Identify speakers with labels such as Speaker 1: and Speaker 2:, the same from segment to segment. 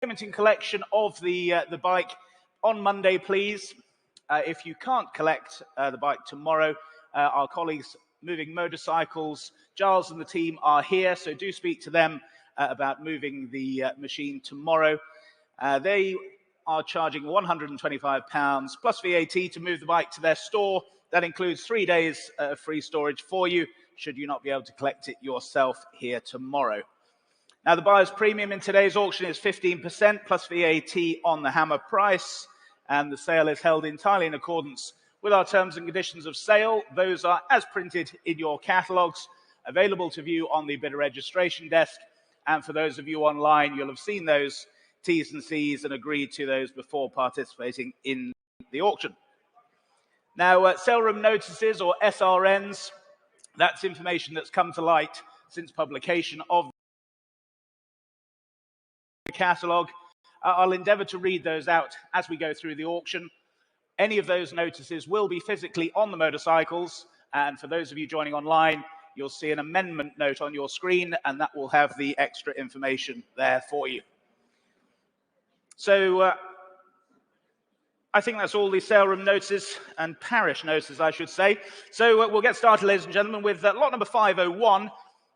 Speaker 1: payment and collection of the bike on Monday, please. If you can't collect the bike tomorrow, our colleagues moving motorcycles, Giles and the team are here, so do speak to them about moving the machine tomorrow. They are charging £125 plus VAT to move the bike to their store. That includes 3 days of free storage for you, should you not be able to collect it yourself here tomorrow. Now, the buyer's premium in today's auction is 15% plus VAT on the hammer price, and the sale is held entirely in accordance with our terms and conditions of sale. Those are as printed in your catalogues, available to view on the bidder registration desk. And for those of you online, you'll have seen those T's and C's and agreed to those before participating in the auction. Now, sale room notices, or SRNs, that's information that's come to light since publication of the catalogue. I'll endeavour to read those out as we go through the auction. Any of those notices will be physically on the motorcycles, and for those of you joining online, you'll see an amendment note on your screen, and that will have the extra information there for you. So I think that's all the sale room notices and parish notices, I should say. So we'll get started, ladies and gentlemen, with lot number 501.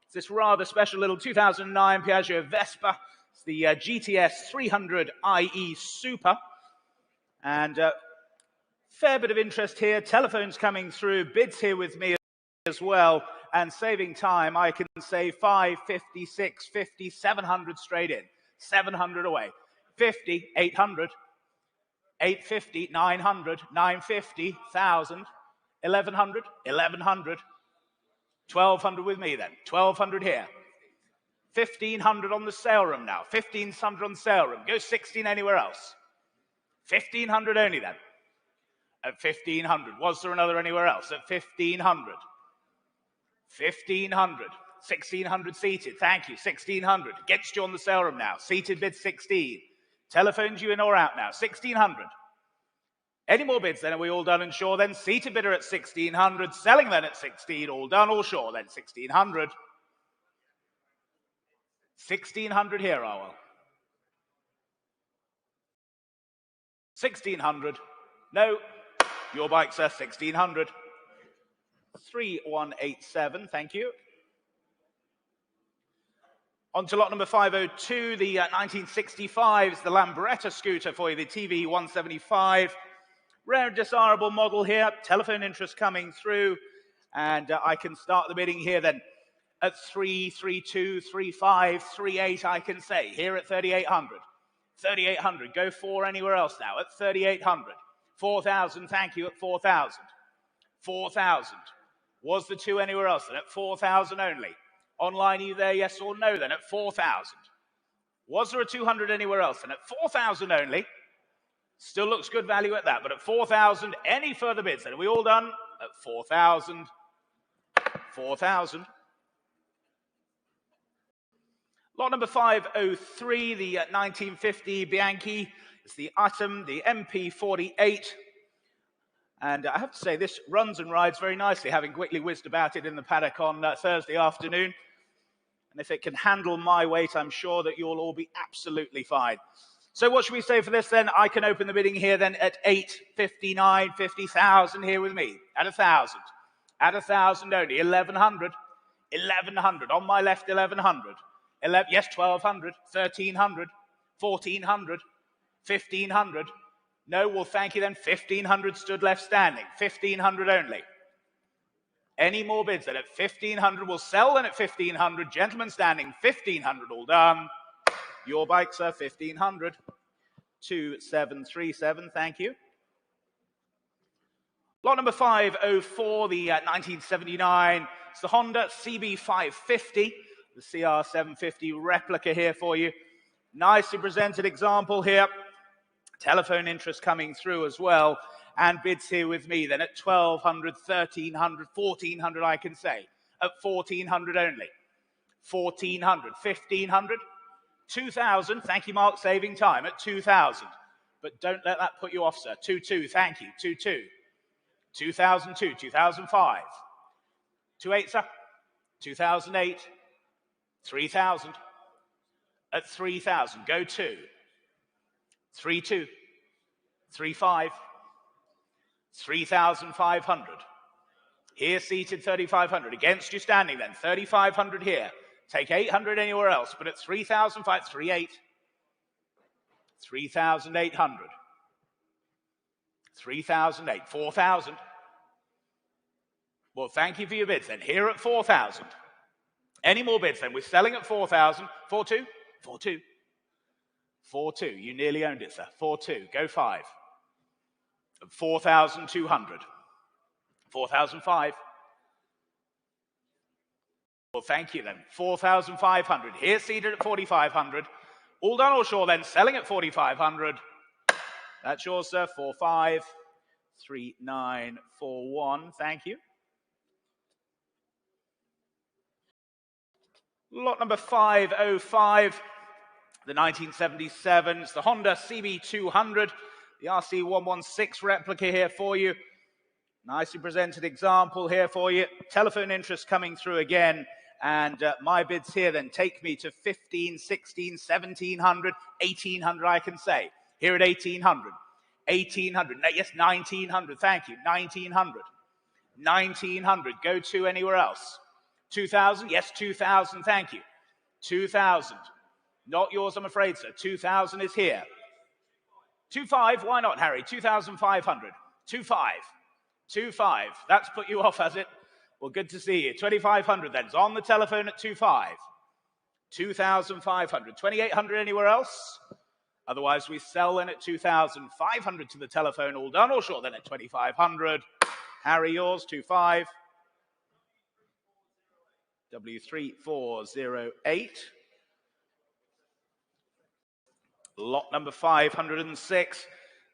Speaker 1: It's this rather special little 2009 Piaggio Vespa. It's the GTS 300 IE Super. And fair bit of interest here. Telephones coming through. Bids here with me as well. And saving time, I can say 550, 650, 700 straight in. 700 away. 50, 800. 850, 900, 950, 1,000, 1,100, 1,100, 1,200 with me then, 1,200 here. 1,500 on the sale room now, 1,500 on the sale room. Go 16 anywhere else. 1,500 only then. At 1,500. Was there another anywhere else? At 1,500. 1,500. 1,600 seated. Thank you. 1,600. Gets you on the sale room now. Seated bid 16. Telephones you in or out now, 1,600. Any more bids then? Are we all done and sure then? Seated bidder at 1,600. Selling then at 16. All done, all sure then, 1,600. 1,600 here, Arwell. 1,600. No, your bike, sir, 1,600. 3187, thank you. On to lot number 502, the 1965s, the Lambretta scooter for you, the TV 175. Rare and desirable model here. Telephone interest coming through. And I can start the bidding here then at 332, 35, 38, I can say. Here at 3,800. 3,800. Go 4 anywhere else now at 3,800. 4,000, thank you, at 4,000. 4,000. Was the 2 anywhere else then at 4,000 only? Online, are you there, yes or no, then, at 4,000? Was there a 200 anywhere else? And at 4,000 only, still looks good value at that, but at 4,000, any further bids? Then are we all done? At 4,000. 4,000. Lot number 503, the 1950 Bianchi. It's the item, the MP48. And I have to say, this runs and rides very nicely, having quickly whizzed about it in the paddock on Thursday afternoon. And if it can handle my weight, I'm sure that you'll all be absolutely fine. So what should we say for this then? I can open the bidding here then at 859, 50,000 here with me. At 1,000. At 1,000 only. 1,100. 1,100. On my left, 1,100. Yes, 1,200. 1,300. 1,400. 1,500. No, well, thank you then. 1,500 stood left standing. 1,500 only. Any more bids then? At 1,500, we'll sell then at 1,500. Gentlemen standing, 1,500 all done. Your bike, sir, 1,500. 2737, thank you. Lot number 504, the 1979. It's the Honda CB550, the CR750 replica here for you. Nicely presented example here. Telephone interest coming through as well, and bids here with me then at 1,200, 1,300, 1,400 I can say, at 1,400 only. 1,400, 1,500, 2,000, thank you Mark, saving time, at 2,000. But don't let that put you off, sir. 2,2, thank you, 2,2. 2002, 2005. 2,8, sir. 2008, 3,000. At 3,000, go 2. 3-2, 3-5, 3,500. Here seated 3,500. Against you standing then, 3,500 here. Take 800 anywhere else, but at 3,500, 3-8, 3,800, 3,008, 4,000. Well, thank you for your bids then. Here at 4,000. Any more bids then? We're selling at 4,000. 4-2, 4-2, 4-2. You nearly owned it, sir. 4-2. Go 5. 4,200. 4,005. Well, thank you then. 4,500. Here seated at 4,500. All done or sure then, selling at 4,500. That's yours, sir. 4-5, 3-9, 4-1. Thank you. Lot number 505, the 1977. It's the Honda CB200, the RC116 replica here for you. Nicely presented example here for you. Telephone interest coming through again. And my bids here then take me to 15, 16, 1,700, 1,800 I can say. Here at 1,800. 1,800. Yes, 1,900. Thank you. 1,900. 1,900. Go to anywhere else. 2,000. Yes, 2,000. Thank you. 2,000. Not yours, I'm afraid, sir. 2,000 is here. 2,500. Why not, Harry? 2,500. 2,500. 2,500. That's put you off, has it? Well, good to see you. 2,500 then. It's on the telephone at 2,500. 2,500. 2,800 anywhere else? Otherwise, we sell then at 2,500 to the telephone. All done or short then at 2,500. Harry, yours, 2,500. W3408. Lot number 506.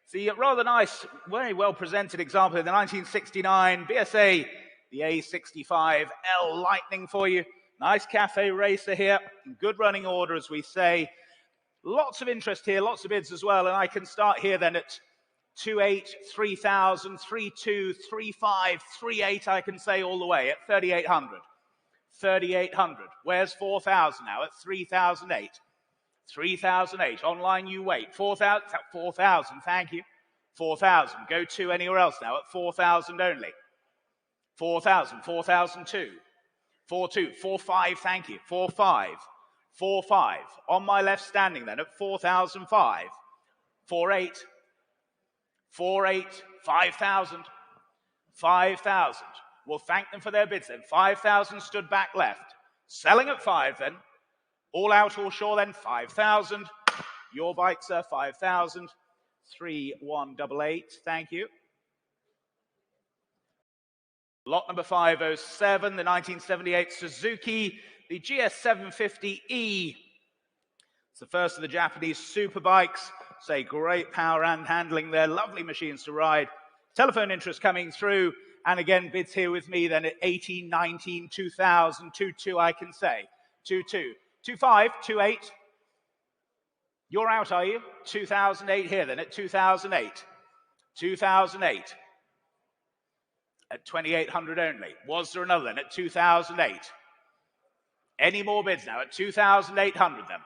Speaker 1: See, a rather nice, very well presented example of the 1969 BSA, the A65L Lightning for you. Nice cafe racer here. In good running order, as we say. Lots of interest here, lots of bids as well. And I can start here then at 2,800, 3,000, 3,200, 3,500, 3,800, I can say all the way at 3,800. 3,800. Where's 4,000 now? At 3,008. 3,008. Online you wait. 4,000. 4,000. Thank you. 4,000. Go to anywhere else now at 4,000 only. 4,000. 4,002. 4,2. 4,500. Thank you. 4,500. 4,500. On my left standing then at 4,005. 4,800. 4,800. 5,000. 5,000. We'll thank them for their bids then. 5,000 stood back left. Selling at 5 then. All out, all sure then. 5,000. Your bike, sir. 5,000. 3,188. Thank you. Lot number 507, the 1978 Suzuki, the GS750E. It's the first of the Japanese superbikes. Say great power and handling there. Lovely machines to ride. Telephone interest coming through. And again, bids here with me then at 18, 19, 2,000, 2,200 I can say. 2,200. 2,500, 2,800. You're out, are you? 2,008 here then at 2,008. 2,008. At 2,800 only. Was there another then at 2,008? Any more bids now at 2,800 then?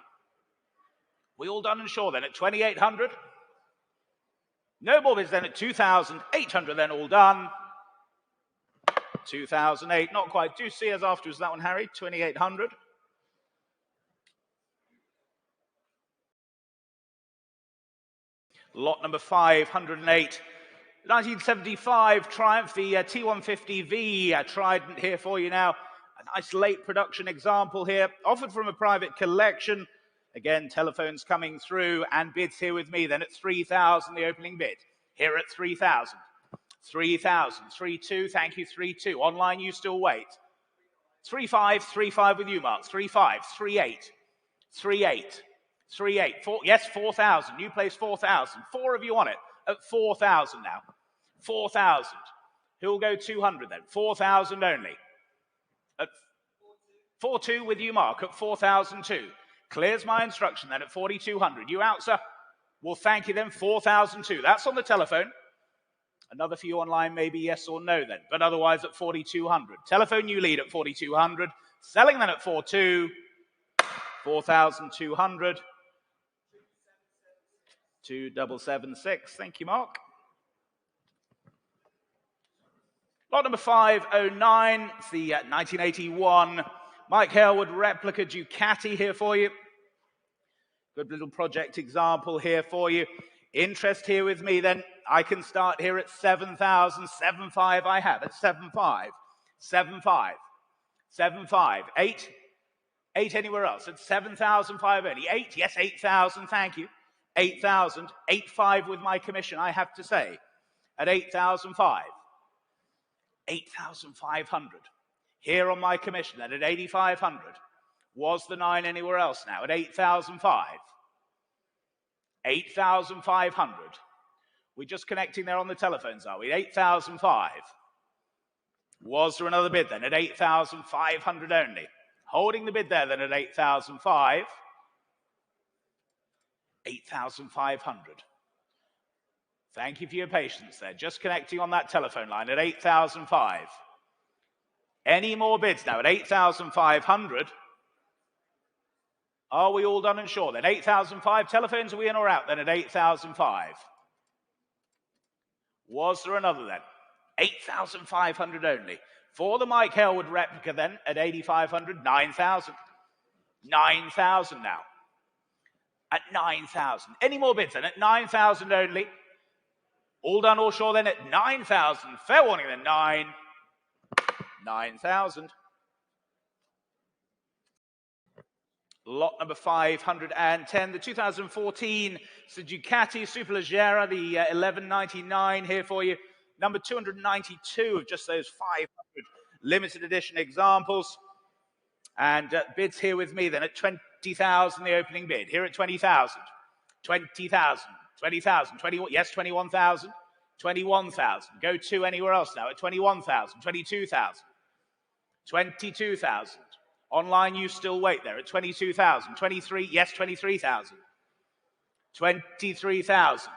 Speaker 1: We all done and sure then at 2,800? No more bids then at 2,800 then, all done. 2,008, not quite. Do see us afterwards, that one, Harry. 2,800. Lot number 508. 1975 Triumph, the T150V Trident here for you now. A nice late production example here, offered from a private collection. Again, telephones coming through and bids here with me then at 3,000, the opening bid. Here at 3,000. 3,000. 3,200, thank you, 3,200. Online, you still wait. 3,500, 3,500 with you, Mark. 3,500, 3,800, 3,800, 3,800. Yes, 4,000. New place, 4,000. 4 of you on it at 4,000 now. 4,000. Who'll go 200 then? 4,000 only. At 4,200 with you, Mark, at 4,002. Clears my instruction then at 4,200. You out, sir? Well, thank you then. 4,002. That's on the telephone. Another for you online, maybe yes or no then. But otherwise at 4,200. Telephone you lead at 4,200. Selling then at 4,200. 4,200. 2776. Thank you, Mark. Lot number 509. It's the 1981 Mike Harewood replica Ducati here for you. Good little project example here for you. Interest here with me, then I can start here at 7,000. 7,500 I have at 7,500. 7,500. 7,500. 8. 8 anywhere else at 7,500 only. 8, yes, 8,000, thank you. 8,000. 8,500 with my commission, I have to say, at 8,500. 8,500. Here on my commission, then at 8,500. Was the 9 anywhere else now at 8,500? 8,500. We're just connecting there on the telephones, are we? 8,500. Was there another bid then at 8,500 only? Holding the bid there then at 8,500. 8,500. Thank you for your patience there. Just connecting on that telephone line at 8,500. Any more bids now at 8,500? Are we all done and sure then? 8,500. Telephones, are we in or out then at 8,500? Was there another then? 8,500 only. For the Mike Harewood replica then at 8,500, 9,000. 9,000 now. At 9,000. Any more bids then at 9,000 only? All done, all sure then at 9,000. Fair warning then, 9,000. Lot number 510, the 2014 it's the Ducati Superleggera, the 1199 here for you. Number 292 of just those 500 limited edition examples. And bids here with me then at 20,000, the opening bid. Here at 20,000. 20,000. 20,000. 21, yes, 21,000. 21,000. Go to anywhere else now at 21,000. 22,000. 22,000. Online, you still wait there at 22,000. 23, yes, 23,000. 23,000.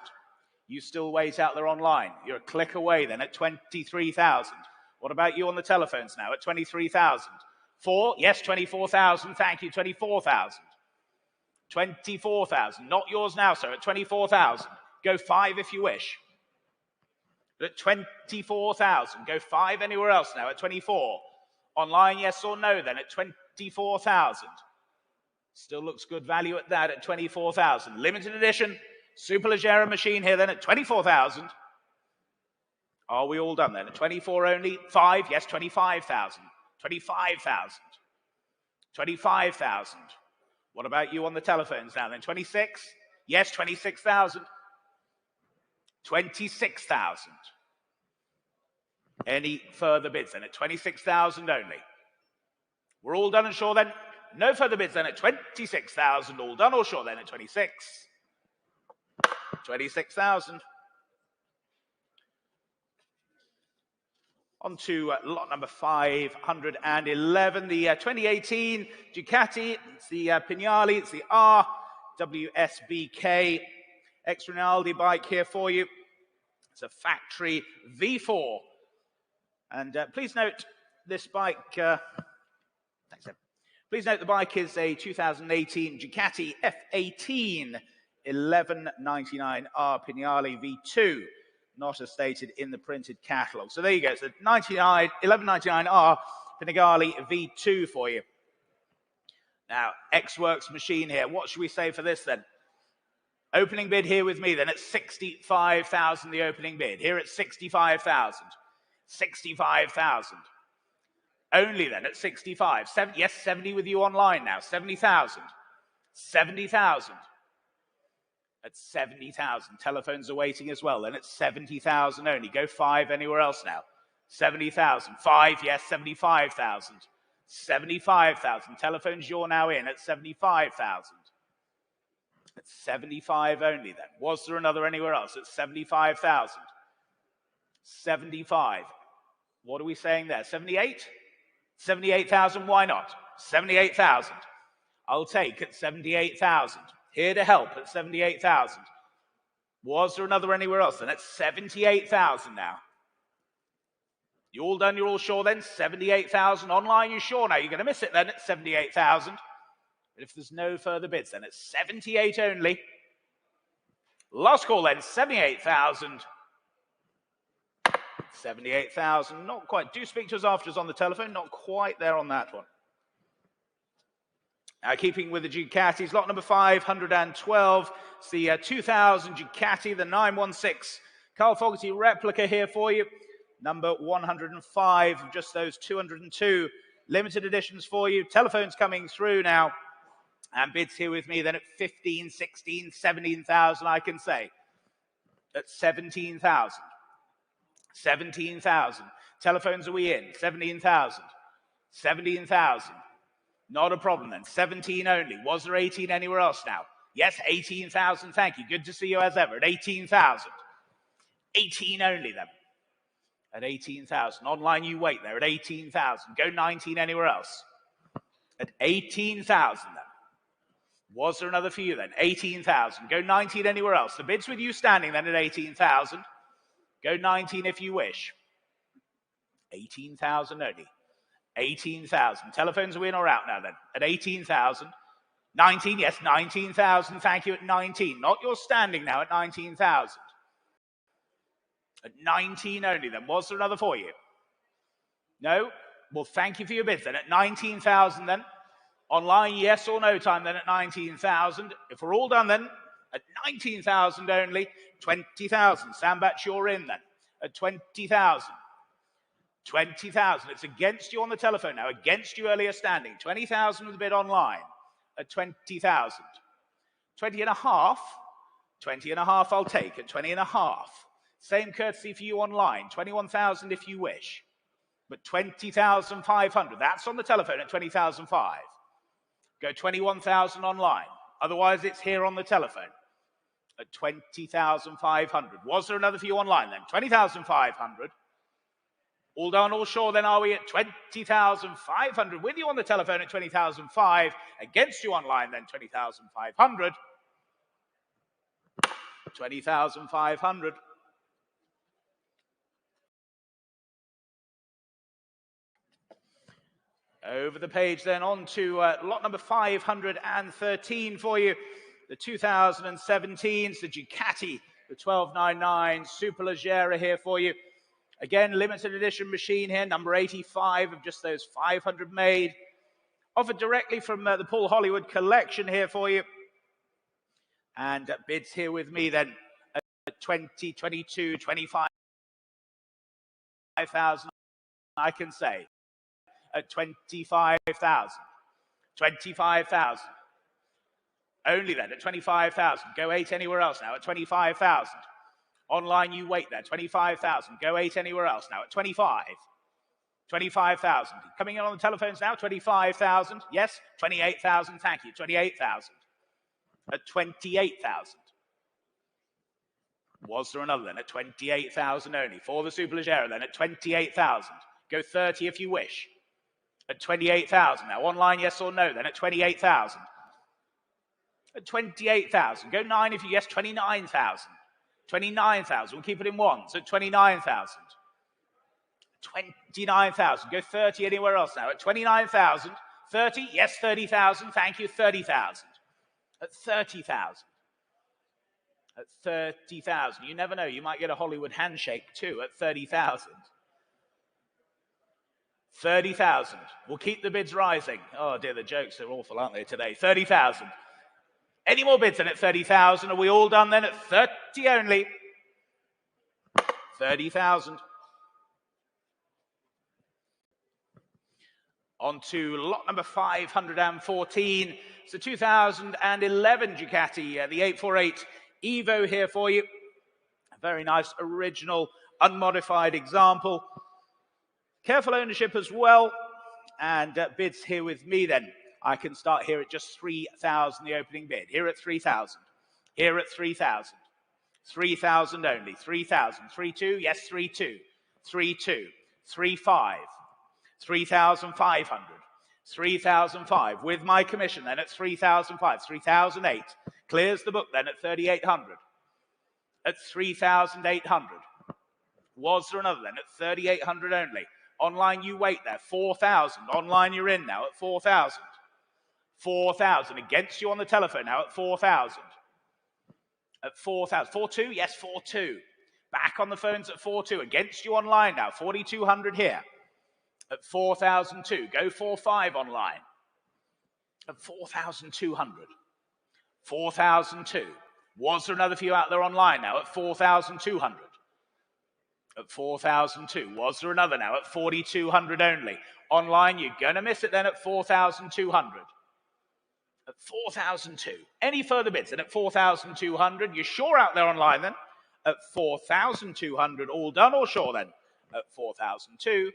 Speaker 1: You still wait out there online. You're a click away then at 23,000. What about you on the telephones now at 23,000? 4, yes, 24,000. Thank you, 24,000. 24,000. Not yours now, sir, at 24,000. Go 5 if you wish. At 24,000. Go 5 anywhere else now at 24. Online, yes or no, then at 24,000. Still looks good value at that at 24,000. Limited edition Superleggera machine here then at 24,000. Are we all done then? At 24 only? 5, yes, 25,000. 25,000. 25,000. What about you on the telephones now then? 26? Yes, 26,000. 26,000. Any further bids then at 26,000 only? We're all done and sure then? No further bids then at 26,000. All done or sure then at 26? 26,000. On to lot number 511, the 2018 Ducati. It's the Pinali, it's the RWSBK Extra Rinaldi bike here for you. It's a factory V4. And please note this bike, thanks, please note the bike is a 2018 Ducati F18 1199R Pinali V2, not as stated in the printed catalogue. So there you go, it's a 1199R Pinali V2 for you. Now, X-Works machine here. What should we say for this then? Opening bid here with me then at 65,000, the opening bid. Here at 65,000. 65,000. Only then at 65. Yes, 70 with you online now. 70,000. 70,000. At 70,000. Telephones are waiting as well. Then at 70,000 only. Go 5 anywhere else now. 70,000. 5, yes, 75,000. 75,000. Telephones, you're now in at 75,000. At 75 only then. Was there another anywhere else? At 75,000. 75. What are we saying there? 78? 78,000, why not? 78,000. I'll take at 78,000. Here to help at 78,000. Was there another anywhere else then? At 78,000 now. You all done? You're all sure then? 78,000. Online, you sure now? You're going to miss it then at 78,000. But if there's no further bids then at 78 only. Last call then, 78,000. 78,000, not quite. Do speak to us after us on the telephone, not quite there on that one. Keeping with the Ducatis, lot number 512. It's the 2000 Ducati, the 916 Carl Fogarty replica here for you. Number 105, just those 202 limited editions for you. Telephones coming through now. And bids here with me then at 15, 16, 17,000, I can say. At 17,000. 17,000. Telephones are we in? 17,000. 17,000. Not a problem then. 17 only. Was there 18 anywhere else now? Yes, 18,000. Thank you. Good to see you as ever. At 18,000. 18 only then. At 18,000. Online you wait there at 18,000. Go 19 anywhere else. At 18,000 then. Was there another for you then? 18,000. Go 19 anywhere else. The bid's with you standing then at 18,000. Go 19 if you wish. 18,000 only. 18,000. Telephones are in or out now then? At 18,000. 19, yes, 19,000. Thank you at 19. Not your standing now at 19,000. At 19 only then. Was there another for you? No? Well, thank you for your bids then. At 19,000 then. Online, yes or no time then at 19,000. If we're all done then, at 19,000 only, 20,000. Sambat, you're in then. At 20,000. 20,000. It's against you on the telephone now. Against you earlier standing. 20,000 with a bid online. At 20,000. 20 and a half. 20 and a half I'll take. At 20 and a half. Same courtesy for you online. 21,000 if you wish. But 20,500. That's on the telephone at 20,005. Go 21,000 online. Otherwise, it's here on the telephone at 20,500. Was there another for you online then? 20,500. All done, all sure, then are we at 20,500? With you on the telephone at 20,005. Against you online then, 20,500. 20,500. Over the page then on to lot number 513 for you. The 2017s, the Ducati, the 1299 Superleggera here for you. Again, limited edition machine here, number 85 of just those 500 made. Offered directly from the Paul Hollywood collection here for you. And bids here with me then at 20, 22, 25,000, I can say. At 25,000. 25,000. Only then at 25,000. Go 8 anywhere else now at 25,000. Online you wait there. 25,000. Go 8 anywhere else now at 25. 25,000. Coming in on the telephones now. 25,000. Yes. 28,000. Thank you. 28,000. At 28,000. Was there another then at 28,000 only? For the Superleggera then at 28,000. Go 30 if you wish. At 28,000. Now online, yes or no, then at 28,000. At 28,000. Go 9 if you yes, 29,000. 29,000. We'll keep it in ones at 29,000. 29,000. Go 30 anywhere else now at 29,000. 30, yes, 30,000. Thank you, 30,000. At 30,000. At 30,000. You never know. You might get a Hollywood handshake too at 30,000. 30,000. We'll keep the bids rising. Oh dear, the jokes are awful, aren't they, today? 30,000. Any more bids then at 30,000? Are we all done then at 30 only? 30,000. On to lot number 514. It's a 2011 Ducati, the 848 Evo here for you. A very nice original, unmodified example. Careful ownership as well, and bids here with me then. I can start here at just 3,000, the opening bid. Here at 3,000. Here at 3,000. 3,000 only. 3,000. 3,2, yes, 3,2. 3,2. 3,5. 3,500. 3,005. With my commission then at 3,005. 3,008. Clears the book then at 3,800. At 3,800. Was there another then at 3,800 only? Online you wait there, 4,000. Online you're in now at 4,000. 4,000. Against you on the telephone now at 4,000. At 4,000. 4,200? Yes, 4,200. Back on the phones at 4,200. Against you online now. 4,200 here. At 4,002. Go 4,500 online. At 4,200. 4,002. Was there another few out there online now? At 4,200. At 4,002. Was there another now? At 4,200 only. Online, you're going to miss it then at 4,200. At 4,002. Any further bids? And at 4,200, you're sure out there online then? At 4,200, all done or sure then? At 4,002.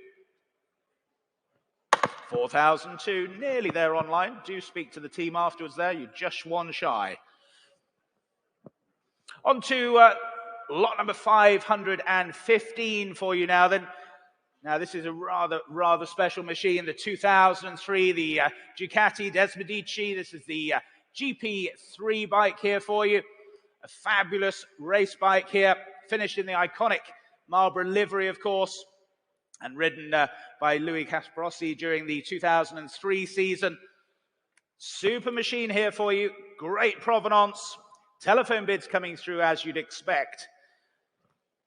Speaker 1: 4,002, nearly there online. Do speak to the team afterwards there. You're just one shy. On to lot number 515 for you now then. Now this is a rather special machine, the 2003, the Ducati Desmedici. This is the GP3 bike here for you. A fabulous race bike here, finished in the iconic Marlboro livery, of course, and ridden by Louis Casparossi during the 2003 season. Super machine here for you, great provenance. Telephone bids coming through as you'd expect.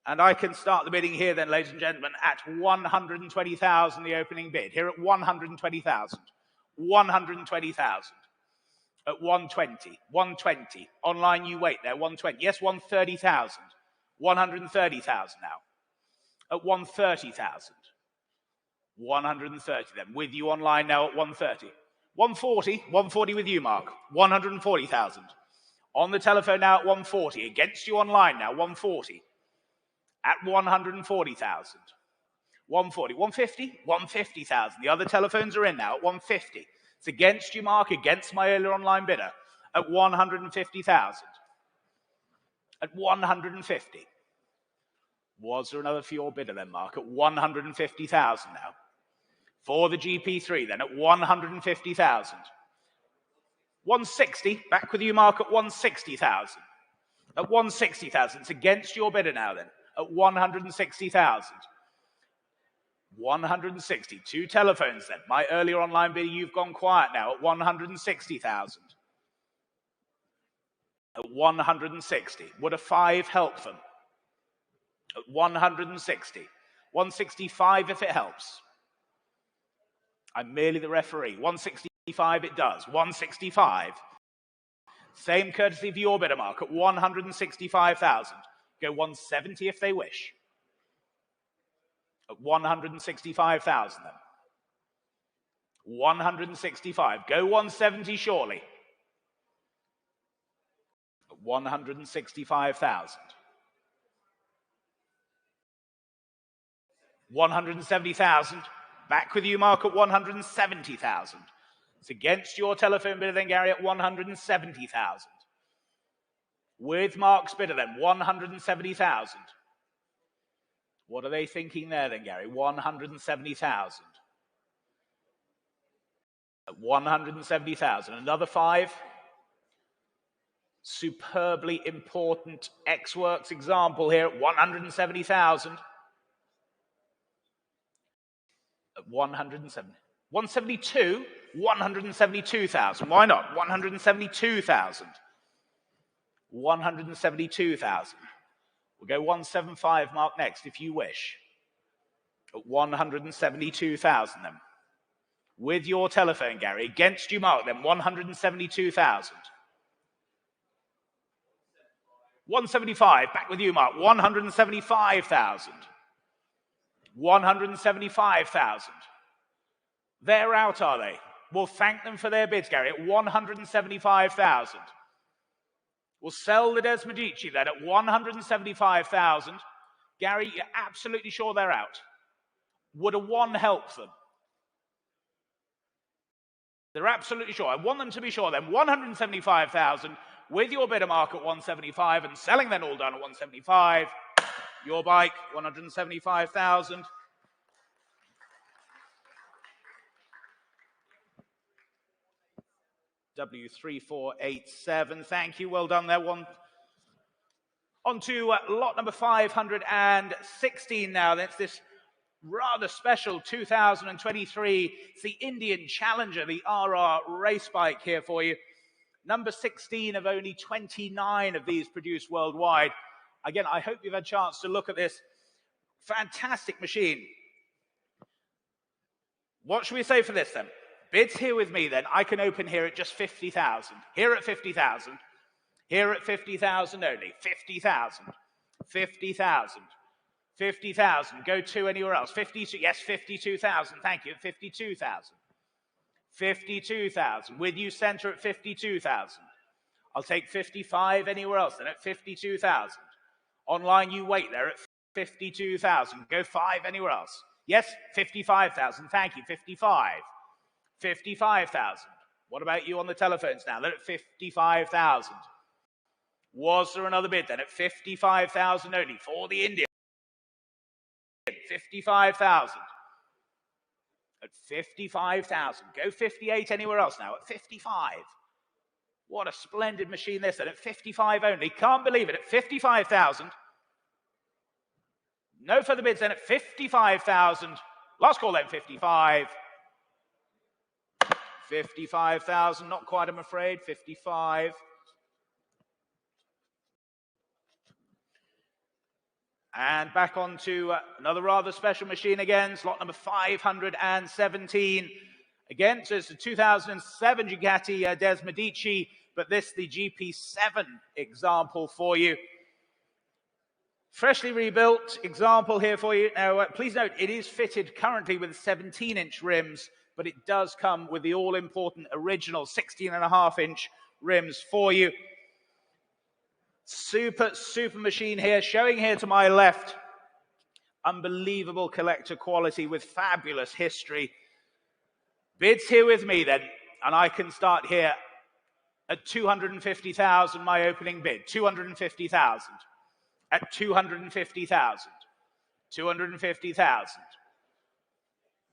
Speaker 1: And I can start the bidding here then, ladies and gentlemen, at 120,000, the opening bid. Here at 120,000. 120,000. At 120. 120. Online, you wait there. 120. Yes, 130,000. 130,000 now. At 130,000. 130 then. With you online now at 130. 140. 140 with you, Mark. 140,000. On the telephone now at 140. Against you online now, 140. At 140,000. 140. 150? 150,000. The other telephones are in now at 150. It's against you, Mark, against my earlier online bidder. At 150,000. At 150. Was there another for your bidder then, Mark? At 150,000 now. For the GP3 then, at 150,000. 160. Back with you, Mark, at 160,000. At 160,000. It's against your bidder now then. At 160,000. 160. Two telephones then. My earlier online bidder, you've gone quiet now at 160,000. At 160. Would a 5 help them? At 160. 165 if it helps. I'm merely the referee. 165 it does. 165. Same courtesy for your bidder, Mark, at 165,000. Go 170 if they wish. At 165,000 then. 165. Go 170 surely. At 165,000. 170,000. Back with you, Mark, at 170,000. It's against your telephone bidder then, Gary, at 170,000. With Mark's bidder then, 170,000. What are they thinking there then, Gary? 170,000. At 170,000. Another 5. Superbly important X-Works example here at 170,000. At 170. 172? 172,000. Why not? 172,000. 172,000. We'll go 175, Mark, next, if you wish. At 172,000 then. With your telephone, Gary. Against you, Mark, then. 172,000. 175. Back with you, Mark. 175,000. 175,000. They're out, are they? We'll thank them for their bids, Gary, at 175,000. We'll sell the Desmedici then at 175,000. Gary, you're absolutely sure they're out? Would a 1 help them? They're absolutely sure. I want them to be sure then. 175,000 with your bidder, Mark, at 175 and selling then all done at 175. Your bike, 175,000. W3487. Thank you. Well done there. On to lot number 516 now. That's this rather special 2023. It's the Indian Challenger, the RR race bike here for you. Number 16 of only 29 of these produced worldwide. Again, I hope you've had a chance to look at this fantastic machine. What should we say for this then? Bids here with me then. I can open here at just 50,000. Here at 50,000. Here at 50,000 only. 50,000. 50,000. 50,000. Go to anywhere else. 52. Yes, 52,000. Thank you. 52,000. 52,000. With you center at 52,000. I'll take 55 anywhere else then at 52,000. Online you wait there at 52,000. Go 5 anywhere else. Yes, 55,000. Thank you. 55. 55,000. What about you on the telephones now? Then at 55,000. Was there another bid then at 55,000 only for the Indian? 55,000. At 55,000. Go 58 anywhere else now at 55. What a splendid machine this then at 55 only. Can't believe it at 55,000. No further bids then at 55,000. Last call then 55. 55,000. Not quite, I'm afraid. 55. And back on to another rather special machine again, slot number 517. Again, so it's the 2007 Ducati Des Medici, but this the GP7 example for you. Freshly rebuilt example here for you. Now, please note, it is fitted currently with 17-inch rims, but it does come with the all-important original 16.5-inch rims for you. Super machine here, showing here to my left. Unbelievable collector quality with fabulous history. Bids here with me then, and I can start here at 250,000, my opening bid. 250,000. At 250,000. 250,000.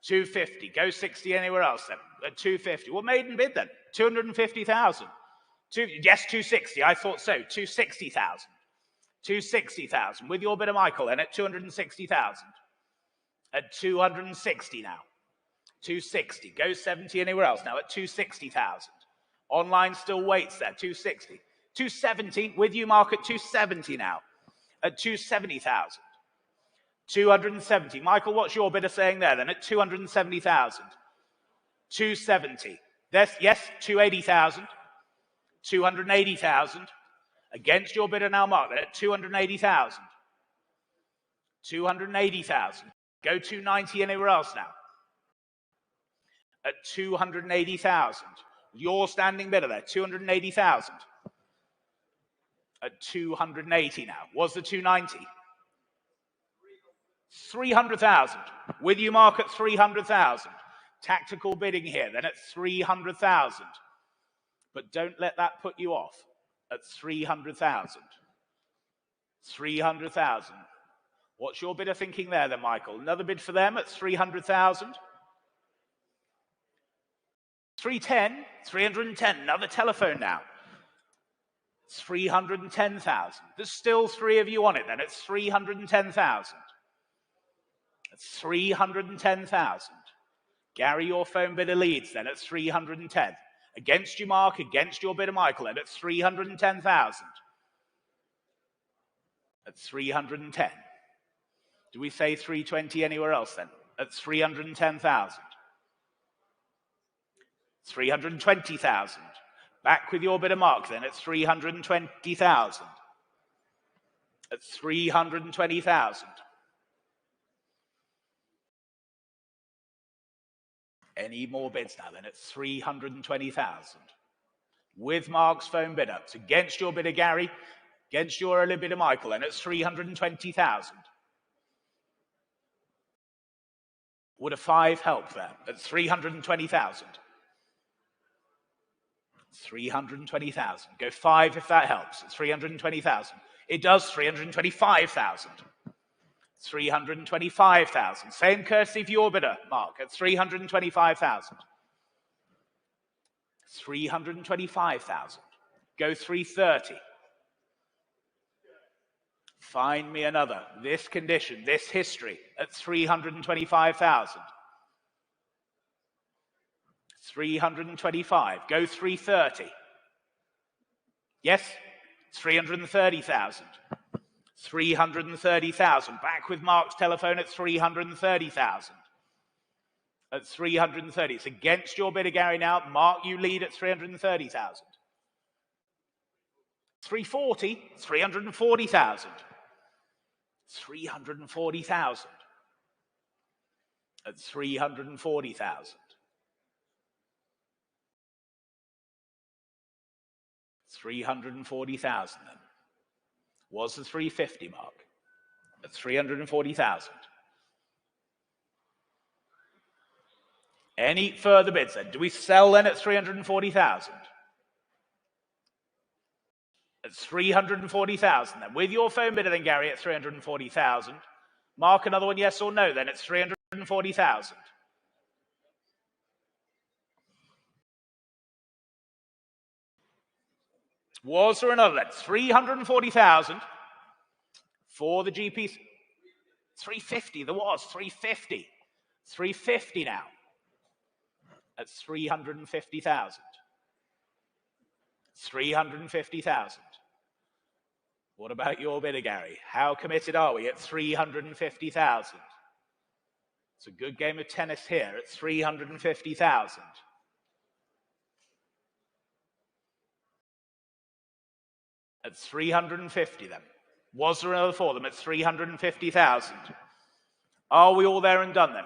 Speaker 1: 250. Go 60 anywhere else then. At 250. Well, maiden bid then. 250,000. Yes, 260. I thought so. 260,000. 260,000. With your bidder, Michael, then at 260,000. At 260 now. 260. Go 70 anywhere else now at 260,000. Online still waits there. 260. 270. With you, Mark, at 270 now. At 270,000. 270. Michael, what's your bidder saying there then? At 270,000. 270. Yes, 280,000. 280,000. Against your bidder now, Mark, then at 280,000. 280,000. Go 290 anywhere else now. At 280,000. Your standing bidder there, 280,000. At 280 now. Was the 290? 300,000. With you, Mark, at 300,000. Tactical bidding here, then at 300,000. But don't let that put you off. At 300,000. 300,000. What's your bidder thinking there then, Michael? Another bid for them at 300,000. 310. 310. Another telephone now. 310,000. There's still 3 of you on it then. It's 310,000. It's 310,000. Gary, your phone bidder leads then at 310. Against you, Mark, against your bidder, Michael, and at 310,000. At 310. Do we say 320 anywhere else then? At 310,000. 320,000. Back with your bidder, Mark, then at 320,000. At 320,000. Any more bids now then at 320,000. With Mark's phone bidder. It's against your bidder, Gary. Against your early bidder, Michael, and it's 320,000. Would a 5 help there at 320,000? 320,000. Go 5 if that helps. It's 320,000. It does. 325,000. 325,000. Same courtesy for your bidder, Mark, at 325,000. 325,000. Go 330. Find me another. This condition, this history at 325,000. 325. Go 330. Yes? 330,000. 330,000. Back with Mark's telephone at 330,000. At 330. It's against your bidder, Gary, now. Mark, you lead at 330,000. 340, 340,000. 340,000. At 340,000. 340,000 then. Was the 350 mark. At 340,000. Any further bids then? Do we sell then at 340,000? At 340,000 then. With your phone bidder then, Gary, at 340,000. Mark another one, yes or no, then it's 340,000. Was there another then? 340,000 for the GP. 350, there was 350. 350 now. At 350,000. 350,000. What about your bidder, Gary? How committed are we at 350,000? It's a good game of tennis here at 350,000. At 350 then. Was there another for them at 350,000? Are we all there and done then?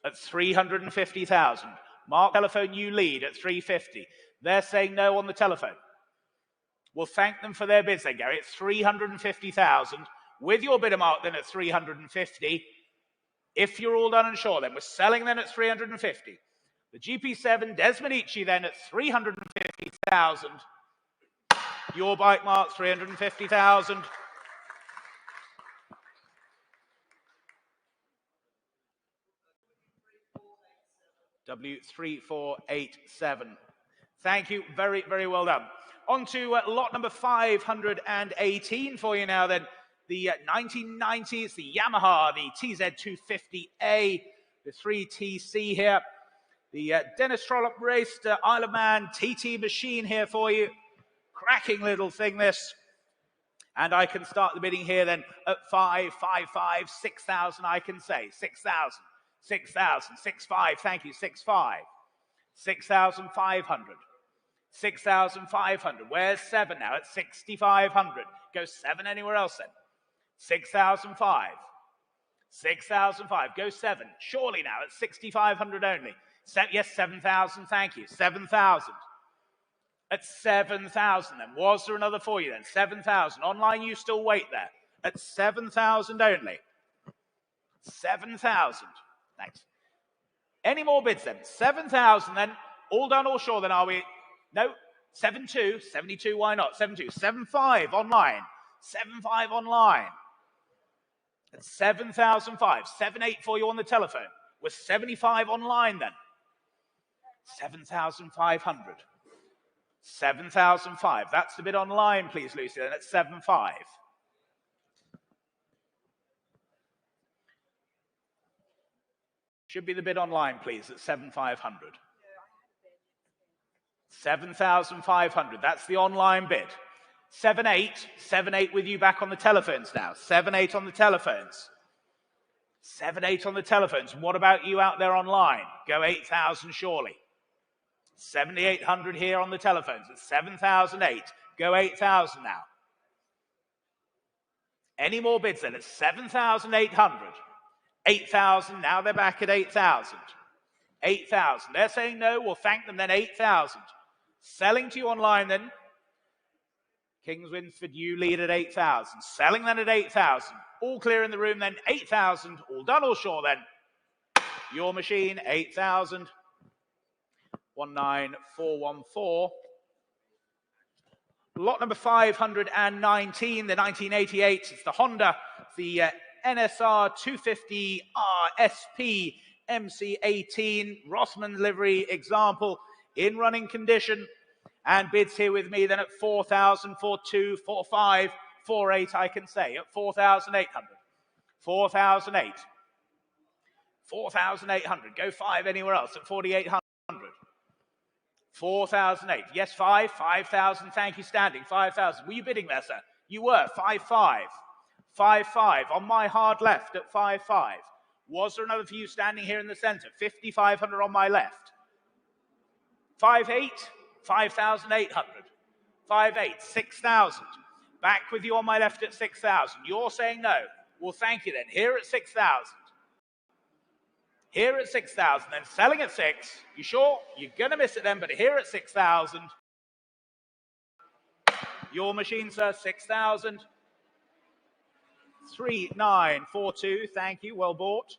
Speaker 1: At 350,000. Mark, telephone, you lead at 350. They're saying no on the telephone. We'll thank them for their bids then, Gary. It's 350,000. With your bidder, Mark, then at 350. If you're all done and sure, then we're selling then at 350. The GP7, Desmodici, then at 350,000. Your bike, Mark, 350,000. W3487. Thank you. Very, very well done. On to lot number 518 for you now then. The 1990s, the Yamaha, the TZ250A, the 3TC here. The Dennis Trollope raced Isle of Man TT machine here for you. Cracking little thing, this. And I can start the bidding here then at 5, 6,000 I can say. 6,000, 6,000, 6,500, thank you, 6,500. 6,500. 6,500. Where's 7 now? At 6,500. Go 7 anywhere else then. 6,005. 6,005. Go 7. Surely now at 6,500 only. Yes, 7,000. Thank you. 7,000. At 7,000 then. Was there another for you then? 7,000. Online, you still wait there. At 7,000 only. 7,000. Thanks. Any more bids then? 7,000 then. All done, all sure then, are we? No. 7,2. 72, why not? 7,2. 7,5 online. 7,5 online. At 7,005. 7,8 for you on the telephone. We're 75 online then. 7,500. 7,005. That's the bid online, please, Lucy. Then at 7,5. Should be the bid online, please, at 7,500. 7,500. That's the online bid. 7,8. 7,8 with you back on the telephones now. 7,8 on the telephones. 7,8 on the telephones. What about you out there online? Go 8,000 surely. 7,800 here on the telephones. It's 7,008. Go 8,000 now. Any more bids then? It's 7,800. 8,000. Now they're back at 8,000. 8,000. They're saying no. We'll thank them then. 8,000. Selling to you online then. Kings Winsford, you lead at 8,000. Selling then at 8,000. All clear in the room then. 8,000. All done, all sure then. Your machine, 8,000. 19414. Lot number 519, the 1988. It's the Honda, the NSR 250 RSP MC18 Rossmann livery example in running condition. And bids here with me then at 4,000, 4,2, 4,5, 4,8 I can say at 4,800. 4,008. 4,800. Go 5 anywhere else at 4,800. 4,008. Yes, 5,000. Thank you, standing. 5,000. Were you bidding there, sir? You were. 5,500. 5,500 on my hard left at 5,500. Was there another for you standing here in the center? 5,500 on my left. 5,800. 5,800. 5,800. 6,000. Back with you on my left at 6,000. You're saying no. Well, thank you then. Here at 6,000. Here at 6,000, then selling at 6. You sure? You're going to miss it then, but here at 6,000. Your machine, sir, 6,000. 3,942. Thank you. Well bought.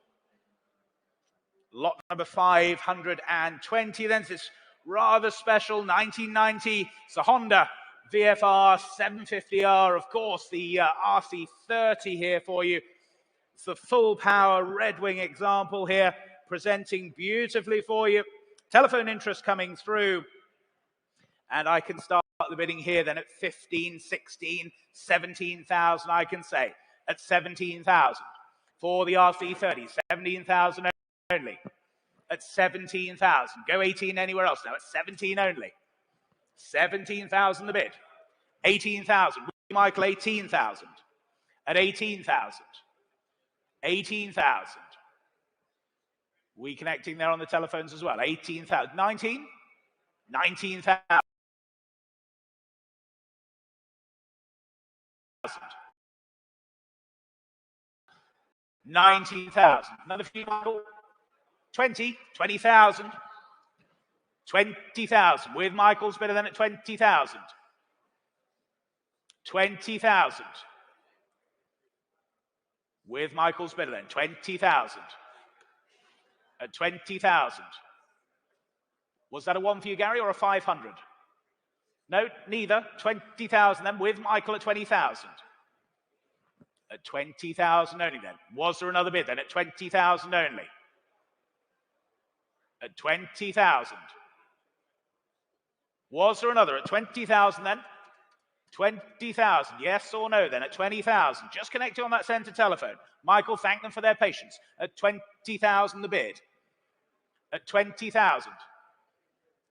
Speaker 1: Lot number 520. Then this rather special 1990. It's a Honda VFR 750R. Of course, the RC30 here for you. It's the full power Red Wing example here, presenting beautifully for you. Telephone interest coming through. And I can start the bidding here then at 15, 16, 17,000, I can say. At 17,000 for the RC30, 17,000 only. At 17,000. Go 18 anywhere else now. At 17 only. 17,000 the bid. 18,000. Michael, 18,000. At 18,000. 18,000. We connecting there on the telephones as well. 18,000. 19? 19,000. 19,000. Another few, Michael. 20. 20,000. 20,000. With Michael's better than at 20,000. 20,000. With Michael's better than 20,000. At 20,000. Was that a 1 for you, Gary, or a 500? No, neither. 20,000 then, with Michael at 20,000. At 20,000 only then. Was there another bid then? At 20,000 only. At 20,000. Was there another at 20,000 then? 20,000. Yes or no then? At 20,000. Just connecting on that center telephone. Michael, thank them for their patience. At 20,000 the bid. At 20,000.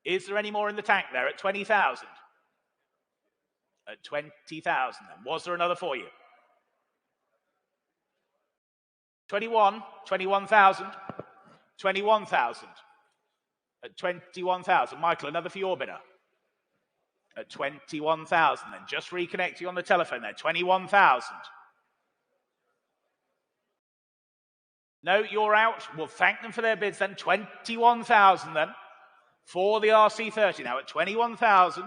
Speaker 1: Is there any more in the tank there? At 20,000. At 20,000 then. Was there another for you? 21, 21,000, 21,000. At 21,000. Michael, another for your bidder. At 21,000 then. Just reconnecting on the telephone there. 21,000. No, you're out. We'll thank them for their bids then. 21,000 then. For the RC30 now at 21,000.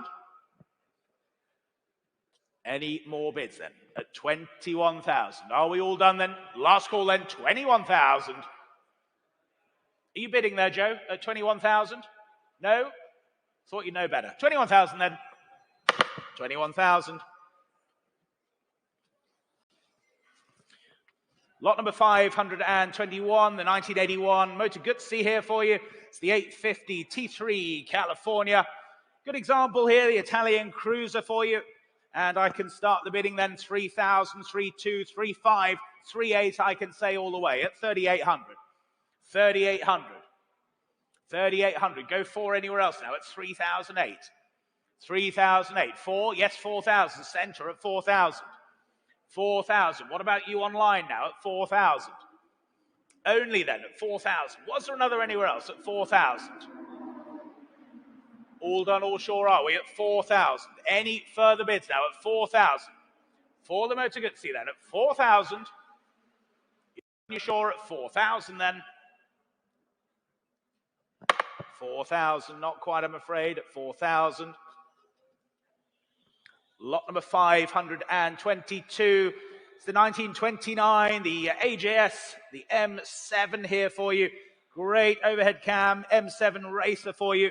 Speaker 1: Any more bids then? At 21,000. Are we all done then? Last call then, 21,000. Are you bidding there, Joe, at 21,000? No? Thought you'd know better. 21,000 then. 21,000. Lot number 521, the 1981 Motor Guzzi here for you. It's the 850 T3 California. Good example here, the Italian Cruiser for you. And I can start the bidding then, 3,000, 3,200, 3,500, 3,800, I can say all the way at 3,800. 3,800. 3,800. Go 4 anywhere else now at 3,008. 3,008. 4, yes, 4,000. Center at 4,000. 4,000. What about you online now at 4,000? Only then at 4,000. Was there another anywhere else at 4,000? All done, all sure are we at 4,000. Any further bids now at 4,000? For the Motor Guzzi then at 4,000. You sure at 4,000 then? 4,000, not quite, I'm afraid, at 4,000. Lot number 522. It's the 1929, the AJS, the M7 here for you. Great overhead cam, M7 racer for you.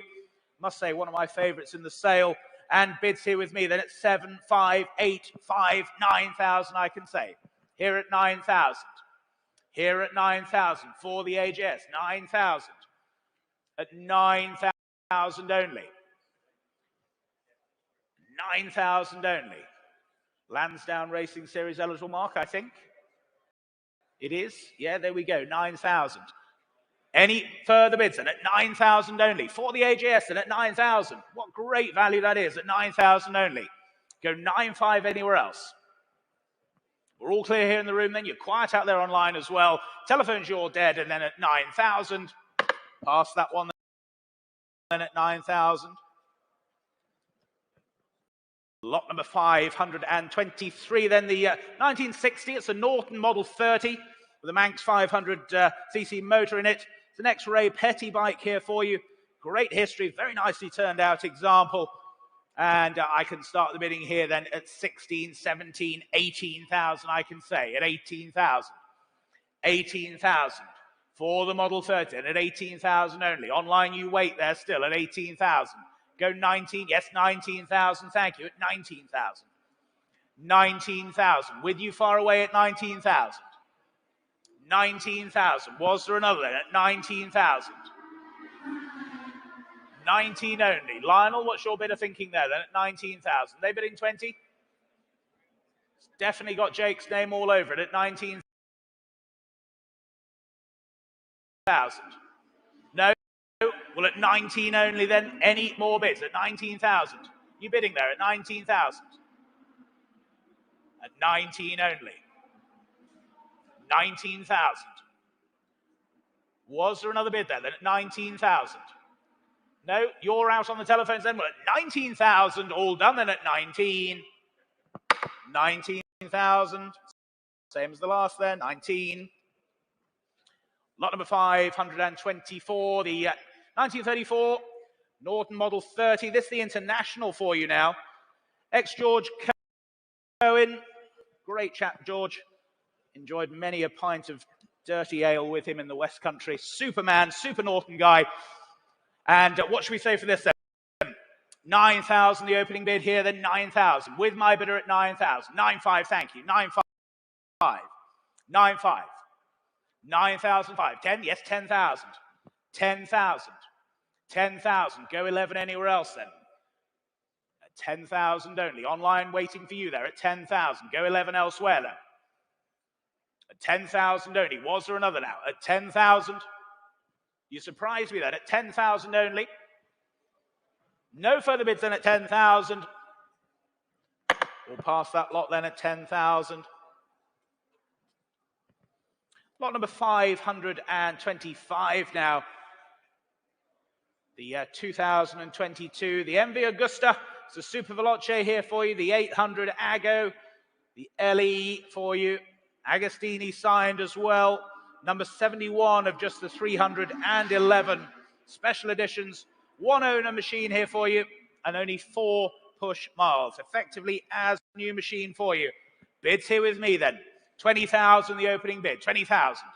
Speaker 1: Must say, one of my favorites in the sale. And bids here with me, then at 7, 5, 8, 5, 9,000, I can say. Here at 9,000. Here at 9,000 for the AJS, 9,000. At 9,000 only. 9,000 only. Lansdowne Racing Series eligible mark, I think. It is. Yeah, there we go. 9,000. Any further bids then at 9,000 only. For the AJS then at 9,000. What great value that is at 9,000 only. Go 9.5 anywhere else. We're all clear here in the room then. You're quiet out there online as well. Telephones, you're dead. And then at 9,000. Pass that one then at 9,000. Lot number 523 then, the 1960. It's a Norton Model 30 with a Manx 500cc motor in it. It's an X-Ray Petty bike here for you. Great history, very nicely turned out example. And I can start the bidding here then at 16, 17, 18,000, I can say, at 18,000. 18,000 for the Model 30 and at 18,000 only. Online you wait there still at 18,000. Go 19, yes, 19,000, thank you, at 19,000. 19,000, with you far away at 19,000. 19,000, was there another then at 19,000? 19 only. Lionel, what's your bidder thinking there then at 19,000? They bidding 20? It's definitely got Jake's name all over it at 19,000. No? Well, at 19 only then, any more bids at 19,000? You bidding there at 19,000? At 19 only. 19,000. Was there another bid there then at 19,000? No, you're out on the telephones then. Well, at 19,000, all done then at 19. 19,000. Same as the last there, 19. Lot number 524, the 1934 Norton Model 30. This is the International for you now. Ex-George Cohen. Great chap, George. Enjoyed many a pint of dirty ale with him in the West Country. Superman, super Norton guy. And what should we say for this then? 9,000, the opening bid here, then 9,000. With my bidder at 9,000. 9.5, thank you. 9.5. 9.5. 9,005. 10, yes, 10,000. 10,000. 10,000. Go 11 anywhere else then. At 10,000 only. Online waiting for you there at 10,000. Go 11 elsewhere then. At 10,000 only. Was there another now? At 10,000. You surprised me then at 10,000 only. No further bids then at 10,000. We'll pass that lot then at 10,000. Lot number 525 now. The 2022, the MV Augusta. It's a Super Veloce here for you. The 800 Ago. The LE for you. Agostini signed as well. Number 71 of just the 311 special editions. One owner machine here for you. And only 4 push miles. Effectively as new machine for you. Bids here with me then. 20,000 the opening bid. 20,000.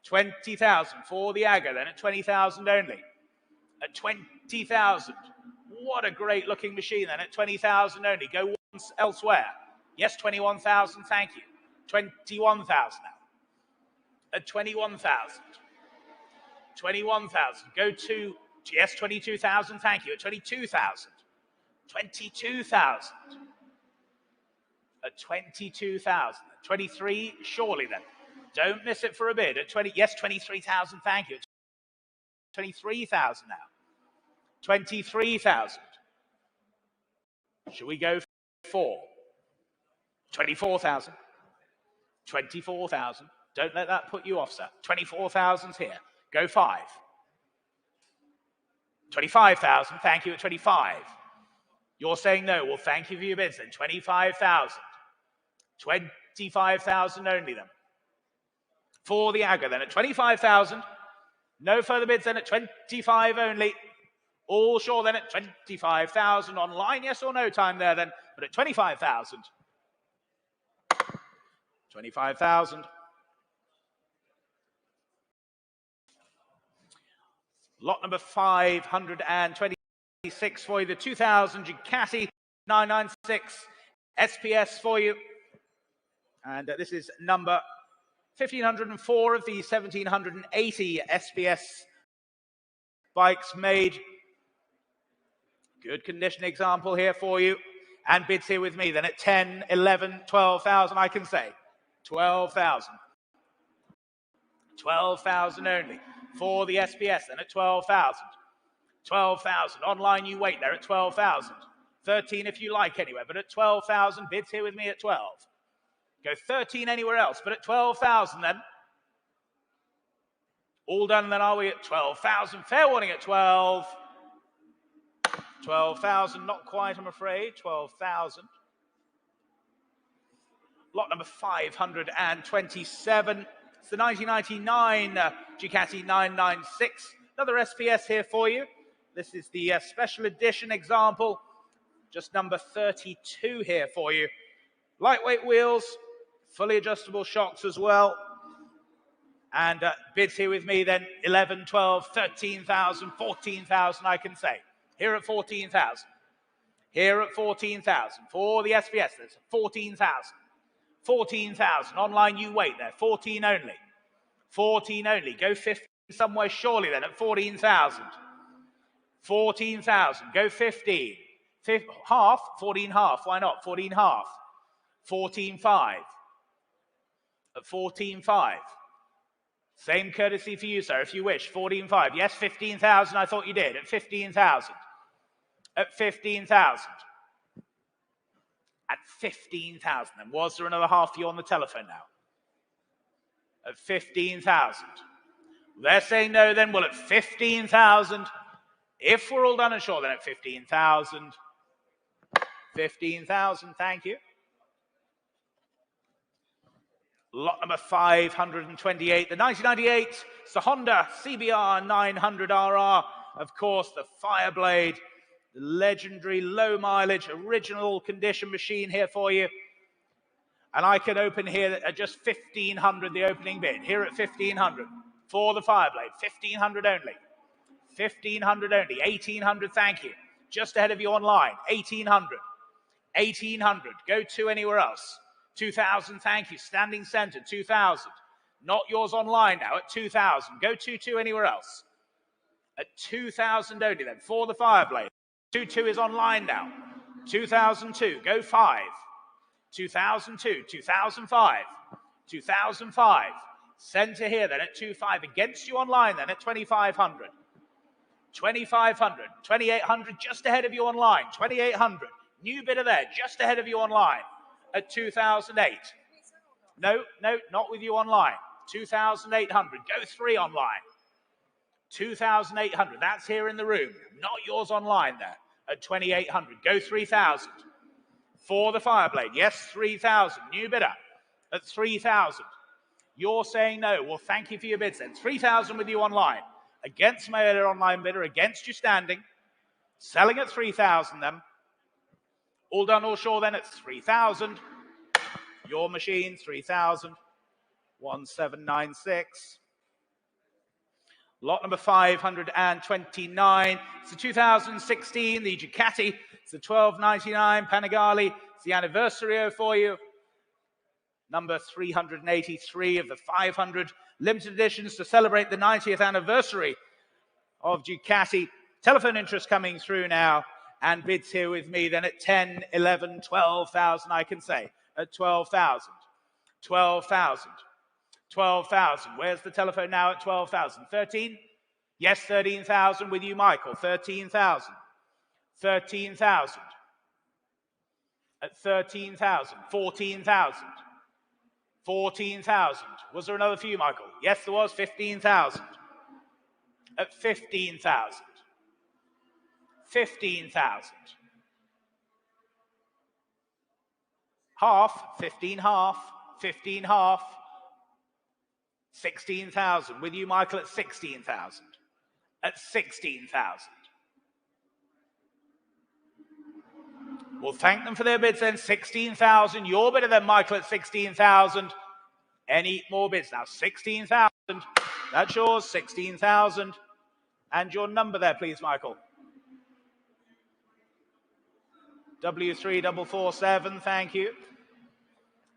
Speaker 1: 20,000 for the Agger then at 20,000 only. At 20,000. What a great looking machine then at 20,000 only. Go once elsewhere. Yes, 21,000, thank you. 21,000 now. At 21,000. 21,000. Go to, yes, 22,000, thank you. At 22,000. 22,000. At 22,000. 23, surely then. Don't miss it for a bid. At 20, yes, 23,000, thank you. 23,000 now. 23,000. Should we go for 24,000? 24,000. Don't let that put you off, sir. 24,000's here. Go 5. 25,000, thank you at 25. You're saying no. Well, thank you for your bids then. 25,000. 25,000 only then. For the Agger then at 25,000. No further bids then at 25 only. All sure then at 25,000. Online, yes or no time there then. But at 25,000. 25,000. Lot number 526 for you. The 2000 Ducati 996 SPS for you. And this is number 1,504 of the 1,780 SPS bikes made. Good condition example here for you. And bids here with me then at 10, 11, 12,000 I can say. 12,000. 12,000 only. for the SPS then at 12,000. 12,000. Online you wait there at 12,000. 13 if you like anywhere, but at 12,000. Bids here with me at 12. Go 13 anywhere else, but at 12,000 then. All done then, are we at 12,000? Fair warning at 12. 12,000, not quite, I'm afraid. 12,000. Lot number 527. It's the 1999 Ducati 996. Another SPS here for you. This is the special edition example. Just number 32 here for you. Lightweight wheels, fully adjustable shocks as well. And bids here with me then 11, 12, 13,000, 14,000 I can say. Here at 14,000. Here at 14,000 for the SPS. There's 14,000. 14,000. Online you wait there. 14 only. 14 only. Go 15 somewhere surely then at 14,000. 14,000. Go 15. Half. 14 half. Why not? 14 half. 14.5. At 14.5. Same courtesy for you, sir, if you wish. 14.5. Yes, 15,000. I thought you did. At 15,000. At 15,000. At 15,000. Then was there another half for you on the telephone now? At 15,000. They're saying no then. Well, at 15,000. If we're all done and sure, then at 15,000. 15,000. Thank you. Lot number 528, the 1998, it's the Honda CBR 900RR. Of course, the Fireblade, the legendary low mileage, original condition machine here for you. And I can open here at just 1,500, the opening bid. Here at 1,500 for the Fireblade, 1,500 only. 1,500 only, 1,800, thank you. Just ahead of you online, 1,800. 1,800, go to anywhere else. 2,000, thank you. Standing center, 2,000. Not yours online now at 2,000. Go 2,2 anywhere else. At 2,000 only then for the Fireblade. 2,2 is online now. 2,002, go 5. 2,002, 2,005. 2,005. Center here then at 2,500. Against you online then at 2,500. 2,500. 2,800 just ahead of you online. 2,800. New bidder there just ahead of you online. At 2,008. No, not with you online. 2,800. Go 3 online. 2,800. That's here in the room. Not yours online there. At 2,800. Go 3,000. For the Fireblade. Yes, 3,000. New bidder. At 3,000. You're saying no. Well, thank you for your bids then. 3,000 with you online. Against my earlier online bidder. Against you standing. Selling at 3,000 then. All done, all sure then at 3,000. Your machine, 3,000. 1796. Lot number 529. It's the 2016, the Ducati. It's the 1299 Panigale. It's the Anniversario for you. Number 383 of the 500 limited editions to celebrate the 90th anniversary of Ducati. Telephone interest coming through now. And bids here with me then at 10, 11, 12,000, I can say. At 12,000. 12,000. 12,000. Where's the telephone now at 12,000? 13? Yes, 13,000 with you, Michael. 13,000. 13,000. At 13,000. 14,000. 14,000. Was there another for you, Michael? Yes, there was. 15,000. At 15,000. 15,000. Half, 15 half, 15 half. 16,000. With you, Michael, at 16,000. At 16,000. We'll thank them for their bids then. 16,000. Your bidder then, Michael, at 16,000. Any more bids now? 16,000. That's yours, 16,000. And your number there, please, Michael. W3447, thank you.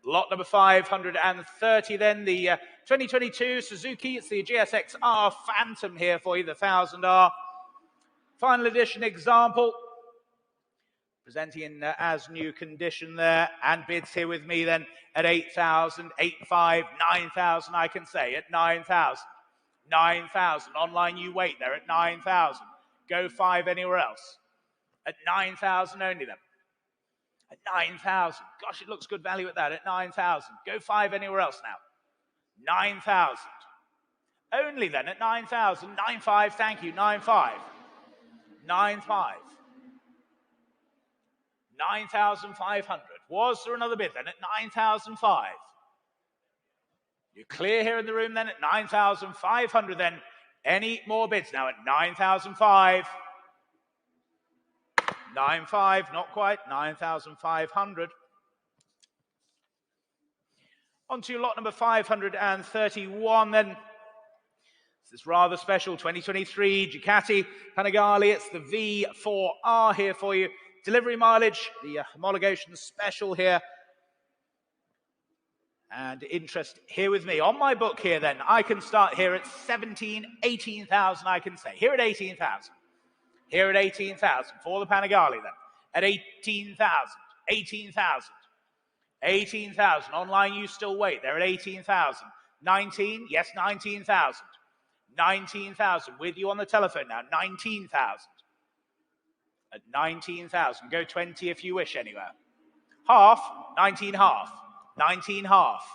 Speaker 1: Lot number 530 then, the 2022 Suzuki, it's the GSX-R Phantom here for you, the 1000R. Final edition example. Presenting in as new condition there, and bids here with me then at 8,000, 8,500, 9,000 I can say, at 9,000. 9,000. Online, you wait there at 9,000. Go 5 anywhere else. At 9,000 only then. At 9,000. Gosh, it looks good value at that. At 9,000. Go 5 anywhere else now. 9,000. Only then at 9,000. 9,500. Thank you. 9,500. 9,500. 9,500. Was there another bid then at 9,500? You're clear here in the room then at 9,500 then. Any more bids now at 9,500? 9,500, not quite. 9,500. On to lot number 531 then. This is rather special, 2023 Ducati Panigale. It's the V4R here for you. Delivery mileage, the homologation special here. And interest here with me. On my book here then, I can start here at 18,000 I can say. Here at 18,000. Here at 18,000 for the Panigale then. At 18,000. 18,000. 18,000. Online, you still wait. They're at 18,000. 19? Yes, 19,000. 19,000. With you on the telephone now. 19,000. At 19,000. Go 20 if you wish anywhere. Half. 19 half. 19 half.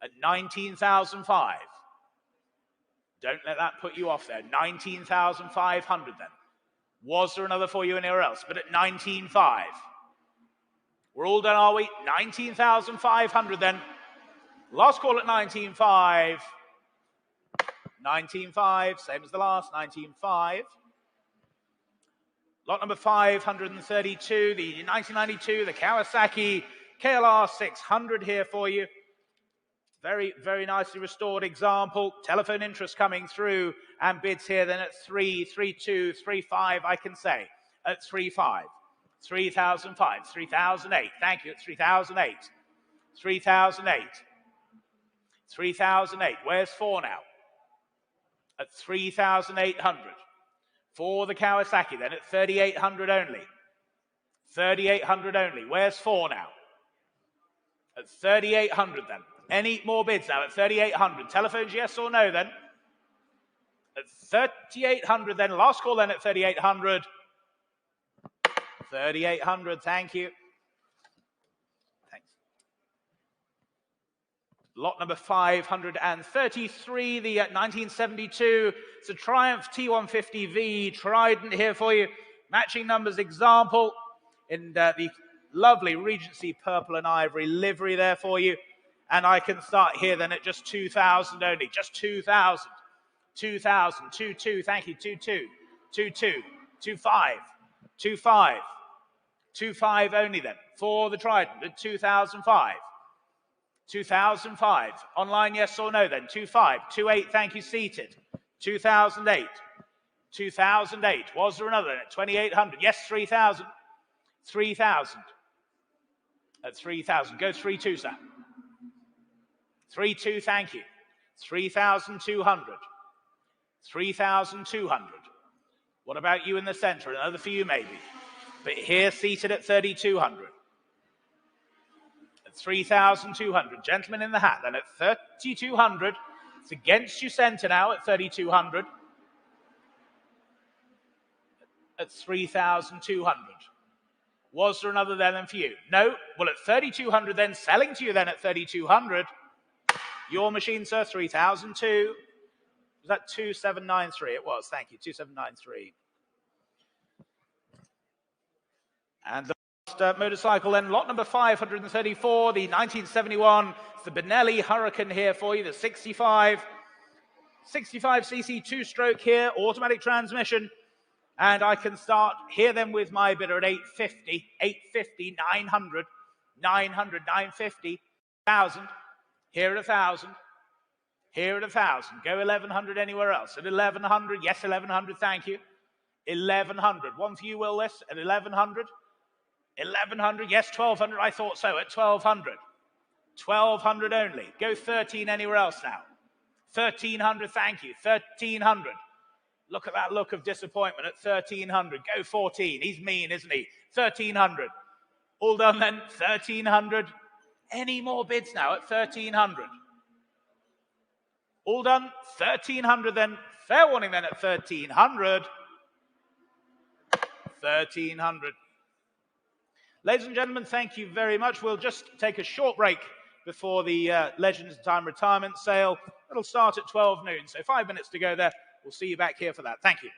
Speaker 1: At 19,500. Don't let that put you off there. 19,500 then. Was there another for you anywhere else? But at 19,500. We're all done, are we? 19,500 then. Last call at 19,500. 19,500, same as the last, 19,500. Lot number 532, the 1992, the Kawasaki KLR 600 here for you. Very, very nicely restored example. Telephone interest coming through and bids here then at 3, 3,2, 3,500 I can say. At 3,500. 3,005, 3,008. Thank you. At 3,008. 3,008. 3,008. Where's 4 now? At 3,800. For the Kawasaki then at 3,800 only. 3,800 only. Where's 4 now? At 3,800 then. Any more bids now at 3,800? Telephones yes or no then? At 3,800 then. Last call then at 3,800. 3,800, thank you. Thanks. Lot number 533, the 1972. It's a Triumph T150V Trident here for you. Matching numbers example in the lovely Regency purple and ivory livery there for you. And I can start here then at just 2,000 only. Just 2,000. 2,000. 2,2, thank you. 2,2. 2,2. 2,5. 2,5. 2,500 only then. For the Trident at 2,005. 2,005. Online, yes or no then? 2,500. 2,800, thank you, seated. 2,008. 2,008. Was there another then at 2,800? Yes, 3,000. 3,000. At 3,000. Go 3,200, sir. 3,200, thank you. 3,200. 3,200. What about you in the center? Another for you, maybe. But here, seated at 3,200. At 3,200. Gentleman in the hat, then at 3,200. It's against you center now at 3,200. At 3,200. Was there another then for you? No? Well, at 3,200 then, selling to you then at 3,200. Your machine, sir, 3,002. Was that 2,793? It was, thank you, 2,793. And the last motorcycle then, lot number 534, the 1971. It's the Benelli Hurricane here for you, the 65cc two-stroke here, automatic transmission. And I can start here then with my bidder at 850, 850, 900, 900, 950, 1,000. Here at 1,000. Here at 1,000. Go 1,100 anywhere else. At 1,100, yes, 1,100, thank you. 1,100. One for you, Will, this. At 1,100. 1,100, yes, 1,200, I thought so. At 1,200. 1,200 only. Go 13 anywhere else now. 1,300, thank you. 1,300. Look at that look of disappointment at 1,300. Go 14. He's mean, isn't he? 1,300. All done then. 1,300. Any more bids now at 1,300? All done. 1300 then. Fair warning then at 1300. 1300. Ladies and gentlemen, thank you very much. We'll just take a short break before the Legends Time retirement sale. It'll start at 12 noon, so 5 minutes to go there. We'll see you back here for that. Thank you.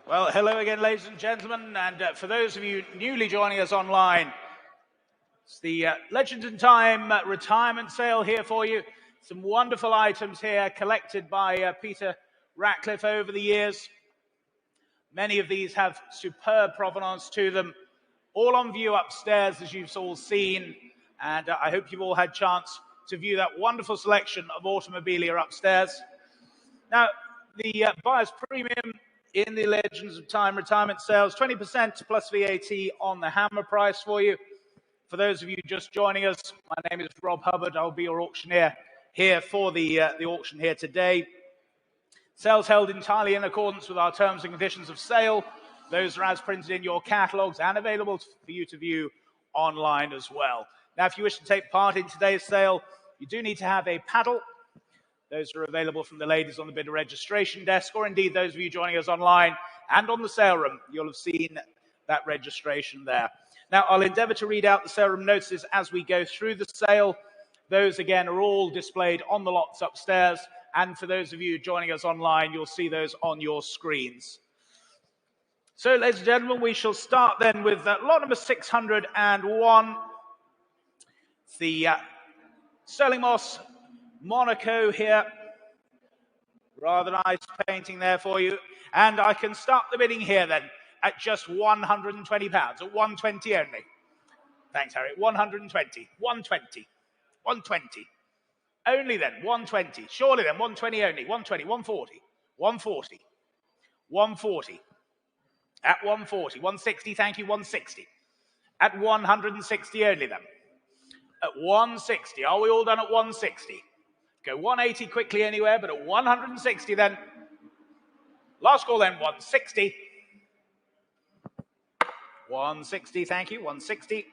Speaker 1: Well, hello again, ladies and gentlemen, and for those of you newly joining us online, it's the Legend in Time retirement sale here for you. Some wonderful items here collected by Peter Ratcliffe over the years. Many of these have superb provenance to them, all on view upstairs, as you've all seen, and I hope you've all had a chance to view that wonderful selection of automobilia upstairs. Now, the buyer's premium in the Legends of Time retirement sales, 20% plus VAT on the hammer price for you. For those of you just joining us, my name is Rob Hubbard. I'll be your auctioneer here for the auction here today. Sales held entirely in accordance with our terms and conditions of sale. Those are as printed in your catalogues and available for you to view online as well. Now, if you wish to take part in today's sale, you do need to have a paddle. Those are available from the ladies on the bidder registration desk, or indeed those of you joining us online and on the sale room. You'll have seen that registration there. Now, I'll endeavour to read out the sale room notices as we go through the sale. Those, again, are all displayed on the lots upstairs. And for those of you joining us online, you'll see those on your screens. So, ladies and gentlemen, we shall start then with lot number 601. It's the Sterling Moss Monaco here. Rather nice painting there for you. And I can start the bidding here then at just £120, at 120 only. Thanks, Harry. 120, 120, 120. Only then, 120. Surely then, 120 only. 120, 140, 140, 140. At 140, 160, thank you, 160. At 160 only then. At 160, are we all done at 160? Go 180 quickly anywhere, but at 160 then. Last call then, 160. 160, thank you, 160.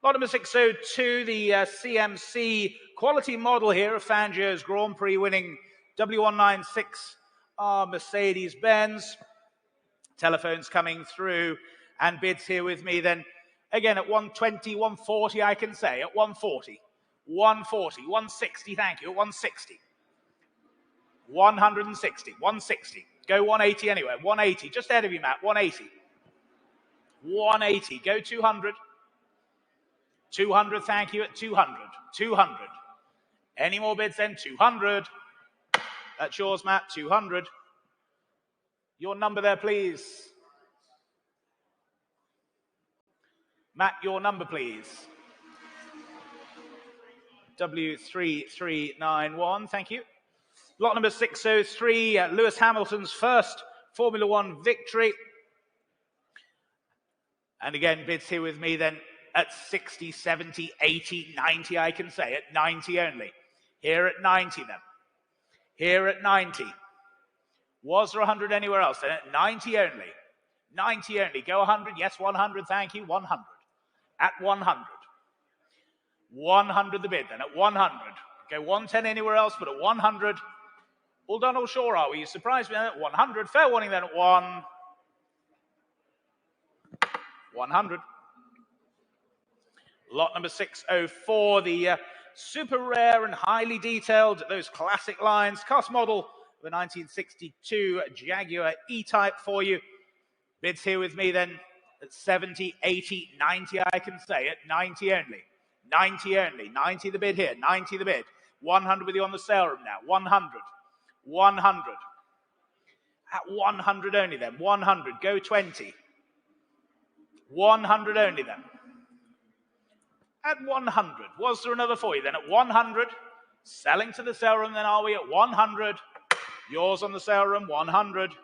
Speaker 1: Lot number 602, the CMC quality model here of Fangio's Grand Prix winning W196R Mercedes-Benz. Telephones coming through and bids here with me then. Again at 120, 140 I can say, at 140. 140, 160, thank you, 160. 160, 160. Go 180 anyway, 180, just ahead of you, Matt, 180. 180, go 200. 200, thank you, at 200. 200. Any more bids then? 200. That's yours, Matt, 200. Your number there, please. Matt, your number, please. W3391, thank you. Lot number 603, Lewis Hamilton's first Formula One victory. And again, bids here with me then at 60, 70, 80, 90, I can say, at 90 only. Here at 90 then. Here at 90. Was there 100 anywhere else then? At 90 only. 90 only. Go 100. Yes, 100. Thank you. 100. At 100. 100 the bid then. At 100. Go 110 anywhere else, but at 100. All done, all sure, are we? You surprised me then at 100. Fair warning then at 100. Lot number 604, the super rare and highly detailed, those classic lines, cast model of a 1962 Jaguar E-Type for you. Bids here with me then at 70, 80, 90, I can say, at 90 only. 90 only. 90 the bid here. 90 the bid. 100 with you on the sale room now. 100. 100. At 100 only then. 100. Go 20. 100 only then. At 100. Was there another for you then? At 100. Selling to the sale room then, are we? At 100. Yours on the sale room. 100.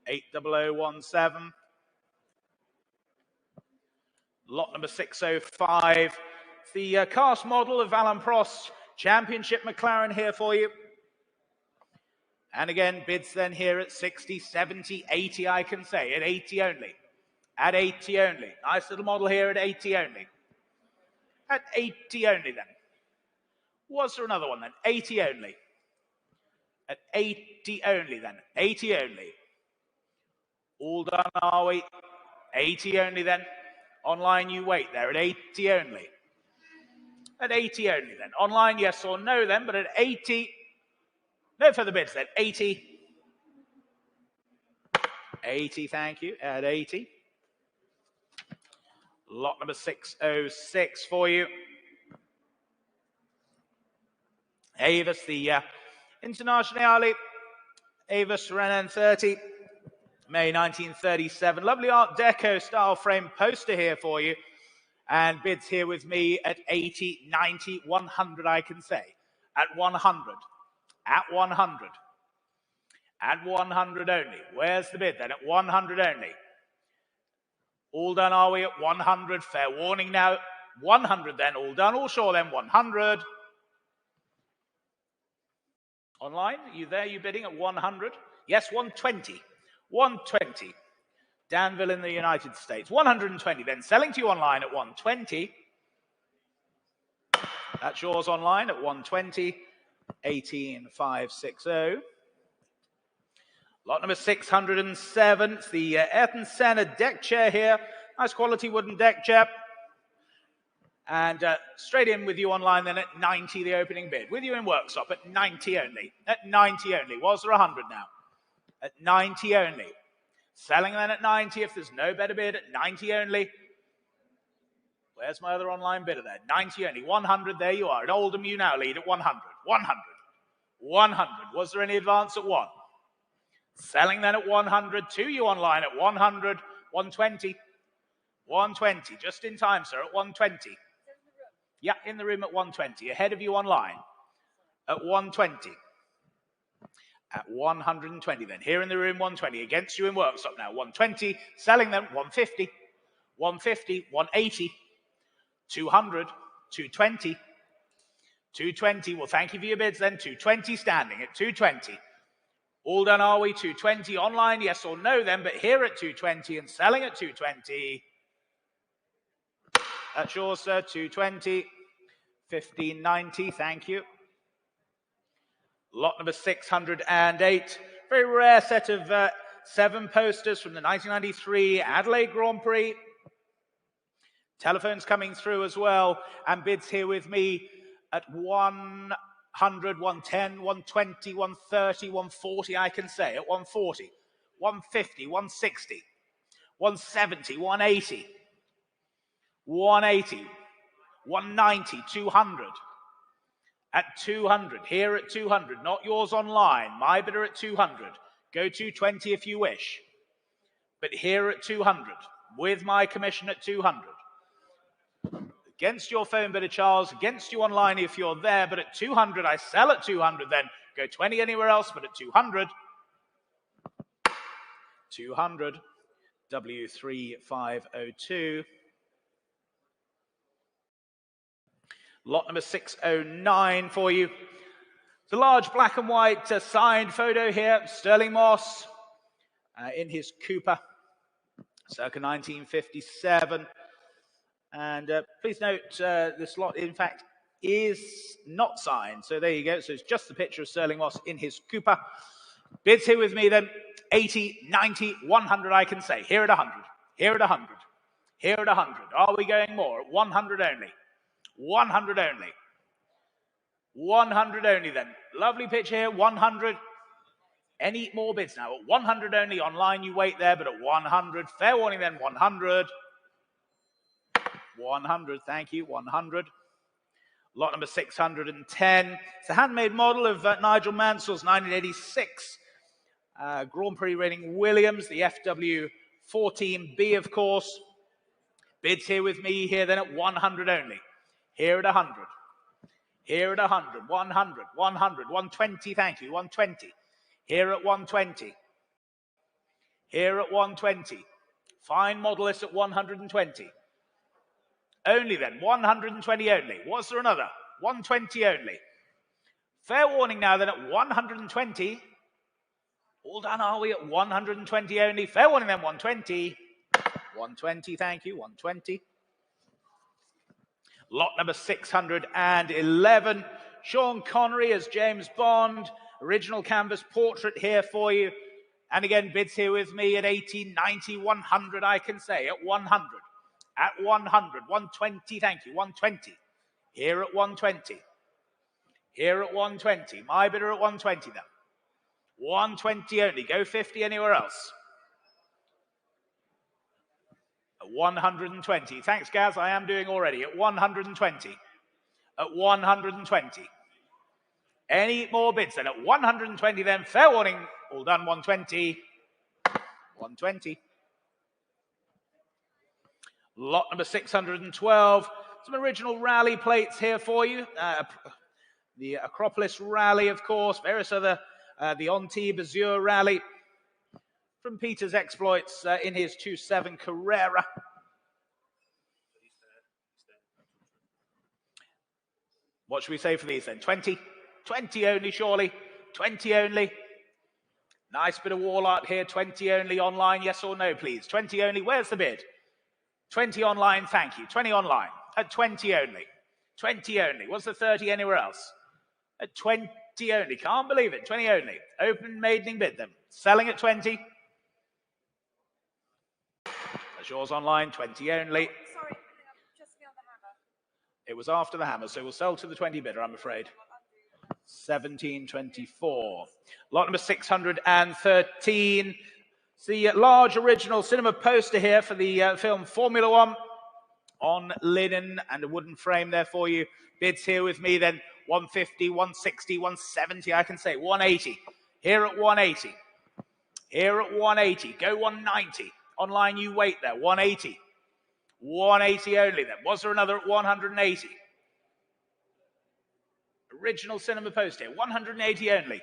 Speaker 1: 80017. Lot number 605. The cast model of Alain Prost Championship McLaren here for you. And again, bids then here at 60, 70, 80, I can say. At 80 only. At 80 only. Nice little model here at 80 only. At 80 only then. Was there another one then? 80 only. At 80 only then. 80 only. All done, are we? 80 only then. Online, you wait there at 80 only. At 80 only then. Online, yes or no then, but at 80. No further bids then. 80. 80, thank you, at 80. Lot number 606 for you. Avis, the Internationale Avis Renan 30, May 1937. Lovely Art Deco style frame poster here for you. And bids here with me at 80, 90, 100, I can say. At 100. At 100. At 100 only. Where's the bid then? At 100 only. All done, are we? At 100. Fair warning now. 100 then. All done, all sure then. 100. Online, are you there? You bidding at 100? Yes, 120. 120. Danville in the United States. 120 then. Selling to you online at 120. That's yours online at 120. 18560. Lot number 607. It's the Ayrton Senna deck chair here. Nice quality wooden deck chair. And straight in with you online then at 90, the opening bid. With you in workshop at 90 only. At 90 only. Was there 100 now? At 90 only. Selling then at 90 if there's no better bid at 90 only. Where's my other online bidder there? 90 only. 100, there you are. At Oldham, you now lead at 100. 100. 100. Was there any advance at 1? Selling then at 100. To you online at 100. 120. 120. Just in time, sir, at 120. Yeah, in the room at 120. Ahead of you online at 120. At 120 then. Here in the room, 120. Against you in workshop now, 120. Selling them, 150. 150. 180. 200. 220. 220. Well, thank you for your bids then. 220 standing at 220. All done, are we? 220 online, yes or no then, but here at 220 and selling at 220. That's yours, sir. 220. 1590, thank you. Lot number 608. Very rare set of 7 posters from the 1993 Adelaide Grand Prix. Telephones coming through as well. And bids here with me at 100, 110, 120, 130, 140, I can say. At 140, 150, 160, 170, 180, 180, 190, 200. At 200, here at 200, not yours online. My bidder at 200. Go 220 if you wish. But here at 200, with my commission at 200. Against your phone bidder, Charles. Against you online if you're there. But at 200, I sell at 200 then. Go 20 anywhere else, but at 200. 200. W3502. Lot number 609 for you. It's a large black and white signed photo here. Sterling Moss in his Cooper, circa 1957. And please note this lot, in fact, is not signed. So there you go. So it's just the picture of Sterling Moss in his Cooper. Bids here with me then. 80, 90, 100, I can say. Here at 100. Here at 100. Here at 100. Are we going more? At 100 only. 100 only. 100 only then. Lovely pitch here. 100. Any more bids now? At 100 only. Online you wait there, but at 100. Fair warning then. 100. 100. Thank you. 100. Lot number 610. It's a handmade model of Nigel Mansell's 1986 Grand Prix reigning Williams, the FW14B, of course. Bids here with me here then at 100 only. Here at 100. Here at 100. 100. 100. 120. Thank you. 120. Here at 120. Here at 120. Fine model at 120. Only then. 120 only. Was there another? 120 only. Fair warning now then at 120. All done, are we? At 120 only. Fair warning then. 120. 120. Thank you. 120. Lot number 611. Sean Connery as James Bond. Original canvas portrait here for you. And again, bids here with me at 80, 90, 100, I can say. At 100. At 100. 120, thank you. 120. Here at 120. Here at 120. My bidder at 120 then. 120 only. Go 50 anywhere else. At 120. Thanks, Gaz. I am doing already. At 120. At 120. Any more bids then? At 120 then. Fair warning. All done. 120. 120. Lot number 612. Some original rally plates here for you. The Acropolis Rally, of course. Various other, the Antibes Azure Rally. From Peter's exploits in his 2.7 Carrera. What should we say for these then? 20? 20 only, surely. 20 only. Nice bit of wall art here. 20 only online, yes or no, please. 20 only. Where's the bid? 20 online, thank you. 20 online. At 20 only. 20 only. What's the 30 anywhere else? At 20 only. Can't believe it. 20 only. Open maidening bid then. Selling at 20. That's yours online. 20 only.
Speaker 2: Sorry, just beyond the hammer.
Speaker 1: It was after the hammer, so we'll sell to the 20 bidder, I'm afraid. 1724. Lot number 613. It's the large original cinema poster here for the film Formula One on linen and a wooden frame there for you. Bids here with me then 150, 160, 170, I can say 180. Here at 180. Here at 180. Go 190. Online you wait there. 180. 180 only then. Was there another at 180? Original cinema poster here. 180 only.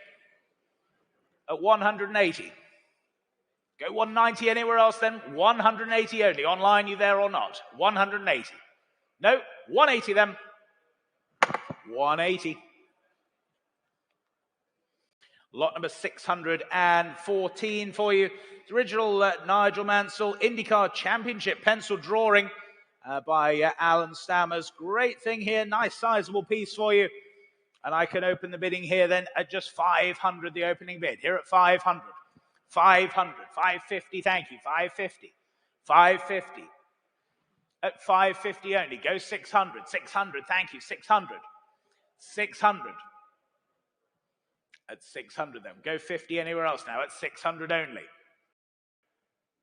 Speaker 1: At 180. Go 190 anywhere else then. 180 only. Online, you there or not? 180. No, 180 then. 180. Lot number 614 for you. It's original Nigel Mansell IndyCar Championship pencil drawing by Alan Stammers. Great thing here. Nice sizable piece for you. And I can open the bidding here then at just 500, the opening bid. Here at 500. 500, 550, thank you, 550, 550, at 550 only, go 600, 600, thank you, 600, 600, at 600 then, go 50 anywhere else now, at 600 only,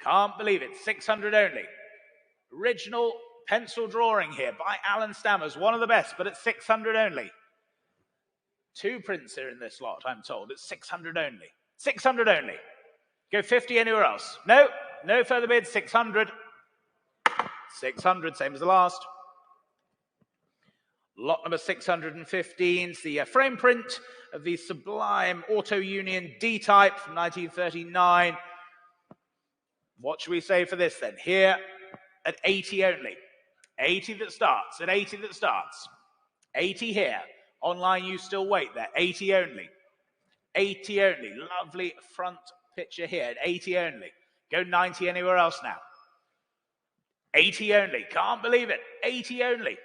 Speaker 1: can't believe it, 600 only, original pencil drawing here by Alan Stammers, one of the best, but at 600 only, 2 prints here in this lot, I'm told, it's 600 only, 600 only. Go 50 anywhere else. No, no further bids. 600. 600, same as the last. Lot number 615 is the frame print of the Sublime Auto Union D-Type from 1939. What should we say for this then? Here at 80 only. 80 that starts. At 80 that starts. 80 here. Online you still wait there. 80 only. 80 only. Lovely front picture here at 80 only. Go 90 anywhere else now. 80 only. Can't believe it. 80 only.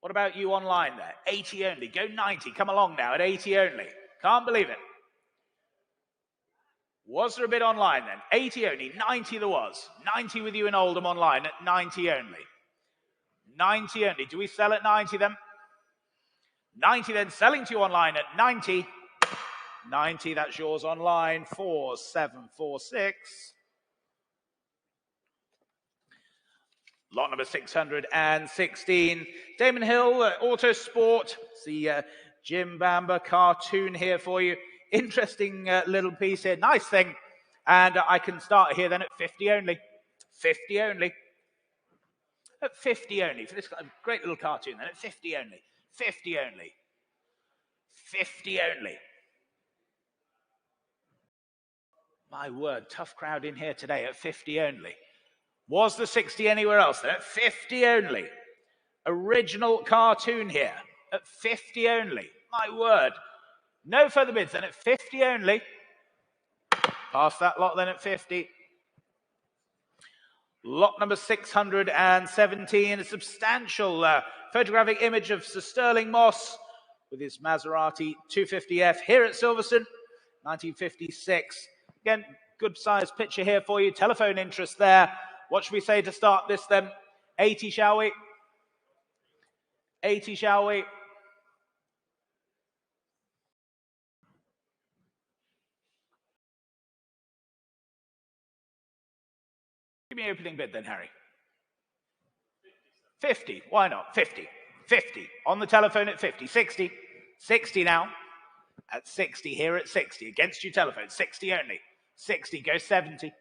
Speaker 1: What about you online there? 80 only. Go 90. Come along now at 80 only. Can't believe it. Was there a bid online then? 80 only. 90 there was. 90 with you in Oldham online at 90 only. 90 only. Do we sell at 90 then? 90 then. Selling to you online at 90. 90, that's yours online, 4746. Lot number 616. Damon Hill, Autosport. It's the Jim Bamber cartoon here for you. Interesting little piece here. Nice thing. And I can start here then at 50 only. 50 only. At 50 only. For this great little cartoon then at 50 only. 50 only. 50 only. My word, tough crowd in here today at 50 only. Was the 60 anywhere else? Then at 50 only. Original cartoon here at 50 only. My word. No further bids then at 50 only. Past that lot then at 50. Lot number 617, a substantial photographic image of Sir Sterling Moss with his Maserati 250F here at Silverstone, 1956. Again, good sized picture here for you. Telephone interest there. What should we say to start this then? 80, shall we? 80, shall we? Give Give me an opening bid then, Harry. 50. Why not? 50. 50. On the telephone at 50. 60. 60 now. At 60. Here at 60. Against your telephone. 60 only. 60. Go 70.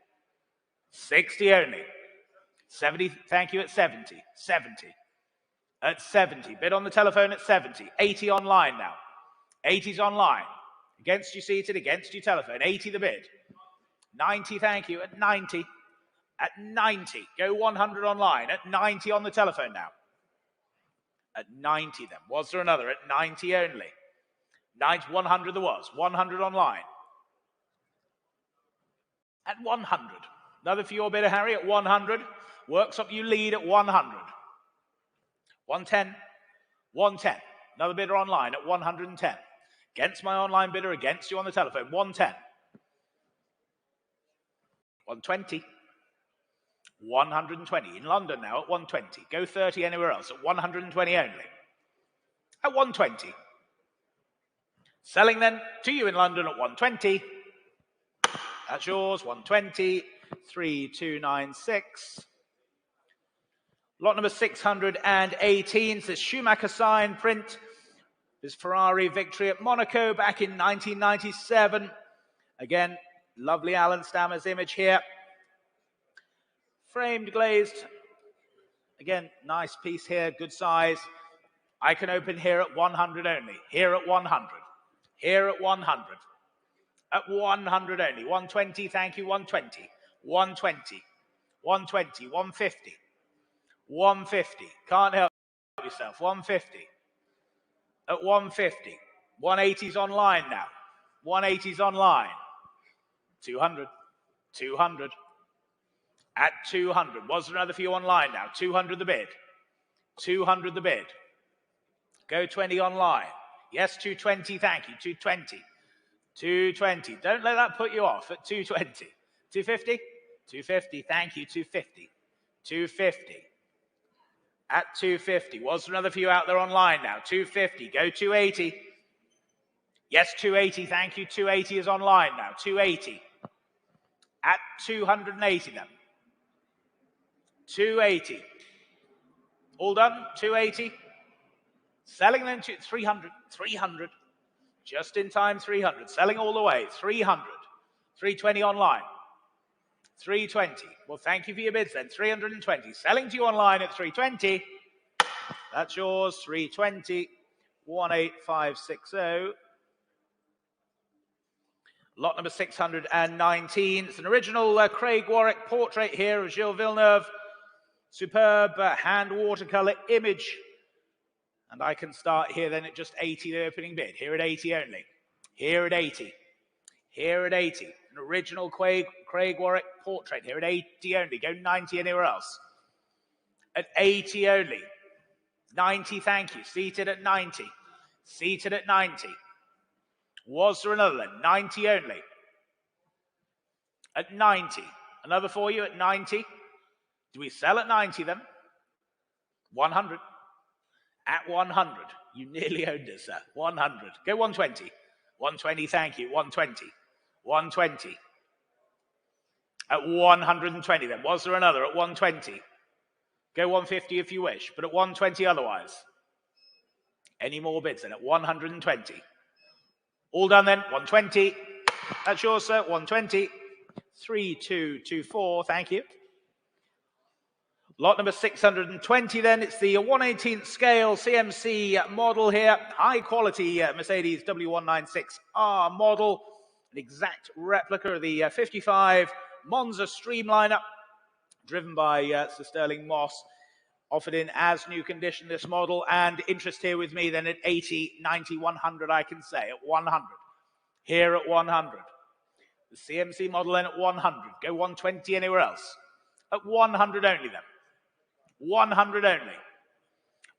Speaker 1: 60 only. 70. Thank you at 70. 70. At 70. Bid on the telephone at 70. 80 online now. 80's online. Against you seated. Against your telephone. 80 the bid. 90. Thank you at 90. At 90. Go 100 online. At 90 on the telephone now. At 90 then. Was there another? At 90 only. 90, 100 there was. 100 online. At 100. Another for your bidder, Harry, at 100. Works up, you lead at 100. 110. 110. Another bidder online at 110. Against my online bidder, against you on the telephone. 110. 120. 120. In London now at 120. Go 30 anywhere else at 120 only. At 120. Selling then to you in London at 120. That's yours. 120. 3296. Lot number 618. This Schumacher sign print. This Ferrari victory at Monaco back in 1997. Again, lovely Alan Stammer's image here. Framed, glazed. Again, nice piece here, good size. I can open here at 100 only. Here at 100. Here at 100. At 100 only. 120, thank you, 120. 120. 120, 150. 150. Can't help yourself. 150. At 150. 180's online now. 180's online. 200. 200. At 200. Was there another for you online now? 200 the bid. 200 the bid. Go 20 online. Yes, 220, thank you. 220. 220. Don't let that put you off at 220. 250? 250, thank you. 250. 250. At 250. Was there another for you out there online now? 250. Go 280. Yes, 280, thank you. 280 is online now. 280. At 280 then. 280. All done? 280. Selling then to 300. 300. Just in time, 300. Selling all the way. 300. 320 online. 320. Well, thank you for your bids then. 320. Selling to you online at 320. That's yours. 320. 18560. Lot number 619. It's an original Craig Warwick portrait here of Gilles Villeneuve. Superb hand watercolor image. And I can start here then at just 80, the opening bid. Here at 80 only. Here at 80. Here at 80. An original Craig Warwick portrait. Here at 80 only. Go 90 anywhere else. At 80 only. 90, thank you. Seated at 90. Seated at 90. Was there another then? 90 only. At 90. Another for you at 90. Do we sell at 90 then? 100. At 100. You nearly owned it, sir. 100. Go 120. 120, thank you. 120. 120. At 120 then. Was there another at 120? Go 150 if you wish, but at 120 otherwise. Any more bids then? At 120. All done then. 120. That's yours, sir. 120. 3224. Thank you. Lot number 620 then. It's the 1/18th scale CMC model here. High quality Mercedes W196R model. An exact replica of the 55 Monza Streamliner. Driven by Sir Sterling Moss. Offered in as new condition, this model. And interest here with me then at 80, 90, 100, I can say. At 100. Here at 100. The CMC model then at 100. Go 120 anywhere else. At 100 only then. 100 only.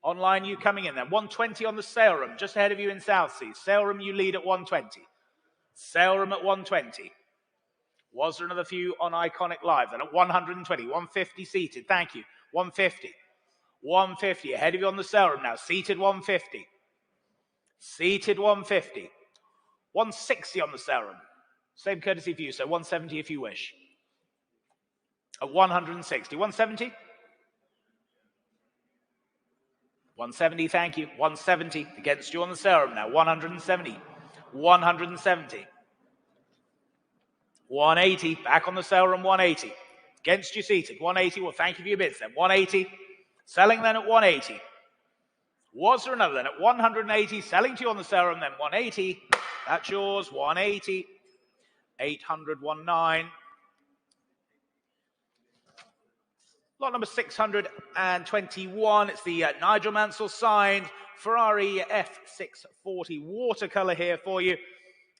Speaker 1: Online, you coming in then. 120 on the sale room, just ahead of you in Southsea. Sale room, you lead at 120. Sale room at 120. Was there another few on Iconic Live then? At 120. 150 seated. Thank you. 150. 150. Ahead of you on the sale room now. Seated 150. Seated 150. 160 on the sale room. Same courtesy for you, so 170 if you wish. At 160. 170? 170, thank you. 170 against you on the serum now. 170. 170. 180, back on the sale room, 180. Against you seated, 180. Well, thank you for your bids then. 180. Selling then at 180. Was there another then at 180? Selling to you on the sale room then, 180. That's yours, 180. 800, 19. Lot number 621. It's the Nigel Mansell signed Ferrari F640 watercolor here for you.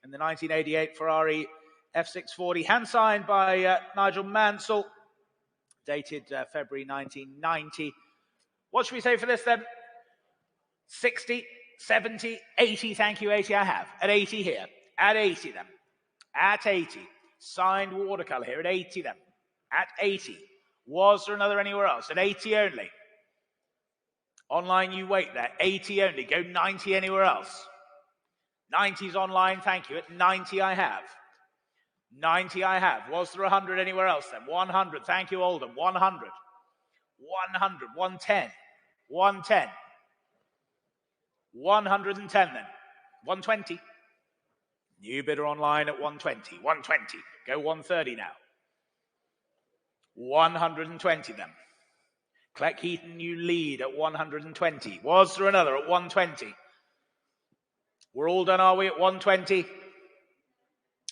Speaker 1: And the 1988 Ferrari F640, hand signed by Nigel Mansell, dated February 1990. What should we say for this then? 60, 70, 80, thank you, 80 I have. At 80 here. At 80 then. At 80. Signed watercolor here at 80 then. At 80. Was there another anywhere else? At 80 only. Online you wait there. 80 only. Go 90 anywhere else. 90's online, thank you. At 90 I have. 90 I have. Was there 100 anywhere else then? 100, thank you, Oldham. 100. 100, 110. 110. 110 then. 120. New bidder online at 120. 120. Go 130 now. 120 then. Cleck Heaton, you lead at 120. Was there another at 120? We're all done, are we, at 120?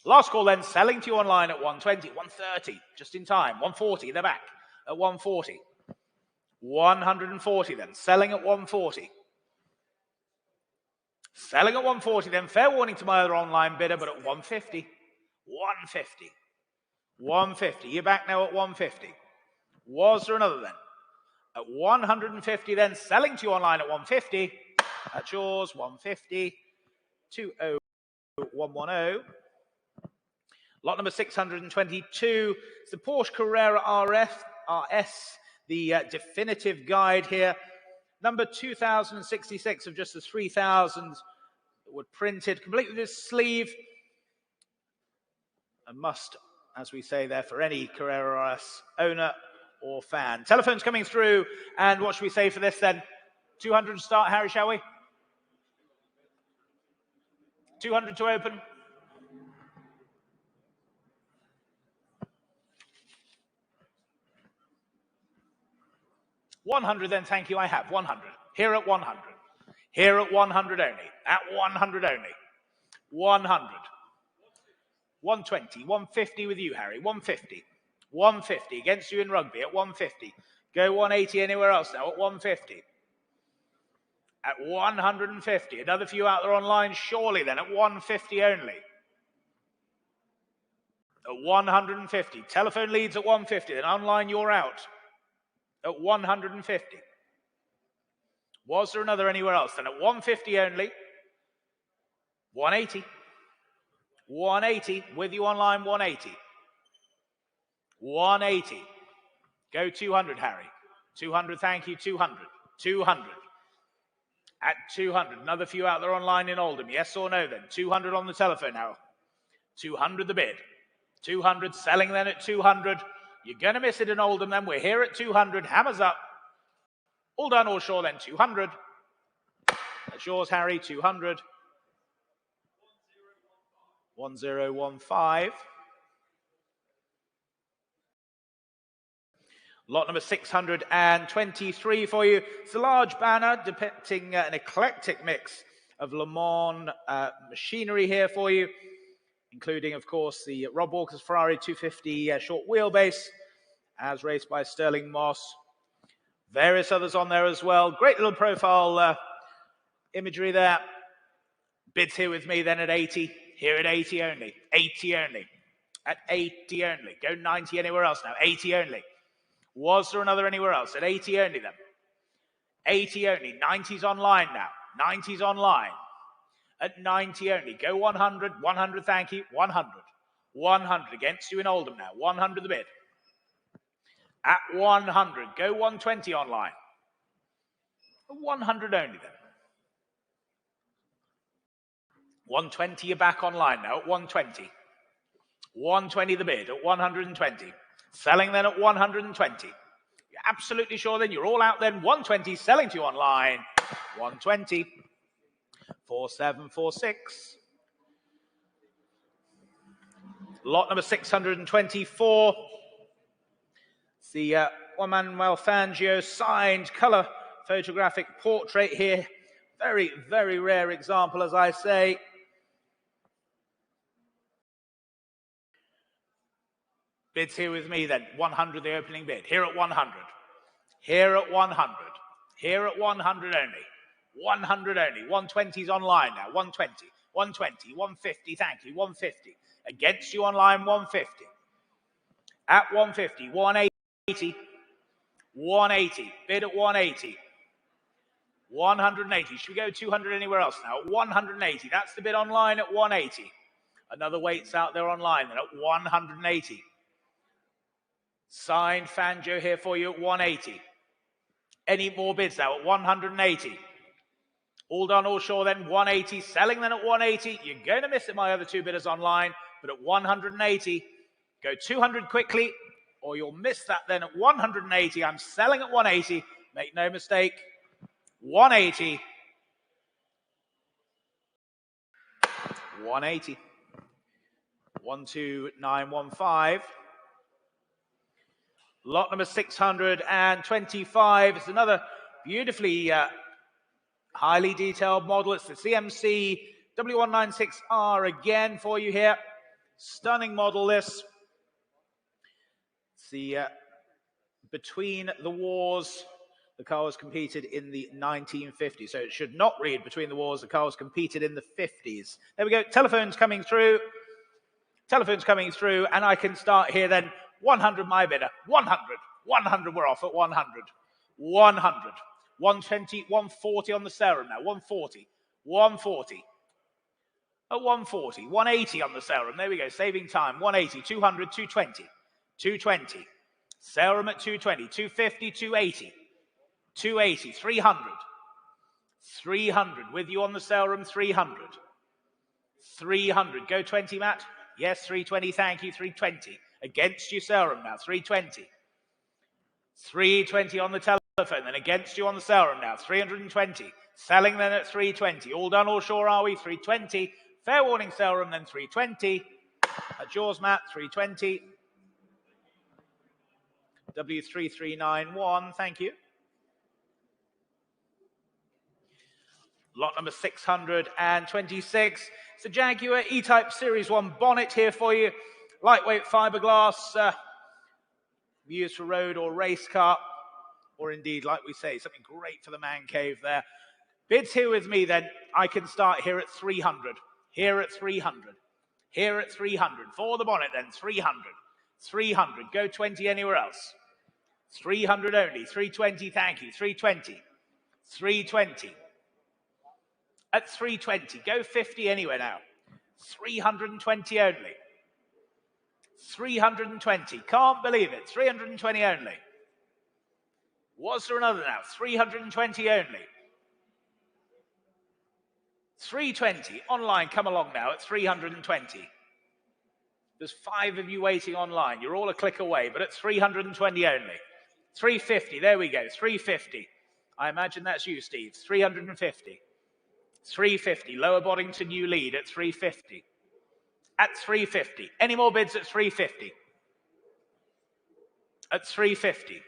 Speaker 1: Last call then, selling to you online at 120. 130, just in time. 140 in the back at 140. 140 then, selling at 140. Selling at 140 then, fair warning to my other online bidder, but at 150. 150. 150, you're back now at 150. Was there another then? At 150 then, selling to you online at 150. That's yours, 150. 20110. Lot number 622. It's the Porsche Carrera RS, the definitive guide here. Number 2066 of just the 3,000 that were printed, complete with this sleeve. A must, as we say there, for any Carrera RS owner or fan. Telephone's coming through, and what should we say for this then? 200 to start, Harry, shall we? 200 to open. $100 then, thank you, I have. 100. Here at 100. Here at 100 only. At 100 only. 100. 120. 150 with you, Harry. 150. 150 against you in rugby at 150. Go 180 anywhere else now at 150. At 150. Another few out there online, surely then at 150 only. At 150. Telephone leads at 150. Then online you're out. At 150. Was there another anywhere else? Then at 150 only. 180. 180. With you online, 180. 180. Go 200, Harry. 200, thank you, 200. 200. At 200. Another few out there online in Oldham. Yes or no then? 200 on the telephone now. 200 the bid. 200 selling then at 200. You're going to miss it in Oldham then. We're here at 200. Hammers up. All done, all sure then. 200. That's yours, Harry. 200. 1015. Lot number 623 for you. It's a large banner depicting an eclectic mix of Le Mans machinery here for you, including, of course, the Rob Walker's Ferrari 250 short wheelbase, as raced by Sterling Moss. Various others on there as well. Great little profile imagery there. Bids here with me then at 80. Here at 80 only. 80 only. At 80 only. Go 90 anywhere else now. 80 only. Was there another anywhere else? At 80 only then. 80 only. 90's online now. 90's online. At 90 only. Go 100. 100, thank you. 100. 100 against you in Oldham now. 100 the bid. At 100. Go 120 online. 100 only then. 120, you're back online now at 120. 120 the bid at 120. Selling then at 120. You're absolutely sure then, you're all out then. 120, selling to you online. 120. 4746. Lot number 624. It's the Juan Manuel Fangio signed color photographic portrait here. Very, very rare example, as I say. Bids here with me then. 100 the opening bid. Here at 100. Here at 100. Here at 100 only. 100 only. 120's online now. 120. 120. 150. Thank you. 150. Against you online. 150. At 150. 180. 180. Bid at 180. 180. Should we go 200 anywhere else now? 180. That's the bid online at 180. Another weights out there online then at 180. Signed Fangio here for you at 180. Any more bids now at 180. All done, all sure then, 180. Selling then at 180. You're going to miss it, my other two bidders online, but at 180. Go 200 quickly, or you'll miss that then at 180. I'm selling at 180. Make no mistake. 180. 180. 12915. Lot number 625. It's another beautifully highly detailed model. It's the CMC W196R again for you here. Stunning model this. It's the Between the Wars. The car was competed in the 1950s. So it should not read Between the Wars. The car was competed in the 50s. There we go. Telephone's coming through. Telephone's coming through. And I can start here then. 100 my bidder. 100. 100 we're off at 100. 100. 120, 140 on the serum now. 140. 140. At 140. 180 on the serum. There we go. Saving time. 180. 200. 220. 220. Serum at 220. 250. 280. 280. 300. 300. With you on the serum. 300. 300. Go 20, Matt. Yes, 320. Thank you. 320. Against you, serum now. 320. 320 on the telephone. Then against you on the serum now. 320. Selling then at 320. All done, all sure are we? 320. Fair warning, serum then 320. That's yours, Matt. 320. W3391. Thank you. Lot number 626. It's a Jaguar E-Type Series 1 bonnet here for you. Lightweight fiberglass, used for road or race car, or indeed, like we say, something great for the man cave there. Bids here with me then. I can start here at 300. Here at 300. Here at 300. For the bonnet then, 300. 300. Go 20 anywhere else. 300 only. 320, thank you. 320. 320. At 320. Go 50 anywhere now. 320 only. 320. Can't believe it. 320 only. Was there another now? 320 only. 320. Online, come along now at 320. There's 5 of you waiting online. You're all a click away, but at 320 only. 350. There we go. 350. I imagine that's you, Steve. 350. 350. Lower Boddington, you lead at 350. At 350. Any more bids at 350? At 350.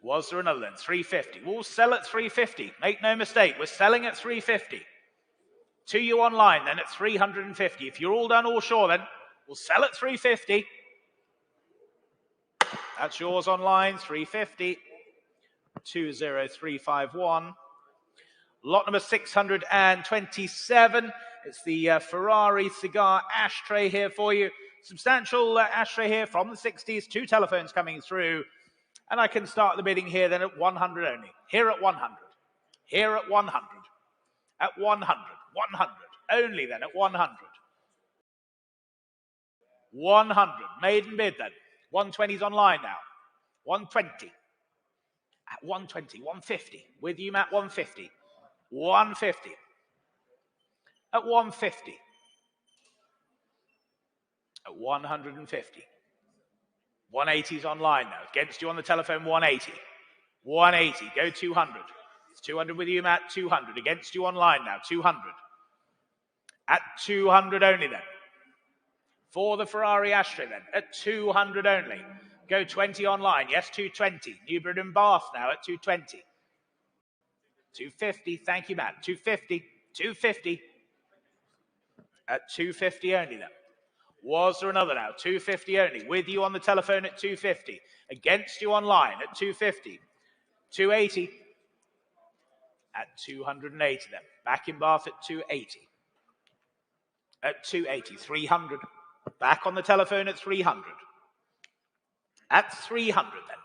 Speaker 1: Was there another then? 350. We'll sell at 350. Make no mistake. We're selling at 350. To you online then at 350. If you're all done, all sure then, we'll sell at 350. That's yours online, 350. 20351. Lot number 627. It's the Ferrari cigar ashtray here for you. Substantial ashtray here from the 60s. 2 telephones coming through. And I can start the bidding here then at 100 only. Here at 100. Here at 100. At 100. 100. Only then at 100. 100. Maiden bid then. 120's online now. 120. At 120. 150. With you, Matt, 150. 150. At 150. at 150. 180's online now. Against you on the telephone, 180. 180, go 200. It's 200 with you, Matt, 200. Against you online now, 200. At 200 only then. For the Ferrari Astra then, at 200 only. Go 20 online, yes, 220. Newbury and Bath now at 220. 250, thank you, Matt. 250, 250. At 250 only then. Was there another now? 250 only. With you on the telephone at 250. Against you online at 250. 280. At 280 then. Back in Bath at 280. At 280. 300. Back on the telephone at 300. At 300 then.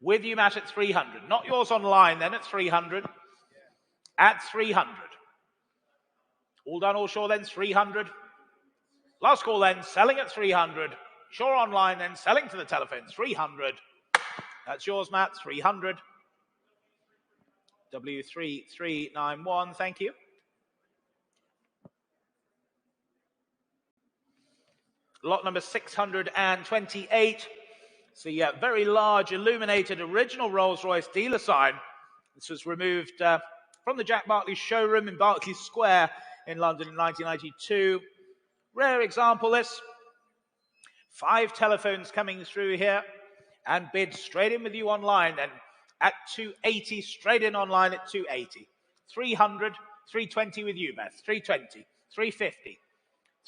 Speaker 1: With you, Matt, at 300. Not yours online then at 300. At 300. All done, all sure then, 300. Last call then, selling at 300. Sure online then, selling to the telephone, 300. That's yours, Matt, 300. W3391, thank you. Lot number 628. It's the very large illuminated original Rolls-Royce dealer sign. This was removed from the Jack Barclay showroom in Berkeley Square in London in 1992. Rare example, this. 5 telephones coming through here and bid straight in with you online then at 280, straight in online at 280. 300, 320 with you, Beth, 320, 350,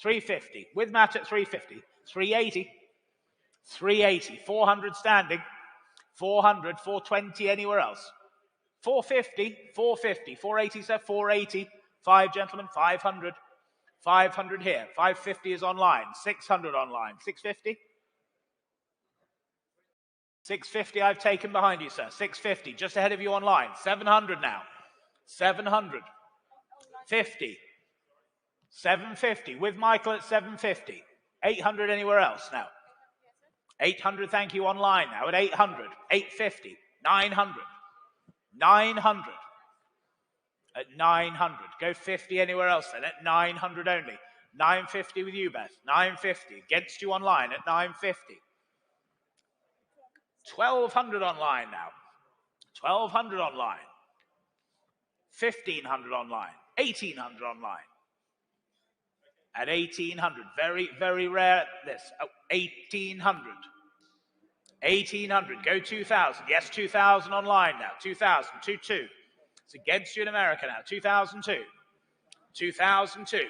Speaker 1: 350, with Matt at 350, 380, 380, 400 standing, 400, 420 anywhere else, 450, 450, 480, sir, 480, 5 gentlemen, 500, 500 here, 550 is online, 600 online, 650? 650 I've taken behind you, sir, 650, just ahead of you online, 700 now, 700, 50, 750, with Michael at 750, 800 anywhere else now, 800, thank you, online now at 800, 850, 900, 900, at 900, go 50 anywhere else then, at 900 only, 950 with you, Beth, 950, against you online at 950, 1200 online now, 1200 online, 1500 online, 1800 online, at 1800, very, very rare this, 1800, 1800, go 2000, yes, 2000 online now, 2000, 22, it's against you in America now, 2002, 2002,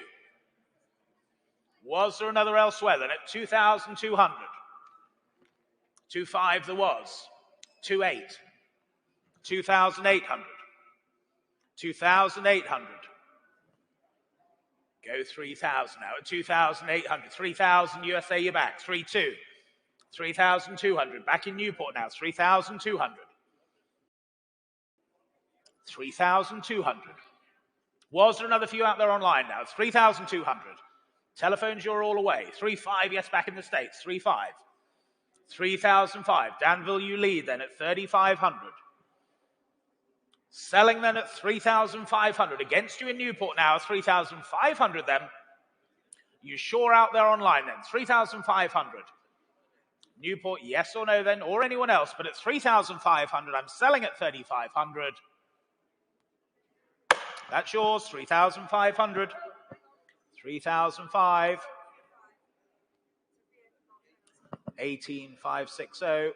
Speaker 1: was there another elsewhere then at 2200, 25 there was, 28, 2800, 2800, go 3000 now at 2800, 3000 USA you're back, 32, 3200, back in Newport now, 3200, 3200, was there another few out there online now, it's 3200, telephones you're all away, 35 yes back in the States, 35, 3005, Danville you lead then at 3500, selling then at 3,500. Against you in Newport now, 3,500 then. You sure out there online then, 3,500. Newport, yes or no then, or anyone else, but at 3,500, I'm selling at 3,500. That's yours, 3,500. 3,005. 18,560.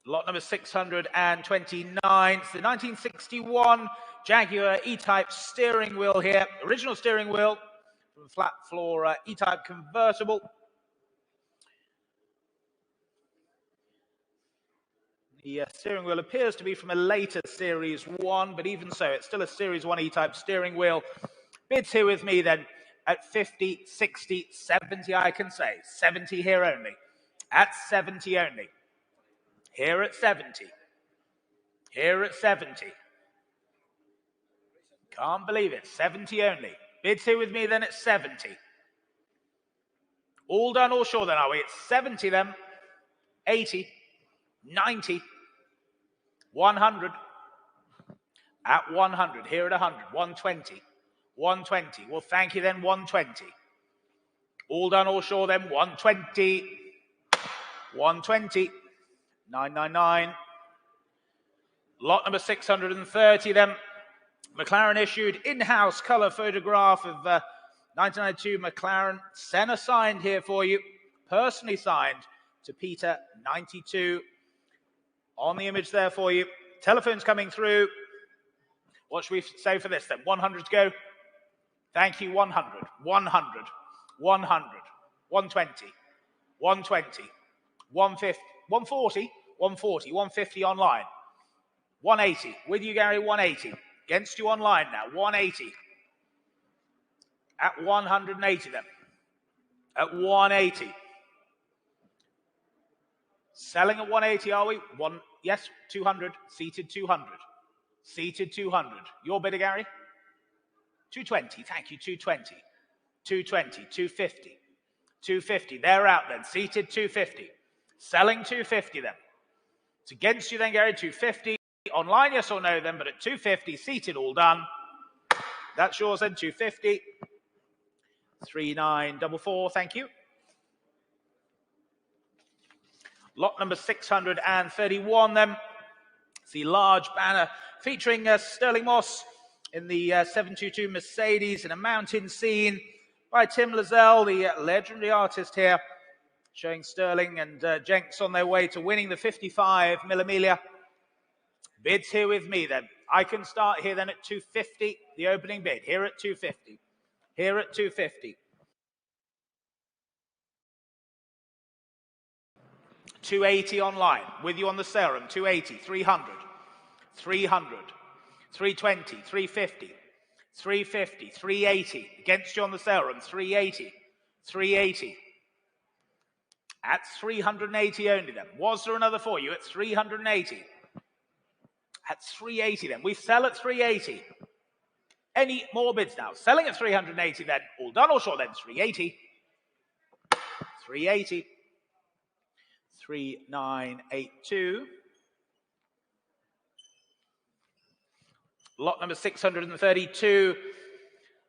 Speaker 1: Lot number 629. It's the 1961 Jaguar E-Type steering wheel here. Original steering wheel from flat floor E-Type convertible. The steering wheel appears to be from a later Series 1, but even so, it's still a Series 1 E-Type steering wheel. Bids here with me then at 50, 60, 70, I can say. 70 here only. At 70 only. Here at 70. Here at 70. Can't believe it. 70 only. Bids here with me then at 70. All done, all sure then, are we? It's 70 then. 80. 90. 100. At 100. Here at 100. 120. 120. Well, thank you then, 120. All done, all sure then, 120. 120. 999. Lot number 630 then. McLaren issued in-house colour photograph of 1992 McLaren. Senna signed here for you. Personally signed to Peter, 92. On the image there for you. Telephone's coming through. What should we say for this then? 100 to go. Thank you, 100. 100. 100. 120. 120. 150. 140. 140. 150 online. 180. With you, Gary, 180. Against you online now, 180. At 180 then. At 180. Selling at 180, are we? Yes, 200. Seated 200. Seated 200. Your bidder, Gary? 220. Thank you, 220. 220. 250. 250. They're out then. Seated 250. Selling 250 then. It's against you then, Gary, 250. Online, yes or no then, but at 250, seated, all done. That's yours then, 250. 3944, thank you. Lot number 631 then. It's the large banner featuring Sterling Moss in the 722 Mercedes in a mountain scene by Tim Lazelle, the legendary artist here, showing Sterling and Jenks on their way to winning the 55 Mille. Bids here with me then. I can start here then at 250, the opening bid. Here at 250. Here at 250. 280 online. With you on the sale room. 280, 300, 300, 320, 350, 350, 380. Against you on the sale room. 380, 380. At 380 only then. Was there another for you at 380? At 380 then. We sell at 380. Any more bids now? Selling at 380 then. All done or short then? 380. 380. 3982. Lot number 632.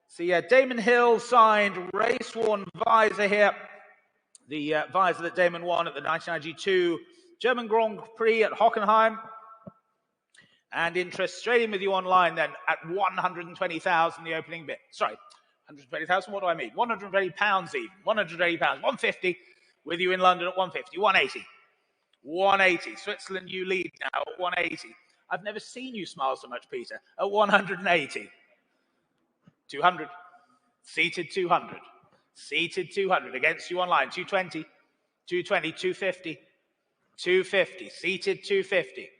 Speaker 1: See, Damon Hill signed race-worn visor here. The visor that Damon won at the 1992 German Grand Prix at Hockenheim. And interest straight in with you online then at 120,000, the opening bid. Sorry, 120,000, what do I mean? 120 pounds even, 180 pounds, 150 with you in London at 150, 180. 180, Switzerland, you lead now at 180. I've never seen you smile so much, Peter, at 180. 200, seated 200, seated 200, against you online, 220, 220, 250, 250, seated 250.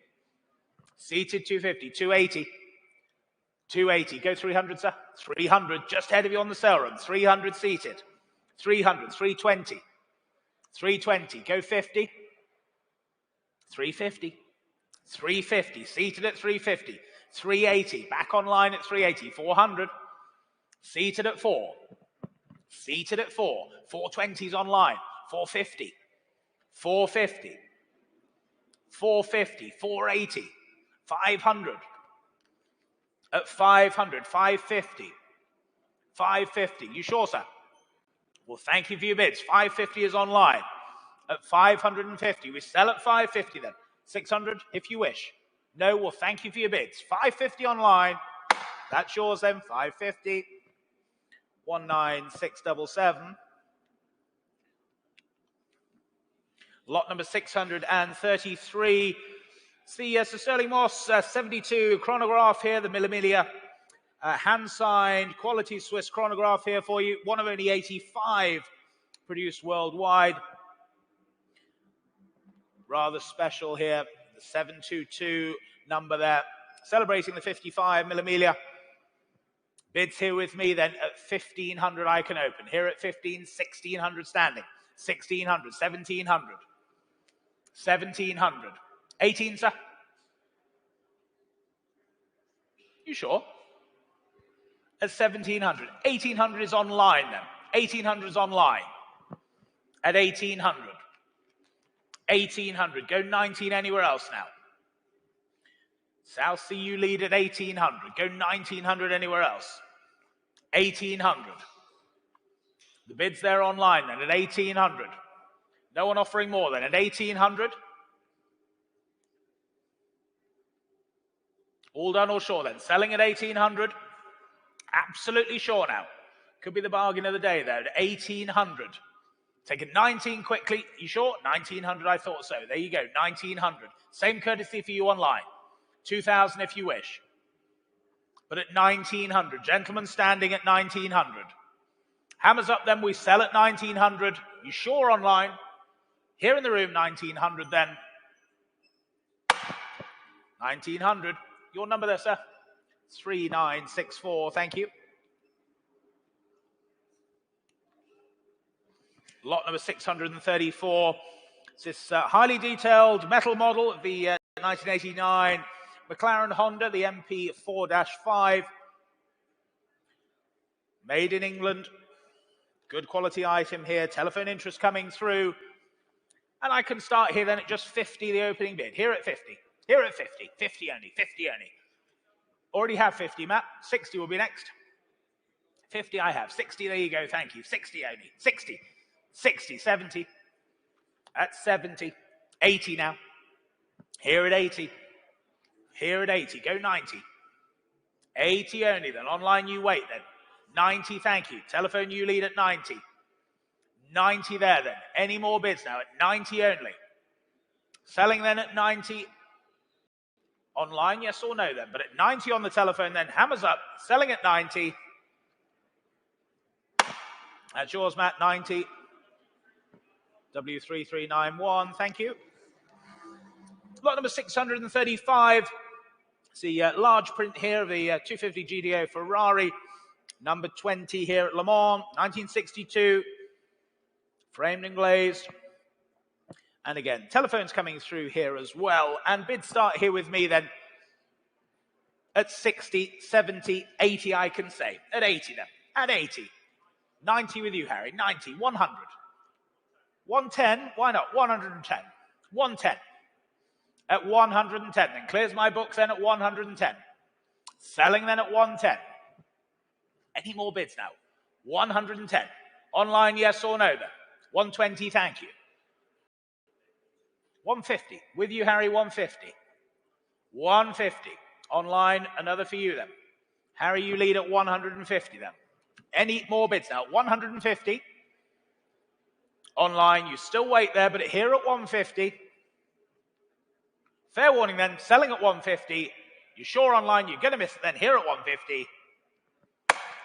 Speaker 1: Seated 250, 280, 280. Go 300, sir. 300, just ahead of you on the sale room. 300 seated. 300, 320, 320. Go 50, 350, 350. Seated at 350, 380. Back online at 380, 400. Seated at 4. Seated at 4. 420s online, 450, 450, 450, 480. 500, at 500, 550, 550. You sure, sir? Well, thank you for your bids. 550 is online at 550. We sell at 550 then. 600 if you wish. No, well, thank you for your bids. 550 online. That's yours then, 550. 19677. Lot number 633. See, Sir Sterling Moss, 72 chronograph here, the Mille. Hand-signed, quality Swiss chronograph here for you. One of only 85 produced worldwide. Rather special here, the 722 number there. Celebrating the 55 Mille. Bids here with me then at 1,500 I can open. Here at 15, 1,600 standing. 1,600, 1,700. 1,700. 18, sir? You sure? At 1,700. 1,800 is online then. 1,800 is online. At 1,800. 1,800. Go 19 anywhere else now. South Sea, you lead at 1,800. Go 1,900 anywhere else. 1,800. The bid's there online then at 1,800. No one offering more than at 1,800. All done or sure then? Selling at 1,800. Absolutely sure now. Could be the bargain of the day there at 1,800. Take a 19 quickly. You sure? 1,900, I thought so. There you go, 1,900. Same courtesy for you online. 2,000 if you wish. But at 1,900. Gentlemen standing at 1,900. Hammers up then, we sell at 1,900. You sure online? Here in the room, 1,900 then. 1,900. Your number there, sir? 3964, thank you. Lot number 634. It's this highly detailed metal model of the 1989 McLaren Honda, the MP 4-5. Made in England. Good quality item here. Telephone interest coming through. And I can start here then at just 50, the opening bid. Here at 50. Here at 50. 50 only. 50 only. Already have 50, Matt. 60 will be next. 50 I have. 60, there you go. Thank you. 60 only. 60. 60, 70. That's 70. 80 now. Here at 80. Here at 80. Go 90. 80 only then. Online you wait then. 90, thank you. Telephone you lead at 90. 90 there then. Any more bids now at 90 only. Selling then at 90. Online, yes or no then. But at 90 on the telephone then. Hammers up. Selling at 90. That's yours, Matt. 90. W3391, thank you. Lot number 635. It's the large print here of the 250 GDO Ferrari. Number 20 here at Le Mans, 1962. Framed and glazed. And again, telephones coming through here as well. And bids start here with me then. At 60, 70, 80 I can say. At 80 then. At 80. 90 with you, Harry. 90, 100. 110, why not? 110. 110. At 110 then. Clears my books then at 110. Selling then at 110. Any more bids now? 110. Online, yes or no then? 120, thank you. 150. With you, Harry, 150. 150. Online, another for you then. Harry, you lead at 150 then. Any more bids now? 150. Online, you still wait there, but here at 150. Fair warning then, selling at 150. You're sure online, you're going to miss it then. Here at 150.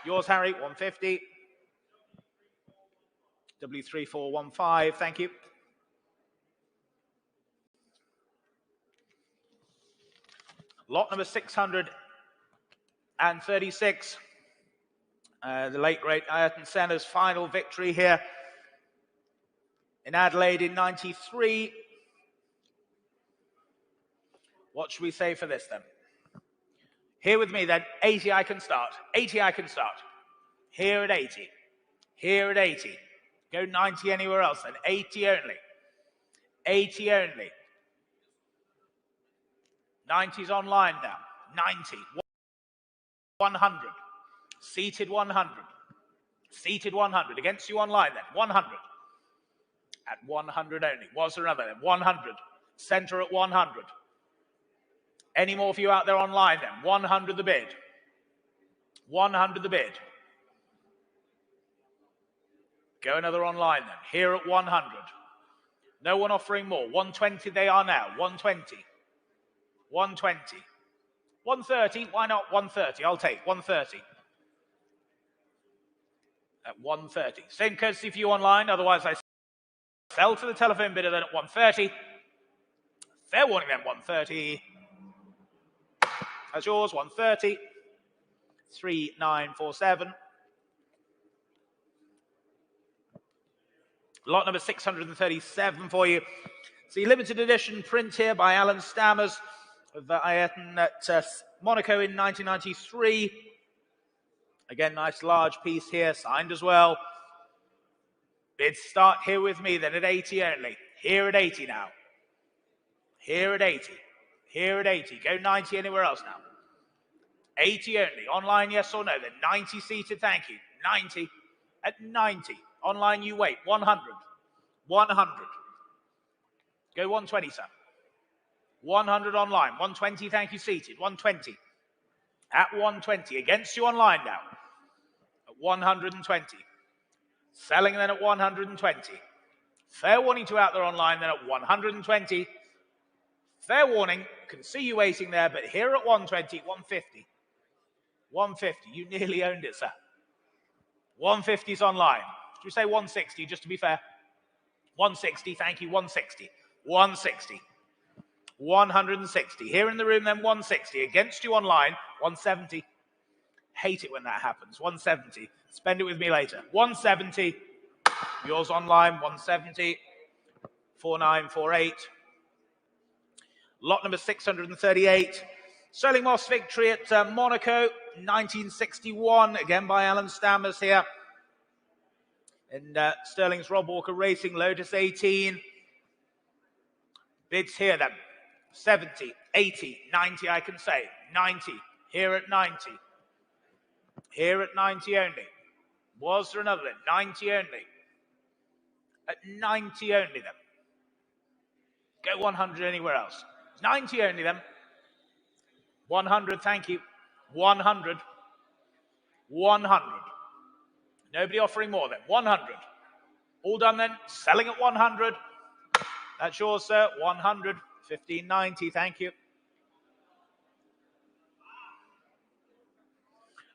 Speaker 1: Yours, Harry, 150. W3415, thank you. Lot number 636. The late, great Ayrton Senna's final victory here in Adelaide in 93. What should we say for this then? Here with me then, 80 I can start. 80 I can start. Here at 80. Here at 80. Go 90 anywhere else then. 80 only. 80 only. 90's online now. 90. 100. Seated 100. Seated 100. Against you online then. 100. At 100 only. Was there another then? 100. Center at 100. Any more for you out there online then? 100 the bid. 100 the bid. Go another online then. Here at 100. No one offering more. 120 they are now. 120. 120. 130. Why not 130? I'll take 130. At 130. Same courtesy for you online. Otherwise I sell to the telephone bidder then at 130. Fair warning then, 130. That's yours, 130. 3947. Lot number 637 for you. It's the limited edition print here by Alan Stammers of Ayrton at Monaco in 1993. Again, nice large piece here, signed as well. Bids start here with me then at 80 only. Here at 80 now. Here at 80. Here at 80. Go 90 anywhere else now. 80 only. Online, yes or no? Then 90 seated, thank you. 90. At 90. Online, you wait. 100. 100. Go 120, sir. 100 online. 120, thank you, seated. 120. At 120. Against you online now. At 120. Selling then at 120. Fair warning to out there online then at 120. Fair warning, can see you waiting there, but here at 120, 150. 150, you nearly owned it, sir. 150 is online. Should we say 160, just to be fair? 160, thank you, 160. 160. 160. Here in the room, then 160. Against you online, 170. Hate it when that happens. 170. Spend it with me later. 170. Yours online, 170. 4948. Lot number 638. Sterling Moss victory at Monaco, 1961. Again by Alan Stammers here. And Sterling's Rob Walker Racing, Lotus 18. Bids here then. 70, 80, 90 I can say. 90. Here at 90. Here at 90 only. Was there another then? 90 only. At 90 only then. Go 100 anywhere else. 90 only then. 100, thank you. 100. 100. Nobody offering more then. 100. All done then. Selling at 100. That's yours, sir. 100. 1590, thank you.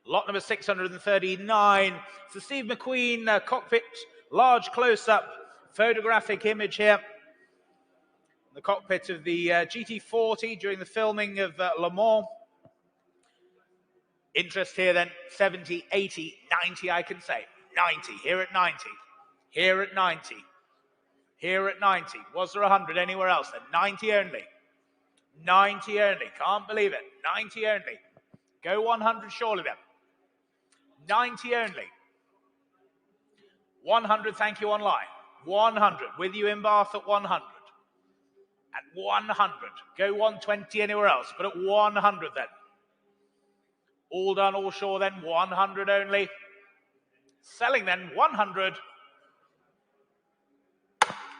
Speaker 1: Lot number 639. It's the Steve McQueen cockpit, large close-up photographic image here. The cockpit of the GT40 during the filming of Le Mans. Interest here then, 70, 80, 90 I can say. 90, here at 90. Here at 90. Here at 90. Was there 100 anywhere else then? 90 only. 90 only. Can't believe it. 90 only. Go 100 surely then. 90 only. 100, thank you online. 100. With you in Bath at 100. At 100. Go 120 anywhere else, but at 100 then. All done, all sure then. 100 only. Selling then 100.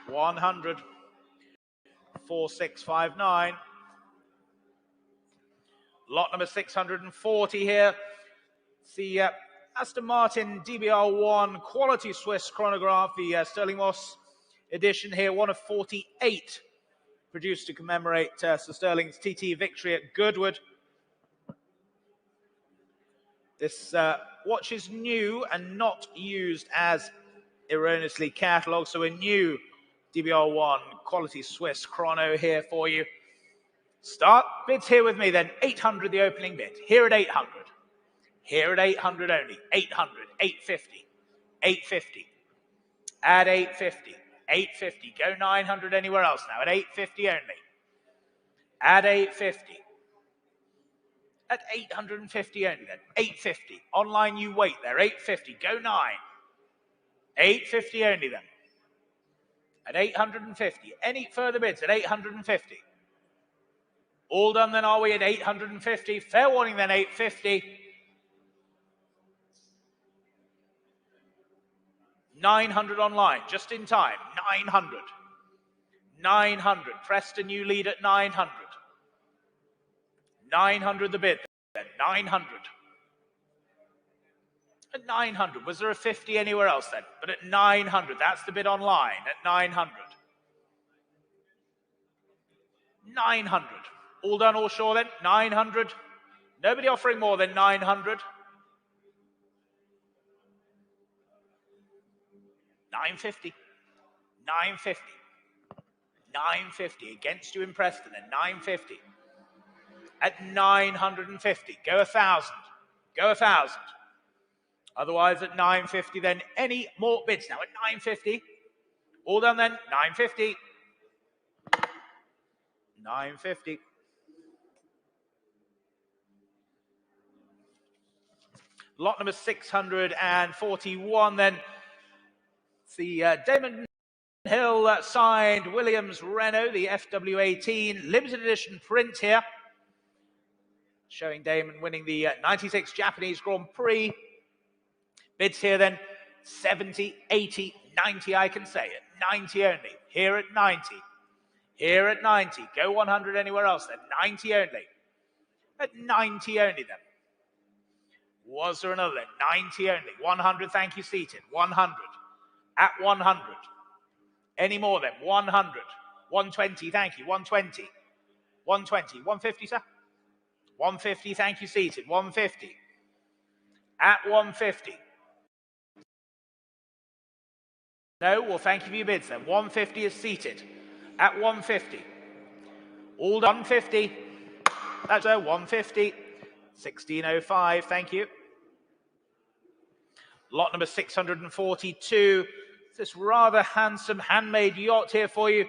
Speaker 1: 100. 4659. Lot number 640 here. It's the Aston Martin DBR1 Quality Swiss chronograph, the Sterling Moss edition here, one of 48 produced to commemorate Sir Sterling's TT victory at Goodwood. This watch is new and not used as erroneously catalogued, so a new DBR1 Quality Swiss chrono here for you. Start bids here with me then. 800 the opening bid. Here at 800. Here at 800 only. 800, 850, 850. At 850, 850. Go 900 anywhere else now. At 850 only. At 850. At 850 only then. 850. Online you wait there. 850. Go 9. 850 only then. At 850. Any further bids at 850? All done then are we at 850? Fair warning then 850. 900 online, just in time. 900. 900. Preston, you lead at 900. 900 the bid then. 900. At 900. Was there a 50 anywhere else then? But at 900. That's the bid online. At 900. 900. All done, all sure then? 900. Nobody offering more than 900. 950. 950. 950. Against you in Preston then. 950. At 950. Go 1,000. Go 1,000. Otherwise at 950 then. Any more bids now at 950? All done then. 950. 950. Lot number 641 then. It's the Damon Hill signed Williams Renault, the FW18 limited edition print here. showing Damon winning the 96 Japanese Grand Prix. Bids here then, 70, 80, 90, I can say it. 90 only. Here at 90. Here at 90. Go 100 anywhere else then. 90 only. At 90 only then. Was there another then? 90 only. 100, thank you, seated. 100. At 100. Any more then? 100. 120, thank you. 120. 120. 150, sir? 150, thank you, seated. 150. At 150. No, well, thank you for your bids then. 150 is seated. At 150. All done. 150. That's a 150. 1605, thank you. Lot number 642. This rather handsome handmade yacht here for you.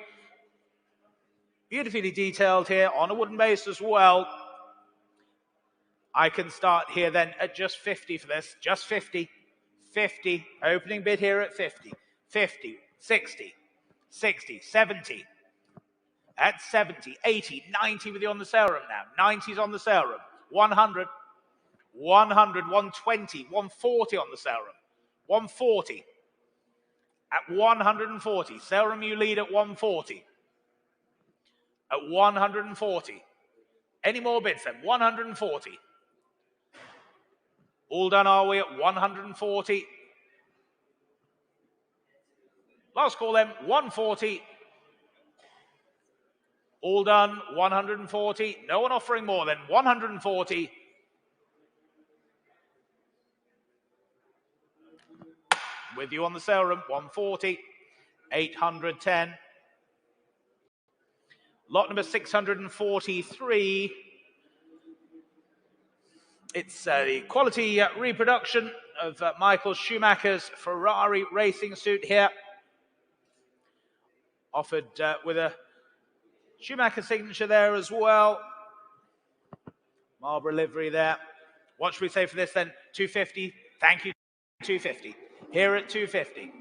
Speaker 1: Beautifully detailed here on a wooden base as well. I can start here then at just 50 for this. Just 50. 50. Opening bid here at 50. 50. 60. 60. 70. At 70. 80. 90 with you on the sale room now. 90's on the sale room. 100. 100. 120. 140 on the sale room. 140. At 140. Sale room you lead at 140. At 140. Any more bids then? 140. All done are we at 140. Last call then, 140. All done, 140. No one offering more than 140. With you on the sale room, 140. 810. Lot number 643. It's the quality reproduction of Michael Schumacher's Ferrari racing suit here. Offered with a Schumacher signature there as well. Marlboro livery there. What should we say for this then? 250. Thank you. 250. Here at 250.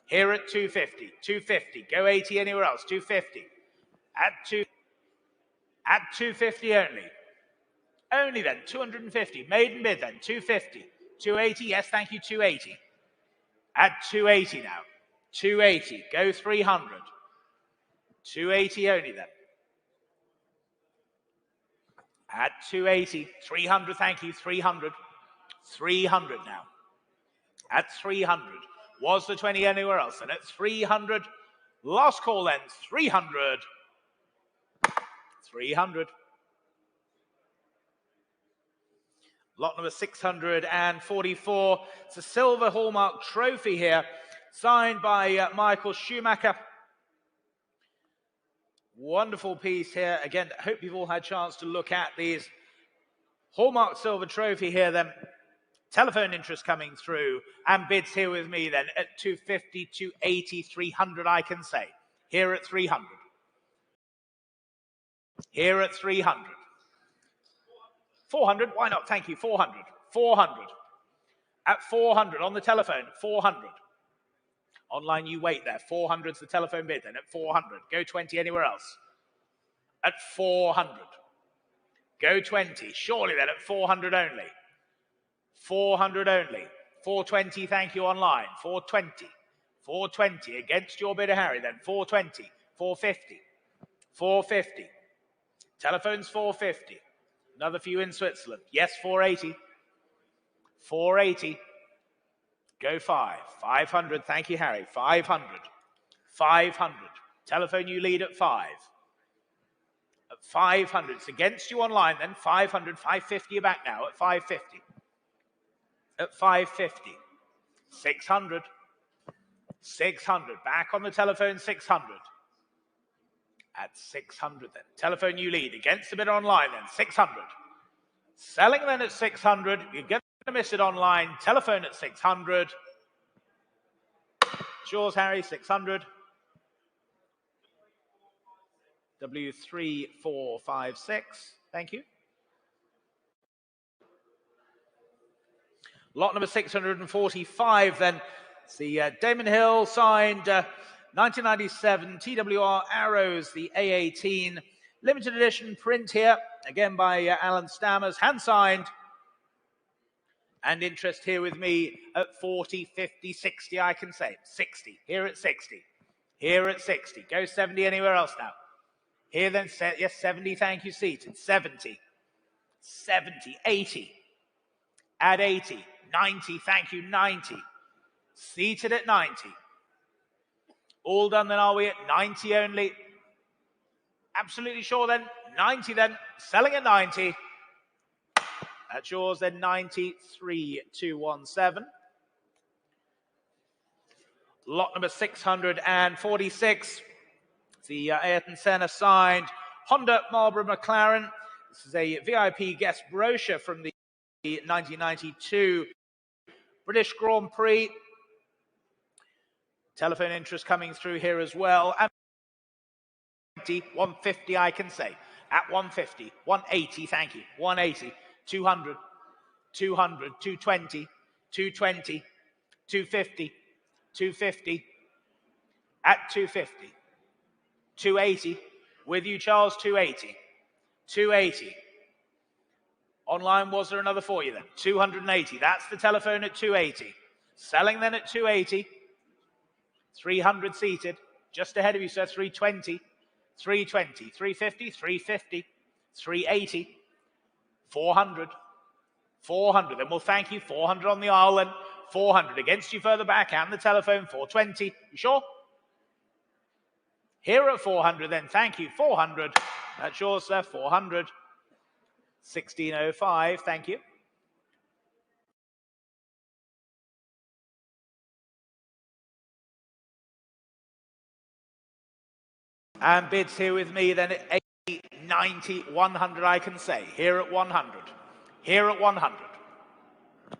Speaker 1: Here at 250. 250. Go 80 anywhere else. 250. At 250 only. Only then, 250. Maiden bid then, 250. 280, yes, thank you, 280. At 280 now. 280, go 300. 280 only then. At 280, 300, thank you, 300. 300 now. At 300. Was the 20 anywhere else? And at 300, last call then, 300. 300. Lot number 644. It's a silver hallmark trophy here, signed by Michael Schumacher. Wonderful piece here. Again, I hope you've all had a chance to look at these. Hallmark silver trophy here then. Telephone interest coming through. And bids here with me then at 250, 280, 300 I can say. Here at 300. Here at 300. 400, why not? Thank you, 400. 400. At 400 on the telephone, 400. Online you wait there, 400's the telephone bid then at 400. Go 20 anywhere else. At 400. Go 20, surely then at 400 only. 400 only. 420, thank you online. 420. 420 against your bidder Harry then, 420. 450. 450. Telephone's 450. Another few in Switzerland. Yes, 480. 480. Go 5. 500. Thank you, Harry. 500. 500. Telephone you lead at 5. At 500. It's against you online then. 500. 550. You're back now at 550. At 550. 600. 600. Back on the telephone, 600. At 600 then. Telephone you lead against the bidder online then. 600. Selling then at 600. You're going to miss it online. Telephone at 600. It's yours, Harry. 600. W3456. Thank you. Lot number 645 then. It's the Damon Hill signed 1997 TWR Arrows, the A18 Limited edition print here, again by Alan Stammers, hand-signed. And interest here with me at 40, 50, 60, I can say. 60, here at 60. Here at 60. Go 70 anywhere else now. Here then, yes, 70, thank you, seated. 70, 70, 80. At 80, 90, thank you, 90. Seated at 90. All done then, are we at 90 only? Absolutely sure then, 90 then, selling at 90. That's yours then, 93,217. Lot number 646. The Ayrton Senna signed Honda Marlboro McLaren. This is a VIP guest brochure from the 1992 British Grand Prix. Telephone interest coming through here as well. And 150, I can say. At 150, 180, thank you. 180, 200, 200, 220, 220, 250, 250. At 250. 280. With you, Charles, 280. 280. Online, was there another for you then? 280. That's the telephone at 280. Selling then at 280. 300 seated. Just ahead of you, sir. 320. 320. 350. 350. 380. 400. 400. Then we'll thank you. 400 on the aisle then. 400 against you further back and the telephone. 420. You sure? Here at 400 then, thank you, 400. That's yours, sir, 400. 1605, thank you. And bids here with me then at 80, 90, 100, I can say. Here at 100. Here at 100.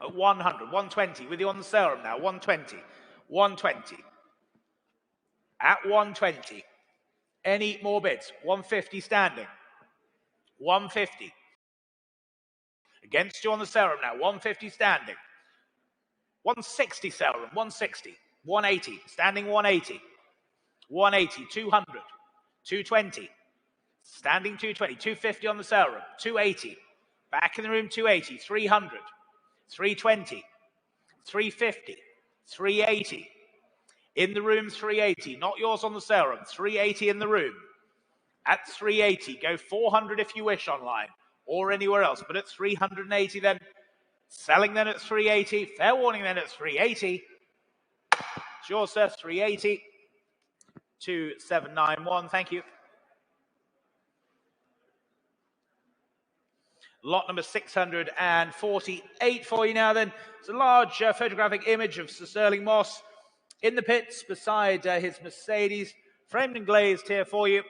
Speaker 1: At 100, 120, with you on the serum now, 120. 120. At 120. Any more bids? 150 standing. 150. Against you on the serum now. 150 standing. 160 serum. 160. 180. Standing 180. 180. 200. 220. Standing 220. 250 on the serum. 280. Back in the room 280. 300. 320. 350. 380. In the room, 380. Not yours on the serum. 380 in the room. At 380. Go 400 if you wish online or anywhere else. But at 380 then. Selling then at 380. Fair warning then at 380. It's yours, sir. 380. 2791. Thank you. Lot number 648 for you now then. It's a large photographic image of Sir Sterling Moss in the pits beside his Mercedes, framed and glazed here for you.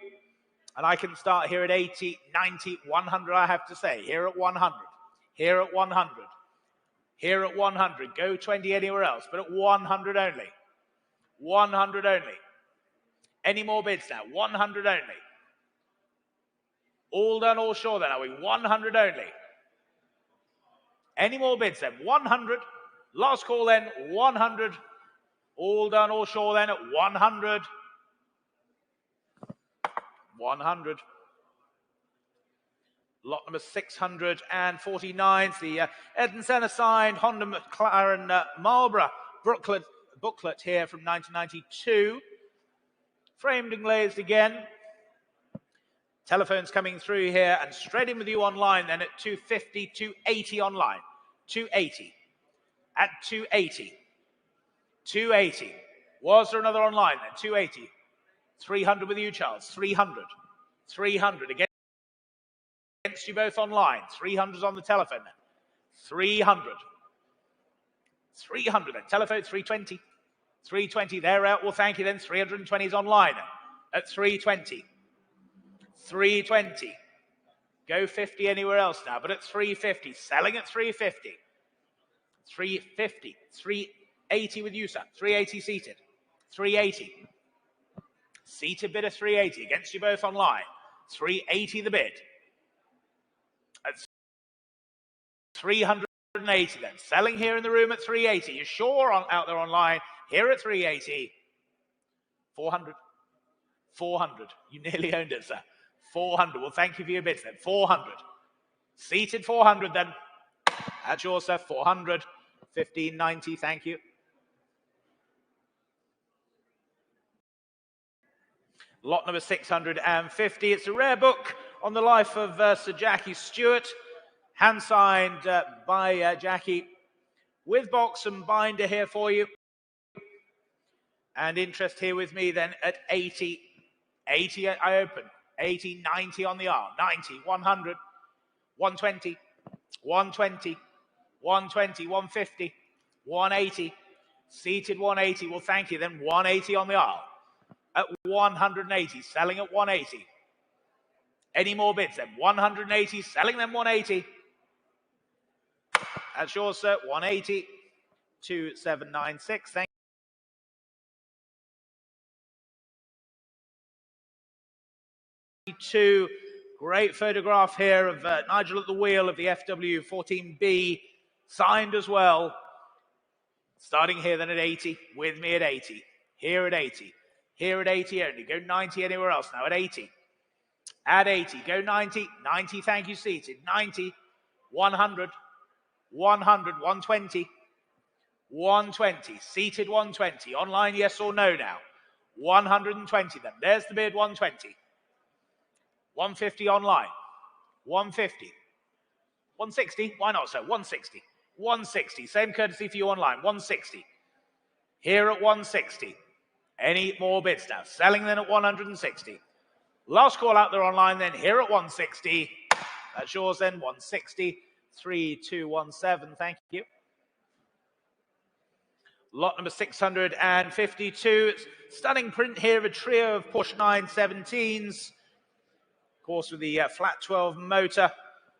Speaker 1: And I can start here at 80, 90, 100, I have to say. Here at 100. Here at 100. Here at 100. Go 20 anywhere else, but at 100 only. 100 only. Any more bids now? 100 only. All done, all sure then, are we? 100 only. Any more bids then? 100. Last call then, 100. All done, all sure then at 100. 100. Lot number 649. The Ayrton Senna signed Honda McLaren Marlboro booklet here from 1992. Framed and glazed again. Telephones coming through here and straight in with you online then at 250, 280 online. 280. At 280. 280. Was there another online then? 280. 300 with you, Charles. 300. 300. Against you both online. 300's on the telephone then. 300. 300 then. Telephone 320. 320. They're out. Well, thank you then. 320's online at 320. 320. Go 50 anywhere else now, but at 350. Selling at 350. 350. 380 with you, sir. 380 seated. 380. Seated bid of 380. Against you both online. 380 the bid. At 380 then. Selling here in the room at 380. You're sure out there online. Here at 380. 400. 400. You nearly owned it, sir. 400. Well, thank you for your bids then. 400. Seated 400 then. That's yours, sir. 400. 1590. Thank you. Lot number 650. It's a rare book on the life of Sir Jackie Stewart, hand-signed by Jackie, with box and binder here for you. And interest here with me then at 80. 80 I open. 80, 90 on the arm. 90, 100, 120, 120, 120, 150, 180. Seated 180. Well, thank you. Then 180 on the arm. At 180, selling at 180. Any more bids then? 180, selling them 180. That's yours, sir. 180, 2796. Thank you. Two. Great photograph here of Nigel at the wheel of the FW 14B, signed as well. Starting here then at 80, with me at 80. Here at 80. Here at 80 only. Go 90 anywhere else now at 80. At 80. Go 90. 90, thank you, seated. 90. 100. 100. 120. 120. Seated 120. Online, yes or no now. 120 then. There's the bid, 120. 150 online. 150. 160. Why not, sir? 160. 160. Same courtesy for you online. 160. Here at 160. Any more bids now? Selling then at 160. Last call out there online then. Here at 160. That's yours then. 160. 3217. Thank you. Lot number 652. Stunning print here of a trio of Porsche 917s. Of course, with the flat 12 motor,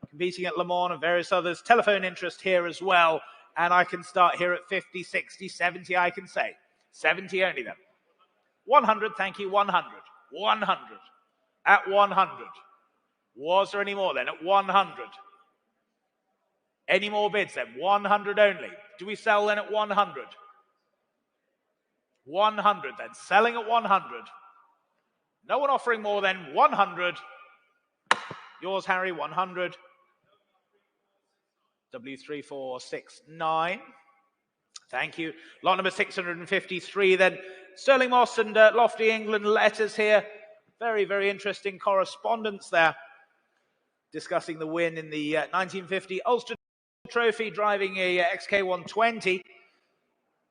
Speaker 1: competing at Le Mans and various others. Telephone interest here as well. And I can start here at 50, 60, 70, I can say. 70 only then. 100, thank you, 100. 100. At 100. Was there any more then? At 100. Any more bids then? 100 only. Do we sell then at 100? 100 then. Selling at 100. No one offering more than 100. Yours, Harry, 100. W3469. Thank you. Lot number 653 then. Sterling Moss and Lofty England letters here. Very, very interesting correspondence there. Discussing the win in the 1950 Ulster Trophy, driving a XK120.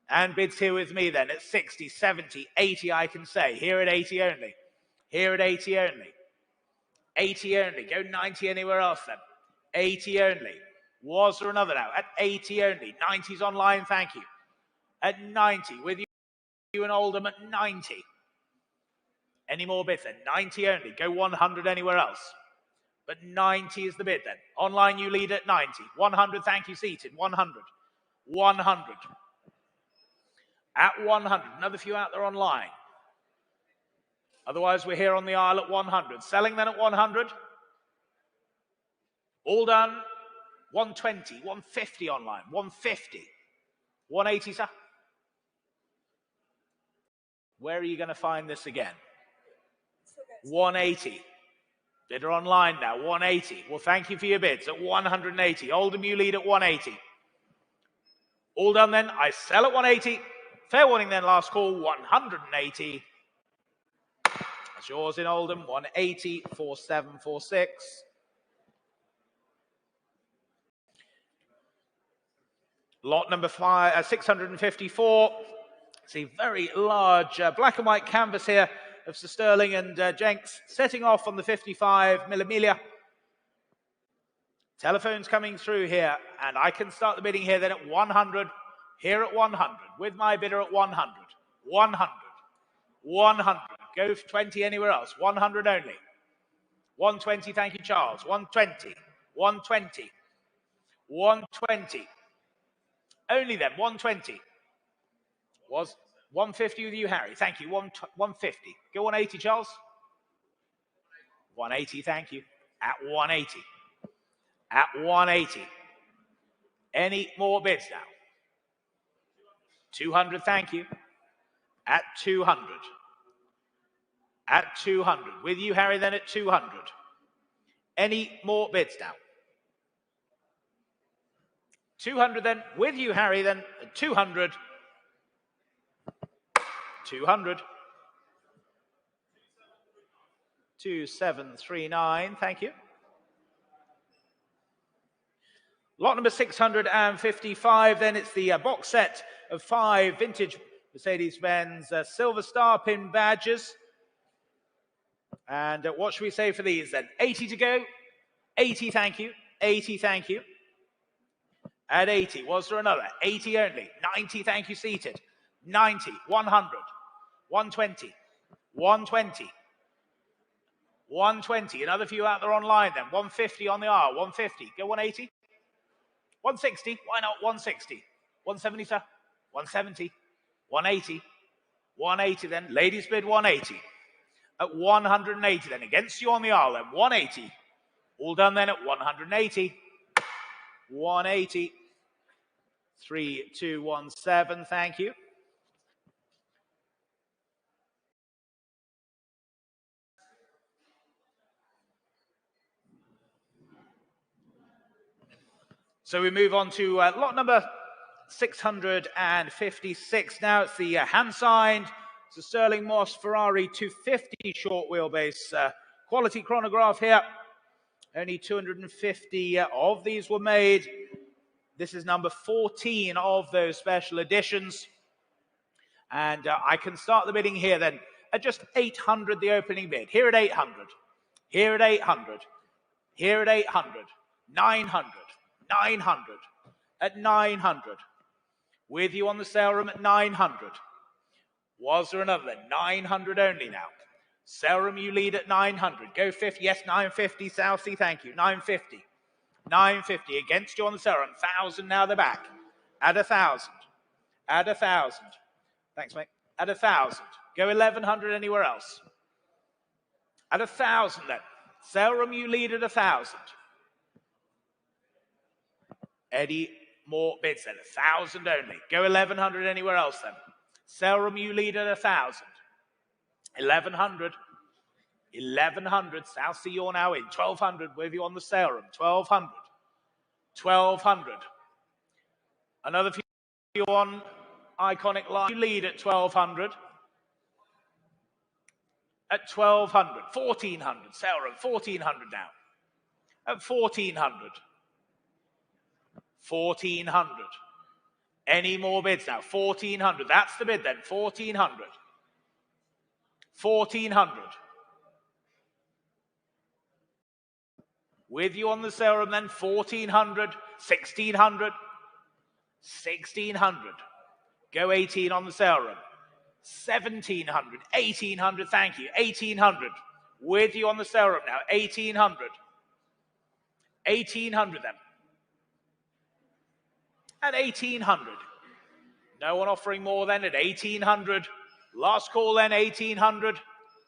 Speaker 1: And bids here with me then at 60, 70, 80 I can say. Here at 80 only. Here at 80 only. 80 only. Go 90 anywhere else then. 80 only. Was there another now? At 80 only. 90's online, thank you. At 90, with you and Oldham at 90. Any more bids then? 90 only. Go 100 anywhere else. But 90 is the bid then. Online, you lead at 90. 100, thank you, seated. 100. 100. At 100. Another few out there online. Otherwise, we're here on the aisle at 100. Selling then at 100. All done. 120, 150 online. 150. 180, sir. Where are you going to find this again? 180. Bidder online now, 180. Well, thank you for your bids at 180. Oldham, you lead at 180. All done then. I sell at 180. Fair warning then, last call, 180. That's yours in Oldham, 180, 4746. Lot number 654. It's a very large black and white canvas here of Sir Sterling and Jenks, setting off on the 55 Millimilia. Telephones coming through here, and I can start the bidding here then at 100. Here at 100, with my bidder at 100. 100. 100. Go for 20 anywhere else. 100 only. 120, thank you, Charles. 120. 120. 120. Only then, 120. Was 150 with you, Harry. Thank you. 150. Go 180, Charles. 180, thank you. At 180. At 180. Any more bids now? 200, thank you. At 200. At 200. With you, Harry, then at 200. Any more bids now? 200 then. With you, Harry, then at 200. 200. 2739, thank you. Lot number 655, then it's the box set of 5 vintage Mercedes-Benz Silverstar pin badges. And what should we say for these then? 80 to go. 80, thank you. 80, thank you. At 80, was there another? 80 only. 90, thank you, seated. 90, 100, 120, 120. 120, another few out there online then. 150 on the R, 150. Go 180. 160, why not 160? 170, sir? 170, 180, 180 then. Ladies bid 180. At 180 then, against you on the R then, 180. All done then at 180. 180. 3217, thank you. So we move on to lot number 656 now. It's the hand-signed. It's a Sterling Moss Ferrari 250 short wheelbase quality chronograph here. Only 250 of these were made. This is number 14 of those special editions. And I can start the bidding here then at just 800, the opening bid. Here at 800. Here at 800. Here at 800. 900. 900. At 900. With you on the sale room at 900. Was there another then? 900 only now. Sale room, you lead at 900. Go 50. Yes, 950. Southie, thank you. 950. 950. Against you on the sale room. 1,000 now the back. At 1,000. At 1,000. Thanks, mate. At 1,000. Go 1,100 anywhere else. At 1,000 then. Sale room, you lead at 1,000. Any more bids then? 1,000 only. Go 1,100 anywhere else then. Sale room, you lead at 1,000. 1,100. 1,100. South Sea, you're now in. 1,200 with you on the sale room. 1,200. 1,200. Another few on Iconic line. You lead at 1,200. At 1,200. 1,400. Sale room. 1,400 now. At 1,400. 1,400. Any more bids now? 1,400. That's the bid then. 1,400. 1,400. With you on the sale room then. 1,400. 1,600. 1,600. Go 18 on the sale room. 1,700. 1,800. Thank you. 1,800. With you on the sale room now. 1,800. 1,800 then. At 1,800. No one offering more then at 1,800. Last call then, 1,800.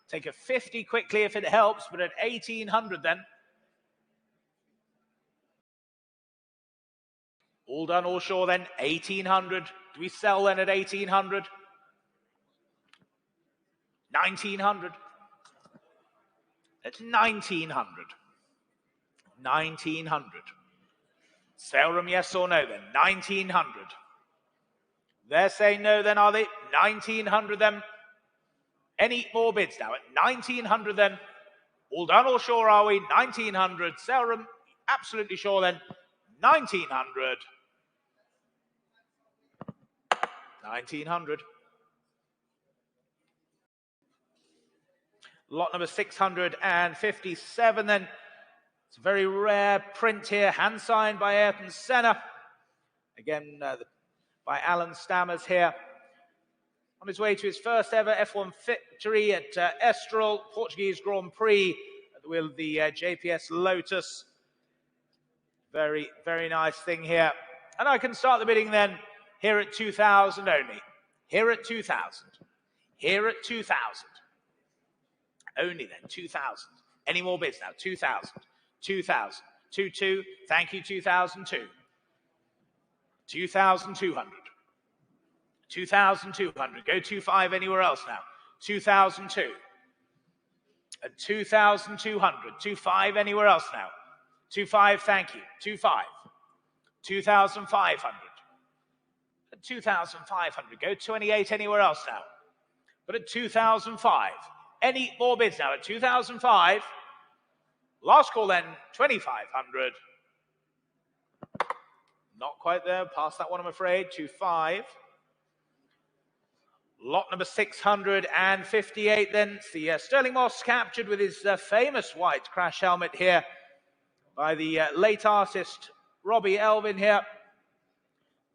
Speaker 1: Take a 50 quickly if it helps, but at 1,800 then. All done, all sure then, 1,800. Do we sell then at 1,800? 1,900. At 1,900. 1,900. Sale room, yes or no then? 1,900. They're saying no then, are they? 1,900 then. Any more bids now? At 1,900 then. All done, all sure are we? 1,900. Sale room, absolutely sure then. 1,900. 1,900. Lot number 657 then. It's a very rare print here, hand signed by Ayrton Senna. Again, by Alan Stammers here. On his way to his first ever F1 victory at Estoril, Portuguese Grand Prix at the wheel of the JPS Lotus. Very, very nice thing here. And I can start the bidding then here at 2,000 only. Here at 2,000. Here at 2,000. Only then, 2,000. Any more bids now? 2,000. 2,000. 2,2. Thank you, 2,002. 2,200. 2,200. Go 2,5 anywhere else now. 2,002. At 2,200. 2,500 anywhere else now. 2,500, thank you. 2,500. 2,500. At 2,500. Go 28 anywhere else now. But at 2,005. Any more bids now? At 2,005. Last call then, 2,500. Not quite there. Past that one, I'm afraid. 2,500. Lot number 658 then. It's the Sterling Moss captured with his famous white crash helmet here by the late artist Robbie Elvin here.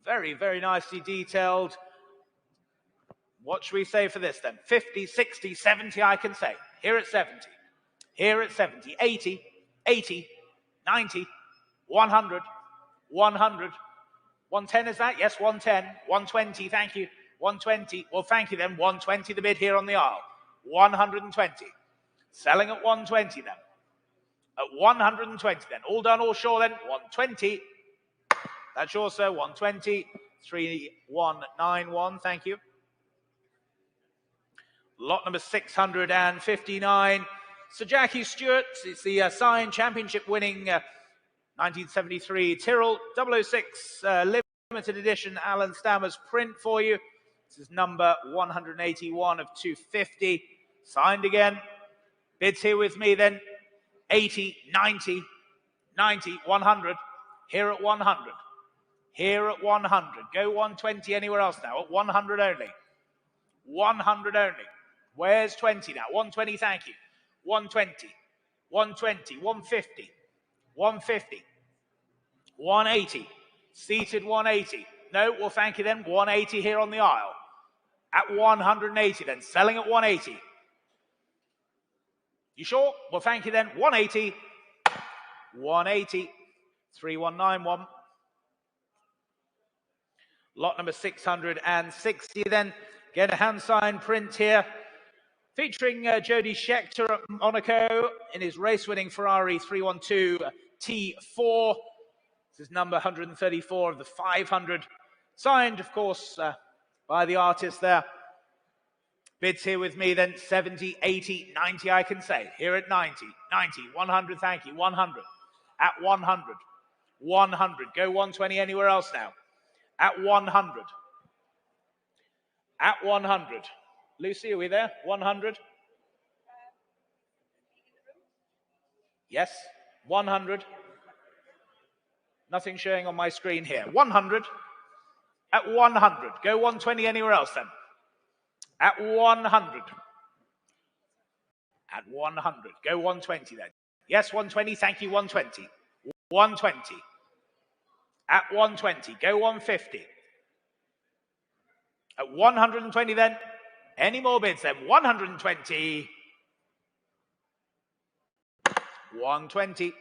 Speaker 1: Very, very nicely detailed. What should we say for this then? 50, 60, 70 I can say. Here at 70. Here at 70. 80, 80, 90, 100, 100. 110 is that? Yes, 110. 120, thank you. 120. Well, thank you then. 120 the bid here on the aisle. 120. Selling at 120 then. At 120 then. All done, all sure then. 120. That's yours, sir. 120. 3191. Thank you. Lot number 659. Sir Jackie Stewart. It's the signed championship winning 1973 Tyrrell 006 limited edition Alan Stammer's print for you. This is number 181 of 250. Signed again. Bids here with me then. 80, 90, 90, 100. Here at 100. Here at 100. Go 120 anywhere else now. At 100 only. 100 only. Where's 20 now? 120, thank you. 120. 120. 150. 150. 180. Seated 180. No, well, thank you then. 180 here on the aisle. At 180 then. Selling at 180. You sure? Well, thank you then. 180. 180. 3191. Lot number 660 then. Get a hand-signed print here. Featuring Jody Scheckter at Monaco in his race-winning Ferrari 312 T4. This is number 134 of the 500. Signed, of course, by the artist there. Bids here with me then. 70, 80, 90 I can say. Here at 90, 90, 100, thank you. 100. At 100. 100. Go 120 anywhere else now. At 100. At 100. Lucy, are we there? 100? Yes, 100. Nothing showing on my screen here. 100. At 100. Go 120 anywhere else then. At 100. At 100. Go 120 then. Yes, 120. Thank you, 120. 120. At 120. Go 150. At 120 then. Any more bids then? 120. 120.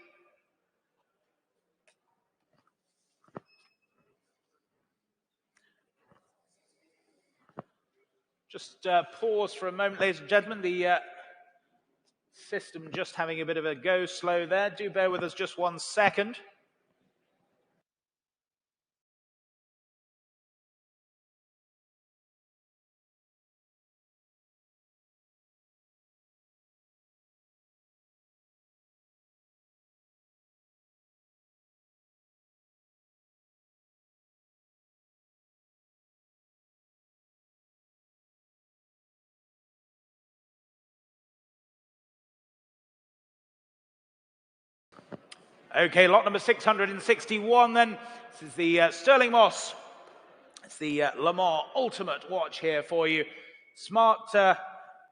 Speaker 1: Just pause for a moment, ladies and gentlemen. The system just having a bit of a go slow there. Do bear with us just 1 second. Okay, lot number 661 then. This is the Sterling Moss. It's the Le Mans Ultimate watch here for you. Smart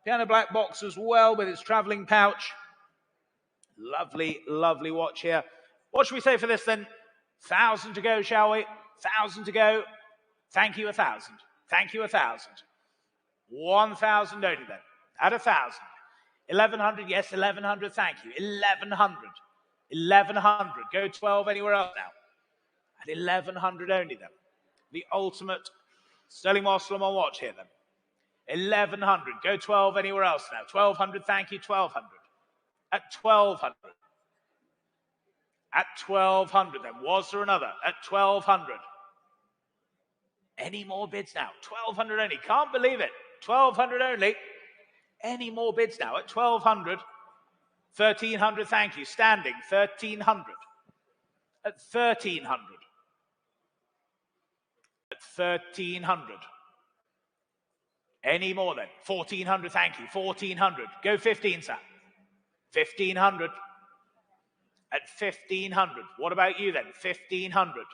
Speaker 1: piano black box as well with its traveling pouch. Lovely, lovely watch here. What should we say for this then? 1,000 to go, shall we? 1,000 to go. Thank you, 1,000. Thank you, 1,000. 1,000 only then. At 1,000. 1,100, yes, 1,100, thank you. 1,100. 1,100. Go 12 anywhere else now. At 1,100 only then. The ultimate Sterling Moss Le Mans watch here then. 1,100. Go 12 anywhere else now. 1,200, thank you. 1,200. At 1,200. At 1,200 then. Was there another? At 1,200. Any more bids now? 1,200 only. Can't believe it. 1,200 only. Any more bids now? At 1,200. 1300, thank you. Standing, 1300. At 1300. At 1300. Any more then? 1400, thank you. 1400. Go 15, sir. 1500. At 1500. What about you then? 1500.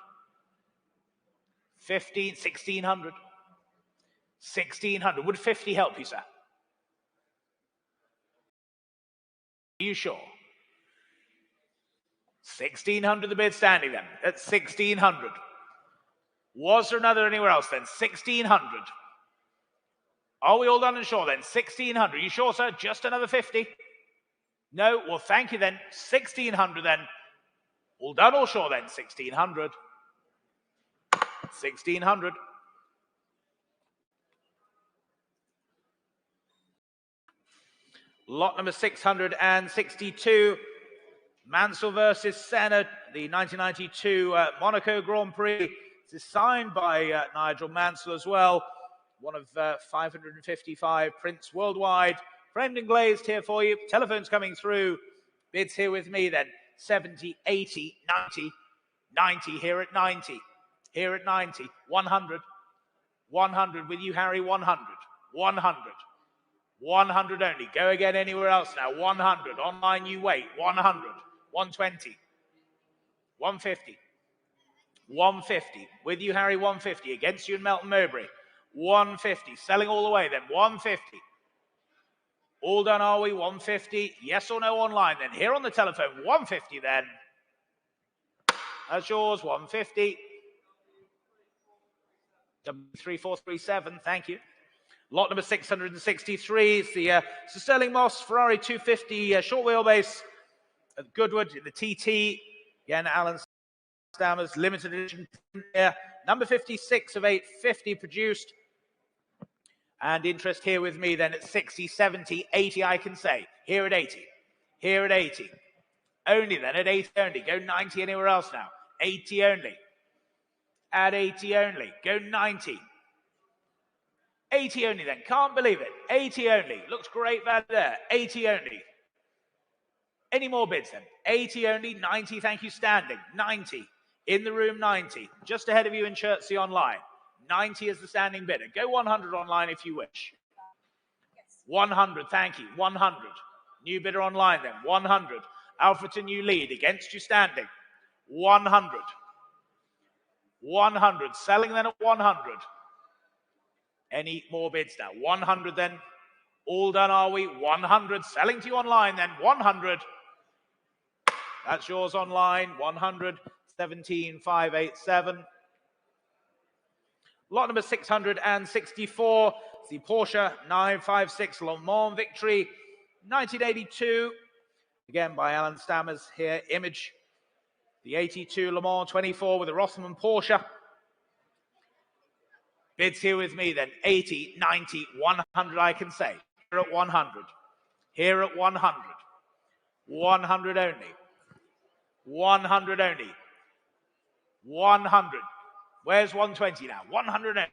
Speaker 1: 1600. 1600. Would 50 help you, sir? Are you sure? 1600 the bid standing then. At 1600. Was there another anywhere else then? 1600. Are we all done and sure then? 1600. You sure, sir? Just another 50? No? Well, thank you then. 1600 then. All done or sure then? 1600. 1600. Lot number 662. Mansell versus Senna, the 1992 Monaco Grand Prix. This is signed by Nigel Mansell as well. One of 555 prints worldwide. Framed and glazed here for you. Telephones coming through. Bids here with me then. 70, 80, 90. 90 here at 90. Here at 90. 100. 100 with you, Harry. 100. 100. 100 only. Go again anywhere else now. 100. Online you wait. 100. 120. 150. 150. With you, Harry. 150. Against you and Melton Mowbray. 150. Selling all the way then. 150. All done, are we? 150. Yes or no online then. Here on the telephone. 150 then. That's yours. 150. 3437. Thank you. Lot number 663 is the Sir Sterling Moss Ferrari 250 short wheelbase at Goodwood in the TT. Again, Alan Stammer's limited edition here. Number 56 of 850 produced. And interest here with me then at 60, 70, 80 I can say. Here at 80. Here at 80. Only then at 80 only. Go 90 anywhere else now. 80 only. At 80 only. Go 90. 80 only then. Can't believe it. 80 only. Looks great value there. 80 only. Any more bids then? 80 only. 90. Thank you. Standing. 90. In the room. 90. Just ahead of you in Chertsey online. 90 is the standing bidder. Go 100 online if you wish. 100. Thank you. 100. New bidder online then. 100. Alfreton you lead. Against you standing. 100. 100. Selling then at 100. Any more bids now? 100 then. All done, are we? 100. Selling to you online then. 100. That's yours online. 100. 17,587. Lot number 664. It's the Porsche 956 Le Mans victory. 1982. Again by Alan Stammers here. Image. The 82 Le Mans 24 with the Rothman Porsche. Bids here with me then. 80, 90, 100 I can say. Here at 100. Here at 100. 100 only. 100 only. 100. Where's 120 now? 100 only.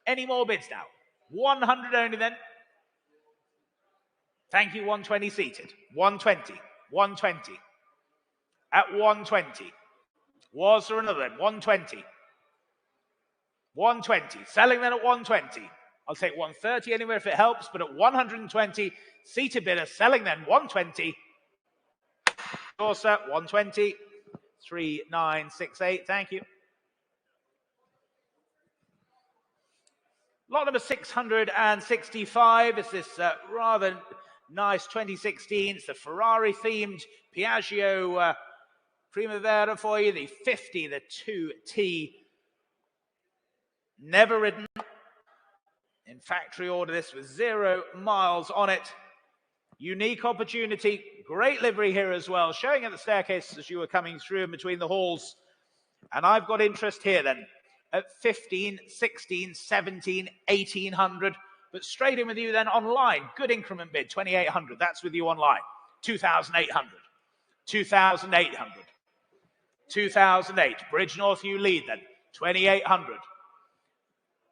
Speaker 1: Any more bids now? 100 only then. Thank you, 120 seated. 120. 120. At 120. Was there another then? 120. 120. Selling then at 120. I'll take 130 anywhere if it helps, but at 120, seated bidder selling then 120. Corsa, 120. 3968. Thank you. Lot number 665 is this rather nice 2016. It's the Ferrari themed Piaggio Primavera for you. The 50, the 2T. Never ridden. In factory order, this with 0 miles on it. Unique opportunity. Great livery here as well. Showing at the staircase as you were coming through in between the halls. And I've got interest here then at 15, 16, 17, 1800. But straight in with you then online. Good increment bid, 2800. That's with you online. 2800. 2800. 2008. Bridge North you lead then. 2800.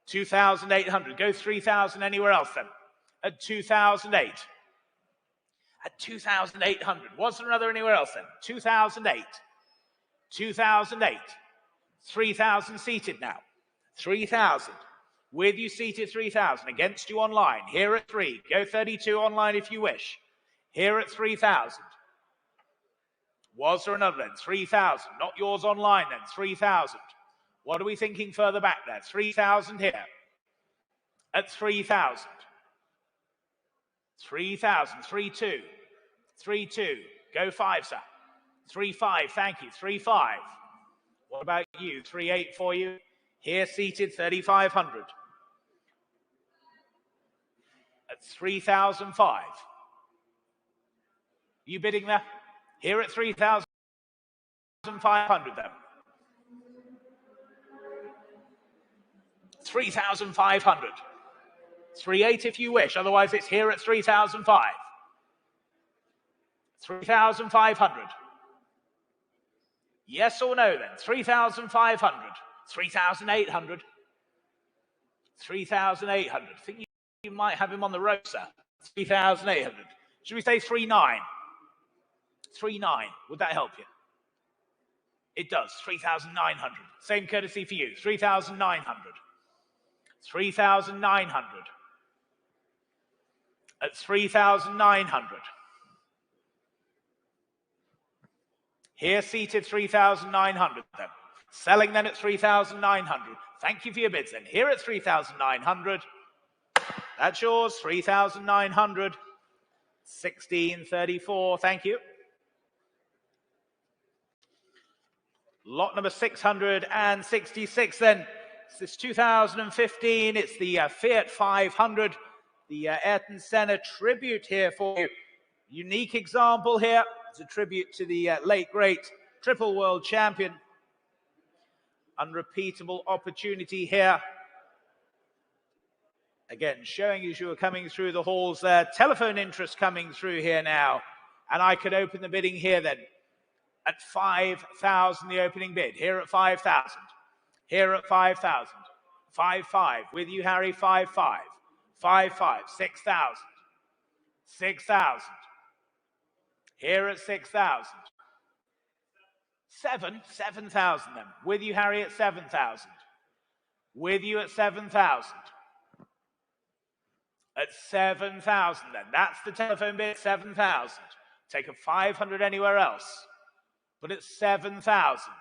Speaker 1: 2,800. Go 3,000 anywhere else then. At 2008. At 2,800. Was there another anywhere else then? 2008. 2008. 3,000 seated now. 3,000. With you seated 3,000. Against you online. Here at 3. Go 32 online if you wish. Here at 3,000. Was there another then? 3,000. Not yours online then. 3,000. What are we thinking further back there? 3,000 here. At 3,000. 3,000. 3,2. 3,2. Go 5, sir. 3,5. Thank you. 3,5. What about you? 3,8 for you. Here seated 3,500. At 3,005. You bidding there? Here at 3,500 then. 3,500. 3,8 if you wish, otherwise it's here at 3,005. 3,500. Yes or no then? 3,500. 3,800. 3,800. I think you might have him on the road, sir. 3,800. Should we say 3,900? 3,900. Would that help you? It does. 3,900. Same courtesy for you. 3,900. 3,900. At 3,900. Here seated 3,900 then. Selling then at 3,900. Thank you for your bids then. Here at 3,900. That's yours. 3,900. 1634. Thank you. Lot number 666 then. This is 2015. It's the Fiat 500. The Ayrton Senna tribute here for you. Unique example here. It's a tribute to the late, great triple world champion. Unrepeatable opportunity here. Again, showing as you are coming through the halls there. Telephone interest coming through here now. And I could open the bidding here then. At 5,000, the opening bid. Here at 5,000. Here at 5,000. 5,500. With you, Harry, 5,500. 5,500. 6,000. 6,000. Here at 6,000. 7,000 then. With you, Harry, at 7,000. With you at 7,000. At 7,000 then. That's the telephone bid, 7,000. Take a 500 anywhere else. But at 7,000.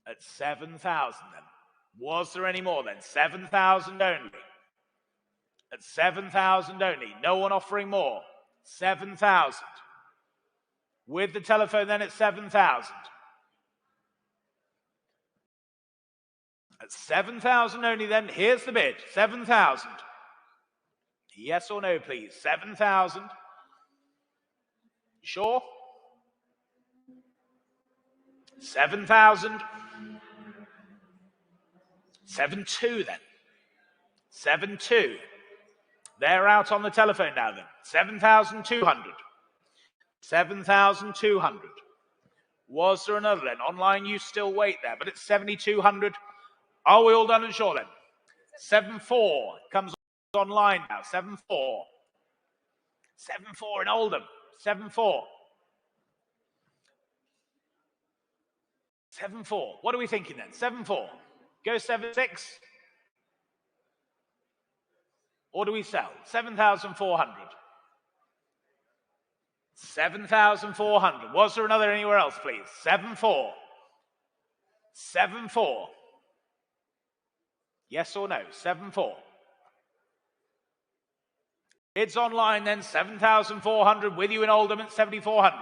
Speaker 1: At 7,000 then. Was there any more then? 7,000 only. At 7,000 only. No one offering more. 7,000. With the telephone then at 7,000. At 7,000 only then, here's the bid. 7,000. Yes or no, please? 7,000. Sure? 7,000. 7,200 then. 7,200. They're out on the telephone now then. 7,200. 7,200. Was there another then? Online you still wait there, but it's 7,200. Are we all done and sure then? 7,400 comes online now. 7,400. 7,400 in Oldham. 7,400. 7,400. What are we thinking then? 7,400. Go 7,600. Or do we sell? 7,400. 7,400. Was there another anywhere else, please? 7,400. 7,400. Yes or no? 7,400. It's online then. 7,400. With you in Oldham at 7,400.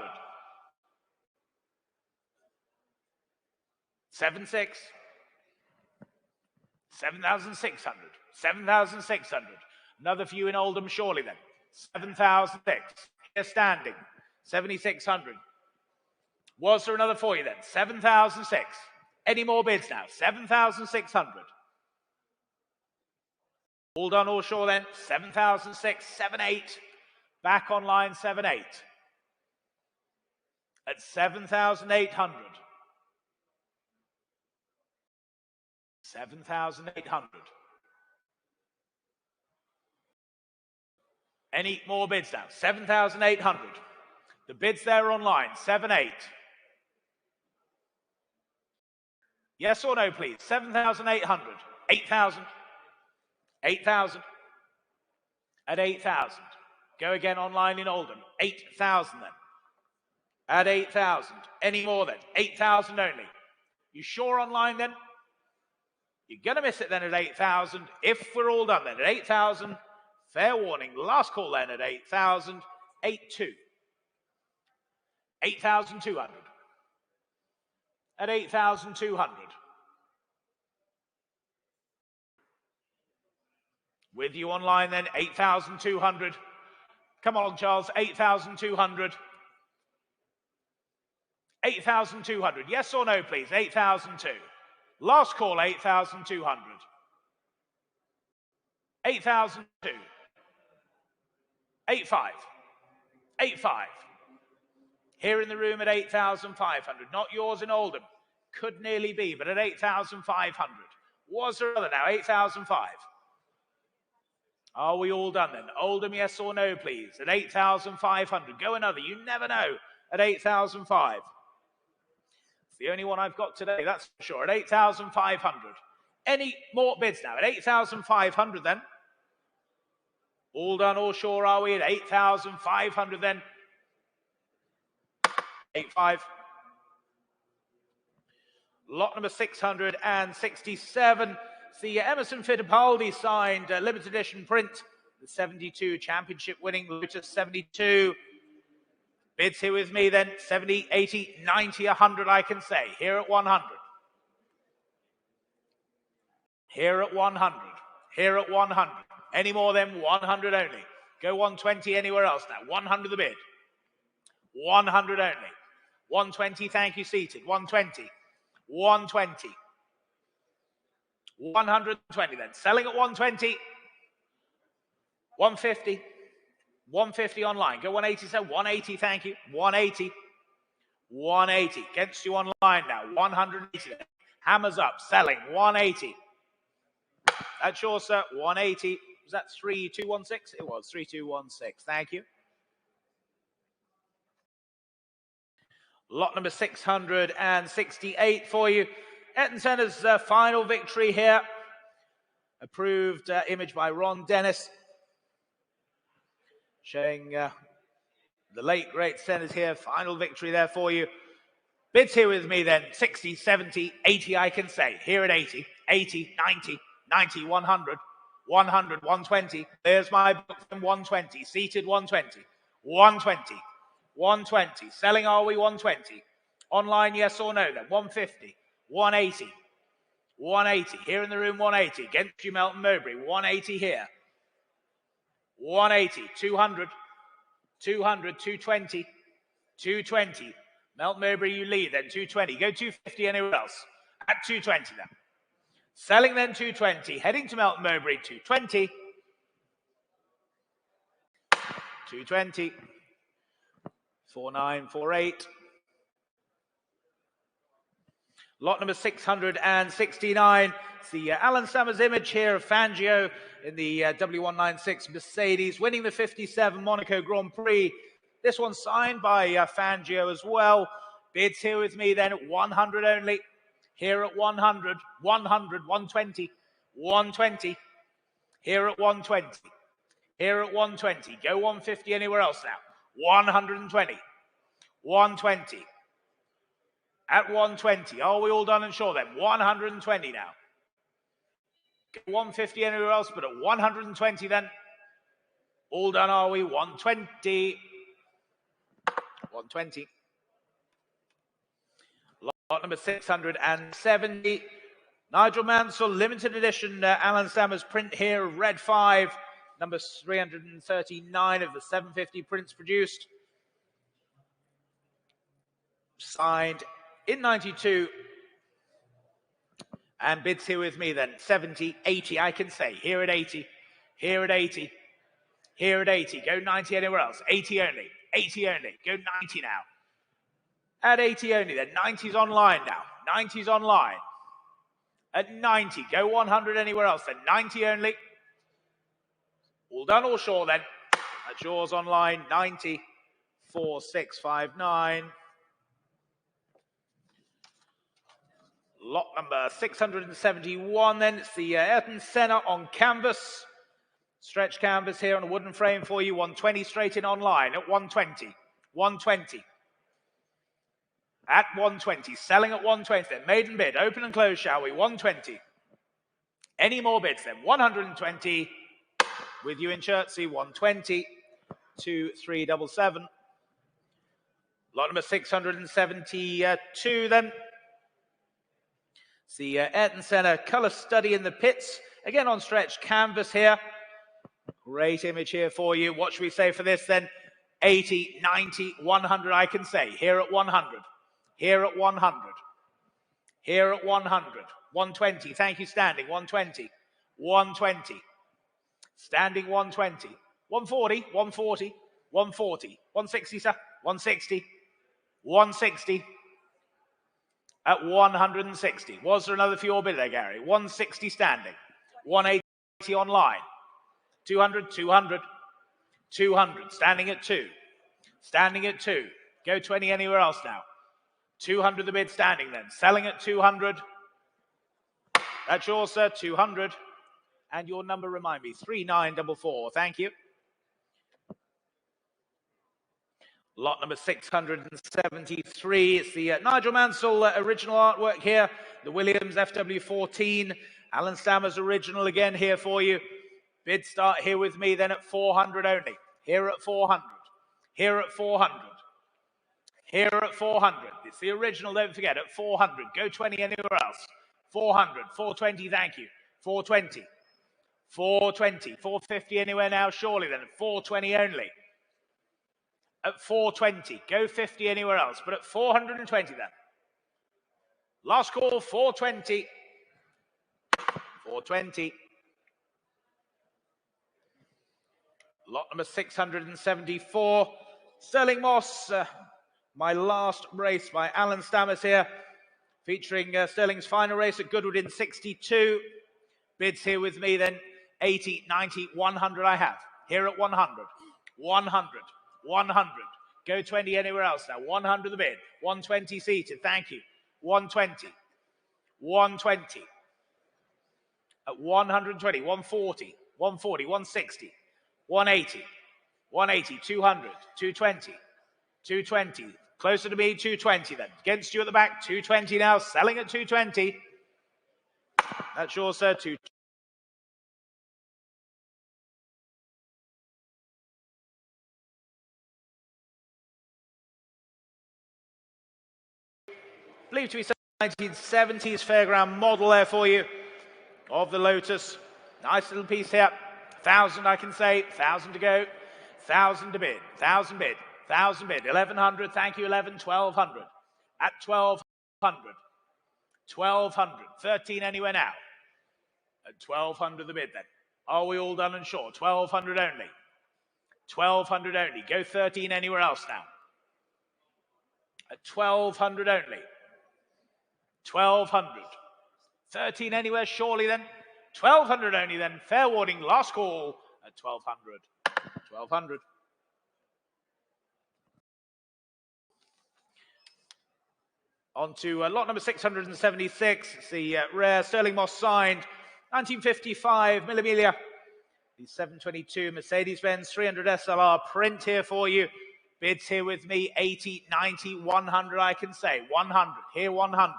Speaker 1: 7,600. 7,600. 7,600. Another for you in Oldham, surely then. 7,006. Here standing. 7,600. Was there another for you then? 7,006. Any more bids now? 7,600. All done, all sure then. 7,006. 7,800. Back online, 7,800. At 7,800. 7,800. Any more bids now? 7,800. The bids there online, 7,800. Yes or no, please? 7,800. 8,000. 8,000. At 8,000. Go again online in Oldham. 8,000 then. At 8,000. Any more then? 8,000 only. You sure online then? You're going to miss it then at 8,000. If we're all done then at 8,000, fair warning. Last call then at 8,000. 8,200. 8,200. At 8,200. With you online then, 8,200. Come along, Charles, 8,200. 8,200. Yes or no, please? 8,200. Last call, 8,200. 8,200. 8,500. 8,500. Here in the room at 8,500. Not yours in Oldham. Could nearly be, but at 8,500. Was there another now? 8,500. Are we all done then? Oldham, yes or no, please? At 8,500. Go another. You never know. At 8,500. It's the only one I've got today, that's for sure. At 8,500. Any more bids now? At 8,500 then. All done, all sure are we? At 8,500 then. 8,500. Lot number 667. It's the Emerson Fittipaldi signed limited edition print. The 72 championship winning Lotus 72. Bids here with me then. 70, 80, 90, 100 I can say. Here at 100. Here at 100. Here at 100. Any more than 100 only. Go 120 anywhere else now. 100 the bid. 100 only. 120, thank you, seated. 120. 120. 120 then. Selling at 120. 150. 150 online. Go 180, so 180, thank you. 180. 180. Against you online now. 180 then. Hammers up. Selling. 180. That's yours, sir. 180. Was that 3216? It was 3216. Thank you. Lot number 668 for you. Eton Centre's final victory here. Approved image by Ron Dennis. Showing the late, great Centres here. Final victory there for you. Bids here with me then. 60, 70, 80 I can say. Here at 80, 80, 90, 90, 100, 100, 120. There's my book from 120. Seated 120. 120. 120. Selling are we 120? Online, yes or no then? 150. 180. 180. Here in the room, 180. Against you, Melton Mowbray. 180 here. 180. 200. 200. 220. 220. Melton Mowbray, you lead then. 220. Go 250 anywhere else. At 220 then. Selling then 220. Heading to Melton Mowbray. 220. 220. 4948. Lot number 669. It's the Alan Summers image here of Fangio in the W196 Mercedes, winning the 57 Monaco Grand Prix. This one signed by Fangio as well. Bids here with me then at 100 only. Here at 100, 100, 120, 120. Here at 120. Here at 120. Go 150 anywhere else now. 120. 120. At 120. Are we all done and sure then? 120 now. 150 anywhere else, but at 120 then. All done are we? 120. 120. Lot number 670. Nigel Mansell, limited edition Alan Summers print here, red 5. Number 339 of the 750 prints produced. Signed in 92. And bids here with me then. 70, 80, I can say. Here at 80. Here at 80. Here at 80. Go 90 anywhere else. 80 only. 80 only. Go 90 now. At 80 only then. 90's online now. 90's online. At 90. Go 100 anywhere else then. 90 only. All done, all sure then. That's yours online, 904659. Lot number 671 then. It's the Ayrton Senna on canvas. Stretch canvas here on a wooden frame for you. 120 straight in online at 120. 120. At 120. Selling at 120 then. Maiden bid. Open and close, shall we? 120. Any more bids then? 120. With you in Chertsey. 120. 2377. Lot number 672 then. It's the Ayrton Senna colour study in the pits. Again on stretch canvas here. Great image here for you. What should we say for this then? 80, 90, 100 I can say. Here at 100. Here at 100. Here at 100. 120. Thank you, standing. 120. 120. Standing 120. 140. 140. 140. 160, sir. 160. 160. At 160. Was there another for your bid there, Gary? 160 standing. 180 online. 200, 200. 200. Standing at 2. Standing at 2. Go 20 anywhere else now. 200 the bid standing then. Selling at 200. That's yours, sir. 200. And your number, remind me. 3944. Thank you. Lot number 673. It's the Nigel Mansell original artwork here. The Williams FW14. Alan Stammer's original again here for you. Bid start here with me then at 400 only. Here at 400. Here at 400. Here at 400. It's the original, don't forget, at 400. Go 20 anywhere else. 400. 420, thank you. 420. 420. 450 anywhere now, surely then. 420 only. At 420. Go 50 anywhere else, but at 420 then. Last call, 420. 420. Lot number 674. Sterling Moss, my last race by Alan Stammers here, featuring Sterling's final race at Goodwood in 62. Bids here with me then, 80, 90, 100 I have. Here at 100. 100. 100. Go 20 anywhere else now. 100 the bid. 120 seated. Thank you. 120. 120. At 120. 140. 140. 160. 180. 180. 200. 220. 220. Closer to me. 220 then. Against you at the back. 220 now. Selling at 220. That's yours, sir. 220. Believed to be 1970s fairground model there for you of the Lotus. Nice little piece here. 1,000 I can say. 1,000 to go. 1,000 to bid. 1,000 bid. 1,000 bid. 1,100. Thank you. 11. 1,200. At 1,200. 1,200. 13 anywhere now. At 1,200 the bid then. Are we all done and sure? 1,200 only. 1,200 only. Go 13 anywhere else now. At 1,200 only. 1,200. 13 anywhere, surely then. 1,200 only then. Fair warning, last call at 1,200. 1,200. On to lot number 676. It's the rare Sterling Moss signed 1955 Millimelia. The 722 Mercedes-Benz 300 SLR print here for you. Bids here with me, 80, 90, 100 I can say. 100, here 100.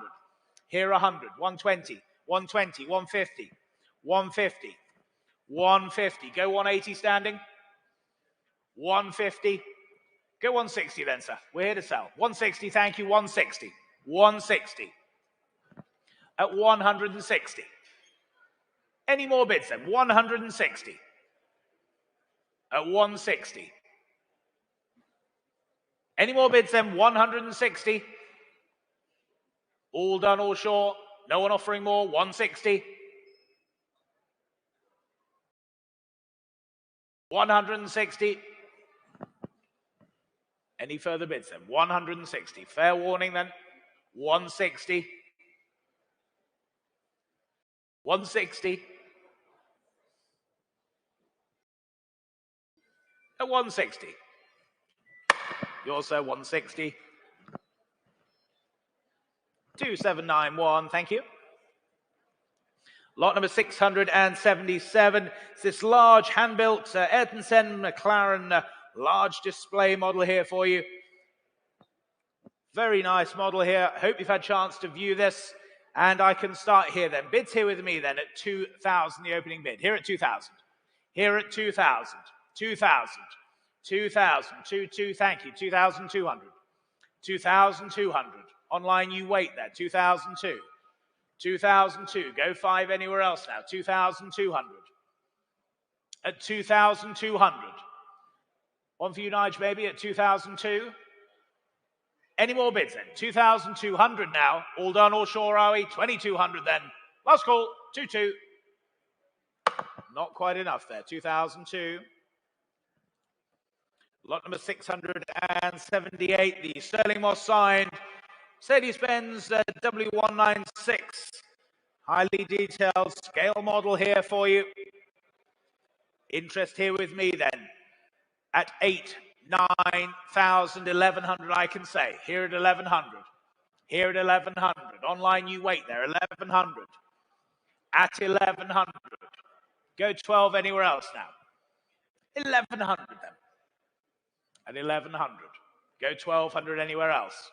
Speaker 1: Here 100, 120, 120, 150, 150, 150. Go 180 standing. 150. Go 160 then, sir. We're here to sell. 160, thank you. 160. 160. At 160. Any more bids then? 160. At 160. Any more bids then? 160. All done, all sure. No one offering more. 160. 160. Any further bids then? 160. Fair warning then. 160. 160. at 160. Yours, sir, 160. 2791, thank you. Lot number 677. It's this large hand-built Ayrton Senna McLaren large display model here for you. Very nice model here. Hope you've had a chance to view this. And I can start here then. Bids here with me then at 2,000, the opening bid. Here at 2,000. Here at 2,000. 2,000. 2,000. 2, thank you. 2,200. 2,200. Online, you wait there. 2,002. 2,002. Go 5 anywhere else now. 2,200. At 2,200. One for you, Nige, maybe at 2,002. Any more bids then? 2,200 now. All done, all sure, are we? 2,200 then. Last call. 2-2. Not quite enough there. 2002. Lot number 678. The Sterling Moss signed Mercedes-Benz W196. Highly detailed scale model here for you. Interest here with me then at 8, 9,000, 1,100 I can say. Here at 1,100. Here at 1,100. Online you wait there. 1,100. At 1,100. Go 12 anywhere else now. 1,100 then. At 1,100. Go 1,200 anywhere else.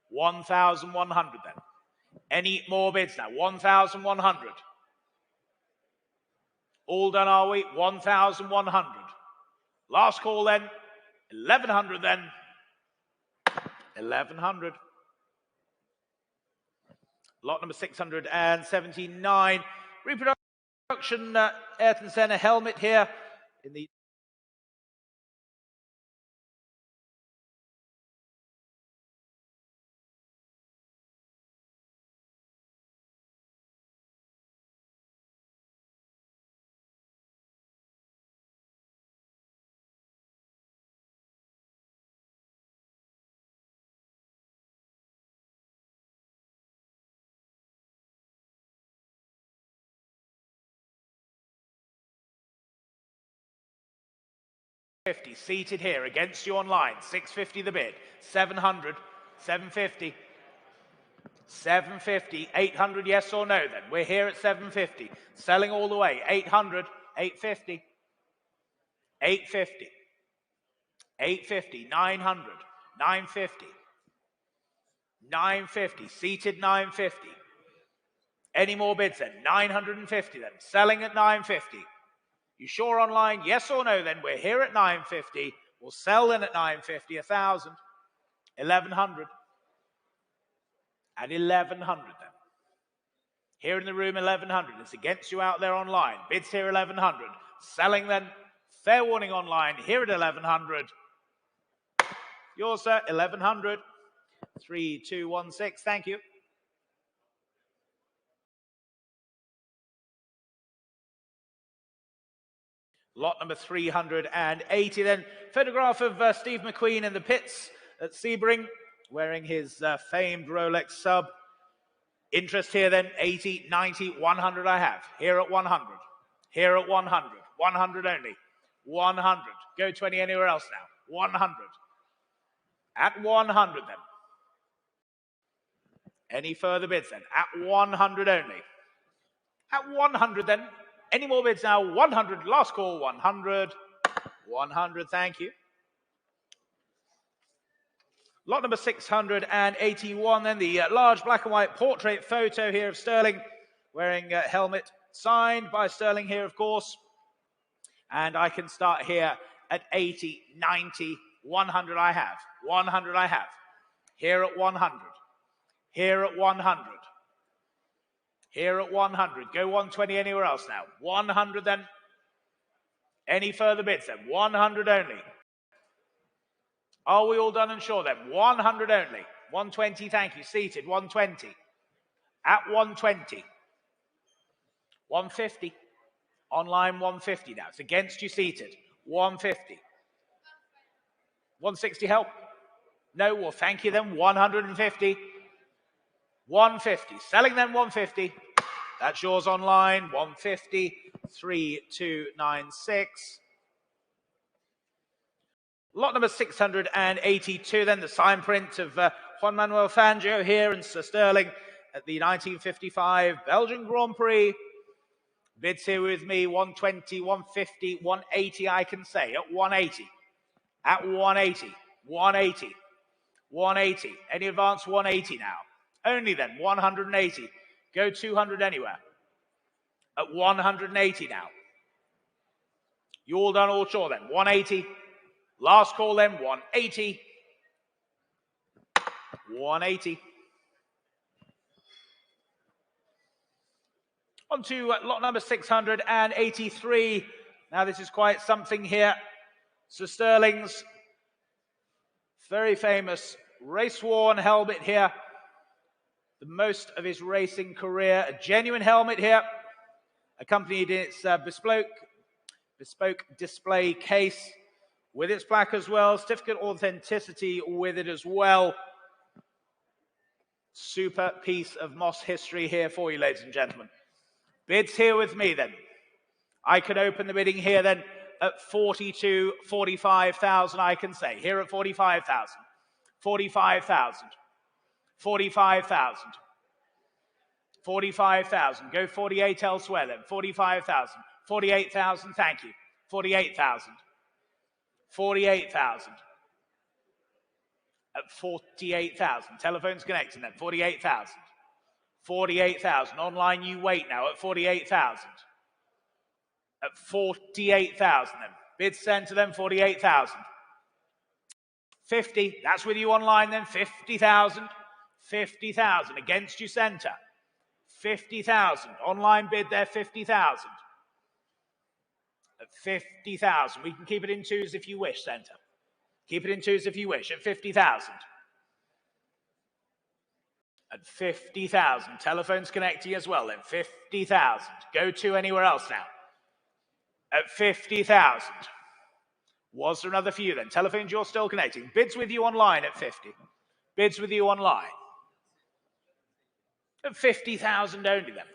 Speaker 1: 1,100 then. Any more bids now? 1,100. All done, are we? 1,100. Last call then. 1,100 then. 1,100. Lot number 679. Reproduction Ayrton Senna helmet here in the $50 seated here against you online. 650 the bid. 700, 750, 750, 800 yes or no then. We're here at 750. Selling all the way. 800, 850, 850, 850, 900, 950, 950. Seated 950. Any more bids then? 950 then. Selling at 950. You sure online? Yes or no then? We're here at 950. We'll sell then at 950, 1,000, 1,100. At 1,100 then. Here in the room, 1,100. It's against you out there online. Bids here, 1,100. Selling then, fair warning online, here at 1,100. Yours, sir, 1,100. 3, 2, 1, 6. Thank you. Lot number 380 then. Photograph of Steve McQueen in the pits at Sebring, wearing his famed Rolex sub. Interest here then, 80, 90, 100 I have. Here at 100. Here at 100. 100 only. 100. Go 20 anywhere else now. 100. At 100 then. Any further bids then? At 100 only. At 100 then. Any more bids now? 100. Last call, 100. 100, thank you. Lot number 681 then. The large black and white portrait photo here of Sterling wearing a helmet. Signed by Sterling here, of course. And I can start here at 80, 90, 100 I have. 100 I have. Here at 100. Here at 100. Here at 100. Go 120 anywhere else now. 100 then. Any further bids then? 100 only. Are we all done and sure then? 100 only. 120, thank you. Seated, 120. At 120. 150. Online, 150 now. It's against you seated. 150. 160 help? No, well, thank you then. 150. 150. Selling then 150. That's yours online. 150. 3296. Lot number 682 then, the sign print of Juan Manuel Fangio here and Sir Sterling at the 1955 Belgian Grand Prix. Bids here with me, 120, 150, 180 I can say, at 180. At 180, 180, 180. Any advance 180 now? Only then, 180. Go 200 anywhere. At 180 now. You all done, all sure then? 180. Last call then, 180. 180. On to lot number 683. Now this is quite something here. Sir Sterling's very famous race-worn helmet here. The most of his racing career. A genuine helmet here. Accompanied in its bespoke display case with its plaque as well. Certificate authenticity with it as well. Super piece of Moss history here for you, ladies and gentlemen. Bids here with me then. I can open the bidding here then at 45,000 I can say. Here at 45,000. 45,000. 45,000. 45,000. Go 48 elsewhere then. 45,000. 48,000, thank you. 48,000. 48,000. At 48,000. Telephone's connecting then. 48,000. 48,000. Online you wait now at 48,000. At 48,000 then. Bid sent to them, 48,000. 50. That's with you online then. 50,000. 50,000. Against you center. 50,000. Online bid there, 50,000. At 50,000. We can keep it in twos if you wish, center. Keep it in twos if you wish. At 50,000. At 50,000. Telephone's connecting as well then. 50,000. Go to anywhere else now. At 50,000. Was there another few then? Telephones, you're still connecting. Bids with you online at 50. Bids with you online. At 50,000 only then.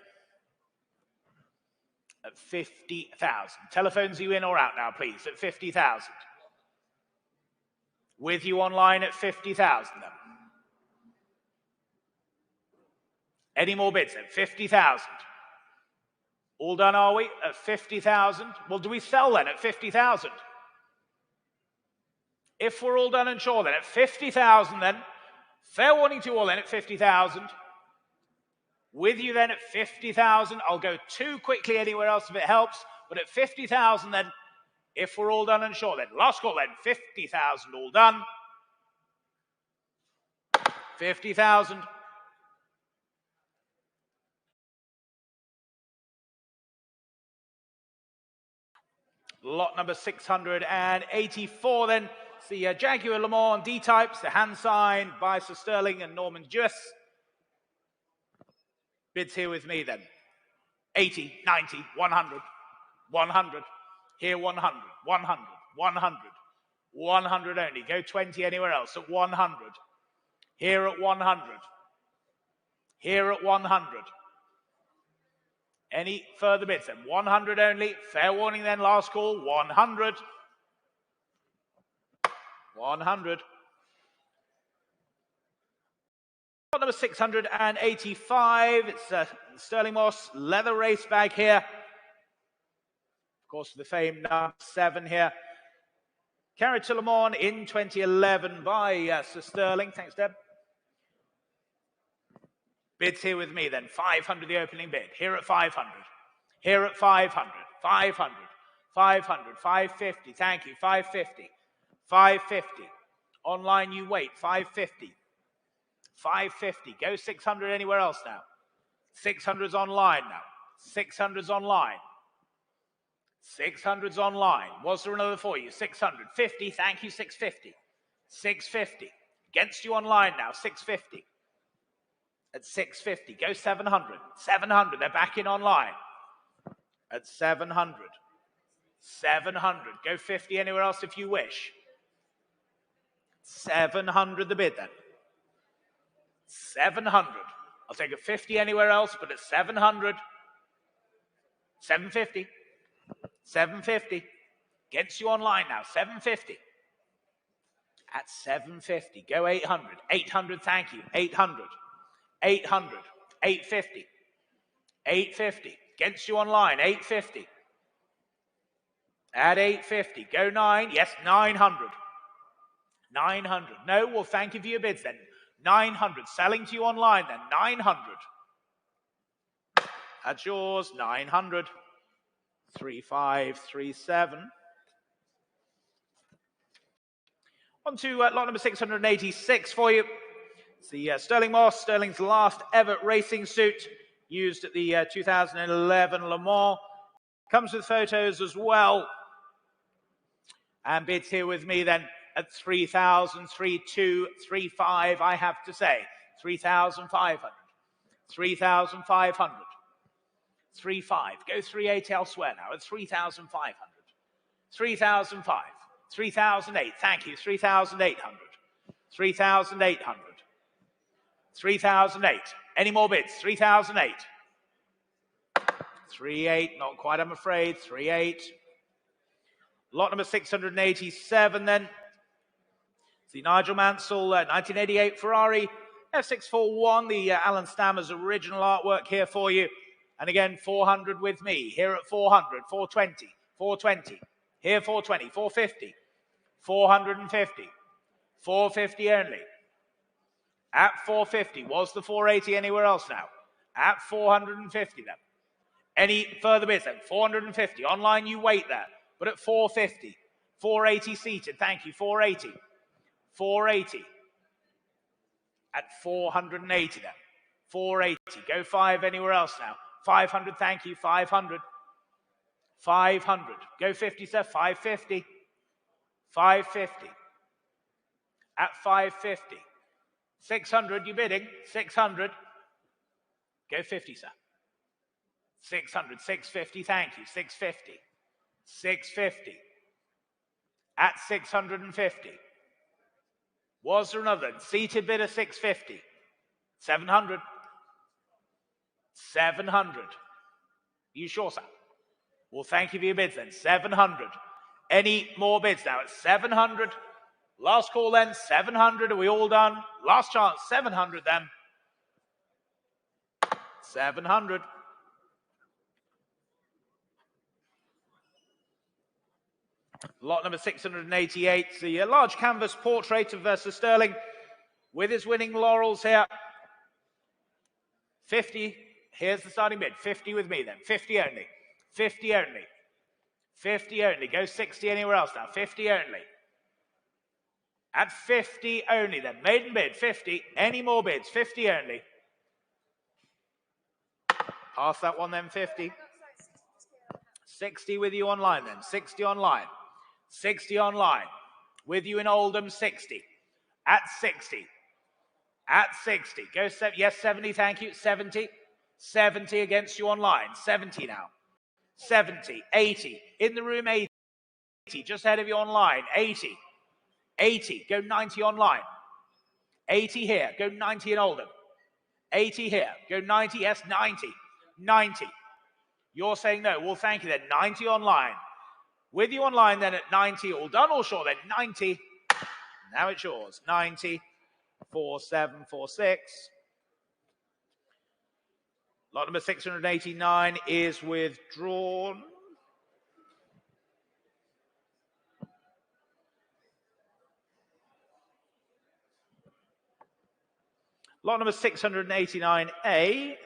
Speaker 1: At 50,000. Telephones, you in or out now, please? At 50,000. With you online at 50,000 then. Any more bids at 50,000? All done, are we? At 50,000? Well, do we sell then at 50,000? If we're all done and sure then, at 50,000 then, fair warning to you all then at 50,000. With you then at 50,000. I'll go too quickly anywhere else if it helps, but at 50,000 then, if we're all done and sure then. Last call then, 50,000 all done. 50,000. Lot number 684 then. It's the Jaguar Le Mans D-types, the hand signed by Sir Sterling and Norman Jewis. Bids here with me then. 80, 90, 100, 100. Here 100, 100, 100. 100 only. Go 20 anywhere else at 100. Here at 100. Here at 100. Any further bids then? 100 only. Fair warning then, last call. 100. 100. Number 685. It's a Sterling Moss leather race bag here. Of course, the famed number 7 here. Carried to Le Mans in 2011 by Sir Sterling. Thanks, Deb. Bids here with me then. 500 the opening bid. Here at 500. Here at 500. 500. 500. 550. Thank you. 550. 550. Online you wait. 550. 550. Go 600 anywhere else now. 600's online now. 600's online. 600's online. Was there another for you? 600. 50. Thank you. 650. 650. Against you online now. 650. At 650. Go 700. 700. They're back in online. At 700. 700. Go 50 anywhere else if you wish. 700 the bid then. 700. I'll take a 50 anywhere else, but at 700. 750. 750. Gets you online now. 750. At 750, go 800. 800, thank you. 800. 800. 850. 850. Against you online, 850. At 850, go 9. Yes, 900. 900. No, well, thank you for your bids then. 900. Selling to you online then. 900. That's yours. 900. 3537. On to lot number 686 for you. It's the Sterling Moss, Sterling's last ever racing suit, used at the 2011 Le Mans. Comes with photos as well. And bids here with me then at 3,000, 3,2, 3,5, I have to say. 3,500. 3,500. 3,5. Go 3,8 elsewhere now at 3,500. 3,005. 3,008. Thank you. 3,800. 3,800. 3,008. Any more bids? 3,008. 3,8. Not quite, I'm afraid. 3,8. Lot number 687 then. The Nigel Mansell 1988 Ferrari F641. The Alan Stammer's original artwork here for you. And again, 400 with me. Here at 400. 420. 420. Here 420. 450. 450. 450 only. At 450. Was the 480 anywhere else now? At 450 then. Any further bids then? 450. Online you wait there. But at 450. 480 seated. Thank you. 480. 480. At 480 then. 480. Go 5 anywhere else now. 500. Thank you. 500. 500. Go 50, sir. 550. 550. At 550. 600, you bidding? 600. Go 50, sir. 600. 650, thank you. 650. 650. At 650. Was there another? Seated bidder 650. 700. 700. You sure, sir? Well, thank you for your bids then. 700. Any more bids now at 700? Last call then, 700. Are we all done? Last chance, 700 then. 700. Lot number 688, the large canvas portrait of Sir Sterling with his winning laurels here. 50. Here's the starting bid. 50 with me then. 50 only. 50 only. 50 only. Go 60 anywhere else now. 50 only. At 50 only then. Maiden bid, 50. Any more bids? 50 only. Pass that one then, 50. 60 with you online then. 60 online. 60 online. With you in Oldham, 60. At 60. At 60. Go, yes, 70, thank you. 70. 70 against you online. 70 now. 70. 80. In the room, 80. Just ahead of you online. 80. 80. Go 90 online. 80 here. Go 90 in Oldham. 80 here. Go 90. Yes, 90. 90. You're saying no. Well, thank you then. 90 online. With you online then at 90. All done, all short then. 90. Now it's yours. 90. 4746. Lot number 689 is withdrawn. Lot number 689A.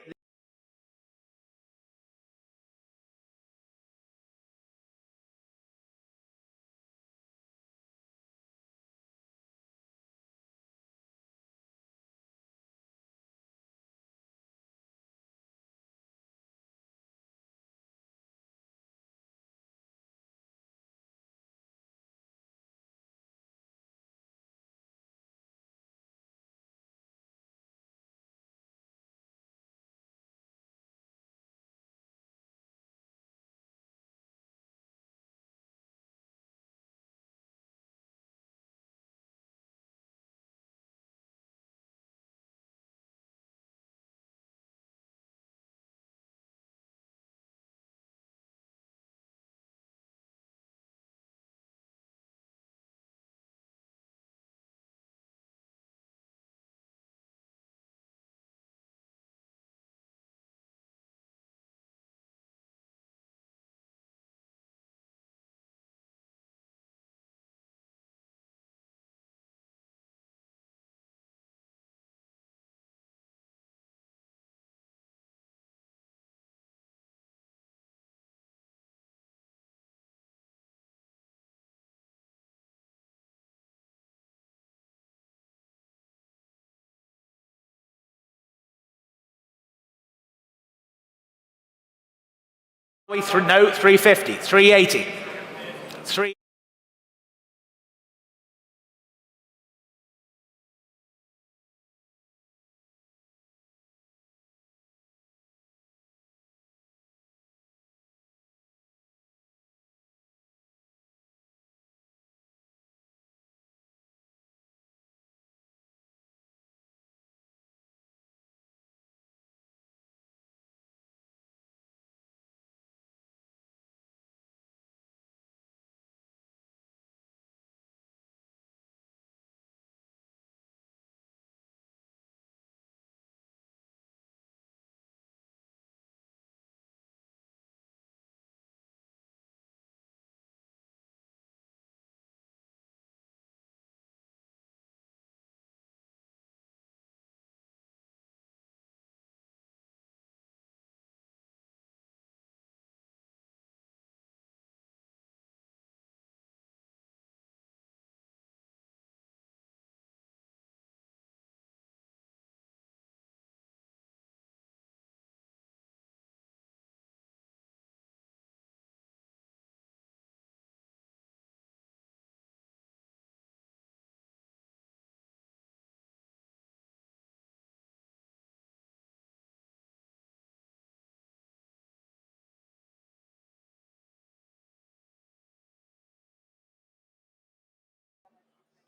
Speaker 1: No, 350, 380. 3.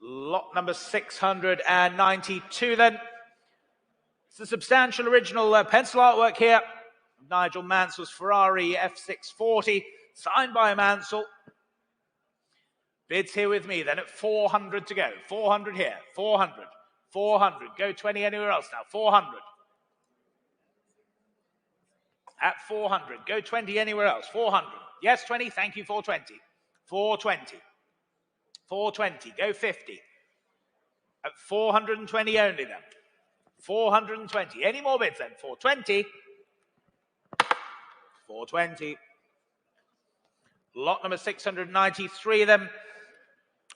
Speaker 1: Lot number 692 then. It's a substantial original pencil artwork here. Nigel Mansell's Ferrari F640, signed by Mansell. Bids here with me then at 400 to go. 400 here, 400, 400. Go 20 anywhere else now, 400. At 400, go 20 anywhere else, 400. Yes, 20, thank you, 420. 420. 420, go 50. At 420 only then. 420. Any more bids then? 420. 420. Lot number 693 then.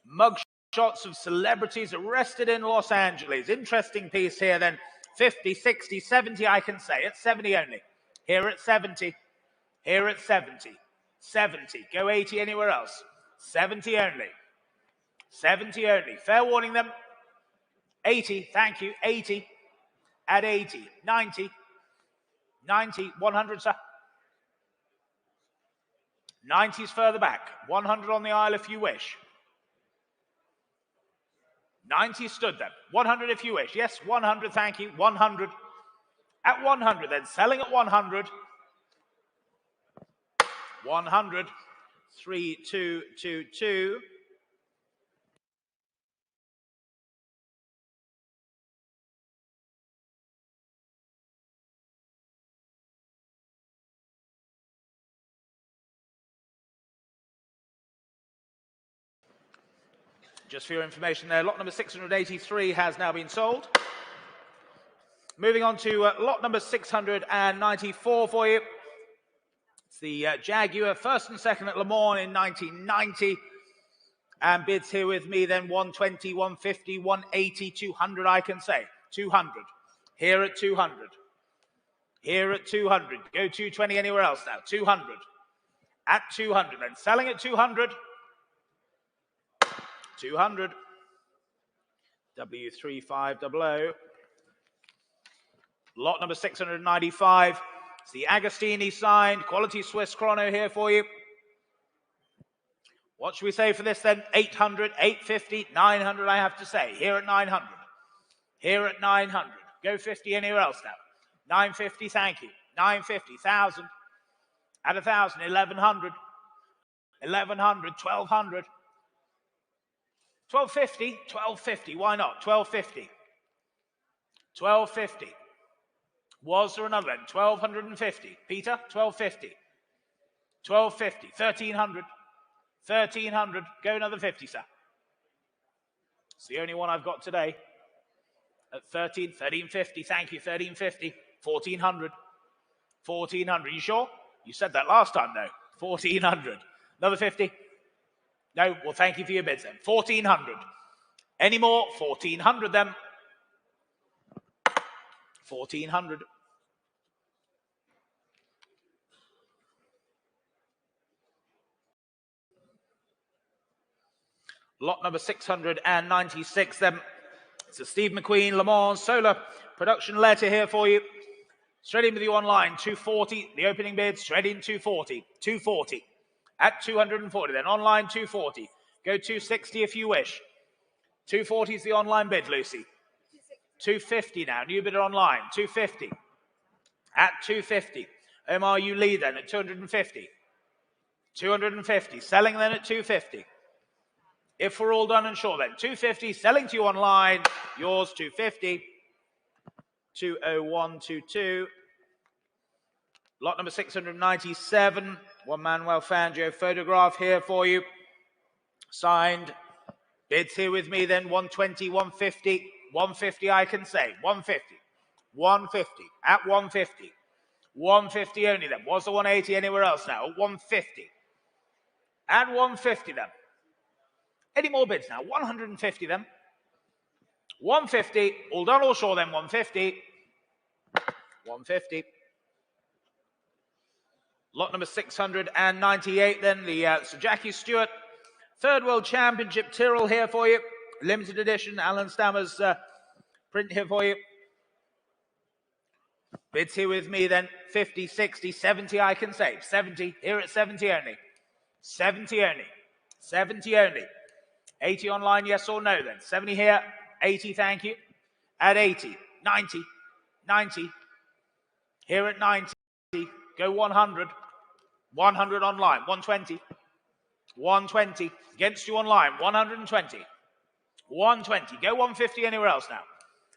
Speaker 1: Mug shots of celebrities arrested in Los Angeles. Interesting piece here then. 50, 60, 70 I can say. At 70 only. Here at 70. Here at 70. 70. Go 80 anywhere else. 70 only. 70 only. Fair warning them. 80. Thank you. 80. At 80. 90. 90. 100, sir. 90's further back. 100 on the aisle if you wish. 90 stood then. 100 if you wish. Yes, 100, thank you. 100. At 100 then. Selling at 100. 100. 3, 2, 2, 2. Just for your information there, lot number 683 has now been sold. Moving on to lot number 694 for you. It's the Jaguar, first and second at Le Mans in 1990. And bids here with me then 120, 150, 180, 200 I can say. 200. Here at 200. Here at 200. Go 220 anywhere else now. 200. At 200 then. Selling at 200. 200. W3500. Lot number 695. It's the Agostini signed quality Swiss chrono here for you. What should we say for this then? 800, 850, 900 I have to say. Here at 900. Here at 900. Go 50 anywhere else now. 950, thank you. 950, 1,000. At 1,000, 1,100. 1,100, 1,200. 1250, 1250, why not? 1250. 1250. Was there another then? 1,250. Peter, 1250. 1250, 1,300. 1,300. Go another 50, sir. It's the only one I've got today. At 1,350, thank you, 1,350. 1,400. 1,400, you sure? You said that last time, though. 1,400. Another 50. No, well, thank you for your bids then. 1,400. Any more? 1,400 then. 1,400. Lot number 696 then. It's a Steve McQueen Le Mans Solar production letter here for you. Straight in with you online, 240. The opening bid, straight in 240. 240. At 240 then. Online 240. Go 260 if you wish. 240 is the online bid, Lucy. 250 now. New bidder online. 250. At 250. Omar, you lead then at 250. 250. Selling then at 250. If we're all done and sure then. 250. Selling to you online. Yours 250. 20122. Lot number 697. One Manuel Fangio photograph here for you. Signed. Bids here with me then. 120, 150. 150 I can say. 150. 150. At 150. 150 only then. Was the 180 anywhere else now? 150. At 150 then. Any more bids now? 150 then. 150. All done, all sure then. 150. 150. Lot number 698 then. The Sir Jackie Stewart Third World Championship Tyrrell here for you. Limited edition. Alan Stammer's print here for you. Bids here with me then. 50, 60, 70 I can save. 70. Here at 70 only. 70 only. 70 only. 80 online, yes or no then. 70 here. 80, thank you. At 80. 90. 90. Here at 90. Go 100. 100 online. 120. 120. Against you online. 120. 120. Go 150 anywhere else now.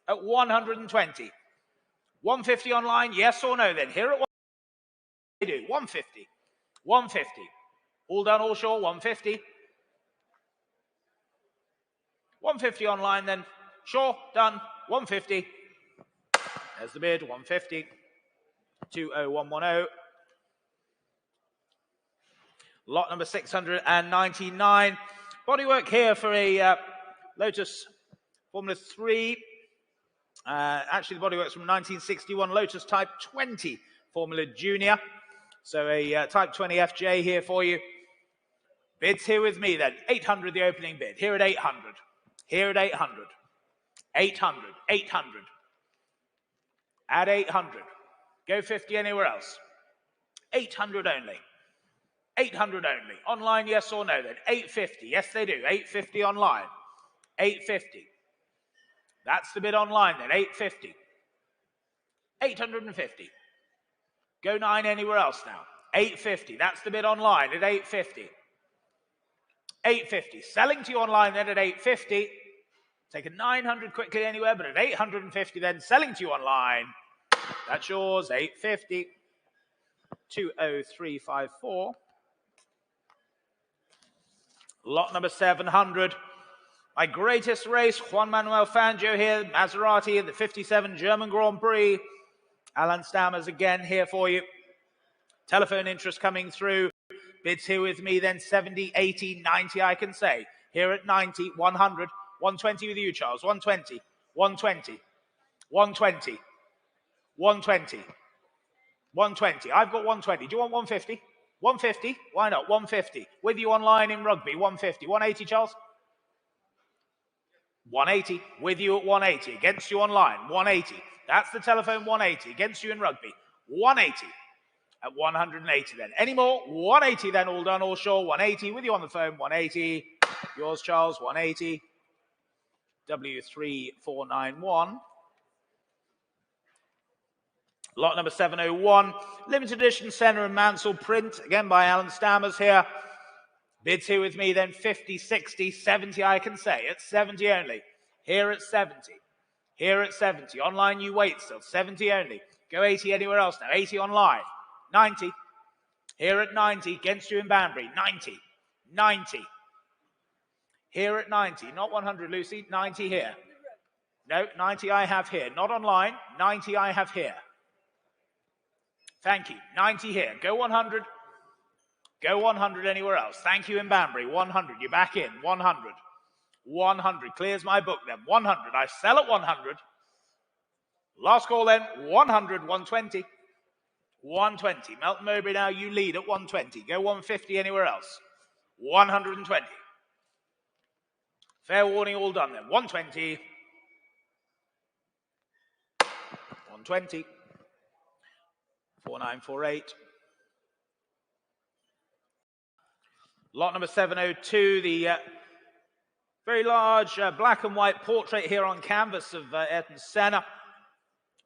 Speaker 1: At 120. 150 online, yes or no then. Here at 150. They do. 150. 150. All done, all sure. 150. 150 online then. Sure, done. 150. There's the bid. 150. 20110. Lot number 699. Bodywork here for a Lotus Formula 3. Actually, the bodywork's from 1961 Lotus Type 20 Formula Junior. So a Type 20 FJ here for you. Bids here with me then. 800 the opening bid. Here at 800. Here at 800. 800. 800. At 800. Go 50 anywhere else. 800 only. 800 only. Online, yes or no then? 850. Yes, they do. 850 online. 850. That's the bid online then. 850. 850. Go 9 anywhere else now. 850. That's the bid online at 850. 850. Selling to you online then at 850. Taking 900 quickly anywhere, but at 850 then selling to you online. That's yours. 850. 20354. Lot number 700. My greatest race, Juan Manuel Fangio here, Maserati in the 57 German Grand Prix. Alan Stammers again here for you. Telephone interest coming through. Bids here with me then 70, 80, 90 I can say. Here at 90, 100, 120 with you, Charles. 120, 120, 120, 120, 120. I've got 120. Do you want 150? 150? Why not? 150. With you online in rugby, 150. 180, Charles? 180. With you at 180. Against you online, 180. That's the telephone 180. Against you in rugby, 180. At 180 then. Any more? 180 then. All done, all sure. 180. With you on the phone, 180. Yours, Charles, 180. W3491. Lot number 701. Limited edition Senna and Mansell print. Again by Alan Stammers here. Bids here with me then 50, 60, 70 I can say. At 70 only. Here at 70. Here at 70. Online you wait still. 70 only. Go 80 anywhere else now. 80 online. 90. Here at 90. Against you in Banbury. 90. 90. Here at 90. Not 100, Lucy. 90 here. No, 90 I have here. Not online. 90 I have here. Thank you. 90 here. Go 100. Go 100 anywhere else. Thank you in Banbury. 100. You're back in. 100. 100. Clears my book then. 100. I sell at 100. Last call then. 100. 120. 120. Melton Mowbray now. You lead at 120. Go 150 anywhere else. 120. Fair warning, all done then. 120. 120. 4948. Lot number 702, the very large black and white portrait here on canvas of Ayrton Senna.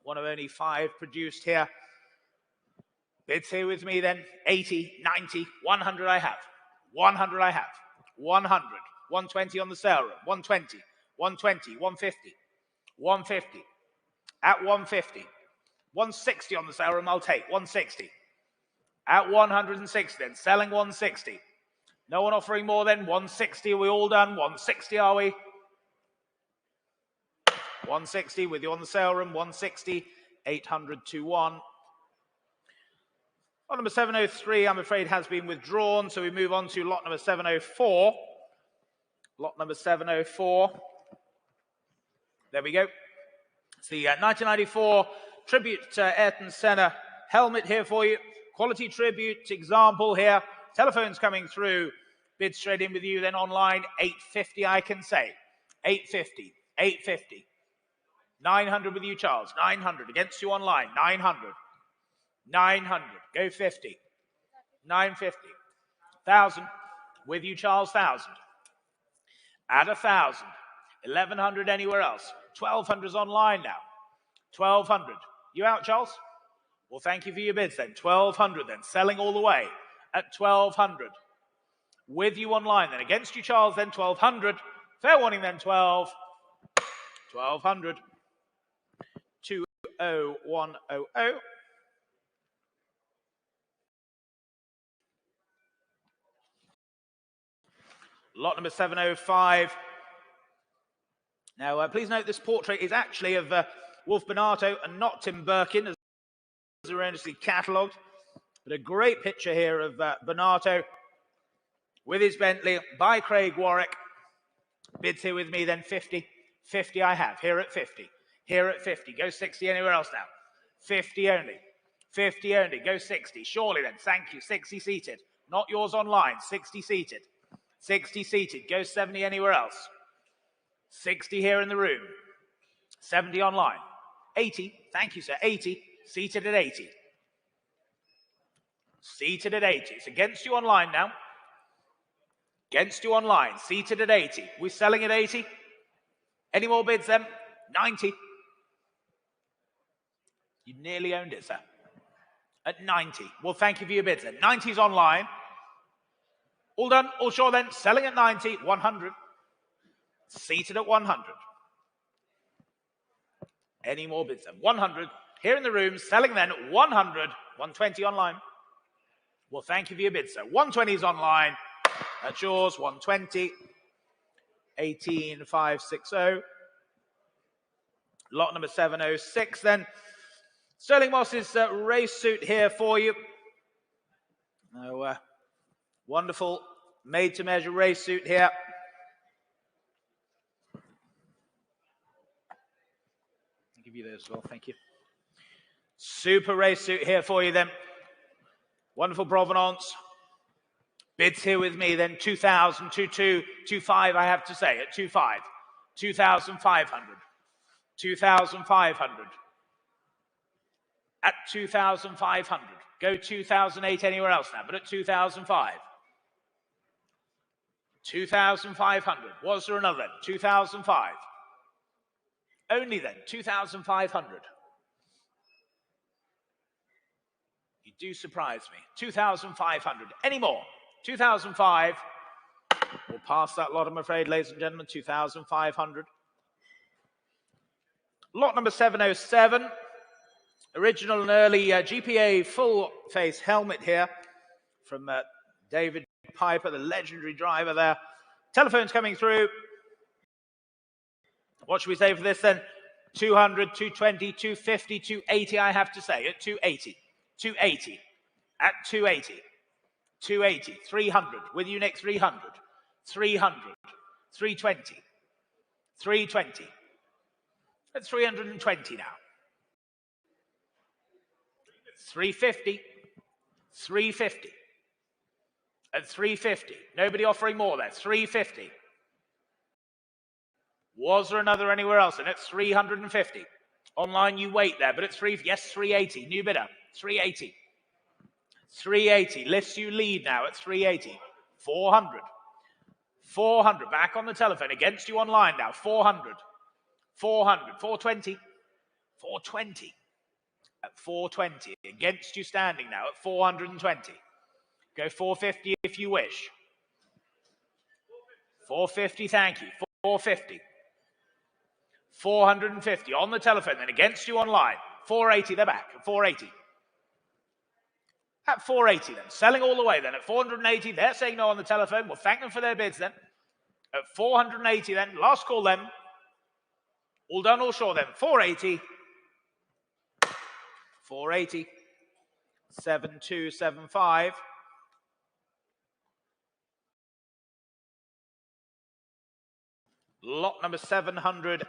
Speaker 1: One of only 5 produced here. Bids here with me then. 80, 90, 100 I have. 100 I have. 100. 120 on the sale room. 120. 120. 150. 150. At 150. 160 on the sale room, I'll take. 160. At 160 then. Selling 160. No one offering more than 160. Are we all done? 160 are we? 160 with you on the sale room. 160. 800 to 1. Lot number 703, I'm afraid, has been withdrawn. So we move on to lot number 704. Lot number 704. There we go. It's the 1994 tribute to Ayrton Senna helmet here for you. Quality tribute example here. Telephones coming through. Bid straight in with you. Then online, 850 I can say. 850. 850. 900 with you, Charles. 900 against you online. 900. 900. Go 50. 950. 1,000. With you, Charles. 1,000. At 1,000. 1,100 anywhere else. 1,200 is online now. 1,200. You out, Charles? Well, thank you for your bids then. 1,200 then. Selling all the way at 1,200. With you online then. Against you, Charles, then 1,200. Fair warning then 12. 1,200. 20100. Lot number 705. Now, please note this portrait is actually of Wolf Bonato and not Tim Birkin, as erroneously catalogued. But a great picture here of Bonato with his Bentley by Craig Warwick. Bids here with me then 50. 50 I have. Here at 50. Here at 50. Go 60 anywhere else now. 50 only. 50 only. Go 60. Surely then. Thank you. 60 seated. Not yours online. 60 seated. 60 seated. Go 70 anywhere else. 60 here in the room. 70 online. 80. Thank you, sir. 80. Seated at 80. Seated at 80. It's against you online now. Against you online. Seated at 80. We're selling at 80. Any more bids then? 90. You nearly owned it, sir. At 90. Well, thank you for your bids then. 90's online. All done, all sure then. Selling at 90, 100. Seated at 100. Any more bids then? 100. Here in the room, selling then 100. 120 online. Well, thank you for your bids, sir. 120 is online. That's yours. 120. 18560. Lot number 706 then. Sterling Moss's race suit here for you. Wonderful made-to-measure race suit here. I'll give you those as well, thank you. Super race suit here for you then. Wonderful provenance. Bids here with me then 2,000, 22, 25 I have to say at 25. 2,500. 2,500. At 2,500. Go 2,008 anywhere else now, but at 2,005. 2,500. Was there another then? 2,005. Only then, 2,500. You do surprise me. 2,500. Any more? 2,005. We'll pass that lot, I'm afraid, ladies and gentlemen. 2,500. Lot number 707. Original and early GPA full-face helmet here from David Piper, the legendary driver there. Telephones coming through. What should we say for this then? 200, 220, 250, 280 I have to say at 280. 280. At 280. 280. 300. With you next 300. 300. 320. 320. At 320 now. 350. 350. At 350. Nobody offering more there. 350. Was there another anywhere else? And it's 350. Online, you wait there, but it's 380. New bidder, 380. 380. Lifts you lead now at 380. 400. 400. Back on the telephone. Against you online now. 400. 400. 420. 420. At 420. Against you standing now at 420. Go 450 if you wish. 450, thank you. 450. 450 on the telephone, then against you online. 480, they're back at 480. At 480 then, selling all the way then. At 480, they're saying no on the telephone. We'll thank them for their bids then. At 480 then, last call them. All done, all sure then. 480. 480. 7275. Lot number 708.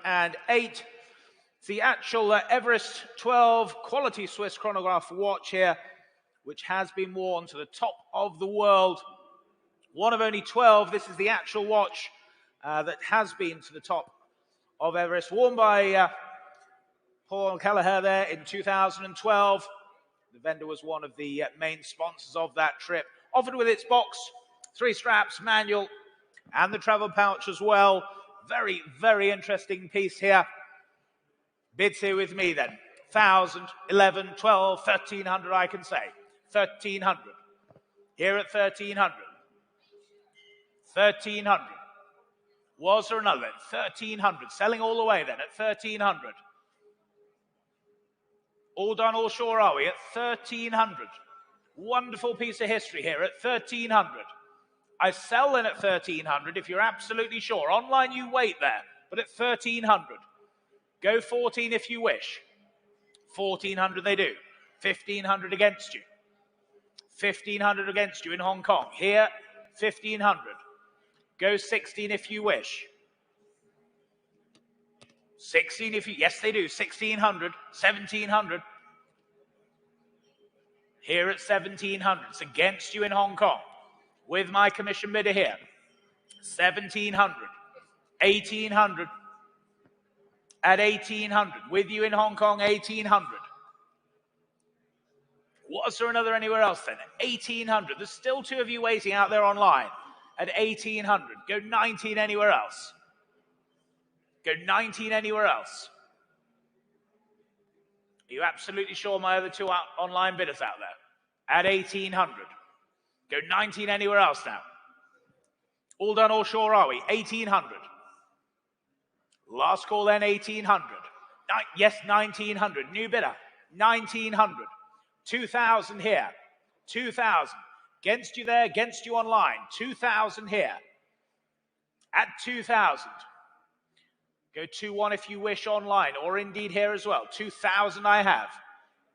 Speaker 1: It's the actual Everest 12 quality Swiss chronograph watch here, which has been worn to the top of the world. One of only 12. This is the actual watch that has been to the top of Everest, worn by Paul Kelleher there in 2012. The vendor was one of the main sponsors of that trip. Offered with its box, 3 straps, manual, and the travel pouch as well. Very, very interesting piece here. Bids here with me then. 1,000, 11, 12, 1,300 I can say. 1,300. Here at 1,300. 1,300. Was there another then? 1,300. Selling all the way then at 1,300. All done, all sure are we at 1,300. Wonderful piece of history here at 1,300. I sell then at 1,300 if you're absolutely sure. Online you wait there, but at 1,300. Go 14 if you wish. 1,400 they do. 1,500 against you. 1,500 against you in Hong Kong. Here, 1,500. Go 16 if you wish. 16 if you, yes they do. 1,600, 1,700. Here at 1,700. It's against you in Hong Kong. With my commission bidder here. 1,700. 1,800. At 1,800. With you in Hong Kong, 1,800. Was there another anywhere else then? 1,800. There's still 2 of you waiting out there online. At 1,800. Go 19 anywhere else. Go 19 anywhere else. Are you absolutely sure my other 2 online bidders out there? At 1,800. Go 19 anywhere else now. All done, all sure are we? 1,800. Last call then, 1,800. Yes, 1,900. New bidder, 1,900. 2,000 here. 2,000. Against you there, against you online. 2,000 here. At 2,000. Go 2-1 if you wish online, or indeed here as well. 2,000 I have.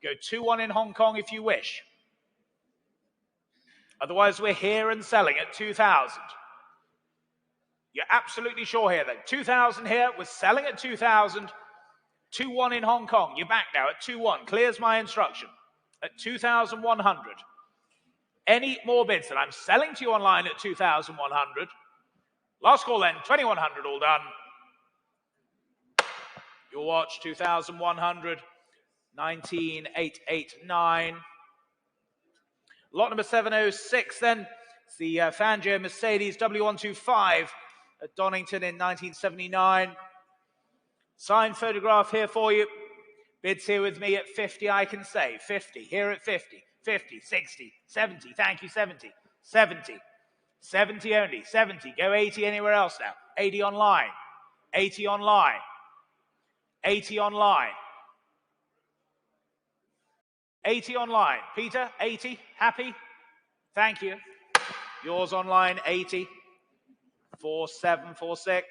Speaker 1: Go 2-1 in Hong Kong if you wish. Otherwise, we're here and selling at 2,000. You're absolutely sure here then. 2,000 here, we're selling at 2,000. 2-1 in Hong Kong. You're back now at 2-1. Clears my instruction. At 2,100. Any more bids that I'm selling to you online at 2,100. Last call then, 2,100 all done. Your watch, 2,100. 19,889. Lot number 706 then. It's the Fangio Mercedes W125 at Donington in 1979. Signed photograph here for you. Bids here with me at 50, I can say. 50, here at 50. 50, 60, 70, thank you, 70. 70. 70 only, 70. Go 80 anywhere else now. 80 online. 80 online. 80 online. 80 online. Peter, 80. Happy? Thank you. Yours online, 80. 4746.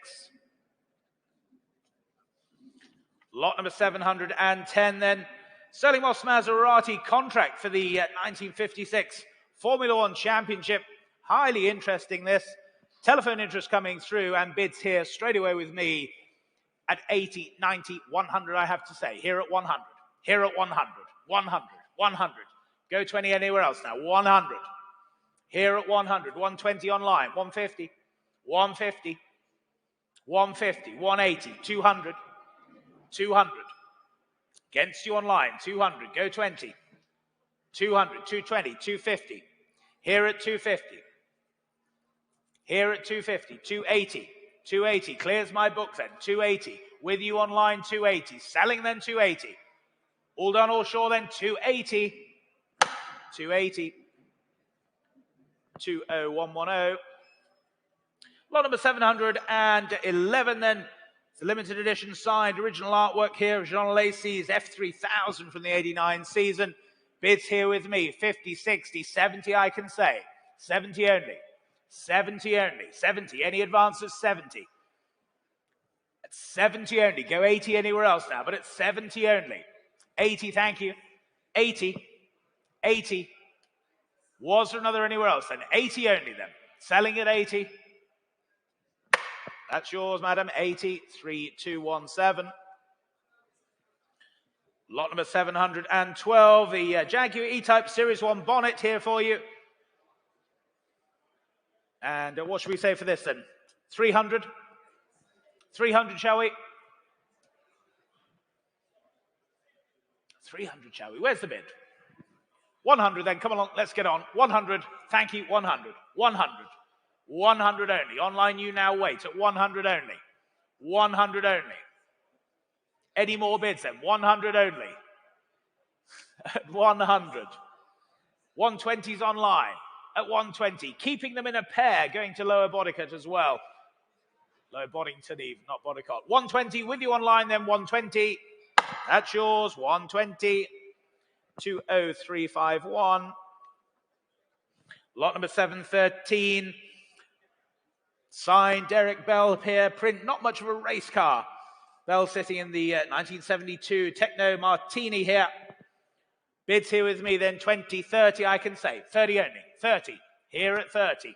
Speaker 1: Lot number 710 then. Selimos Maserati contract for the 1956 Formula One Championship. Highly interesting this. Telephone interest coming through and bids here straight away with me at 80, 90, 100 I have to say. Here at 100. Here at 100. 100. 100. Go 20 anywhere else now. 100. Here at 100. 120 online. 150. 150. 150, 180, 200, 200. Against you online, 200, go 20. 200, 220, 250. Here at 250. Here at 250, 280, 280. Clears my book then, 280. With you online, 280. Selling then, 280. All done, all sure then, 280. 280. 20110. Lot number 711 then. It's a limited edition signed original artwork here of Jean Lacey's F3000 from the 89 season. Bids here with me, 50, 60, 70 I can say. 70 only. 70 only. 70. Any advances? 70. At 70 only. Go 80 anywhere else now, but it's 70 only. 80, thank you. 80. 80. Was there another anywhere else then? 80 only then. Selling at 80. That's yours, madam. 80, 3217. Lot number 712, the Jaguar E-Type Series 1 bonnet here for you. And what should we say for this then? 300? 300, shall we? 300, shall we? Where's the bid? 100 then, come along, let's get on. 100, thank you, 100. 100. 100 only. Online you now wait at 100 only. 100 only. Any more bids then? 100 only. At 100. 120's online. At 120. Keeping them in a pair, going to Lower Bodicott as well. Lower Boddington Eve, not Bodicott. 120 with you online then, 120. That's yours, 120. 20351. Lot number 713. Signed Derek Bell here, print, not much of a race car. Bell sitting in the 1972 Techno Martini here. Bids here with me then 20, 30 I can say. 30 only, 30. Here at 30.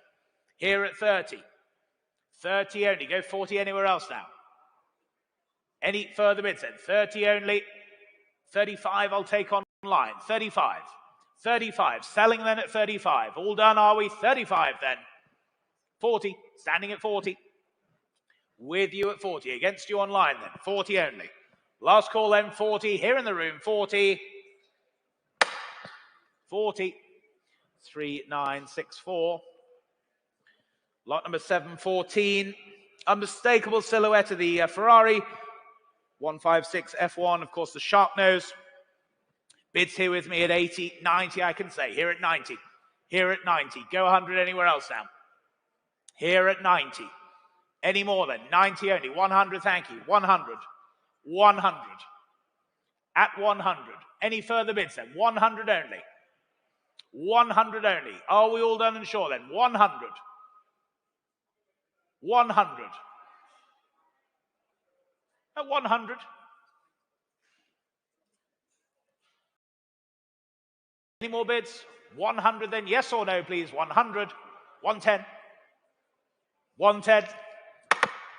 Speaker 1: Here at 30. 30 only, go 40 anywhere else now. Any further bids then? 30 only. 35 I'll take online. 35. 35, selling then at 35. All done are we? 35 then. 40, standing at 40. With you at 40, against you online then, 40 only. Last call then, 40, here in the room, 40. 40, 3964. Lot number 714, unmistakable silhouette of the Ferrari 156 F1, of course the sharp nose. Bids here with me at 80, 90 I can say, here at 90. Here at 90, go 100 anywhere else now. Here at 90. Any more then? 90 only. 100, thank you. 100. 100. At 100. Any further bids then? 100 only. 100 only. Are we all done and sure then? 100. 100. At 100. Any more bids? 100 then? Yes or no, please? 100. 110. 110.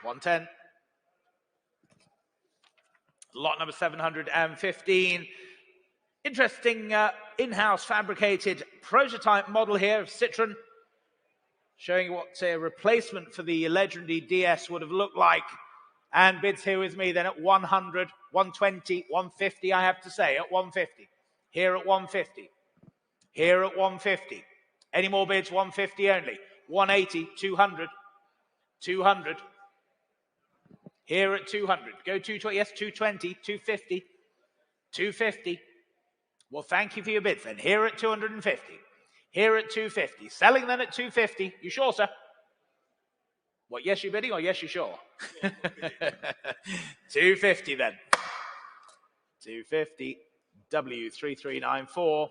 Speaker 1: 110. Lot number 715. Interesting in-house fabricated prototype model here of Citroën, showing what a replacement for the legendary DS would have looked like. And bids here with me then at 100, 120, 150 I have to say, at 150. Here at 150. Here at 150. Any more bids? 150 only. 180, 200. 200. Here at 200. Go 220. Yes, 220, 250. 250. Well, thank you for your bids then. Here at 250. Here at 250. Selling then at 250. You sure, sir? What, yes, you're bidding or yes, you're sure? 250 then. 250. W3394.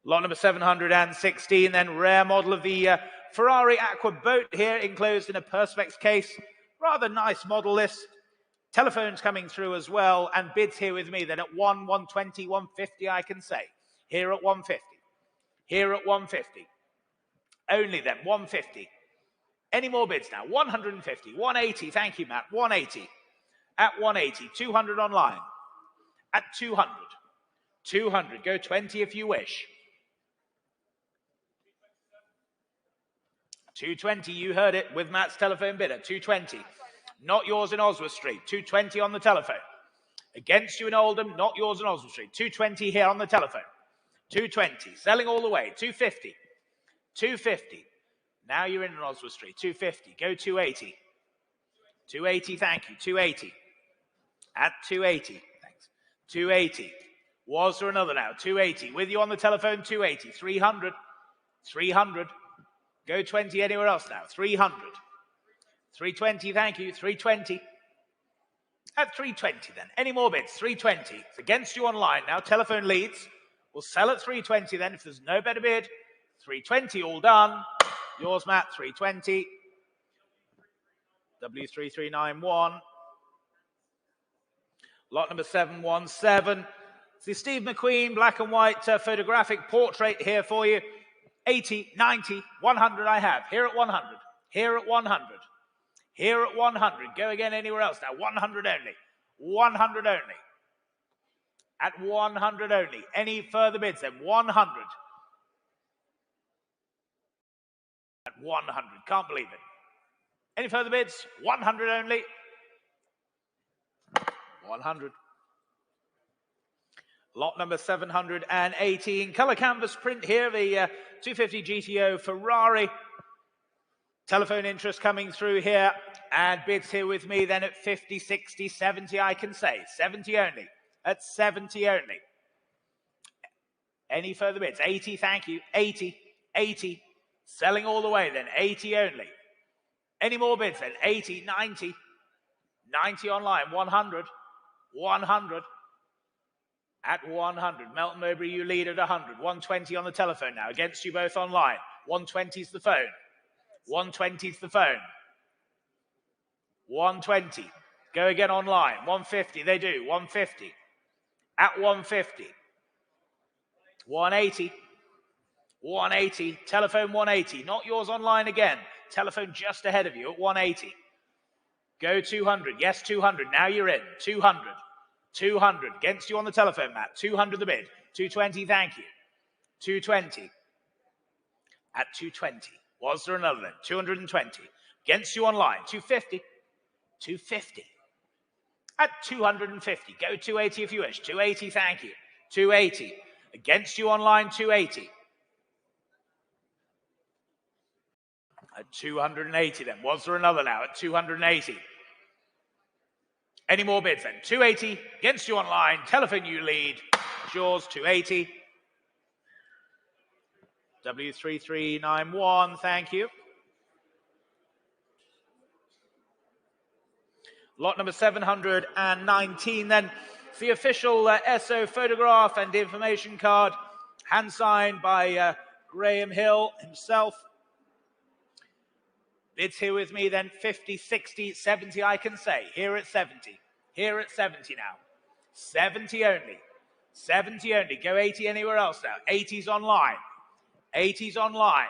Speaker 1: Lot number 716, then rare model of the Ferrari Aqua boat here, enclosed in a Perspex case. Rather nice model list. Telephones coming through as well, and bids here with me then at 120, 150 I can say. Here at 150. Here at 150. Only then, 150. Any more bids now? 150, 180, thank you, Matt, 180. At 180, 200 online. At 200. 200, go 20 if you wish. 220, you heard it with Matt's telephone bidder, 220. not yours in Oswald Street, 220 on the telephone. Against you in Oldham, not yours in Oswald Street, 220 here on the telephone. 220, selling all the way, 250. 250. Now you're in Oswald Street, 250. Go 280. 280, thank you, 280. At 280, thanks. 280. Was there another now? 280. With you on the telephone, 280. 300. 300. Go 20 anywhere else now. 300. 320, thank you. 320. At 320 then. Any more bids? 320. It's against you online now. Telephone leads. We'll sell at 320 then if there's no better bid. 320 all done. Yours, Matt, 320. W3391. Lot number 717. See Steve McQueen, black and white photographic portrait here for you. 80, 90, 100 I have. Here at 100. Here at 100. Here at 100. Go again anywhere else now. 100 only. 100 only. At 100 only. Any further bids then? 100. At 100. Can't believe it. Any further bids? 100 only. 100. Lot number 718. Color canvas print here. The 250 GTO Ferrari. Telephone interest coming through here. And bids here with me then at 50, 60, 70 I can say. 70 only. At 70 only. Any further bids? 80, thank you. 80, 80. Selling all the way then. 80 only. Any more bids then? 80, 90. 90 online. 100. 100. At 100. Melton Mowbray, you lead at 100. 120 on the telephone now. Against you both online. 120's the phone. 120's the phone. 120. Go again online. 150. They do. 150. At 150. 180. 180. Telephone 180. Not yours online again. Telephone just ahead of you at 180. Go 200. Yes, 200. Now you're in. 200. 200. Against you on the telephone, Matt. 200 the bid. 220, thank you. 220. At 220. Was there another then? 220. Against you online. 250. 250. At 250. Go 280 if you wish. 280, thank you. 280. Against you online, 280. At 280 then. Was there another now? At 280. Any more bids then? 280. Against you online. Telephone you lead. It's yours, 280. W3391, thank you. Lot number 719 then. It's the official SO photograph and information card, hand signed by Graham Hill himself. Bids here with me then, 50, 60, 70 I can say. Here at 70. Here at 70 now. 70 only. 70 only. Go 80 anywhere else now. 80's online. 80's online.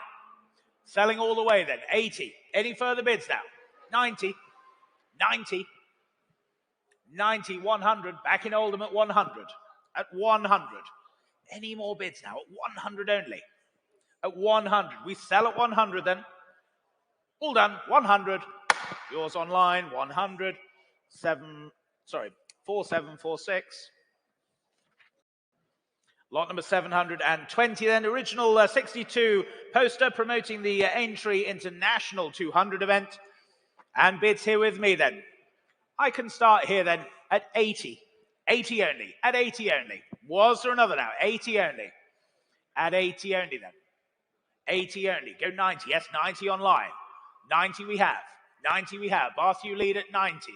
Speaker 1: Selling all the way then. 80. Any further bids now? 90. 90. 90. 100. Back in Oldham at 100. At 100. Any more bids now? At 100 only. At 100. We sell at 100 then. All done. 100. Yours online. 100. 4746. Lot number 720 then. Original 62 poster promoting the Aintree International 200 event. And bids here with me then. I can start here then at 80. 80 only. At 80 only. Was there another now? 80 only. At 80 only then. 80 only. Go 90. Yes, 90 online. 90 we have. 90 we have. Bath you lead at 90.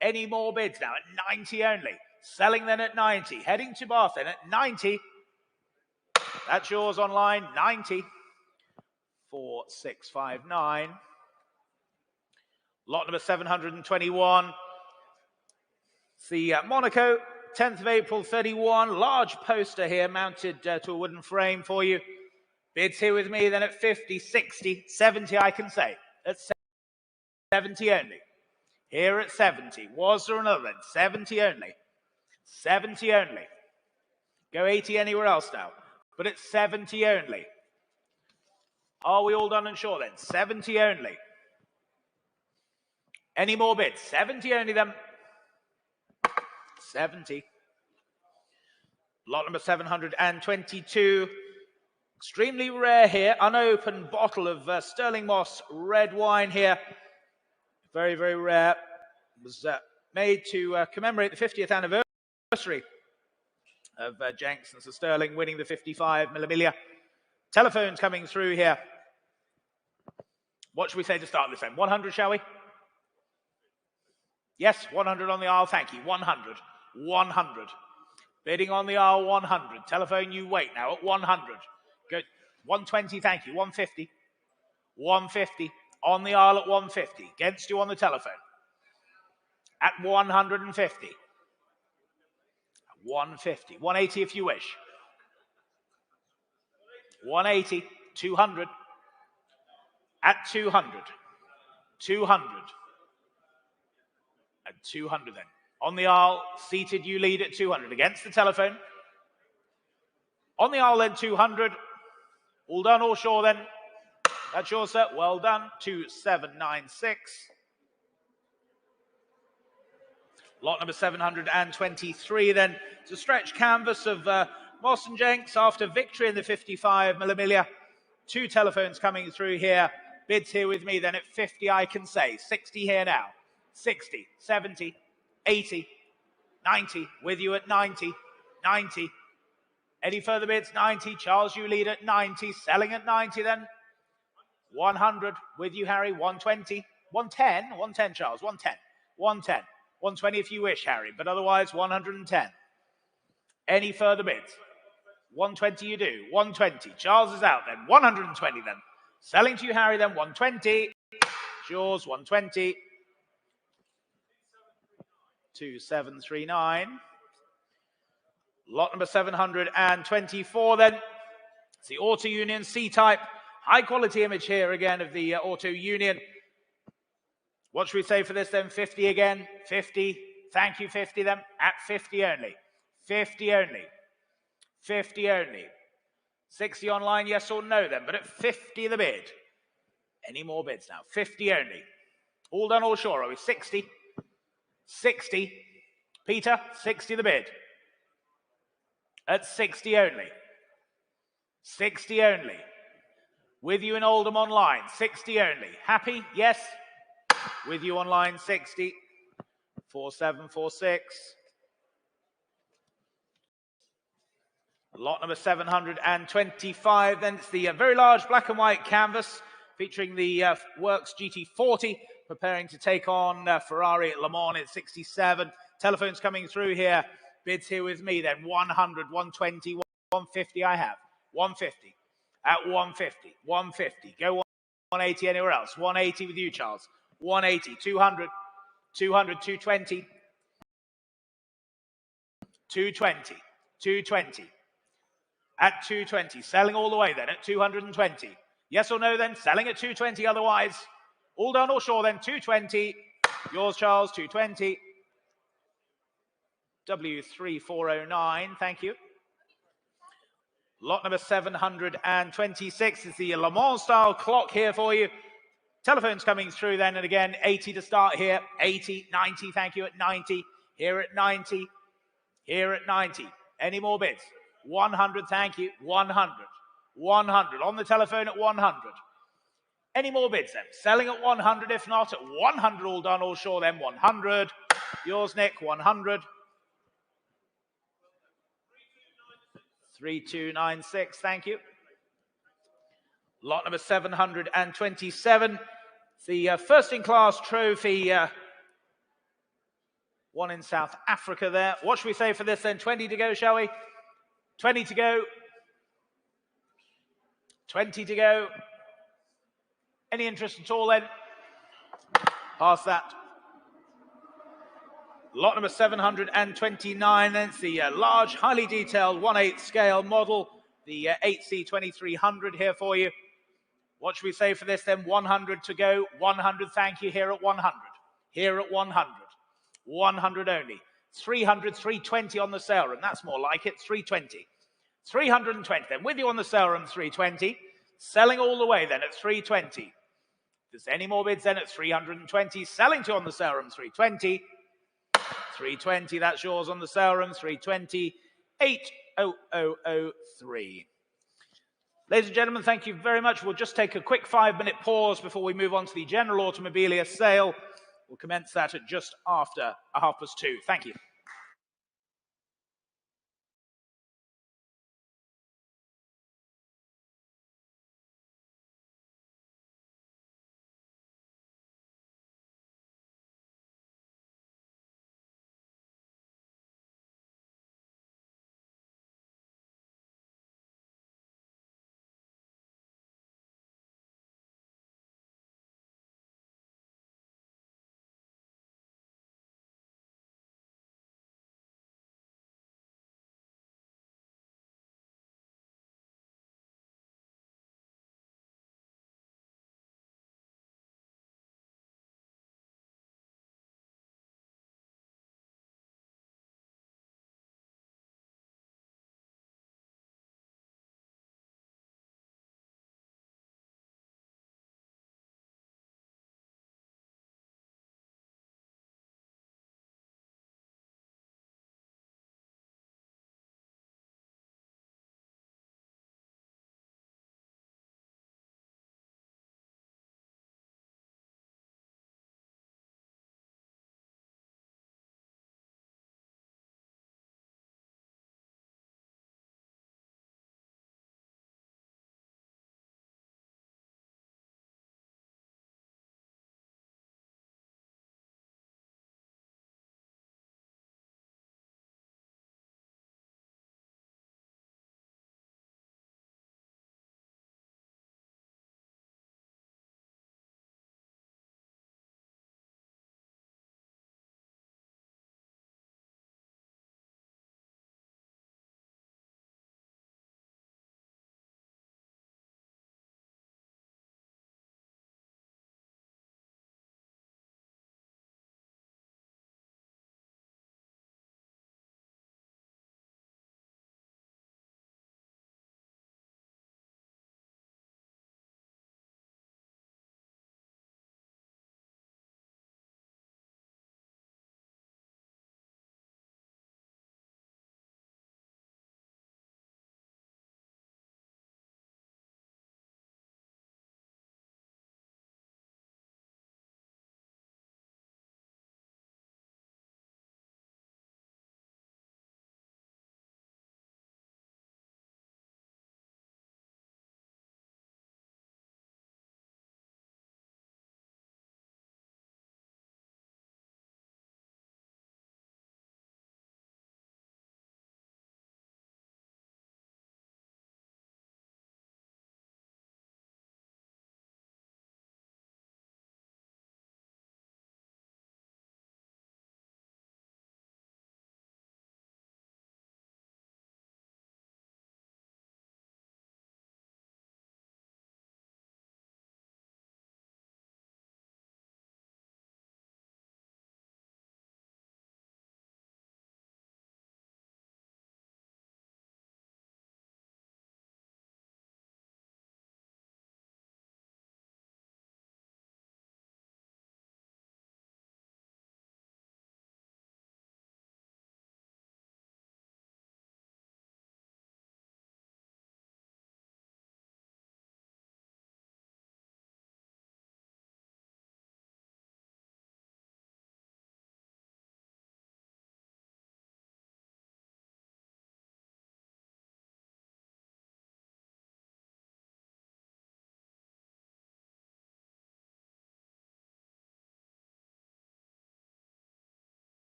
Speaker 1: Any more bids now? At 90 only. Selling then at 90. Heading to Bath then at 90. That's yours online. 90. 4659. Lot number 721. It's the Monaco, 10th of April 31. Large poster here mounted to a wooden frame for you. Bids here with me then at 50, 60, 70 I can say. At 70 only. Here at 70. Was there another then? 70 only. 70 only. Go 80 anywhere else now. But it's 70 only. Are we all done and sure then? 70 only. Any more bids? 70 only then. 70. Lot number 722. Extremely rare here. Unopened bottle of Sterling Moss red wine here. Very, very rare. It was made to commemorate the 50th anniversary of Jenks and Sir Sterling winning the 55 Millimilia. Telephones coming through here. What should we say to start this then? 100, shall we? Yes, 100 on the aisle, thank you. 100. 100. Bidding on the aisle, 100. Telephone, you wait now at 100. Good. 120, thank you. 150. 150. On the aisle at 150. Against you on the telephone. At 150. 150. 180 if you wish. 180. 200. At 200. 200. At 200 then. On the aisle, seated, you lead at 200. Against the telephone. On the aisle then, 200. All done, all sure then. That's yours, sir. Well done. 2796. Lot number 723 then. It's a stretch canvas of Moss and Jenks after victory in the 55 Millimilia. 2 telephones coming through here. Bids here with me then at 50, I can say. 60 here now. 60, 70, 80, 90. With you at 90, 90. Any further bids? 90. Charles, you lead at 90. Selling at 90 then. 100. With you, Harry. 120. 110. 110, Charles. 110. 110. 120 if you wish, Harry. But otherwise, 110. Any further bids? 120 you do. 120. Charles is out then. 120 then. Selling to you, Harry, then. 120. It's yours. 120. 2739. Lot number 724 then. It's the Auto Union C-Type. High quality image here again of the Auto Union. What should we say for this then? 50 again. 50. Thank you, 50 then. At 50 only. 50 only. 50 only. 60 online, yes or no then. But at 50 the bid. Any more bids now? 50 only. All done, all sure. Are we 60? 60. Peter, 60 the bid. At 60 only. 60 only. With you in Oldham online, 60 only. Happy? Yes. With you online, 60. 4746. Lot number 725. Then it's the very large black and white canvas featuring the Works GT40 preparing to take on Ferrari at Le Mans at 67. Telephones coming through here. Bids here with me then. 100, 120, 150 I have. 150. At 150. 150. Go 180 anywhere else. 180 with you, Charles. 180. 200. 200. 220. 220. 220. At 220. Selling all the way then at 220. Yes or no then? Selling at 220 otherwise. All done or sure then? 220. Yours, Charles. 220. W3409. Thank you. Lot number 726 is the Le Mans style clock here for you. Telephones coming through then, and again, 80 to start here. 80, 90, thank you, at 90. Here at 90. Here at 90. Any more bids? 100, thank you. 100. 100. On the telephone at 100. Any more bids then? Selling at 100, if not, at 100, all done, all sure then. 100. Yours, Nick, 100. 3296, thank you. Lot number 727. The first-in-class trophy, one in South Africa there. What should we say for this then? 20 to go, shall we? 20 to go. 20 to go. Any interest at all then? Pass that. Lot number 729, then it's the large, highly detailed 1/8 scale model, the 8C2300 here for you. What should we say for this then? 100 to go. 100, thank you, here at 100. Here at 100. 100 only. 300, 320 on the sale room. That's more like it, 320. 320 then. With you on the sale room, 320. Selling all the way then at 320. there's any more bids then at 320, selling to on the sale room, 320. 320, that's yours on the sale room, 320, 80003. Ladies and gentlemen, thank you very much. We'll just take a quick 5-minute pause before we move on to the general automobilia sale. We'll commence that at just after 2:30. Thank you.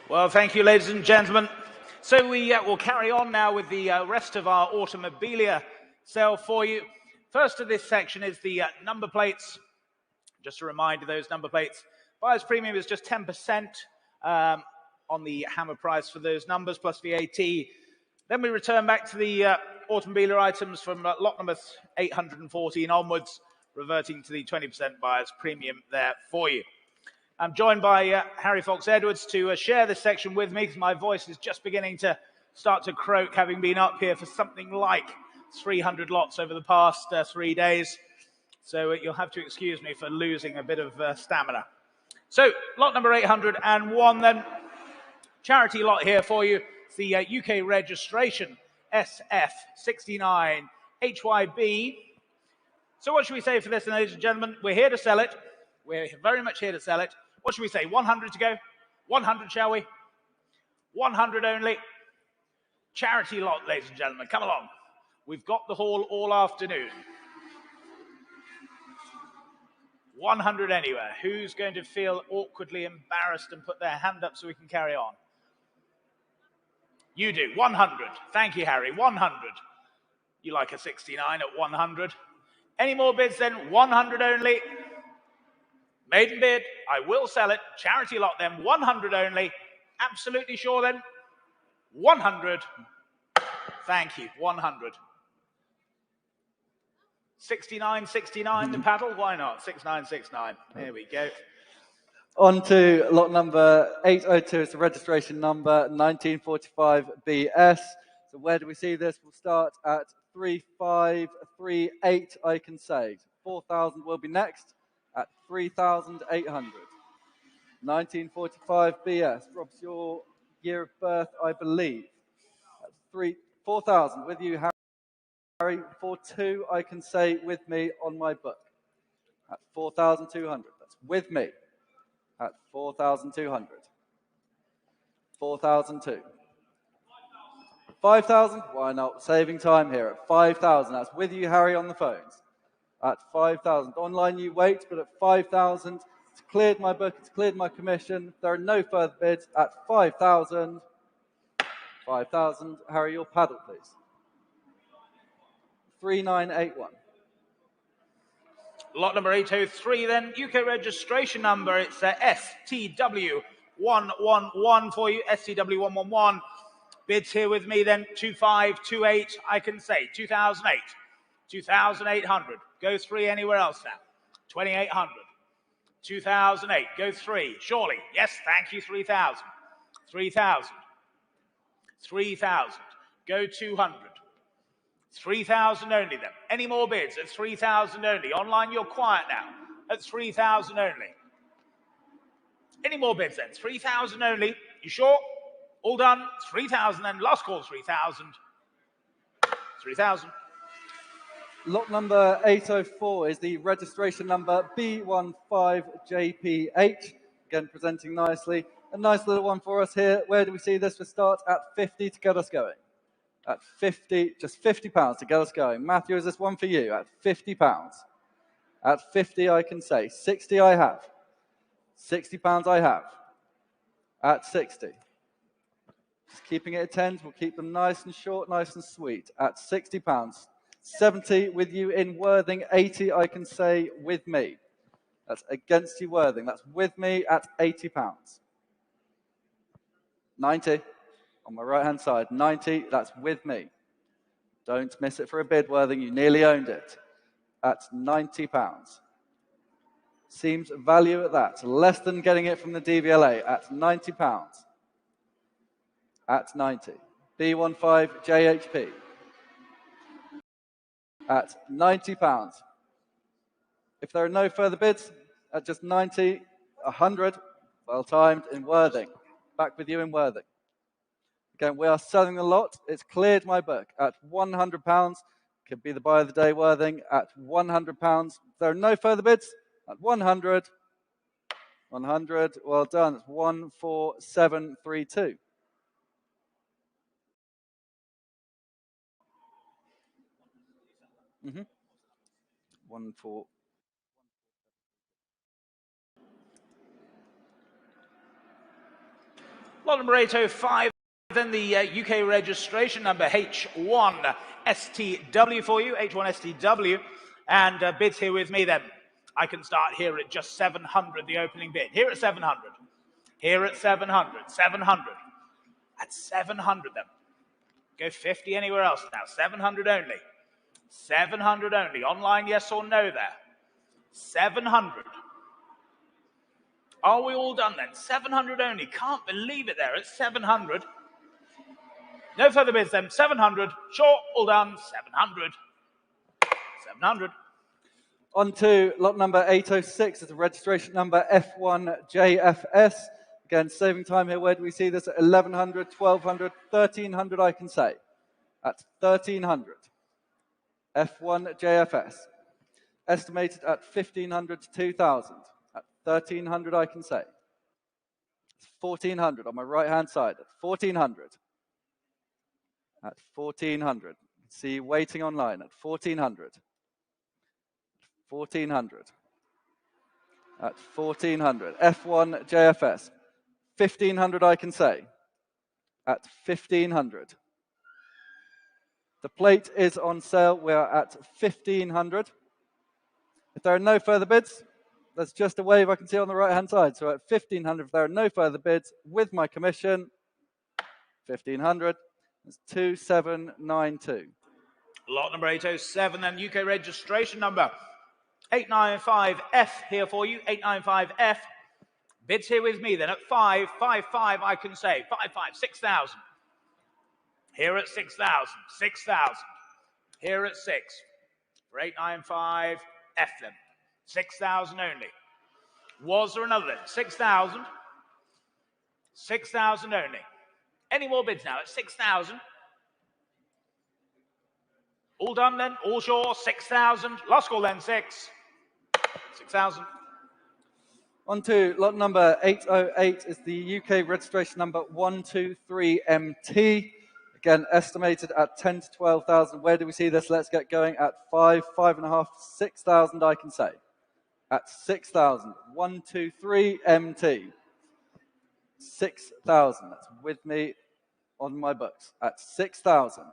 Speaker 1: Well, thank you, ladies and gentlemen. So we will carry on now with the rest of our automobilia sale for you. First of this section is the number plates. Just a reminder, those number plates. Buyer's premium is just 10% on the hammer price for those numbers plus VAT. Then we return back to the automobilia items from lot number 814 onwards, reverting to the 20% buyer's premium there for you. I'm joined by Harry Fox-Edwards to share this section with me because my voice is just beginning to start to croak, having been up here for something like 300 lots over the past 3 days. So you'll have to excuse me for losing a bit of stamina. So lot number 801 then, charity lot here for you. It's the UK registration SF69 HYB. So what should we say for this, ladies and gentlemen? We're here to sell it. We're very much here to sell it. What should we say? 100 to go? 100, shall we? 100 only. Charity lot, ladies and gentlemen. Come along. We've got the hall all afternoon. 100 anywhere. Who's going to feel awkwardly embarrassed and put their hand up so we can carry on? You do. 100. Thank you, Harry. 100. You like a 69 at 100. Any more bids then? 100 only. Maiden bid. I will sell it. Charity lot then. 100 only. Absolutely sure then? 100. Thank you. 100. 6969 to paddle? Why not? 6969. There we go.
Speaker 3: On to lot number 802. It's the registration number 1945 BS. So where do we see this? We'll start at 3538, I can say. 4,000 will be next at 3,800. 1945 BS. Rob's your year of birth, I believe. 4,000 with you, Harry. 42, I can say with me on my book. At 4,200. That's with me. At 4,200. 4,002. 5,000. Why not? Saving time here at 5,000. That's with you, Harry, on the phones. At 5,000. Online you wait, but at 5,000, it's cleared my book, it's cleared my commission. There are no further bids at 5,000. 5,000. Harry, your paddle, please. 3981.
Speaker 1: Lot number 803 then, UK registration number, it's STW111 for you, STW111. Bids here with me then, 2528, I can say, 2008, 2,800, go 3 anywhere else now, 2,800, 2008, go 3, surely, yes, thank you, 3,000, 3,000, 3,000, go 200, 3,000 only then. Any more bids at 3,000 only? Online, you're quiet now. At 3,000 only. Any more bids then? 3,000 only. You sure? All done. 3,000 then. Last call, 3,000. 3,000.
Speaker 3: Lot number 804 is the registration number B15JPH. Again, presenting nicely. A nice little one for us here. Where do we see this? We'll start at 50 to get us going. At 50, just £50 to get us going. Matthew, is this one for you? At £50. At 50, I can say. 60, I have. £60, I have. At 60. Just keeping it at 10s. We'll keep them nice and short, nice and sweet. At £60. 70 with you in Worthing. 80, I can say, with me. That's against you, Worthing. That's with me at £80. 90. On my right-hand side, 90, that's with me. Don't miss it for a bid, Worthing. You nearly owned it. At £90. Seems value at that. Less than getting it from the DVLA at £90. At 90. B15JHP. At £90. If there are no further bids, at just 90, 100, well timed in Worthing. Back with you in Worthing. Again, we are selling the lot. It's cleared my book at £100. Could be the buy of the day, Worthing, at £100. There are no further bids at 100. 100, well done. It's 14732. Mm-hmm. 14.
Speaker 1: Lot number 805, then the UK registration number H1STW for you, H1STW. And bids here with me then. I can start here at just 700, the opening bid. Here at 700. Here at 700. 700. At 700 then. Go 50 anywhere else now. 700 only. 700 only. Online, yes or no there? 700. Are we all done then? 700 only. Can't believe it there at 700. No further bids then. 700. Sure, all done. 700. 700.
Speaker 3: On to lot number 806 is the registration number F1JFS. Again, saving time here. Where do we see this? At 1100, 1200, 1300, I can say. At 1300. F1JFS. Estimated at 1500 to 2000. At 1300, I can say. It's 1400 on my right-hand side. At 1400. At 1400. See you waiting online at 1400. 1400. At 1400. F1 JFS. 1500, I can say. At 1500. The plate is on sale. We are at 1500. If there are no further bids, that's just a wave I can see on the right-hand side. So at 1500, if there are no further bids, with my commission, 1500. That's 2792.
Speaker 1: Lot number 807, then UK registration number 895F here for you, 895F. Bids here with me then at 555, I can say, 55, 6,000. Here at 6,000, 6,000. Here at 6. For 895F then, 6,000 only. Was there another then? 6,000. 6,000 only. Any more bids now at 6,000? All done then? All sure? 6,000. Last call then, 6. 6,000.
Speaker 3: On to lot number 808 is the UK registration number 123MT. Again, estimated at 10 to 12,000. Where do we see this? Let's get going at 5, 5.5, 6,000, I can say. At 6,000. 123MT. 6,000. That's with me on my books. At 6,000.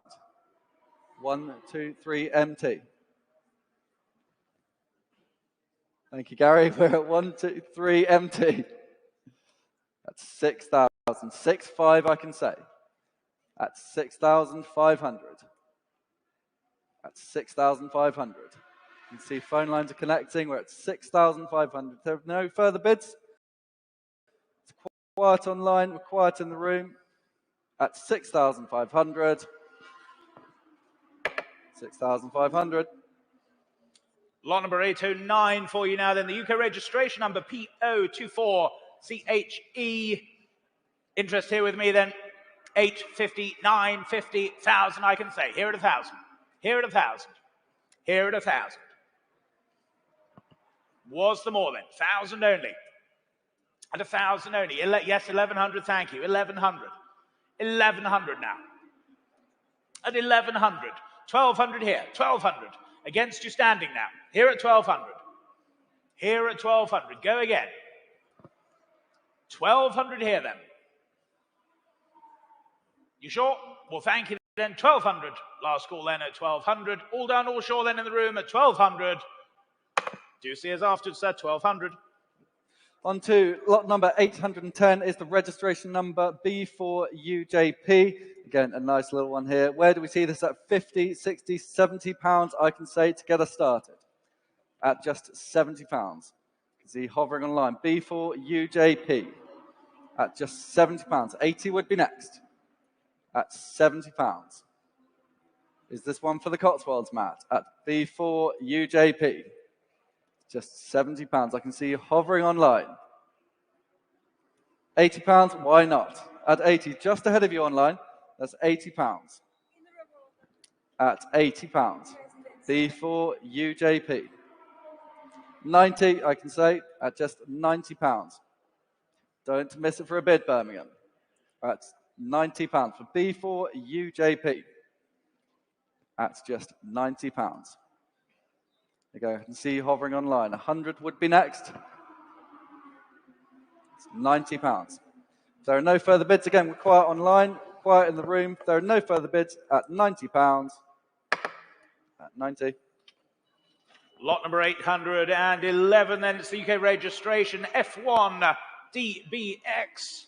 Speaker 3: 123MT. Thank you, Gary. We're at 123MT. That's 6,000. 6,500, I can say. At 6,500. At 6,500. You can see phone lines are connecting. We're at 6,500. There are no further bids. It's quiet online. We're quiet in the room. At 6,500. 6,500.
Speaker 1: Lot number 809 for you now then. The UK registration number P024CHE. Interest here with me then. 850, 950, 1,000 I can say. Here at 1,000. Here at 1,000. Here at 1,000. Was there more then? 1,000 only. At 1,000 only. Yes, 1,100, thank you. 1,100. 1,100 now. At 1,100. 1,200 here. 1,200. Against you standing now. Here at 1,200. Here at 1,200. Go again. 1,200 here then. You sure? Well, thank you then. 1,200. Last call then at 1,200. All done, all sure then in the room at 1,200. Do see us afterwards, sir. 1,200.
Speaker 3: On to lot number 810 is the registration number B4UJP. Again, a nice little one here. Where do we see this at 50, 60, 70 pounds? I can say to get us started at just 70 pounds. You can see hovering online. B4UJP at just 70 pounds. 80 would be next at 70 pounds. Is this one for the Cotswolds, Matt? At B4UJP. Just 70 pounds. I can see you hovering online. 80 pounds, why not? At 80, just ahead of you online, that's 80 pounds. At 80 pounds. B4UJP. 90, I can say, at just 90 pounds. Don't miss it for a bid, Birmingham. That's 90 pounds for B4UJP. That's just 90 pounds. There you go. I can see you hovering online. 100 would be next. It's 90 pounds. If there are no further bids, again, we're quiet online, quiet in the room. If there are no further bids at £90, at 90.
Speaker 1: Lot number 811, then it's the UK registration, F1 DBX.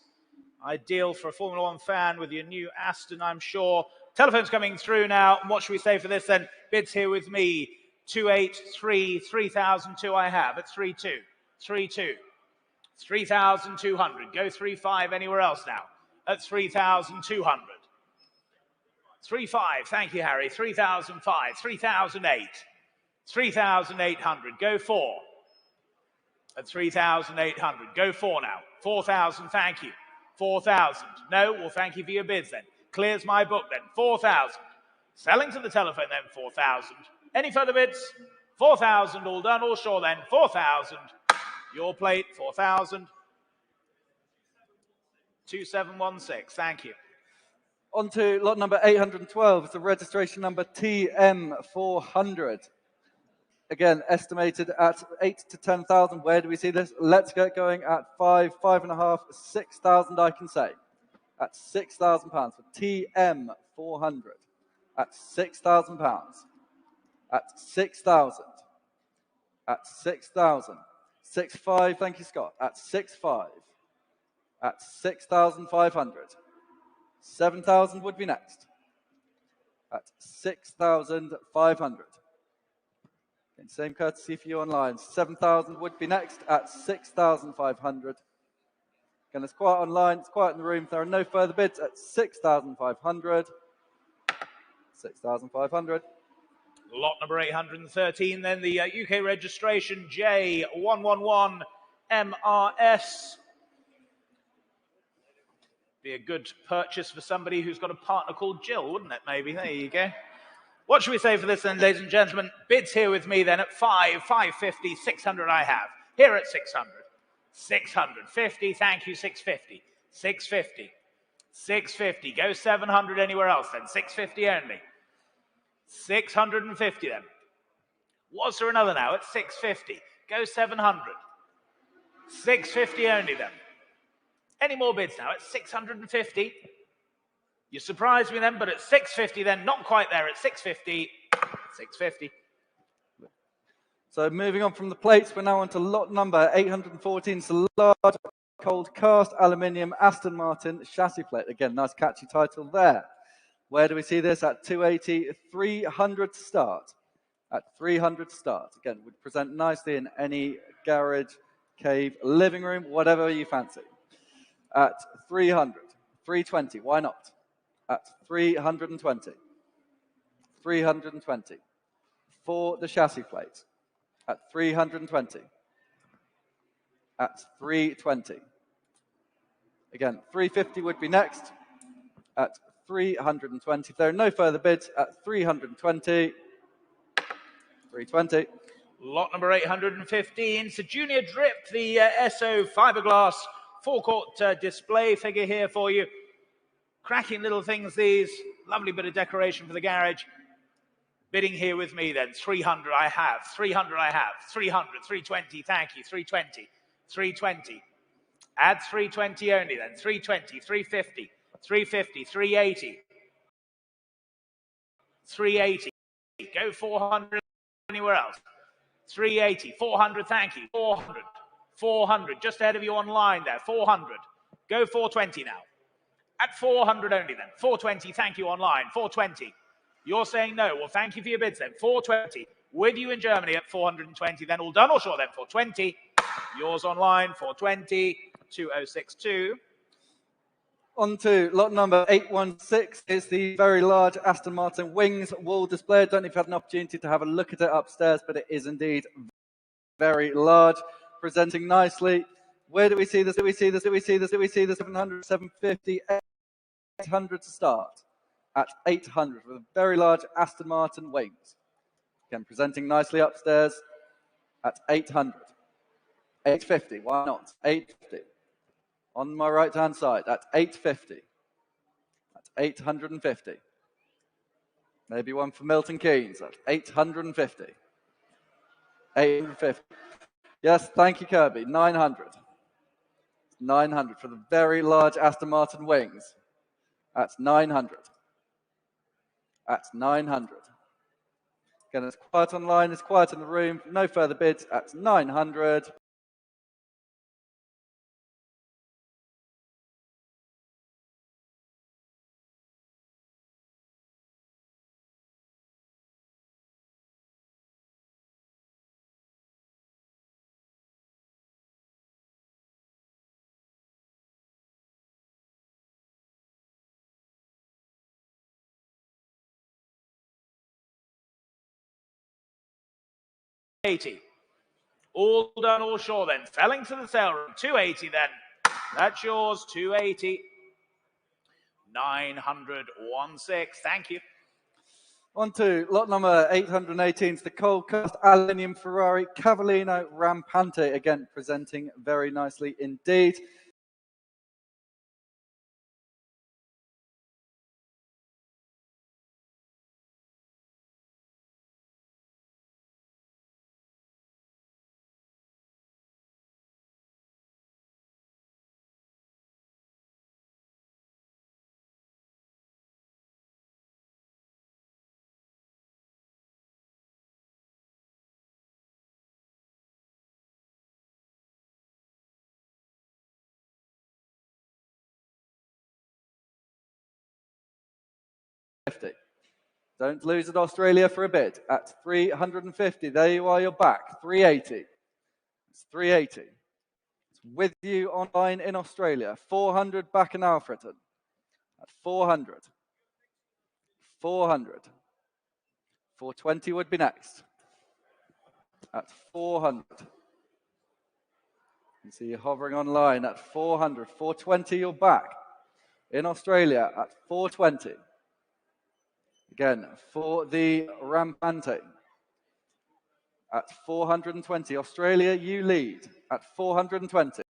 Speaker 1: Ideal for a Formula One fan with your new Aston, I'm sure. Telephone's coming through now. What should we say for this then? Bids here with me. 283, 3002 I have at 32, 32, 3,200. Go 35 anywhere else now at 3,200. 35, thank you, Harry. 3,005, 3,008. 3,800. Go 4 at 3,800. Go 4 now. 4,000, thank you. 4,000. No, well, thank you for your bids then. Clears my book then. 4,000. Selling to the telephone then. 4,000. Any further bids? 4,000. All done, all sure then. 4,000. Your plate. 4,000. 2716. Thank you.
Speaker 3: On to lot number 812. It's the registration number TM400. Again, estimated at 8 to 10,000. Where do we see this? Let's get going at 5, 5.5, 6,000, I can say. At £6,000 for TM400. At £6,000. At 6,000. At 6,000. 6,500, thank you, Scott. At 6,500. At 6,500. 7,000 would be next. At 6,500. And same courtesy for you online. 7,000 would be next at 6,500. Again, it's quiet online, it's quiet in the room. There are no further bids at 6,500. 6,500.
Speaker 1: Lot number 813, then the UK registration J111MRS. Be a good purchase for somebody who's got a partner called Jill, wouldn't it, maybe? There you go. What should we say for this then, ladies and gentlemen? Bids here with me then at 5, 550, 600 I have. Here at 600. 650, thank you, 650. 650. 650. Go 700 anywhere else then. 650 only. 650 then. Was there another now at 650? Go 700. 650 only then. Any more bids now at 650? You surprised me then, but at 650 then, not quite there at 650. 650.
Speaker 3: So moving on from the plates, we're now on to lot number 814. It's a large cold cast aluminium Aston Martin chassis plate. Again, nice catchy title there. Where do we see this? At 280, 300 to start. At 300 to start. Again, would present nicely in any garage, cave, living room, whatever you fancy. At 300, 320, why not? At 320. 320. For the chassis plate. At 320. At 320. Again, 350 would be next. At 320. If there are no further bids, at 320. 320.
Speaker 1: Lot number 815. So Junior Drip, the SO fiberglass forecourt display figure here for you. Cracking little things these. Lovely bit of decoration for the garage. Bidding here with me then. 300 I have. 300 I have. 300. 320. Thank you. 320. 320. Add 320 only then. 320. 350. 350. 380. 380. Go 400 anywhere else. 380. 400. Thank you. 400. 400. Just ahead of you online there. 400. Go 420 now. At 400 only then. 420, thank you online. 420. You're saying no. Well, thank you for your bids then. 420. With you in Germany at 420. Then all done or short then. 420. Yours online. 420. 2062.
Speaker 3: On to lot number 816 is the very large Aston Martin Wings wall display. I don't know if you've had an opportunity to have a look at it upstairs, but it is indeed very large, presenting nicely. Where do we see this? Do we see this? Do we see this? Do we see this? 700, 750, 800 to start. At 800 with a very large Aston Martin Wings. Again, presenting nicely upstairs at 800. 850, why not? 850. On my right-hand side at 850. At 850. Maybe one for Milton Keynes at 850. 850. Yes, thank you, Kirby. 900. 900 for the very large Aston Martin wings. At 900. At 900. Again, it's quiet online, it's quiet in the room. No further bids at 900.
Speaker 1: $280. All done, all sure then. Selling to the sale room. $280 then. That's yours. $280. 900. 16. Thank you.
Speaker 3: On to lot number 818, the cold cast aluminium Ferrari Cavallino Rampante, again presenting very nicely indeed. Don't lose at Australia for a bid at 350. There you are, you're back. 380. It's 380. It's with you online in Australia. 400 back in Alfreton. At 400. 400. 420 would be next. At 400. You see you hovering online at 400. 420, you're back. In Australia at 420. Again, for the Rampante. At 420. Australia, you lead at 420.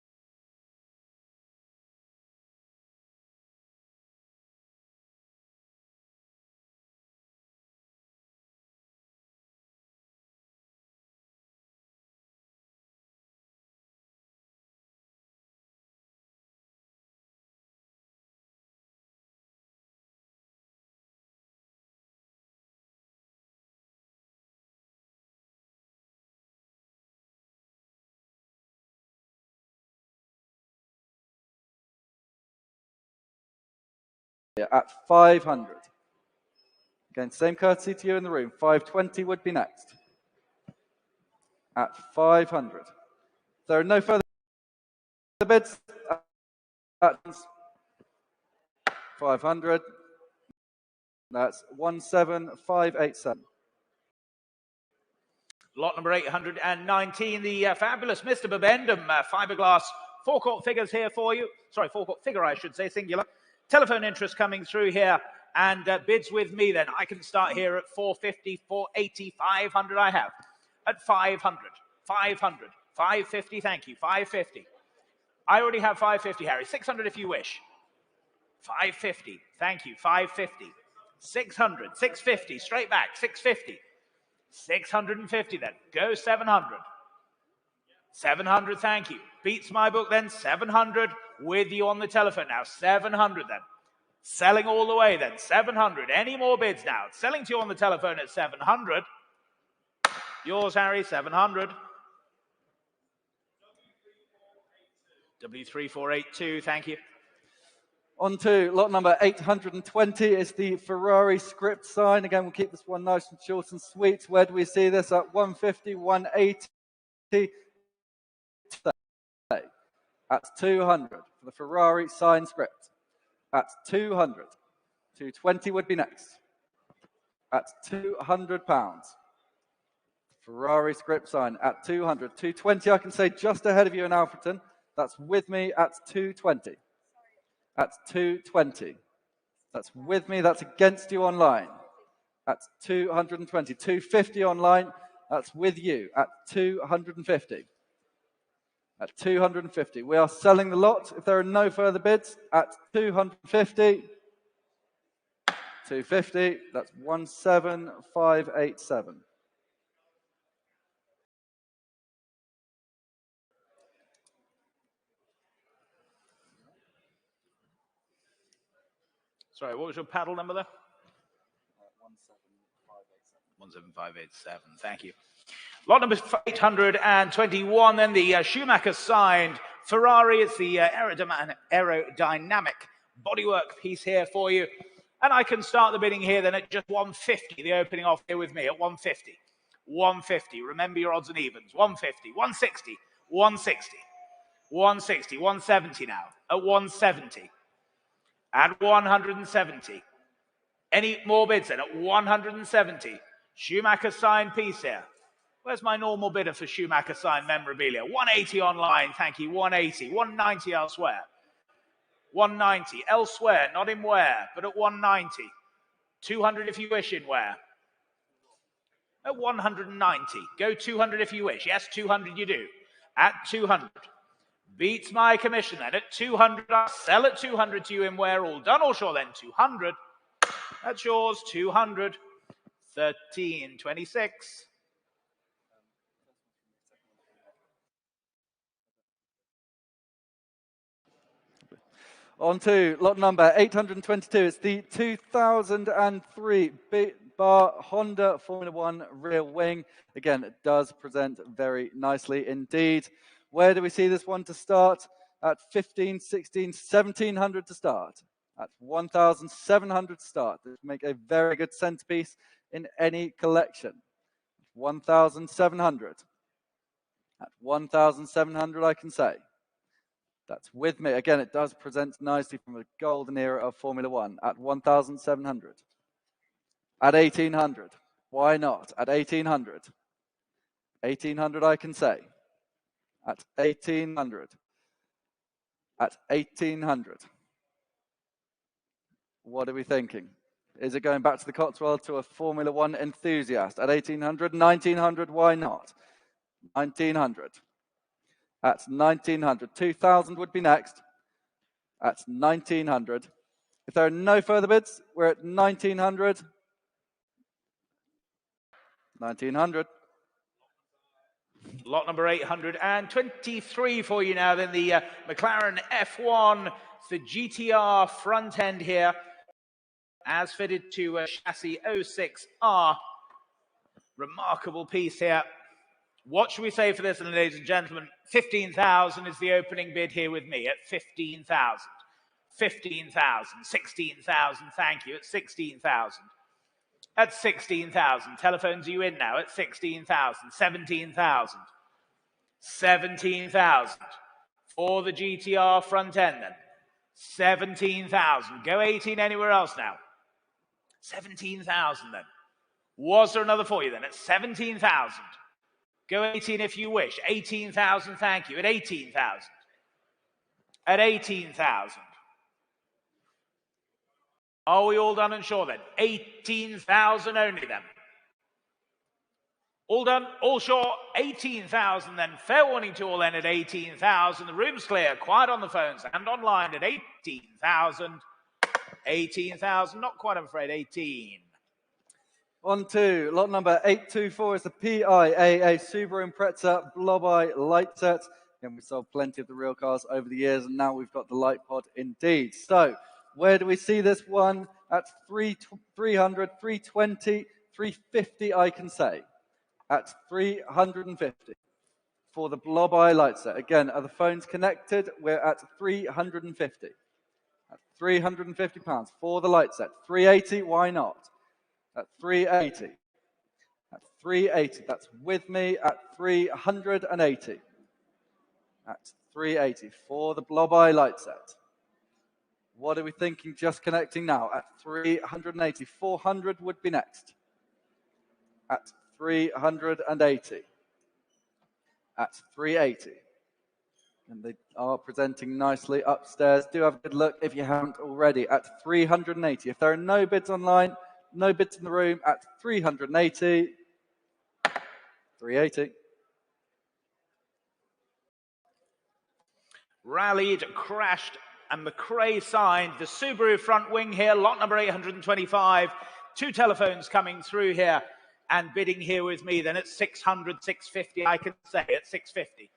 Speaker 3: At 500. Again, same courtesy to you in the room. 520 would be next. At 500. There are no further bids. At 500. That's 17587.
Speaker 1: Lot number 819, the fabulous Mr. Bibendum fiberglass forecourt figures here for you. Sorry, forecourt figure, I should say, singular. Telephone interest coming through here, and bids with me then. I can start here at 450, 480, 500 I have. At 500, 500, 550, thank you, 550. I already have 550, Harry. 600 if you wish. 550, thank you, 550. 600, 650, straight back, 650. 650 then. Go 700. 700, thank you. Beats my book then. 700 with you on the telephone now. 700 then. Selling all the way then. 700. Any more bids now? Selling to you on the telephone at 700. Yours, Harry, 700. W3482, thank you.
Speaker 3: On to lot number 820 is the Ferrari script sign. Again, we'll keep this one nice and short and sweet. Where do we see this? At 150, 180. At 200 for the Ferrari sign script. At 200. 220 would be next. At £200. Ferrari script sign at 200. 220, I can say just ahead of you in Alfreton. That's with me at 220. At 220. That's with me, that's against you online. At 220. 250 online, that's with you at 250. At 250. We are selling the lot, if there are no further bids, at 250. 250, that's 17587.
Speaker 1: Sorry, what was your paddle number there?
Speaker 3: 17587.
Speaker 1: 17587, thank you. Lot number 821, then the Schumacher signed Ferrari. It's the aerodynamic bodywork piece here for you. And I can start the bidding here then at just 150, the opening off here with me at 150. 150, remember your odds and evens. 150, 160, 160, 160, 170 now, at 170, at 170. Any more bids then at 170? Schumacher signed piece here. Where's my normal bidder for Schumacher signed memorabilia? 180 online, thank you, 180. 190 elsewhere. 190 elsewhere, not in where, but at 190. 200 if you wish in where. At 190. Go 200 if you wish. Yes, 200 you do. At 200. Beats my commission then. At 200, I'll sell at 200 to you in where. All done, all sure then. 200. That's yours. 200. 1326.
Speaker 3: On to lot number 822. It's the 2003 Bar Honda Formula One rear wing. Again, it does present very nicely indeed. Where do we see this one to start? At 15, 16, 1700 to start. At 1,700 to start. This would make a very good centerpiece in any collection. 1,700. At 1,700, I can say. That's with me. Again, it does present nicely from the golden era of Formula One at 1,700. At 1,800. Why not? At 1,800. 1,800, I can say. At 1,800. At 1,800. What are we thinking? Is it going back to the Cotswold to a Formula One enthusiast? At 1,800, 1,900, why not? 1,900. At 1,900. 2,000 would be next. At 1,900. If there are no further bids, we're at 1,900. 1,900.
Speaker 1: Lot number 823 for you now. Then the McLaren F1. It's the GTR front end here, as fitted to chassis 06R. Remarkable piece here. What should we say for this, ladies and gentlemen? 15,000 is the opening bid here with me at 15,000. 15,000, 16,000, thank you, at 16,000. At 16,000. Telephones are you in now? At 16,000. 17,000. 17,000. For the GTR front end then. 17,000. Go 18 anywhere else now. 17,000 then. Was there another for you then? At 17,000. Go 18 if you wish. 18,000, thank you. At 18,000. At 18,000. Are we all done and sure then? 18,000 only then. All done, all sure, 18,000 then. Fair warning to all then at 18,000. The room's clear, quiet on the phones and online at 18,000. 18,000, not quite I'm afraid, 18.
Speaker 3: On to lot number 824 is the PIAA Subaru Impreza Blob-Eye light set. And we sold plenty of the real cars over the years, and now we've got the light pod indeed. So, where do we see this one? At 300, 320, 350, I can say. At 350 for the Blob-Eye light set. Again, are the phones connected? We're at 350. At £350 for the light set. 380, why not? At 380. At 380, that's with me at 380. At 380 for the Blob-Eye light set. What are we thinking just connecting now? At 380. 400 would be next. At 380. At 380. And they are presenting nicely upstairs. Do have a good look if you haven't already. At 380. If there are no bids online, no bids in the room, at 380. 380.
Speaker 1: Rallied, crashed, and McRae signed the Subaru front wing here, lot number 825. Two telephones coming through here and bidding here with me then at 600, 650, I can say at 650.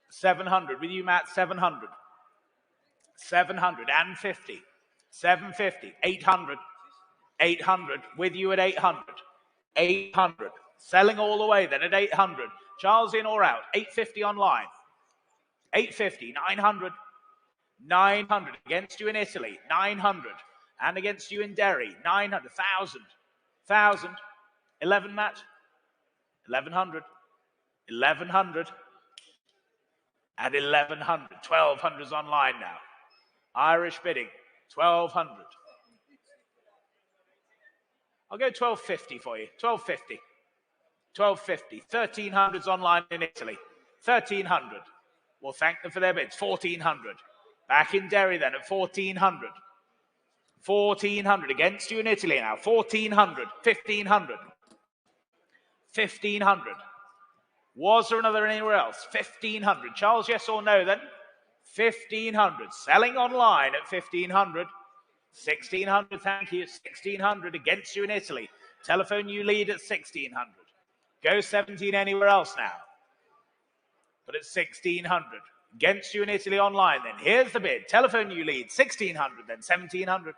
Speaker 1: 700, with you, Matt, 700. 750. 750, 800, 800, with you at 800, 800, selling all the way then at 800. Charles, in or out? 850 online, 850, 900, 900, against you in Italy, 900, and against you in Derry, 900, 1,000, 1,000, 11, Matt, 1,100, 1,100, and 1,100, 1,200's online now. Irish bidding, 1,200. I'll go 1,250 for you, 1,250, 1,250, 1,300's online in Italy, 1,300. We'll thank them for their bids, 1,400. Back in Derry then at 1,400. 1,400 against you in Italy now, 1,400, 1,500. 1,500. Was there another anywhere else? 1,500. Charles, yes or no then? 1,500. Selling online at 1,500. 1,600, thank you. 1,600 against you in Italy. Telephone you lead at 1,600. Go 17 anywhere else now. But at 1,600. Against you in Italy online then. Here's the bid. Telephone you lead. 1,600 then. 1,700.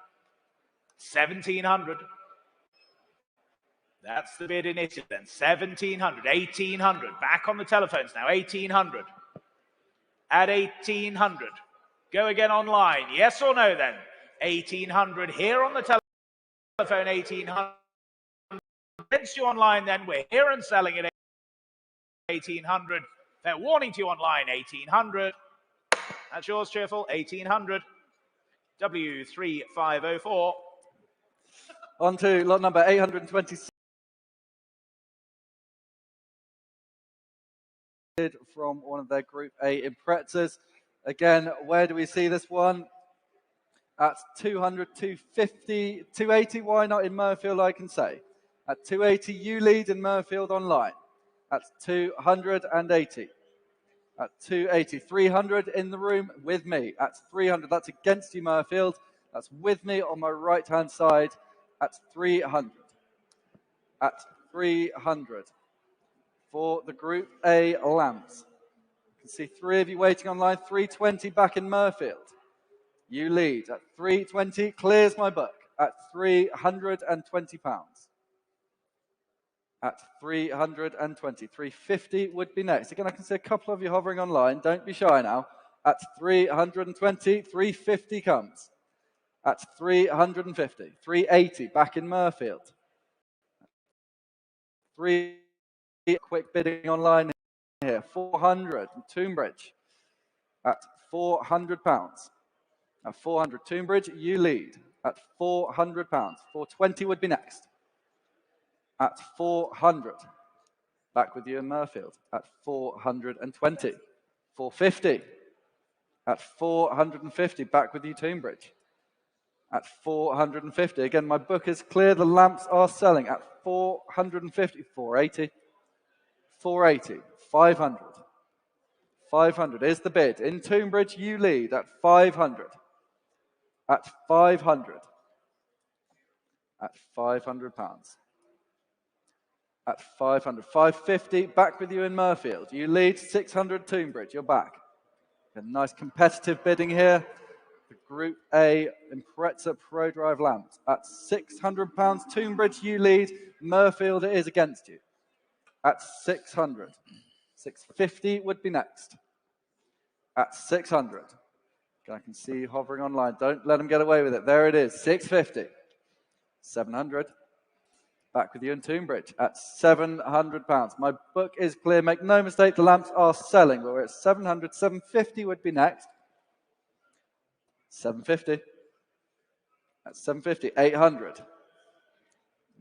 Speaker 1: 1,700. That's the bid in Italy then. 1,700. 1,800. Back on the telephones now. 1,800. At 1,800. Go again online. Yes or no then? 1,800 here on the telephone. 1,800. Against you online then. We're here and selling at 1,800. Fair warning to you online. 1,800. That's yours, Cheerful. 1,800. W3504.
Speaker 3: On to lot number 826. From one of their Group A imprezzas. Again, where do we see this one? At 200, 250, 280. Why not in Murfield, I can say. At 280, you lead in Murfield online. At 280. At 280, 300 in the room with me. At 300, that's against you, Murfield. That's with me on my right-hand side. At 300. At 300. For the Group A lamps. You can see 3 of you waiting online. 320 back in Murfield. You lead at 320. Clears my book at £320. At 320. 350 would be next. Again, I can see a couple of you hovering online. Don't be shy now. At 320. 350 comes. At 350. 380 back in Murfield. 3 quick bidding online here. 400 Tunbridge at £400. At 400 Tunbridge, you lead at £400. 420 would be next. At 400. Back with you in Murfield at 420. 450. At 450. Back with you, Tunbridge. At 450. Again, my book is clear. The lamps are selling at 450. 480. 480. 500. 500 is the bid. In Tunbridge, you lead at 500. At 500. At £500. At 500. 550. Back with you in Murfield. You lead 600 Tunbridge. You're back. A nice competitive bidding here. The Group A Impreza Pro Drive lamps at £600. Tunbridge, you lead. Murfield, it is against you. At 600. 650 would be next. At 600. I can see you hovering online. Don't let them get away with it. There it is. 650. 700. Back with you in Tunbridge at £700. My book is clear. Make no mistake, the lamps are selling. We're at 700. 750 would be next. 750. At 750. 800.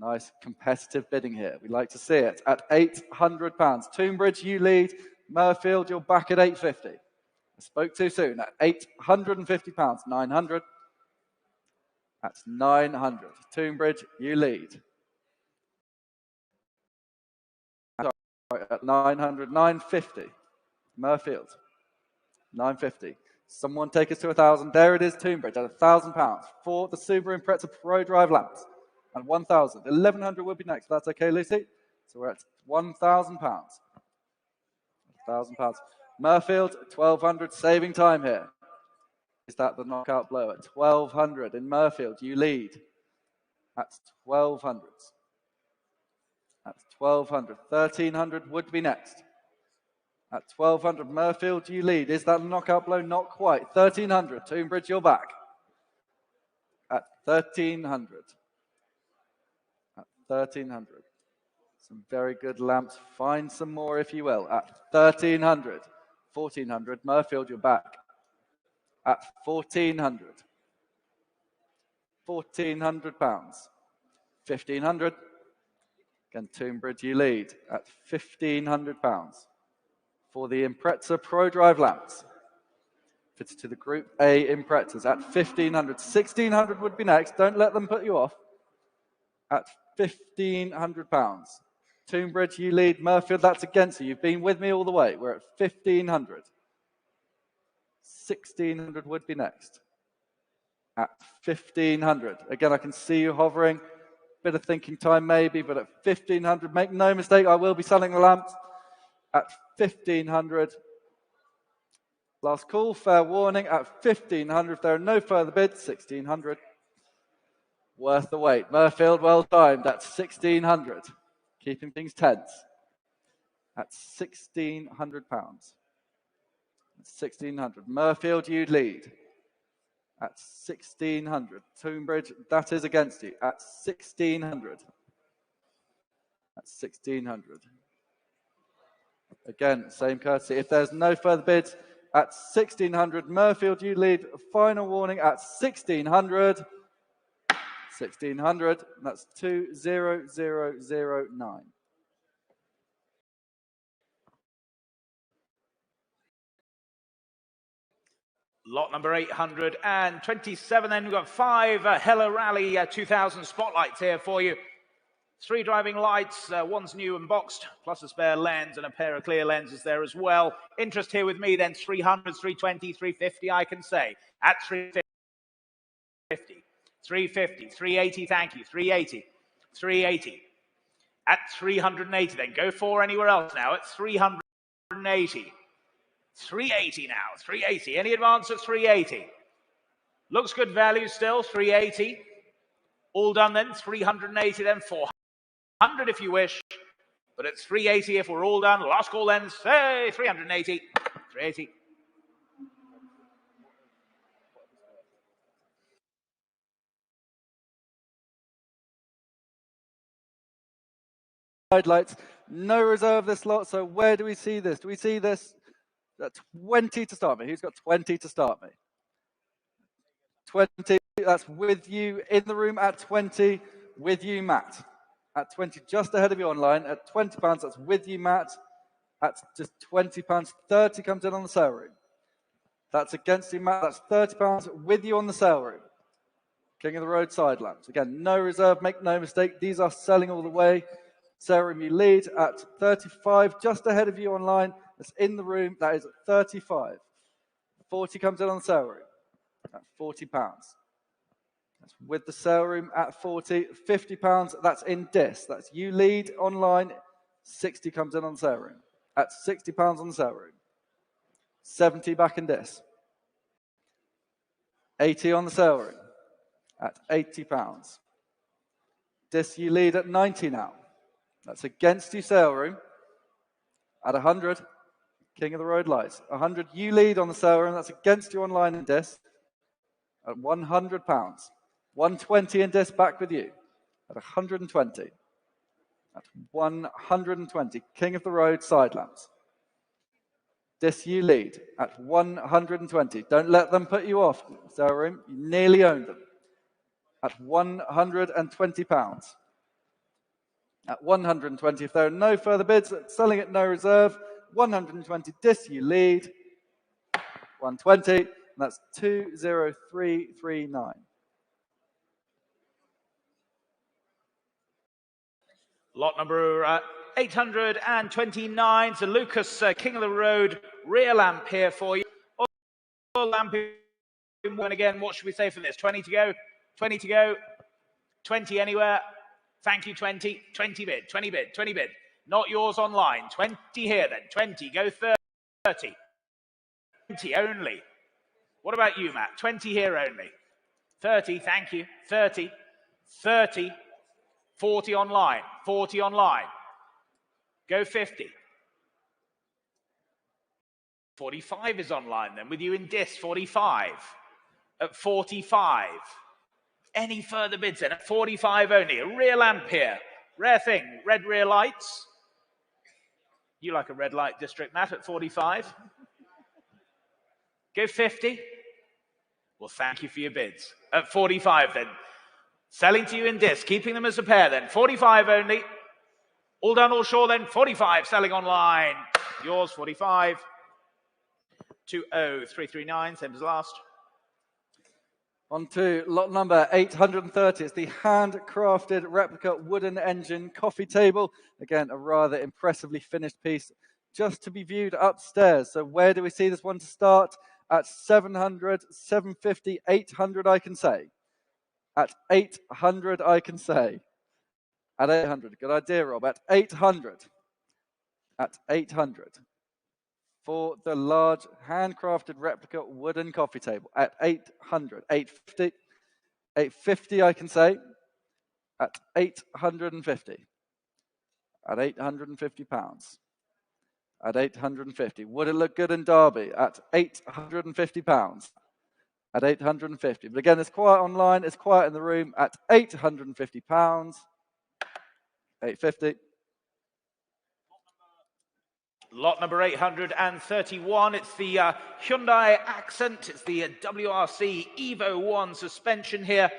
Speaker 3: Nice competitive bidding here. We like to see it. At £800. Tunbridge, you lead. Murfield, you're back at 850. I spoke too soon. At £850. 900. That's 900. Tunbridge, you lead. At 900, 950. Murfield, 950. Someone take us to 1,000. There it is, Tunbridge, at £1,000 for the Subaru Impreza Pro Drive lamps. And 1,000. 1,100 would be next. That's okay, Lucy. So we're at £1,000. £1,000. Murfield, 1,200. Saving time here. Is that the knockout blow at 1,200 in Murfield? You lead. That's 1,200. That's 1,200. 1,300 would be next. At 1,200, Murfield, you lead. Is that a knockout blow? Not quite. 1,300. Tombridge, you're back. At 1,300. At 1,300. Some very good lamps. Find some more, if you will. At 1,300. 1,400. Murfield, you're back. At 1,400. 1,400 pounds. 1,500. Again, Tombridge, you lead at 1,500 pounds for the Impreza ProDrive lamps. Fitted to the Group A Imprezas at 1,500. 1,600 would be next. Don't let them put you off. At 1,500 pounds. Tombridge, you lead. Murfield, that's against you. You've been with me all the way. We're at 1,500. 1,600 would be next. At 1,500. Again, I can see you hovering. Bit of thinking time maybe, but at 1,500, make no mistake, I will be selling the lamps at 1,500. Last call, fair warning, at 1,500. If there are no further bids, 1,600. Worth the wait. Murfield, well timed, at 1,600. Keeping things tense. At 1,600 pounds. 1,600. Murfield, you lead. At 1,600. Tombridge, that is against you. At 1,600. At 1,600. Again, same courtesy. If there's no further bids, at 1,600. Murfield, you lead. Final warning at 1,600. 1,600. That's 2,0,009.
Speaker 1: Lot number 827, then we've got 5 Hella Rally 2000 spotlights here for you. 3 driving lights, one's new and boxed, plus a spare lens and a pair of clear lenses there as well. Interest here with me then, 300, 320, 350 I can say. At 350, 350, 380, thank you, 380, 380. At 380 then, go for anywhere else now, at 380. 380 now, 380. Any advance at 380? Looks good value still, 380. All done then, 380 then, 400 if you wish. But at 380 if we're all done. Last call then, say 380. 380.
Speaker 3: Lights, no reserve this lot, so where do we see this? Do we see this? 20 to start me. Who's got 20 to start me? 20, that's with you in the room at 20, with you, Matt. At 20, just ahead of you online. At £20, that's with you, Matt. At just £20, 30 comes in on the sale room. That's against you, Matt. That's £30 with you on the sale room. King of the Road side lamps. Again, no reserve, make no mistake. These are selling all the way. Sale room, you lead at 35, just ahead of you online. That's in the room, that is at 35. 40 comes in on the sale room at £40. That's with the sale room at 40. £50, that's in dis. That's you lead online. 60 comes in on the sale room at £60 on the sale room. 70 back in dis. 80 on the sale room at £80. Dis, you lead at 90 now. That's against you, sale room at 100. King of the Road lights. 100, you lead on the sale room. That's against you online in dis at £100. 120 in dis, back with you at 120. At 120. King of the Road side lamps. Dis, you lead at 120. Don't let them put you off, sale room. You nearly owned them. At £120. At 120, if there are no further bids, selling at no reserve, 120, dis, you lead, 120, and that's 20339.
Speaker 1: Lot number 829, so Lucas, King of the Road, rear lamp here for you. Oil lamp in one again, what should we say for this? 20 to go, 20 to go, 20 anywhere. Thank you, 20, 20 bid, 20 bid, 20 bid. Not yours online. 20 here then, 20, go 30. 20 only. What about you, Matt? 20 here only. 30, thank you. 30, 30, 40 online, 40 online. Go 50. 45 is online then, with you in dis, 45. At 45. Any further bids then? At 45 only. A rear lamp here. Rare thing. Red rear lights. You like a red light district, Matt, at 45. Go 50. Well, thank you for your bids. At 45 then. Selling to you in dis, keeping them as a pair then. 45 only. All done, all sure then. 45 selling online. Yours, 45. 20339, same as last.
Speaker 3: On to lot number 830. It's the handcrafted replica wooden engine coffee table. Again, a rather impressively finished piece just to be viewed upstairs. So where do we see this one to start? At 700, 750, 800, I can say. At 800, I can say. At 800, good idea, Rob. At 800. At 800. For the large handcrafted replica wooden coffee table at 800, 850, 850 I can say, at 850, at 850 pounds, at 850. Would it look good in Derby? At 850 pounds, at 850. But again, it's quiet online, it's quiet in the room at 850 pounds, 850.
Speaker 1: Lot number 831, it's the Hyundai Accent, it's the WRC Evo 1 suspension here.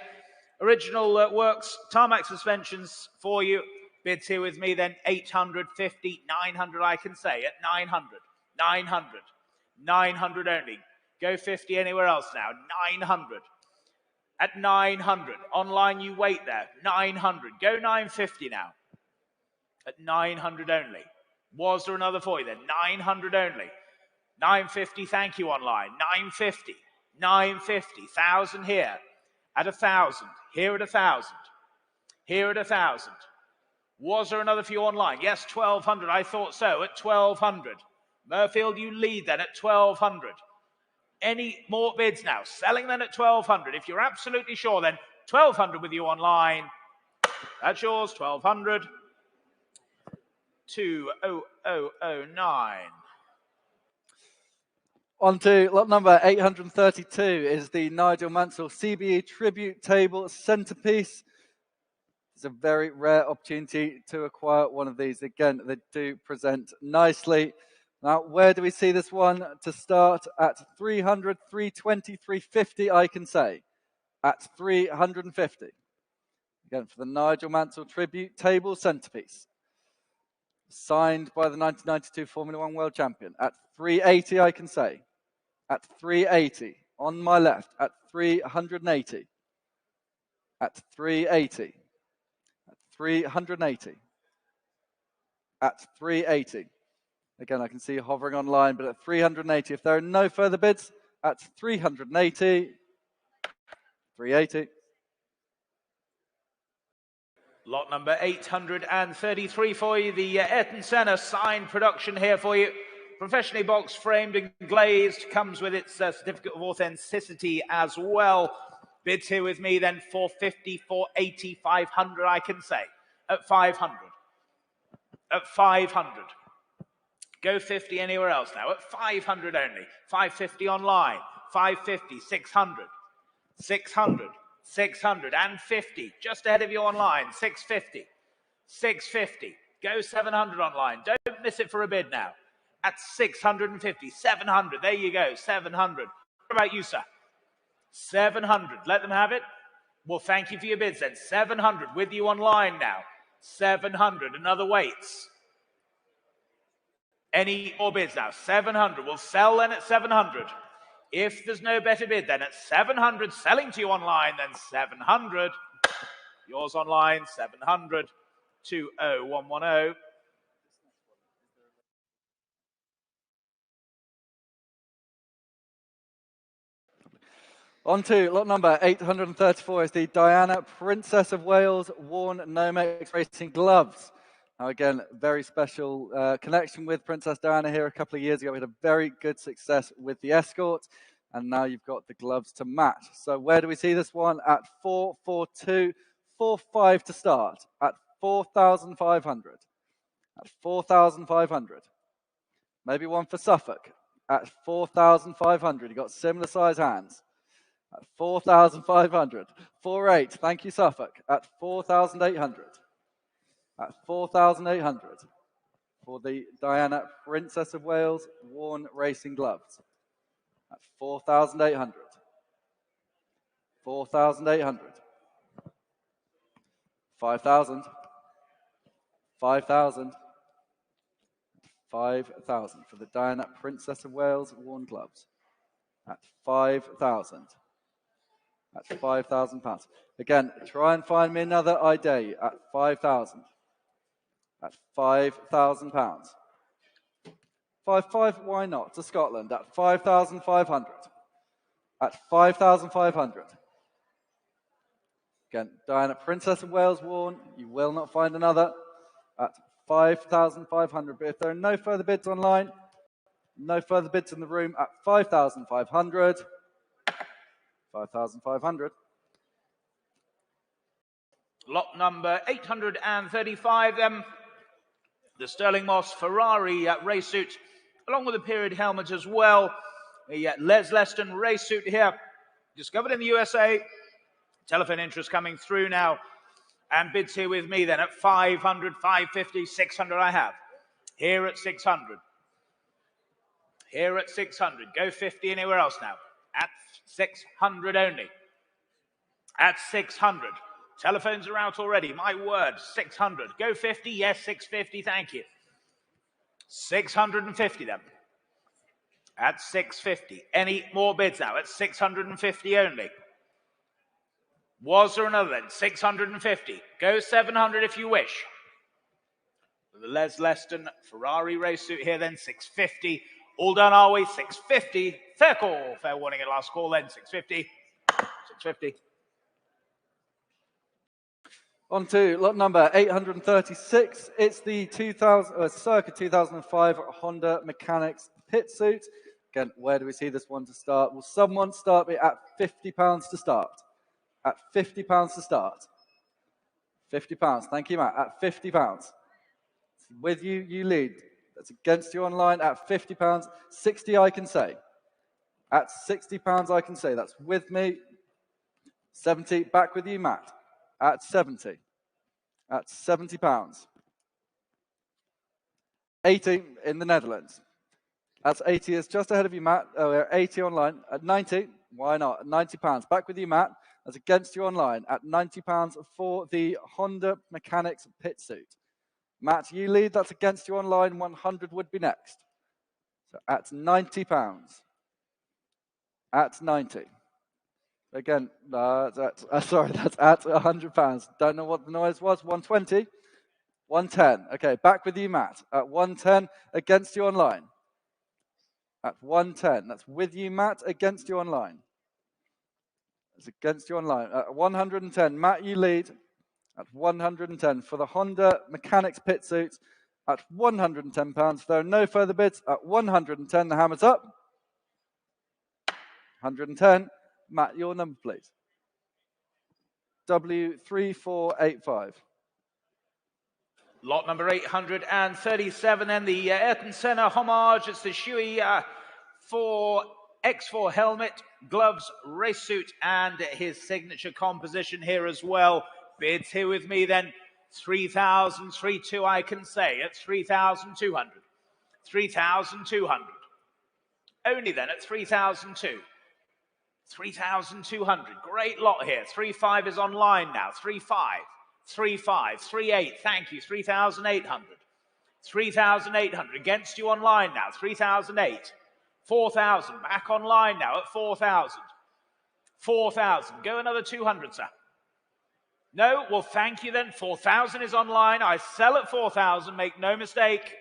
Speaker 1: Original works, tarmac suspensions for you. Bids here with me then, 850, 900 I can say, at 900, 900, 900 only. Go 50 anywhere else now, 900. At 900, online you wait there, 900. Go 950 now, at 900 only. Was there another for you then? 900 only. 950, thank you online. 950, 950, 1,000 here. At 1,000, here at 1,000, here at 1,000. Was there another for you online? Yes, 1,200, I thought so, at 1,200. Murfield, you lead then at 1,200. Any more bids now? Selling then at 1,200. If you're absolutely sure then, 1,200 with you online. That's yours, 1,200. 20009.
Speaker 3: On to lot number 832 is the Nigel Mansell CBE Tribute Table Centerpiece. It's a very rare opportunity to acquire one of these. Again, they do present nicely. Now, where do we see this one to start? At 300, 320, 350, I can say. At 350. Again, for the Nigel Mansell Tribute Table Centerpiece. Signed by the 1992 Formula One World Champion. At 380, I can say. At 380. On my left. At 380. At 380. At 380. At 380. Again, I can see you hovering online, but at 380. If there are no further bids, at 380. 380.
Speaker 1: Lot number 833 for you. The Ayrton Senna signed production here for you. Professionally boxed, framed and glazed. Comes with its certificate of authenticity as well. Bids here with me then 450, 480, 500 I can say. At 500. At 500. Go 50 anywhere else now. At 500 only. 550 online. 550, 600. 600. 600 and 50, just ahead of you online, 650, 650, go 700 online, don't miss it for a bid now, at 650, 700, there you go, 700, what about you, sir? 700, let them have it? Well, thank you for your bids then, 700, with you online now, 700, another waits. Any more bids now, 700, we'll sell then at 700. If there's no better bid, then at 700, selling to you online, then 700. Yours online, 700, 20110.
Speaker 3: On to lot number 834 is the Diana Princess of Wales Worn Nomex Racing Gloves. Now again, very special connection with Princess Diana here a couple of years ago. We had a very good success with the Escort. And now you've got the gloves to match. So where do we see this one? At 442, 45 to start. At 4,500. At 4,500. Maybe one for Suffolk. At 4,500. You've got similar size hands. At 4,500. 4,800. Thank you, Suffolk. At 4,800. At 4,800. For the Diana Princess of Wales worn racing gloves. At 4,800. 4,800. 5,000. 5,000. 5,000 for the Diana Princess of Wales worn gloves. At 5,000. That's £5,000. Again, try and find me another ID at 5,000. At £5,000. 5, why not? To Scotland at 5,500. At 5,500. Again, Diana Princess of Wales worn. You will not find another at 5,500. But if there are no further bids online, no further bids in the room at 5,500. 5,500.
Speaker 1: Lot number 835 then. The Sterling Moss Ferrari race suit, along with a period helmet as well. The Les Leston race suit here, discovered in the USA. Telephone interest coming through now. And bids here with me then at 500, 550, 600 I have. Here at 600. Here at 600. Go 50 anywhere else now. At 600 only. At 600. Telephones are out already. My word, 600. Go 50. Yes, 650. Thank you. 650 then. At 650. Any more bids now? At 650 only. Was there another then? 650. Go 700 if you wish. The Les Leston Ferrari race suit here then, 650. All done, are we? 650. Fair call. Fair warning at last call then, 650. 650.
Speaker 3: On to lot number 836. It's the circa 2005 Honda Mechanics pit suit. Again, where do we see this one to start? Will someone start me at £50 to start? At £50 to start. £50. Thank you, Matt. At £50. With you, you lead. That's against you online at £50. 60 I can say. At £60 I can say. That's with me. 70. Back with you, Matt. At 70. At £70. 80 in the Netherlands. That's 80 is just ahead of you, Matt. Oh, we're 80 online. At 90. Why not? At £90. Back with you, Matt. That's against you online. At £90 for the Honda Mechanics pit suit. Matt, you lead. That's against you online. 100 would be next. So at £90. At 90. Again, that's at £100. Don't know what the noise was. 120. 110. Okay, back with you, Matt. At 110, against you online. At 110. That's with you, Matt, against you online. It's against you online. At 110, Matt, you lead. At 110 for the Honda Mechanics pit suit. At £110. There are no further bids. At 110, the hammer's up. 110. Matt, your number, please. W3485.
Speaker 1: Lot number 837 then, the Ayrton Senna homage. It's the Shui X4 helmet, gloves, race suit, and his signature composition here as well. Bids here with me then, 3,000, 3,200 I can say, at 3,200. 3,200. Only then at 3,002. 3,200. Great lot here. 3,500 is online now. 3,500. 3,500. 3,800. Thank you. 3,800. 3,800. Against you online now. 3,008. 4,000. Back online now at 4,000. 4,000. Go another 200, sir. No? Well, thank you then. 4,000 is online. I sell at 4,000. Make no mistake.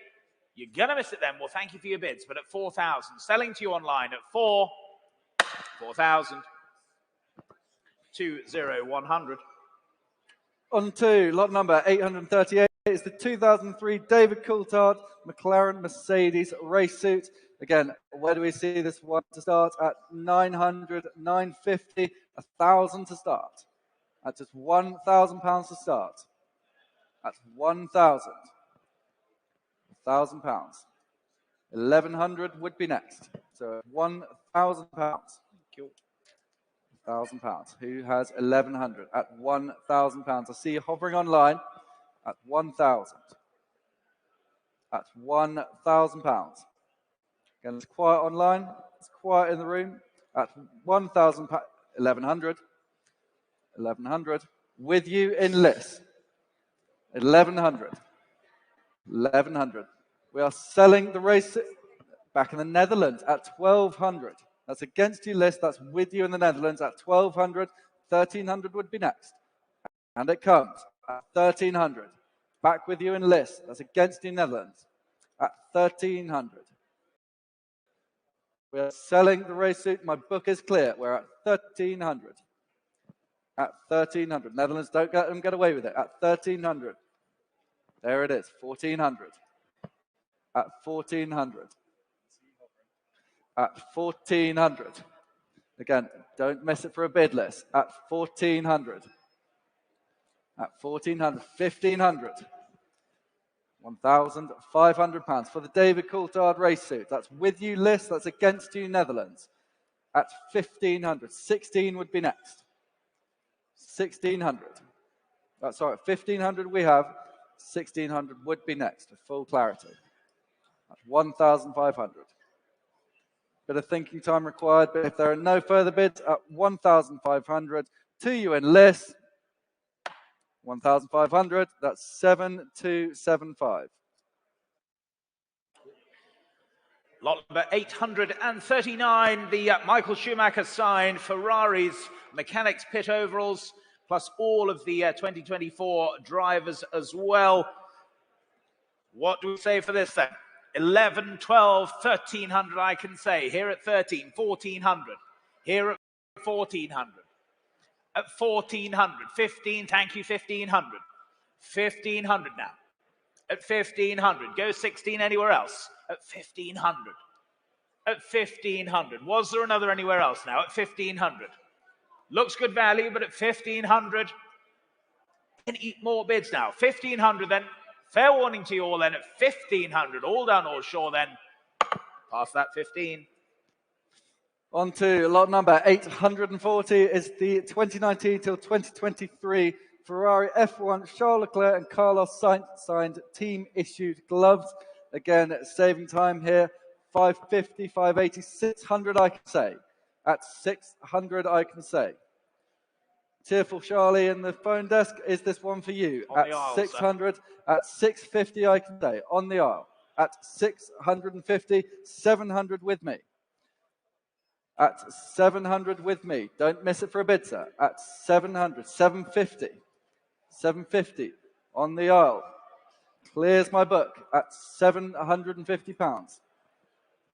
Speaker 1: You're going to miss it then. Well, thank you for your bids. But at 4,000. Selling to you online at 4,000. 2,100.
Speaker 3: On to lot number 838 is the 2003 David Coulthard McLaren Mercedes race suit. Again, where do we see this one to start? At 900, 950, 1,000 to start. At just £1,000 to start. At 1,000. £1,000. 1,100 would be next. So £1,000. £1,000. Who has 1,100? At £1,000. I see you hovering online. At 1,000. At £1,000. Again, it's quiet online. It's quiet in the room. At 1,000, 1,100. 1,100. With you in list. 1,100. 1,100. We are selling the race back in the Netherlands at 1,200. That's against you list. That's with you in the Netherlands at 1,200. 1,300 would be next. And it comes at 1,300. Back with you in list. That's against you Netherlands at 1,300. We are selling the race suit. My book is clear. We're at 1,300. At 1,300. Netherlands, don't let them get away with it. At 1,300. There it is, 1,400. At 1,400. At 1,400. Again, don't miss it for a bid list. At 1,400. At 1,400. 1,500. £1,500 for the David Coulthard race suit. That's with you list. That's against you Netherlands. At 1,500. 16 would be next. 1,600. Sorry, 1,500 we have. 1,600 would be next for full clarity. That's 1,500. Bit of thinking time required, but if there are no further bids at 1,500 to you in list, 1,500, that's 7,275.
Speaker 1: Lot number 839, the Michael Schumacher signed Ferrari's mechanics pit overalls, plus all of the 2024 drivers as well. What do we say for this then? 11, 12, 1,300 I can say. Here at 13, 1,400. Here at 1,400. At 1,400, 15, thank you, 1,500. 1,500 now. At 1,500, go 16 anywhere else. At 1,500. At 1,500. Was there another anywhere else now? At 1,500. Looks good value, but at 1,500, can eat more bids now. 1,500 then. Fair warning to you all then at 1,500. All down, all shore then. Past that 15.
Speaker 3: On to lot number 840 is the 2019 till 2023 Ferrari F1 Charles Leclerc and Carlos Sainz signed team-issued gloves. Again, saving time here. 550, 580, 600 I can say. At 600 I can say. Tearful Charlie in the phone desk, is this one for you?
Speaker 1: On
Speaker 3: at
Speaker 1: the aisle,
Speaker 3: 600, sir. At 650 I can say. On the aisle. At 650, 700 with me. At 700 with me. Don't miss it for a bid, sir. At 700, 750. 750 on the aisle. Clears my book at £750.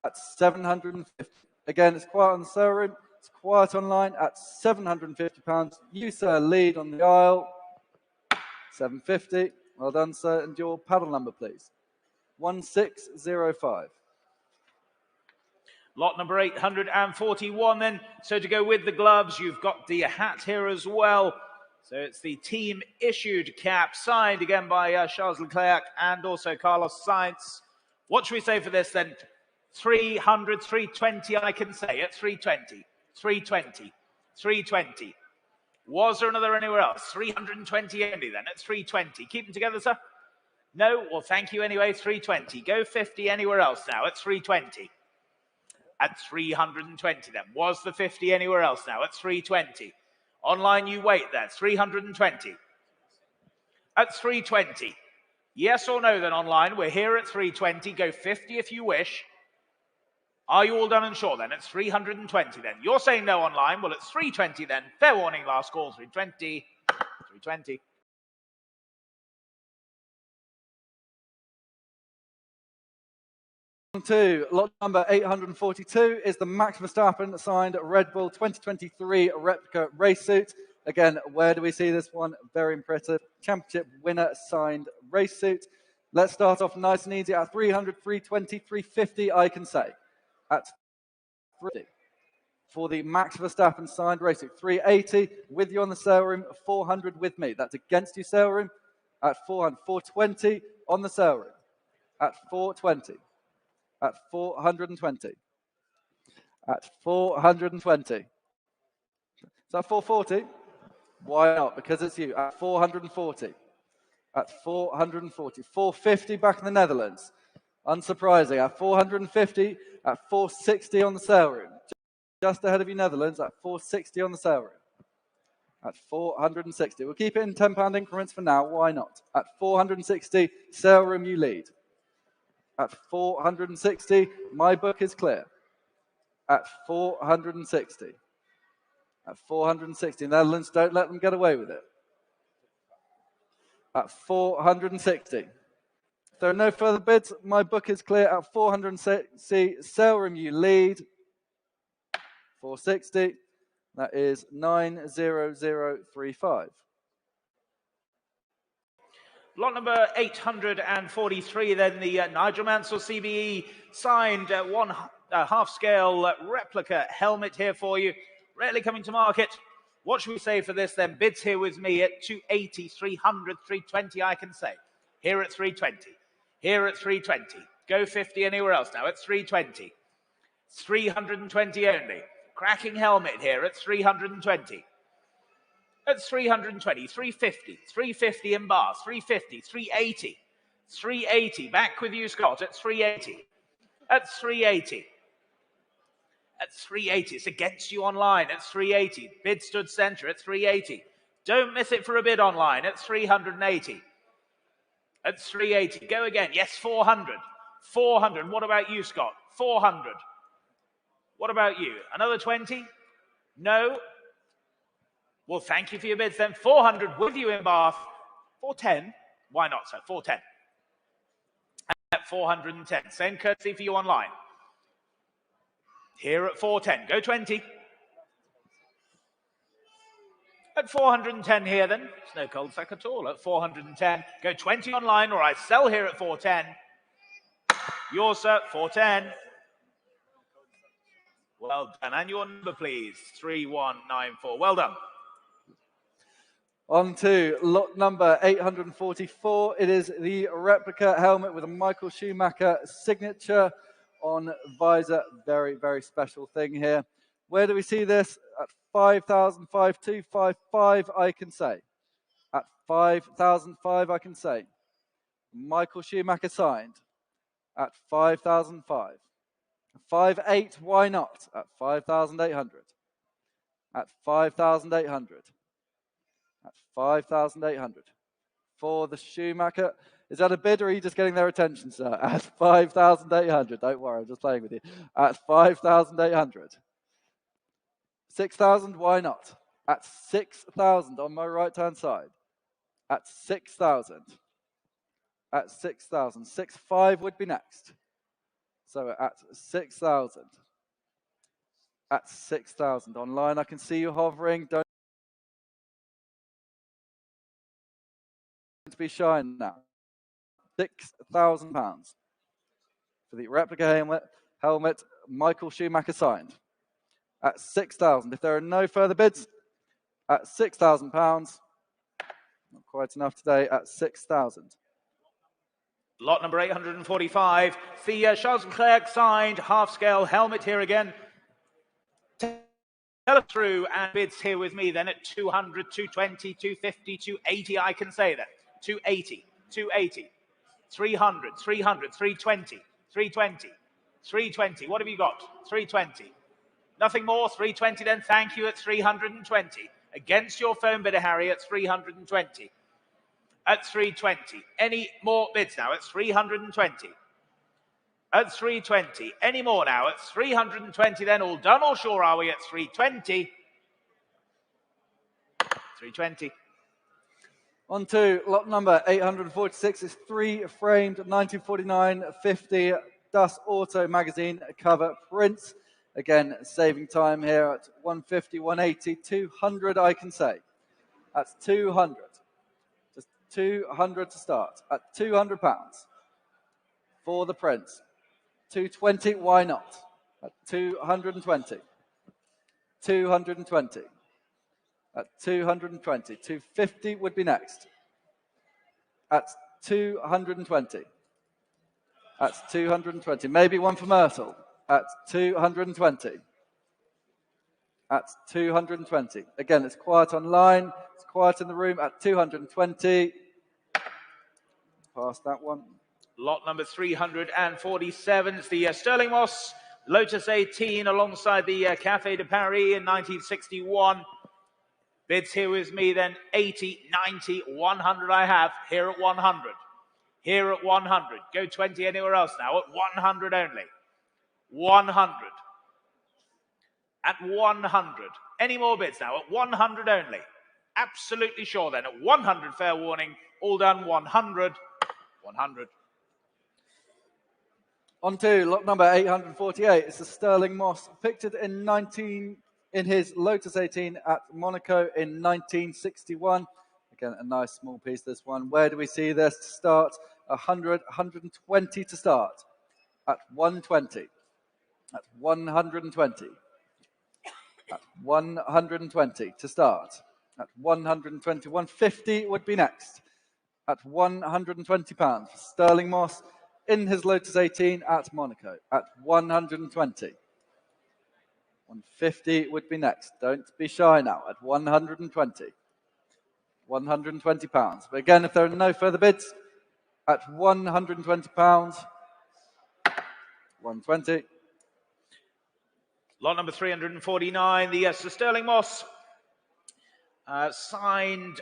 Speaker 3: At 750. Again, it's quiet on the sale room. It's quiet online at £750. You, sir, lead on the aisle. 750. Well done, sir. And your paddle number, please. 1605.
Speaker 1: Lot number 841 then. So to go with the gloves, you've got the hat here as well. So it's the team-issued cap, signed again by Charles Leclerc and also Carlos Sainz. What should we say for this then? 300, 320 I can say at 320, 320, 320. Was there another anywhere else? 320 only then at 320. Keep them together, sir? No? Well, thank you anyway, 320. Go 50 anywhere else now at 320. At 320 then. Was the 50 anywhere else now? At 320. Online you wait there. 320. At 320. Yes or no then online? We're here at 320. Go 50 if you wish. Are you all done and sure then? At 320 then. You're saying no online. Well, it's 320 then. Fair warning, last call, 320. 320.
Speaker 3: To lot number 842 is the Max Verstappen signed Red Bull 2023 replica race suit. Again, where do we see this one? Very impressive. Championship winner signed race suit. Let's start off nice and easy at 300, 320, 350 I can say. at 350. For the Max Verstappen signed racing, 380 with you on the sale room, 400 with me. That's against you sale room at 400, 420 on the sale room at 420, at 420, at 420. Is that 440? Why not? Because it's you at 440, at 440, 450 back in the Netherlands. Unsurprising, at 450, at 460 on the sale room. Just ahead of you, Netherlands, at 460 on the sale room. At 460. We'll keep it in £10 increments for now. Why not? At 460, sale room, you lead. At 460, my book is clear. At 460. At 460, Netherlands, don't let them get away with it. At 460. If there are no further bids, my book is clear. At 460, sale room, you lead. 460. That is 90035.
Speaker 1: Lot number 843, then the Nigel Mansell CBE signed one half-scale replica helmet here for you. Rarely coming to market. What should we say for this then? Bids here with me at 280, 300, 320, I can say. Here at 320. Here at 320. Go 50 anywhere else now at 320. 320 only. Cracking helmet here at 320. At 320, 350, 350 in bars, 350, 380, 380. Back with you, Scott, at 380. At 380. At 380. It's against you online at 380. Bid stood center at 380. Don't miss it for a bid online at 380. At 380. Go again. Yes, 400. 400. What about you, Scott? 400. What about you? Another 20? No? Well, thank you for your bids then. 400 with you in Bath. 410. Why not, sir? 410. At 410. Same courtesy for you online. Here at 410. Go 20. At 410 here then. It's no cold sack at all. At 410. Go 20 online or I sell here at 410. Yours, sir, 410. Well done. And your number, please. 3194. Well done.
Speaker 3: On to lot number 844. It is the replica helmet with a Michael Schumacher signature on visor. Very, very special thing here. Where do we see this? At 5,000, 5255, I can say. At 5,005, I can say. Michael Schumacher signed. At 5,005. 5.8, why not? At 5,800. At 5,800. At 5,800. For the Schumacher. Is that a bid or are you just getting their attention, sir? At 5,800. Don't worry, I'm just playing with you. At 5,800. 6,000, why not? At 6,000 on my right-hand side. At 6,000. At 6,000. 6.5 would be next. So at 6,000. At 6,000. Online, I can see you hovering. Don't be shy now. £6,000 for the replica helmet Michael Schumacher signed. At 6,000. If there are no further bids, at £6,000. Not quite enough today. At 6,000.
Speaker 1: Lot number 845. The Charles Leclerc signed half-scale helmet here again. Tell us through and bids here with me then at 200, 220, 250, 280, I can say that. 280, 280, 300, 300, 320, 320, 320. What have you got? 320. Nothing more? 320 then. Thank you at 320. Against your phone bidder, Harry, at 320. At 320. Any more bids now? At 320. At 320. Any more now? At 320 then. All done or sure are we at 320? 320.
Speaker 3: On to lot number 846. It's three-framed 1949-50 Das Auto magazine cover prints. Again, saving time here at 150, 180, 200, I can say. That's 200. Just 200 to start. At £200 for the prints. 220, why not? At 220. 220. At 220. 250 would be next. At 220. At 220. Maybe one for Myrtle. At 220. At 220. Again, it's quiet online. It's quiet in the room. At 220. Past that one.
Speaker 1: Lot number 347 is the Sterling Moss Lotus 18 alongside the Café de Paris in 1961. Bids here with me then 80, 90, 100 I have. Here at 100. Here at 100. Go 20 anywhere else now. At 100 only. 100. At 100. Any more bids now? At 100 only. Absolutely sure then. At 100, fair warning. All done. 100. 100.
Speaker 3: On to lot number 848. It's the Sterling Moss, pictured in his Lotus 18 at Monaco in 1961. Again, a nice small piece, this one. Where do we see this to start? 100, 120 to start. At 120. At 120. At 120 to start. At 120. 150 would be next. At £120. Sterling Moss in his Lotus 18 at Monaco at 120. 150 would be next. Don't be shy now. At 120. £120. But again, if there are no further bids, at £120. 120.
Speaker 1: Lot number 349, the Sir Sterling Moss signed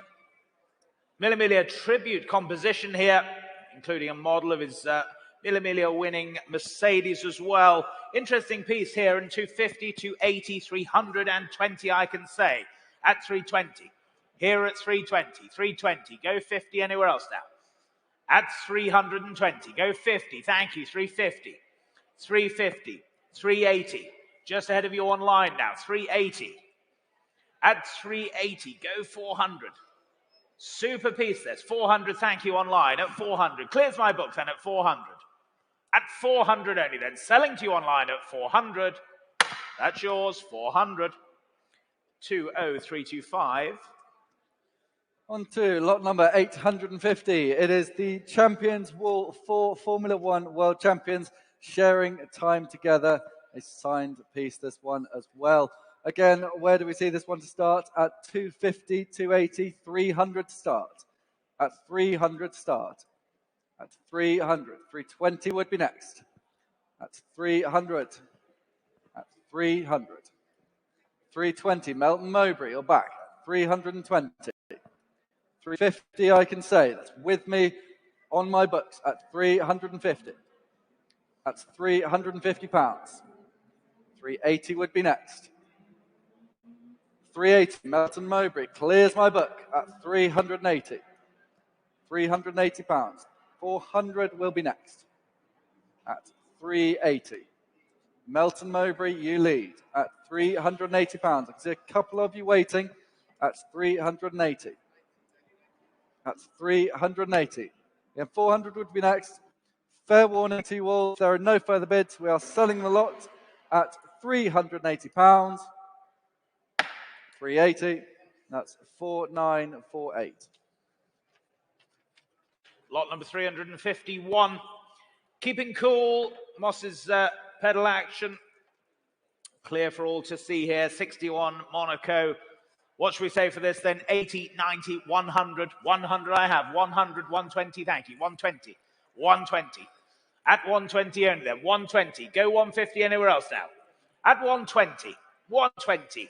Speaker 1: Mille Miglia tribute composition here, including a model of his Mille Miglia winning Mercedes as well. Interesting piece here in 250, 280, 320 I can say, at 320. Here at 320, 320, go 50 anywhere else now. At 320, go 50, thank you, 350, 350, 380, just ahead of you online now, 380. At 380, go 400. Super piece this, 400, thank you online, at 400. Clears my book then at 400. At 400 only then, selling to you online at 400. That's yours, 400. 20325.
Speaker 3: On to lot number 850. It is the Champions Wall for Formula One World Champions sharing time together. A signed piece, this one as well. Again, where do we see this one to start? At 250, 280, 300 to start. At 300 start. At 300. 320 would be next. At 300. At 300. 320. Melton Mowbray, you're back. 320. 350, I can say. That's with me on my books at 350. That's £350. 380 would be next. 380, Melton Mowbray clears my book at 380. £380. 400 will be next at 380. Melton Mowbray, you lead at £380. I can see a couple of you waiting at 380. That's 380. Yeah, 400 would be next. Fair warning to you all, if there are no further bids, we are selling the lot at £380. 380. That's 4948.
Speaker 1: Lot number 351. Keeping cool, Moss's pedal action. Clear for all to see here. 61 Monaco. What should we say for this then? 80, 90, 100. 100 I have. 100, 120, thank you. 120. 120. At 120 only then. 120. Go 150 anywhere else now. At 120. 120.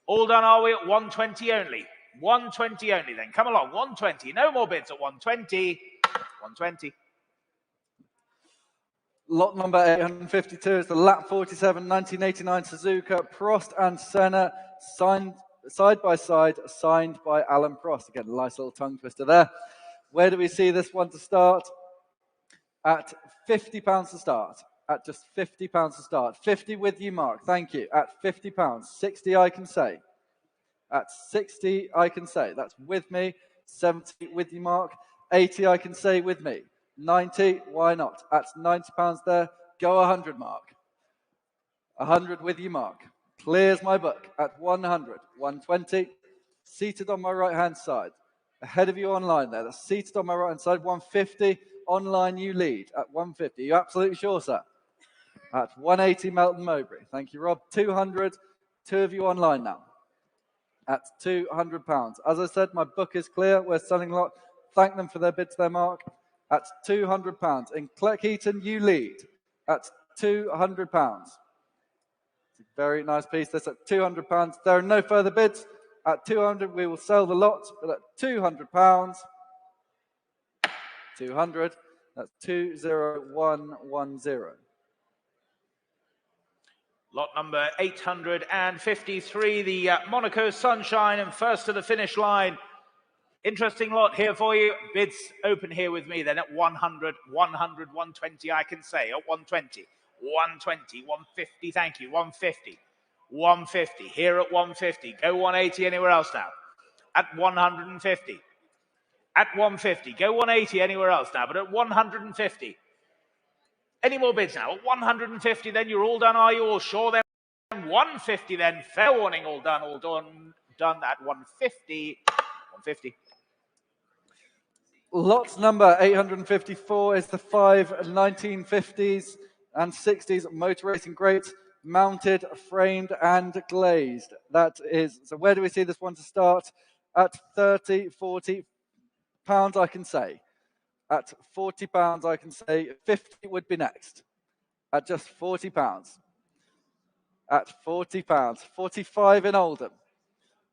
Speaker 1: All done are we at 120 only? 120 only then. Come along. 120. No more bids at 120. 120.
Speaker 3: Lot number 852 is the Lap 47 1989 Suzuka Prost and Senna, signed side by side, signed by Alan Prost. Again, a nice little tongue twister there. Where do we see this one to start? At £50 to start. At just £50 to start. 50 with you, Mark. Thank you. At £50. 60 I can say. At 60 I can say. That's with me. 70 with you, Mark. 80 I can say with me. 90, why not? At £90 there. Go 100, Mark. 100 with you, Mark. Clears my book at 100, 120. Seated on my right-hand side. Ahead of you online there. That's seated on my right-hand side. 150. Online, you lead at 150. You absolutely sure, sir? At 180, Melton Mowbray. Thank you, Rob. 200. Two of you online now. At £200. As I said, my book is clear. We're selling a lot. Thank them for their bids there, Mark. At £200. In Cleckheaton, you lead at £200. It's a very nice piece. This at £200. There are no further bids. At 200, we will sell the lot, but at £200, 200, that's 20110.
Speaker 1: Lot number 853, the Monaco Sunshine, and first to the finish line. Interesting lot here for you. Bids open here with me then at 100, 100, 120, I can say. At 120, 120, 150, thank you, 150, 150. Here at 150. Go 180 anywhere else now. At 150. At 150. Go 180 anywhere else now, but at 150. Any more bids now? At 150, then you're all done, are you? All sure then? 150 then. Fair warning, all done at 150. 150.
Speaker 3: Lot number 854 is the 5 1950s and 60s motor racing great, mounted, framed, and glazed. That is, so where do we see this one to start? At 30, 40 pounds, I can say. At 40 pounds, I can say 50 would be next. At just 40 pounds. At 40 pounds. 45 in Oldham.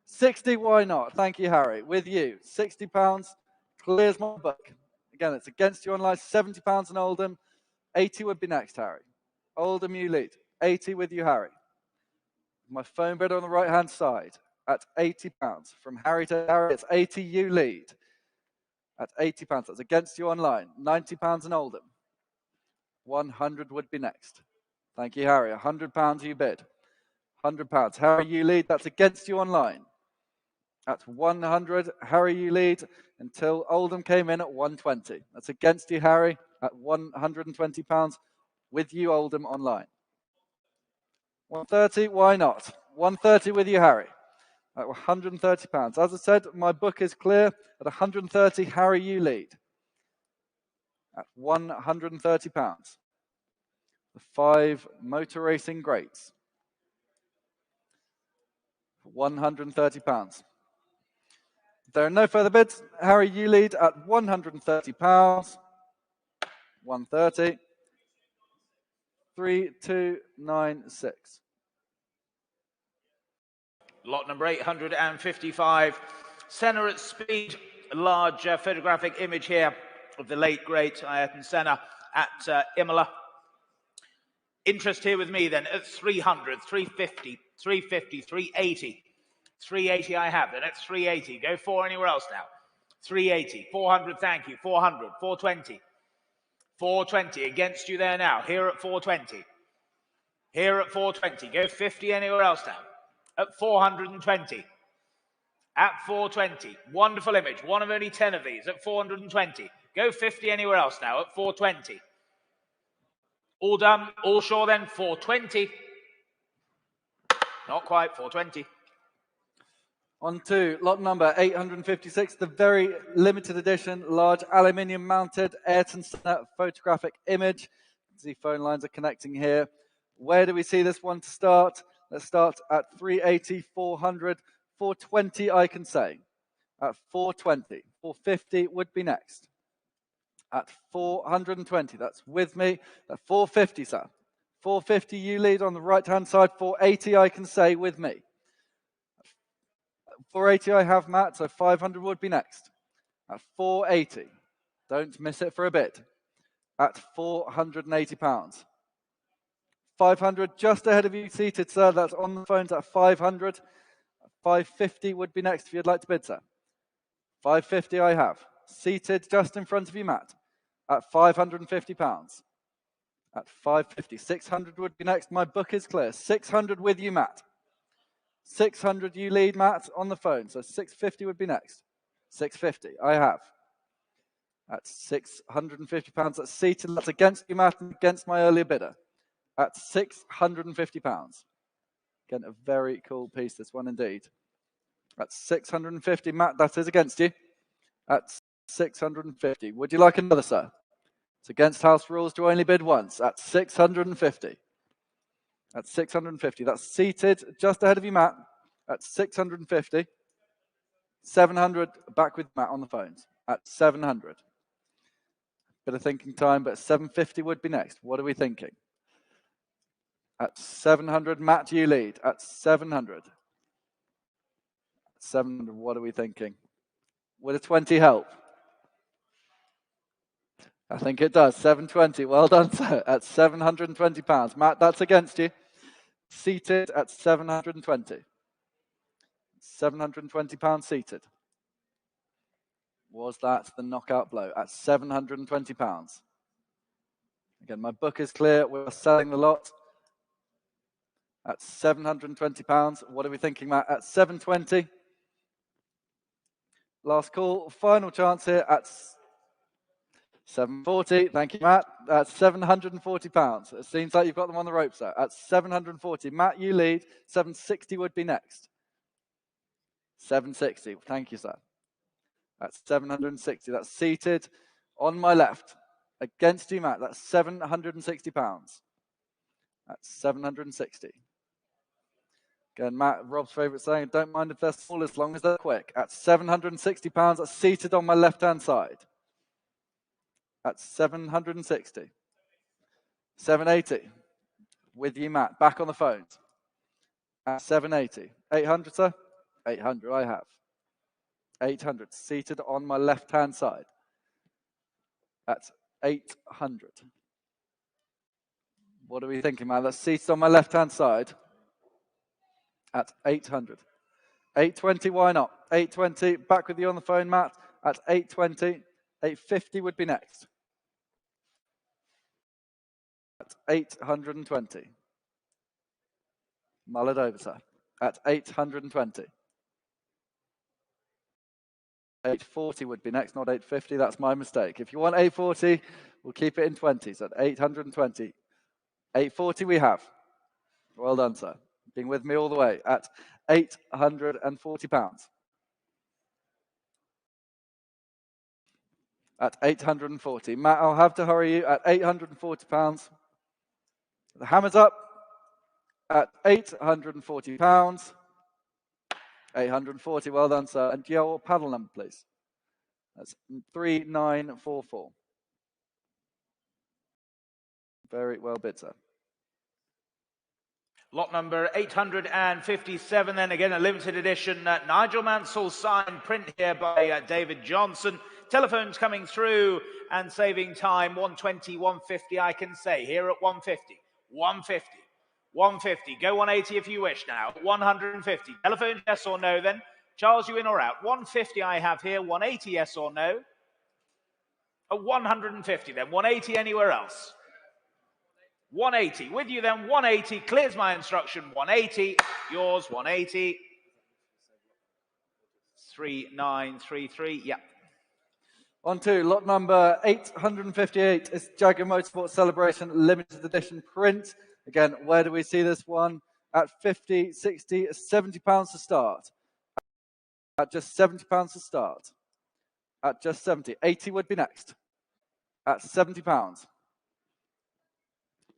Speaker 3: 60, why not? Thank you, Harry. With you. 60 pounds. Clears my book. Again, it's against you online. 70 pounds in Oldham. 80 would be next, Harry. Oldham, you lead. 80 with you, Harry. My phone bid on the right-hand side. At 80 pounds. From Harry to Harry, it's 80, you lead. At 80 pounds, that's against you online. 90 pounds in Oldham. 100 would be next. Thank you, Harry. 100 pounds you bid. 100 pounds. Harry, you lead. That's against you online. At 100, Harry, you lead until Oldham came in at 120. That's against you, Harry, at 120 pounds. With you, Oldham, online. 130, why not? 130 with you, Harry. At 130 pounds. As I said, my book is clear. At 130, Harry, you lead. At 130 pounds. The 5 motor racing greats. 130 pounds. There are no further bids. Harry, you lead at 130 pounds. 130. 3296.
Speaker 1: Lot number 855. Senna at speed. A large photographic image here of the late, great Ayrton Senna at Imola. Interest here with me then at 300, 350, 350, 380. 380 I have then at 380. Go 4 anywhere else now. 380, 400, thank you, 400, 420. 420 against you there now. Here at 420. Here at 420. Go 50 anywhere else now. At 420. At 420. Wonderful image. One of only 10 of these at 420. Go 50 anywhere else now at 420. All done. All sure then. 420. Not quite. 420.
Speaker 3: On to lot number 856, the very limited edition, large aluminium mounted Ayrton Senna photographic image. The phone lines are connecting here. Where do we see this one to start? Let's start at 380, 400, 420, I can say. At 420, 450 would be next. At 420, that's with me. At 450, sir. 450, you lead on the right-hand side. 480, I can say, with me. 480 I have, Matt, so 500 would be next. At 480, don't miss it for a bit. At 480 pounds. 500 just ahead of you seated, sir. That's on the phones at 500. 550 would be next if you'd like to bid, sir. 550 I have. Seated just in front of you, Matt. At 550 pounds. At 550. 600 would be next. My book is clear. 600 with you, Matt. 600 you lead, Matt, on the phone. So 650 would be next. 650 I have. At 650 pounds, that's seated. That's against you, Matt, and against my earlier bidder. at £650. Again, a very cool piece, this one indeed. At 650, Matt, that is against you. At 650. Would you like another, sir? It's against house rules to only bid once. At 650. At 650. That's seated just ahead of you, Matt. At 650. 700, back with Matt on the phones. At 700. Bit of thinking time, but 750 would be next. What are we thinking? At 700, Matt, you lead. At 700. 700, what are we thinking? Would a 20 help? I think it does. 720. Well done, sir. At £720. Matt, that's against you. Seated at 720. £720 seated. Was that the knockout blow at £720? Again, my book is clear. We're selling the lot at £720. What are we thinking, Matt? At 720. Last call. Final chance here at 740. Thank you, Matt. That's £740. It seems like you've got them on the ropes there. At 740. Matt, you lead. 760 would be next. 760. Thank you, sir. That's 760. That's seated on my left. Against you, Matt. That's £760. That's 760. Again, Matt, Rob's favourite saying, don't mind if they're small as long as they're quick. At £760, that's seated on my left-hand side. At 760. 780. With you, Matt. Back on the phones. At 780. 800, sir? 800, I have. 800. Seated on my left-hand side. At 800. What are we thinking, Matt? That's seated on my left-hand side. At 800. 820, why not? 820, back with you on the phone, Matt. At 820. 850 would be next. At 820. Mull it over, sir. At 820. 840 would be next, not 850. That's my mistake. If you want 840, we'll keep it in 20s at 820. 840 we have. Well done, sir. Being with me all the way at £840. At 840. Matt, I'll have to hurry you at £840. The hammer's up at £840. 840, well done, sir. And your paddle number, please. That's 3944. Very well bid, sir.
Speaker 1: Lot number 857, then again a limited edition Nigel Mansell signed print here by David Johnson. Telephones coming through and saving time. 120, 150, I can say. Here at 150, 150, 150. Go 180 if you wish now. 150. Telephone, yes or no then. Charles, you in or out? 150 I have here. 180, yes or no? 150 then. 180 anywhere else? 180. With you then, 180. Clears my instruction. 180. Yours, 180. 3933. Yeah.
Speaker 3: On to lot number 858 is Jaguar Motorsport Celebration Limited Edition print. Again, where do we see this one? At 50, 60, £70 to start. At just £70 to start. At just 70. 80 would be next. At £70.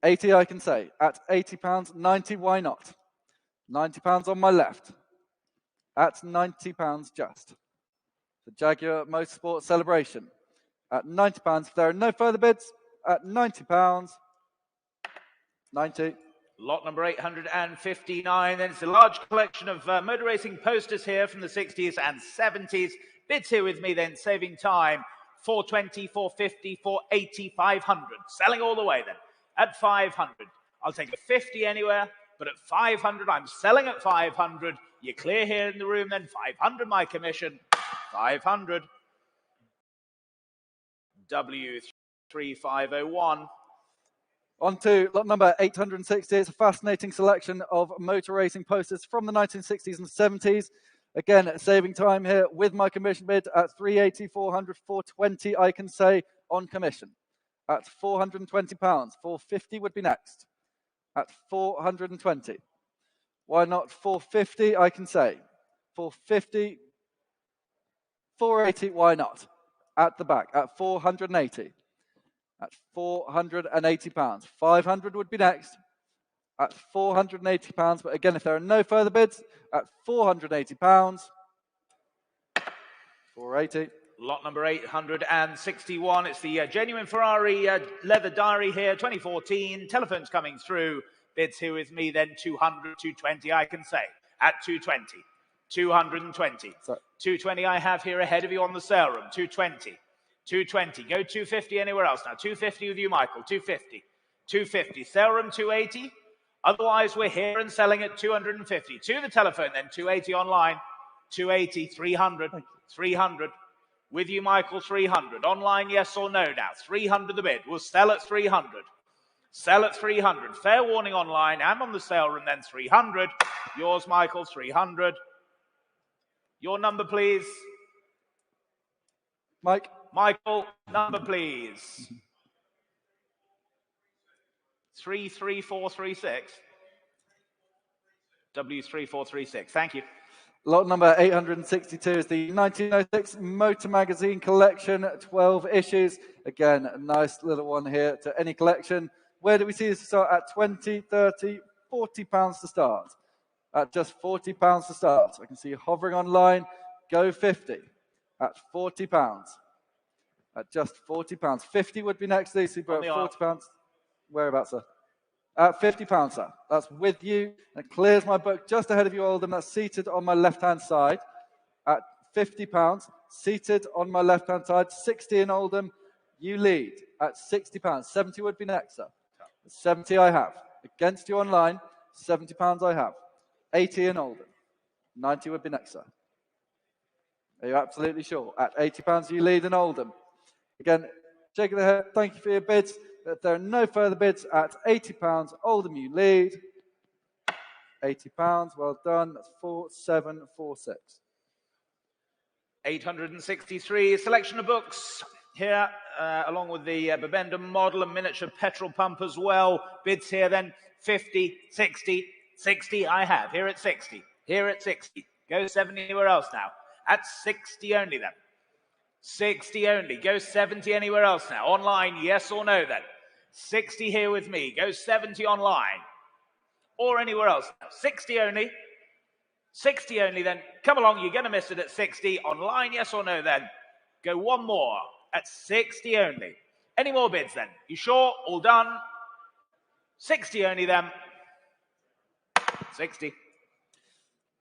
Speaker 3: 80 I can say. At £80. 90, why not? £90 on my left. At £90 just. The Jaguar Motorsport Celebration. At £90. If there are no further bids, at £90. 90.
Speaker 1: Lot number 859. Then it's a large collection of motor racing posters here from the 60s and 70s. Bids here with me then, saving time. 420, 450, 480, 500. Selling all the way then. At 500. I'll take a 50 anywhere, but at 500, I'm selling at 500. You're clear here in the room then. 500 my commission. 500. W3501.
Speaker 3: On to lot number 860. It's a fascinating selection of motor racing posters from the 1960s and 70s. Again, saving time here with my commission bid at 380, 400, 420, I can say on commission. At £420. 450 would be next. at 420. Why not 450, I can say. 450, 480, why not? At the back, at 480. At 480 pounds. 500 would be next. At 480 pounds, but again, if there are no further bids, at 480 pounds, 480.
Speaker 1: Lot number 861. It's the genuine Ferrari leather diary here, 2014. Telephones coming through. Bids here with me, then 200, 220, I can say. At 220. 220.
Speaker 3: Sorry.
Speaker 1: 220 I have here ahead of you on the sale room. 220. 220. Go 250 anywhere else now. 250 with you, Michael. 250. 250. Sale room 280. Otherwise, we're here and selling at 250. To the telephone, then 280 online. 280, 300, 300. With you, Michael, 300. Online, yes or no now. 300 the bid. We'll sell at 300. Sell at 300. Fair warning online and on the sale room, then 300. Yours, Michael, 300. Your number, please.
Speaker 3: Mike.
Speaker 1: Michael, number, please. 33436. W3436. Thank you.
Speaker 3: Lot number 862 is the 1906 Motor Magazine collection, 12 issues. Again, a nice little one here to any collection. Where do we see this to start? At 20, 30, 40 pounds to start. At just 40 pounds to start. I can see you hovering online. Go 50 at 40 pounds. At just 40 pounds. 50 would be next, Lucy, but at 40 pounds. Whereabouts, sir? At 50 pounds, sir. That's with you. It clears my book just ahead of you, Oldham. That's seated on my left-hand side. At 50 pounds, seated on my left-hand side. 60 in Oldham. You lead at 60 pounds. 70 would be next, sir. 70 I have. Against you online, 70 pounds I have. 80 in Oldham. 90 would be next, sir. Are you absolutely sure? At 80 pounds, you lead in Oldham. Again, shaking the head. Thank you for your bids. If there are no further bids at 80 pounds, Oldham, you lead. 80 pounds, well done. That's 4746.
Speaker 1: 863. Selection of books here, along with the Bibendum model and miniature petrol pump as well. Bids here then 50, 60, 60 I have. Here at 60. Here at 60. Go 70 anywhere else now. At 60 only then. 60 only. Go 70 anywhere else now. Online, yes or no then. 60 here with me. Go 70 online. Or anywhere else now. 60 only. 60 only then. Come along, you're going to miss it at 60. Online, yes or no then. Go one more. At 60 only. Any more bids then? You sure? All done? 60 only then. 60.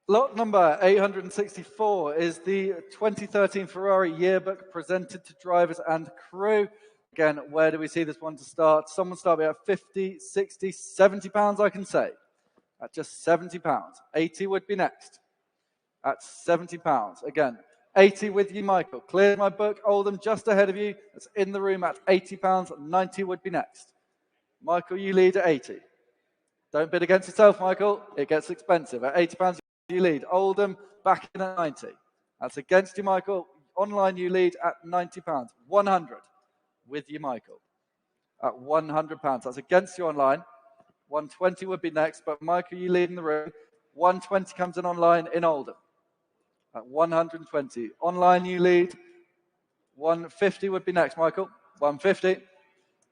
Speaker 3: Lot number 864 is the 2013 Ferrari yearbook presented to drivers and crew. Again, where do we see this one to start? Someone start me at 50, 60, 70 pounds, I can say. At just 70 pounds. 80 would be next. At 70 pounds. Again, 80 with you, Michael. Clear my book. Oldham just ahead of you. That's in the room at 80 pounds. 90 would be next. Michael, you lead at 80. Don't bid against yourself, Michael. It gets expensive. At 80 pounds, you lead. Oldham back in at 90. That's against you, Michael. Online, you lead at 90 pounds. 100 with you, Michael. At 100 pounds. That's against you online. 120 would be next, but Michael, you lead in the room. 120 comes in online in Oldham. At 120. Online, you lead. 150 would be next, Michael. 150.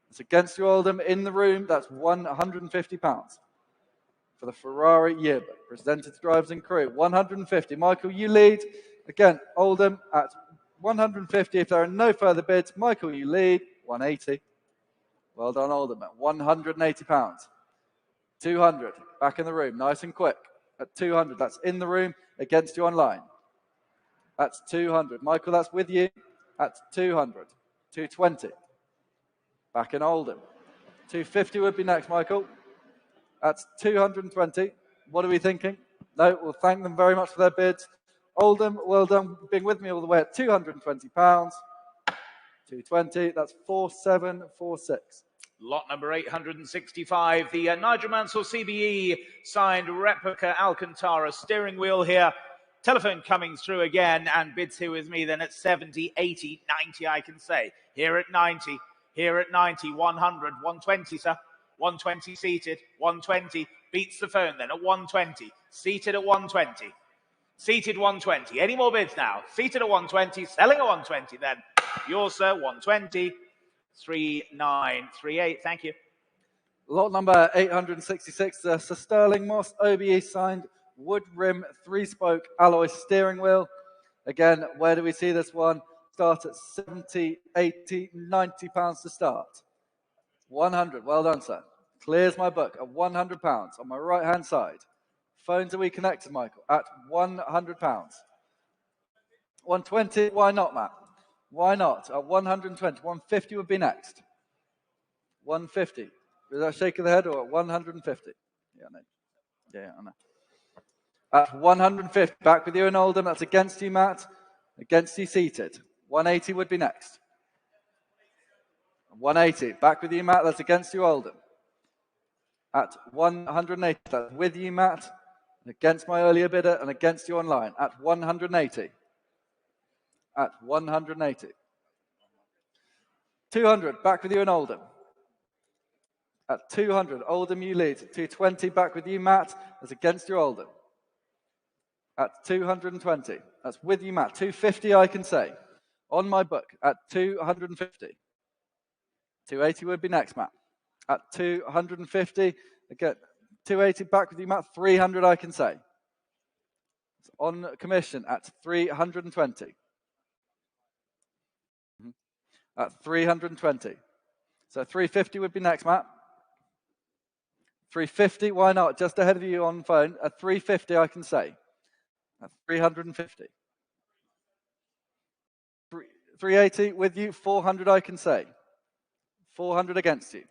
Speaker 3: It's against you, Oldham. In the room, that's 150 pounds. For the Ferrari yearbook, presented to drivers and crew. 150. Michael, you lead. Again, Oldham at 150. If there are no further bids, Michael, you lead. 180. Well done, Oldham, at 180 pounds. 200. Back in the room, nice and quick. At 200. That's in the room, against you online. That's 200. Michael, that's with you. At 200. 220. Back in Oldham. 250 would be next, Michael. That's 220. What are we thinking? No, we'll thank them very much for their bids. Oldham, well done being with me all the way at 220 pounds. 220, that's 4746.
Speaker 1: Lot number 865, the Nigel Mansell CBE signed replica Alcantara steering wheel here. Telephone coming through again, and bids here with me then at 70, 80, 90 I can say. Here at 90, here at 90, 100, 120, sir. 120 seated, 120, beats the phone then at 120, seated at 120, seated 120. Any more bids now? Seated at 120, selling at 120 then. Yours, sir, 120, 3938, thank you.
Speaker 3: Lot number 866, Sir Sterling Moss, OBE signed, wood rim, 3-spoke alloy steering wheel. Again, where do we see this one? Start at 70, 80, 90 pounds to start. 100, well done, sir. Clears my book at 100 pounds on my right-hand side. Phones are we connected, Michael? At 100 pounds. 120, why not, Matt? Why not? At 120, 150 would be next. 150. Is that shake of the head or at 150? Yeah, I know. Yeah, I know. At 150, back with you and Oldham. That's against you, Matt. Against you, seated. 180 would be next. 180, back with you, Matt. That's against you, Oldham. At 180, that's with you, Matt. Against my earlier bidder and against you online. At 180. At 180. 200, back with you and Oldham. At 200, Oldham, you lead. 220, back with you, Matt. That's against you, Oldham. At 220, that's with you, Matt. 250, I can say. On my book, at 250. 280 would be next, Matt. At 250, again, 280, back with you, Matt. 300, I can say. It's on commission at 320. At 320. So 350 would be next, Matt. 350, why not? Just ahead of you on phone. At 350, I can say. At 350. 380 with you. 400, I can say. 400 against you.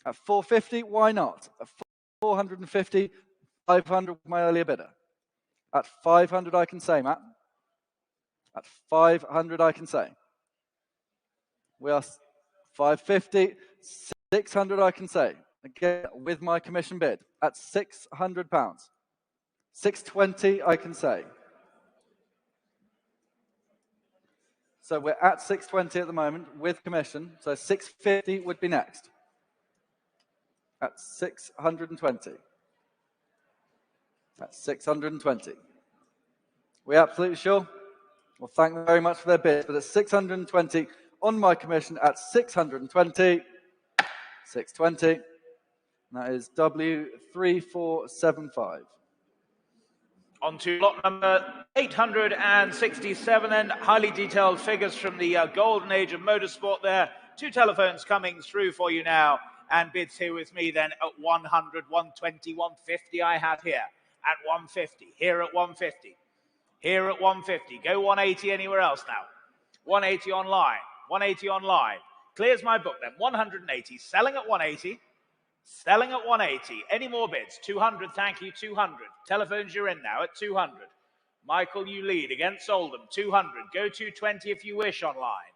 Speaker 3: At 450, why not? At 450, 500, my earlier bidder. At 500, I can say, Matt. At 500, I can say. We are 550, 600, I can say. Again, with my commission bid. At £600. 620, I can say. So we're at 620 at the moment with commission. So 650 would be next. At 620. At 620. We absolutely sure? Well, thank them very much for their bid. But at 620 on my commission at 620. 620. That is W3475.
Speaker 1: On to lot number 867 then. Highly detailed figures from the golden age of motorsport there. 2 telephones coming through for you now. And bids here with me then at 100, 120, 150 I have here. At 150, here at 150. Here at 150. Go 180 anywhere else now. 180 online. 180 online. Clears my book then. 180. Selling at 180. Selling at 180. Any more bids? 200, thank you, 200. Telephones, you're in now at 200. Michael, you lead against Oldham, 200. Go 220 if you wish online.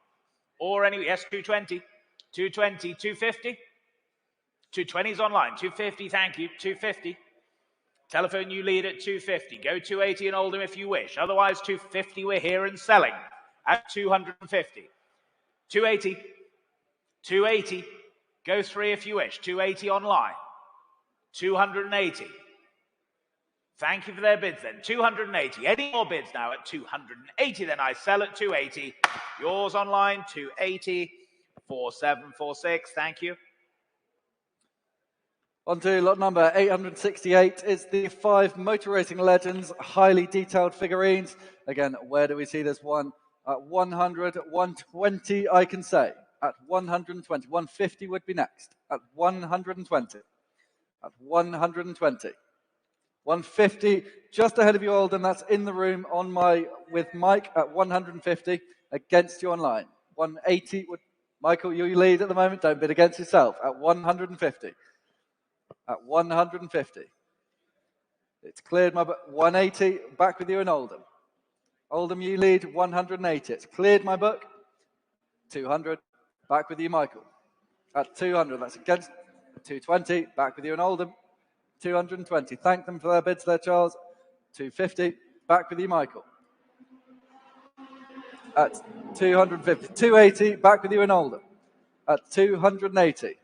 Speaker 1: Or any, yes, 220. 220, 250. 220's online, 250, thank you, 250. Telephone, you lead at 250. Go 280 in Oldham if you wish. Otherwise, 250, we're here and selling at 250. 280. 280. Go 3 if you wish. 280 online. 280. Thank you for their bids then. 280. Any more bids now at 280? Then I sell at 280. Yours online, 280. 4746. Thank you.
Speaker 3: On to lot number 868 is the 5 Motor Racing Legends highly detailed figurines. Again, where do we see this one? At 100, 120, I can say. At 120. 150 would be next. At 120. At 120. 150, just ahead of you, Oldham. That's in the room on with Mike at 150. Against you online. 180 would. Michael, you lead at the moment. Don't bid against yourself. At 150. At 150. It's cleared my 180. Back with you and Oldham. Oldham, you lead 180. It's cleared my book. 200. Back with you, Michael. At 200. That's against 220. Back with you and Oldham. 220. Thank them for their bids there, Charles. 250. Back with you, Michael. At 250. 280. Back with you and Oldham. At 280.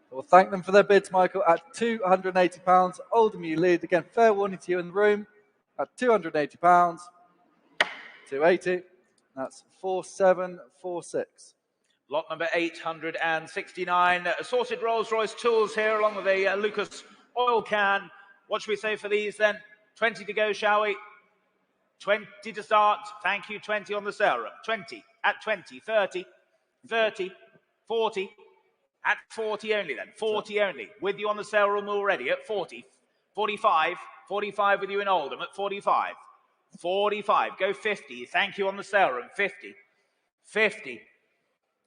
Speaker 3: We'll thank them for their bids, Michael, at £280. Oldham, you lead. Again, fair warning to you in the room. At £280, 280. That's 4746.
Speaker 1: Lot number 869. Assorted Rolls-Royce tools here along with a Lucas oil can. What should we say for these then? 20 to go, shall we? 20 to start. Thank you. 20 on the sale room. 20. At 20. 30. 30. 40. At 40 only then. 40 only. With you on the sale room already at 40. 45. 45 with you in Oldham at 45. 45. Go 50. Thank you on the sale room. 50. 50.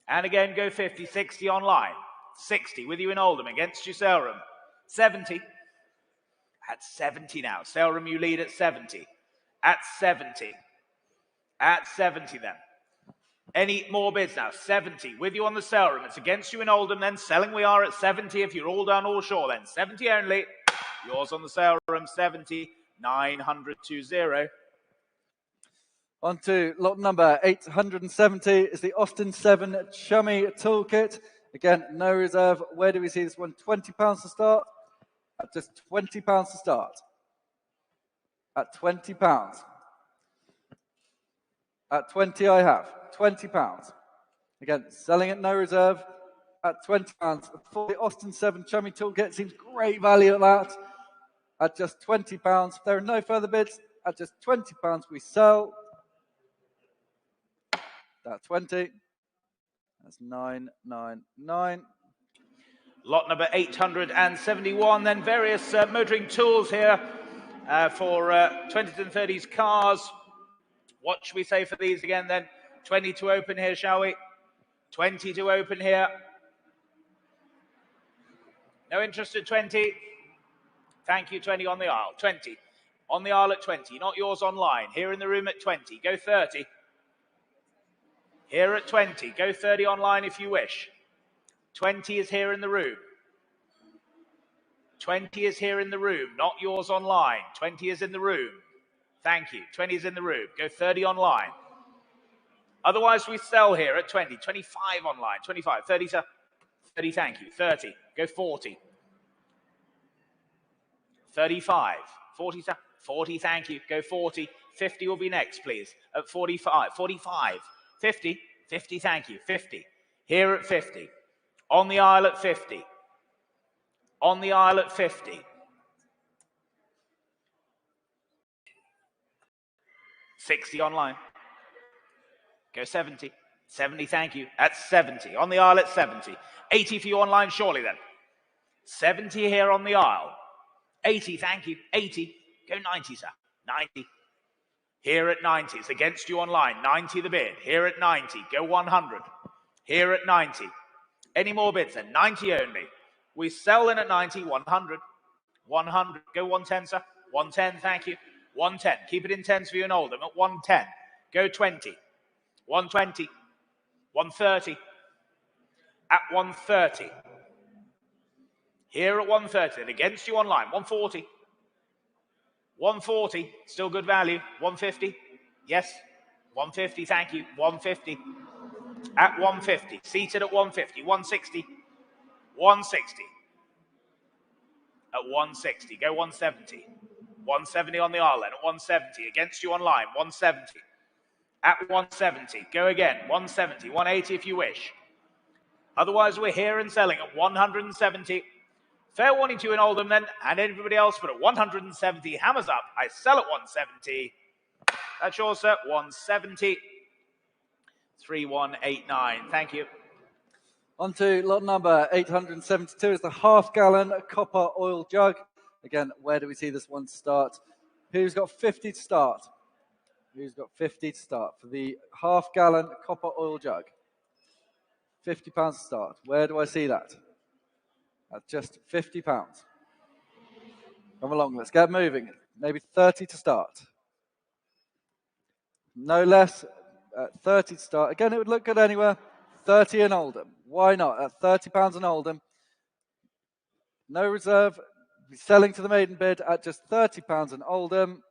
Speaker 1: And again, go 50. 60 online. 60 with you in Oldham against your sale room. 70. At 70 now. Sale room, you lead at 70. At 70. At 70 then. Any more bids now? 70 with you on the sale room. It's against you in Oldham then. Selling we are at 70 if you're all done, all sure then. 70 only. Yours on the sale room, 70. 900-20.
Speaker 3: On to lot number 870 is the Austin 7 Chummy Toolkit. Again, no reserve. Where do we see this one? £20 to start. At just £20 to start. At £20. At 20 I have. £20. Again, selling at no reserve at £20. For the Austin 7 Chummy Toolkit, seems great value at that. At just £20. There are no further bids. At just £20 we sell. That's 20. That's 999.
Speaker 1: Lot number 871. Then various motoring tools here for 20s and 30s cars. What should we say for these again then? 20 to open here, shall we? 20 to open here. No interest at 20. Thank you, 20 on the aisle. 20. On the aisle at 20. Not yours online. Here in the room at 20. Go 30. Here at 20. Go 30 online if you wish. 20 is here in the room. 20 is here in the room. Not yours online. 20 is in the room. Thank you. 20 is in the room. Go 30 online. Otherwise, we sell here at 20. 25 online. 25. 30, sir. 30, thank you. 30. Go 40. 35. 40, sir. 40, thank you. Go 40. 50 will be next, please. At 45. 45. 50. 50, thank you. 50. Here at 50. On the aisle at 50. On the aisle at 50. 60 online. Go 70. 70, thank you. At 70. On the aisle at 70. 80 for you online, surely then. 70 here on the aisle. 80, thank you. 80. Go 90, sir. 90. Here at 90. It's against you online. 90 the bid. Here at 90. Go 100. Here at 90. Any more bids then? 90 only. We sell in at 90. 100. 100. Go 110, sir. 110, thank you. 110. Keep it in tens for you in Oldham at 110. Go 20. 120. 130. At 130. Here at 130. And against you online. 140. 140. Still good value. 150. Yes. 150. Thank you. 150. At 150. Seated at 150. 160. 160. At 160. Go 170. 170 on the aisle then. At 170. Against you online. 170. At 170. Go again. 170. 180 if you wish. Otherwise, we're here and selling at 170. Fair warning to you in Oldham then, and everybody else, but at 170, hammers up. I sell at 170. That's yours, sir. 170. 3189. Thank you.
Speaker 3: On to lot number 872 is the half-gallon copper oil jug. Again, where do we see this one start? Who's got 50 to start? Who's got 50 to start for the half-gallon copper oil jug? £50 to start. Where do I see that? At just £50. Come along, let's get moving. Maybe 30 to start. No less, at 30 to start. Again, it would look good anywhere. 30 in Oldham. Why not? At £30 in Oldham. No reserve. Selling to the maiden bid at just £30 in Oldham.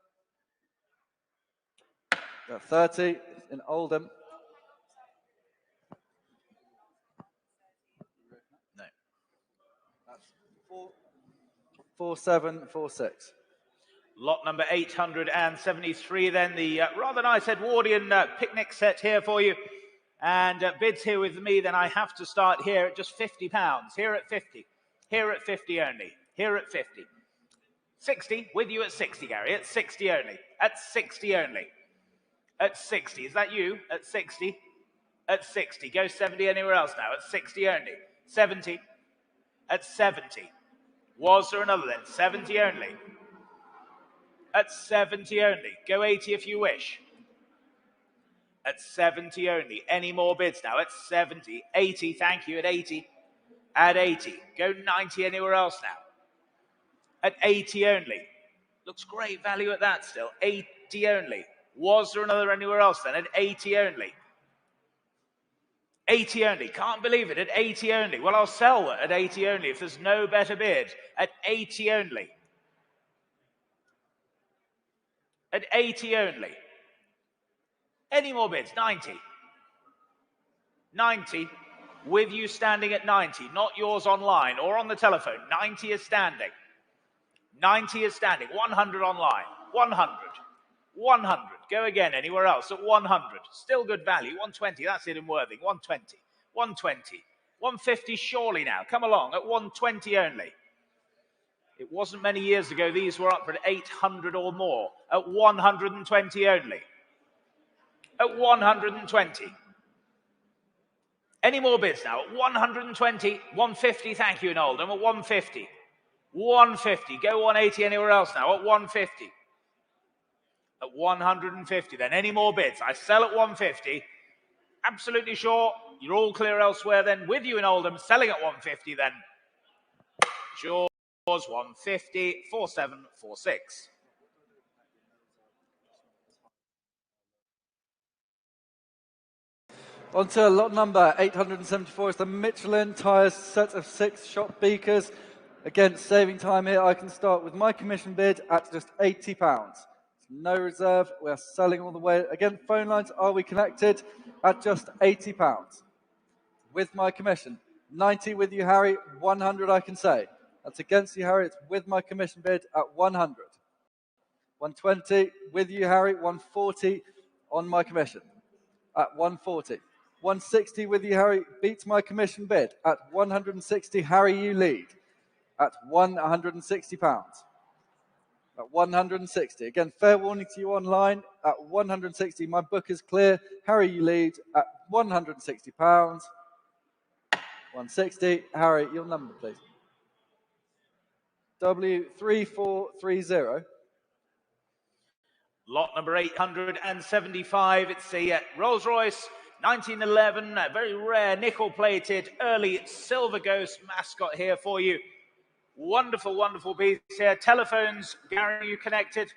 Speaker 3: At 30 in Oldham.
Speaker 1: No.
Speaker 3: 4746.
Speaker 1: Lot number 873 then, the rather nice Edwardian picnic set here for you. And bids here with me, then I have to start here at just £50. Here at 50. Here at 50 only. Here at 50. 60, with you at 60, Gary. At 60 only. At 60 only. At 60. Is that you? At 60. At 60. Go 70 anywhere else now. At 60 only. 70. At 70. Was there another then? 70 only. At 70 only. Go 80 if you wish. At 70 only. Any more bids now? At 70. 80, thank you. At 80. At 80. Go 90 anywhere else now. At 80 only. Looks great value at that still. 80 only. Was there another anywhere else then? At 80 only. 80 only. Can't believe it. At 80 only. Well, I'll sell at 80 only if there's no better bid. At 80 only. At 80 only. Any more bids? 90. 90. With you standing at 90. Not yours online or on the telephone. 90 is standing. 90 is standing. 100 online. 100. 100. Go again anywhere else at 100. Still good value. 120. That's it in Worthing. 120. 120. 150 surely now. Come along at 120 only. It wasn't many years ago these were up for 800 or more. At 120 only. At 120. Any more bids now? At 120. 150. Thank you in Oldham. At 150. 150. Go 180 anywhere else now. At 150. At 150 then. Any more bids? I sell at 150. Absolutely sure. You're all clear elsewhere then. With you in Oldham. Selling at 150 then. Yours 150. 4746.
Speaker 3: On to lot number 874 is the Michelin tyres set of 6 shop beakers. Again, saving time here, I can start with my commission bid at just £80. No reserve, we are selling all the way. Again, phone lines, are we connected? At just £80. With my commission. 90 with you, Harry, 100 I can say. That's against you, Harry, it's with my commission bid at 100. 120 with you, Harry, 140 on my commission at 140. 160 with you, Harry, beats my commission bid at 160. Harry, you lead at £160. At 160. Again, fair warning to you online at 160. My book is clear. Harry, you lead at £160. 160. Harry, your number, please. W3430.
Speaker 1: Lot number 875. It's a Rolls-Royce 1911, very rare nickel-plated early Silver Ghost mascot here for you. Wonderful, wonderful piece here. Telephones, Gary, are you connected?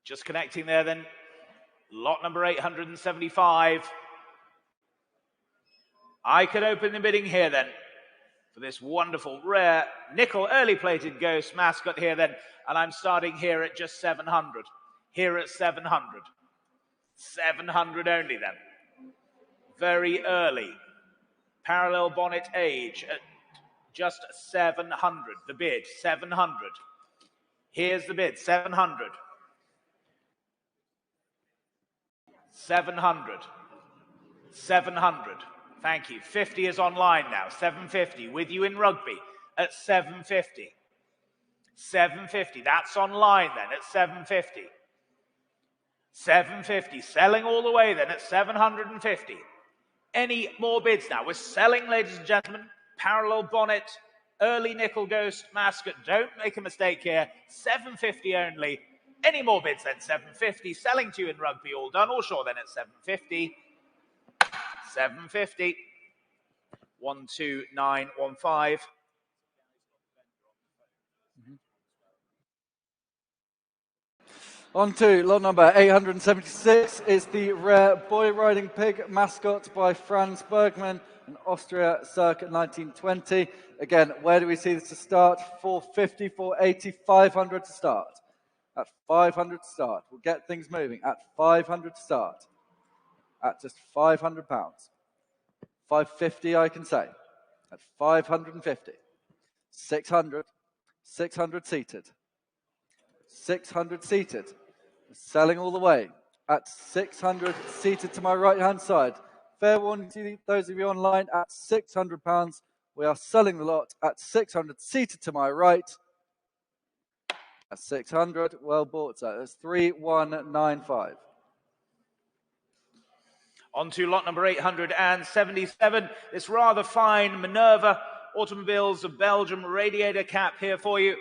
Speaker 1: Just connecting there then. Lot number 875. I could open the bidding here then for this wonderful, rare, nickel, early-plated Ghost mascot here then. And I'm starting here at just 700. Here at 700. 700 only then. Very early. Parallel bonnet age at just 700. The bid, 700. Here's the bid, 700. 700. 700. Thank you. 50 is online now. 750. With you in Rugby at 750. 750. That's online then at 750. 750. Selling all the way then at 750. Any more bids now? We're selling, ladies and gentlemen. Parallel bonnet, early nickel ghost mascot. Don't make a mistake here. 750 only. Any more bids then? 750. Selling to you in Rugby, all done. All sure then at 750. 750. 12915.
Speaker 3: On to lot number 876 is the rare boy riding pig mascot by Franz Bergmann in Austria circa 1920. Again, where do we see this to start? 450, 480, 500 to start. At 500 to start. We'll get things moving. At 500 to start. At just £500. 550, I can say. At 550. 600. 600 seated. 600 seated. Selling all the way. At 600 seated to my right-hand side. Fair warning to those of you online, at £600, we are selling the lot at 600 seated to my right. At 600, well bought, sir. That's 3195.
Speaker 1: On to lot number 877. This rather fine Minerva Automobiles of Belgium radiator cap here for you.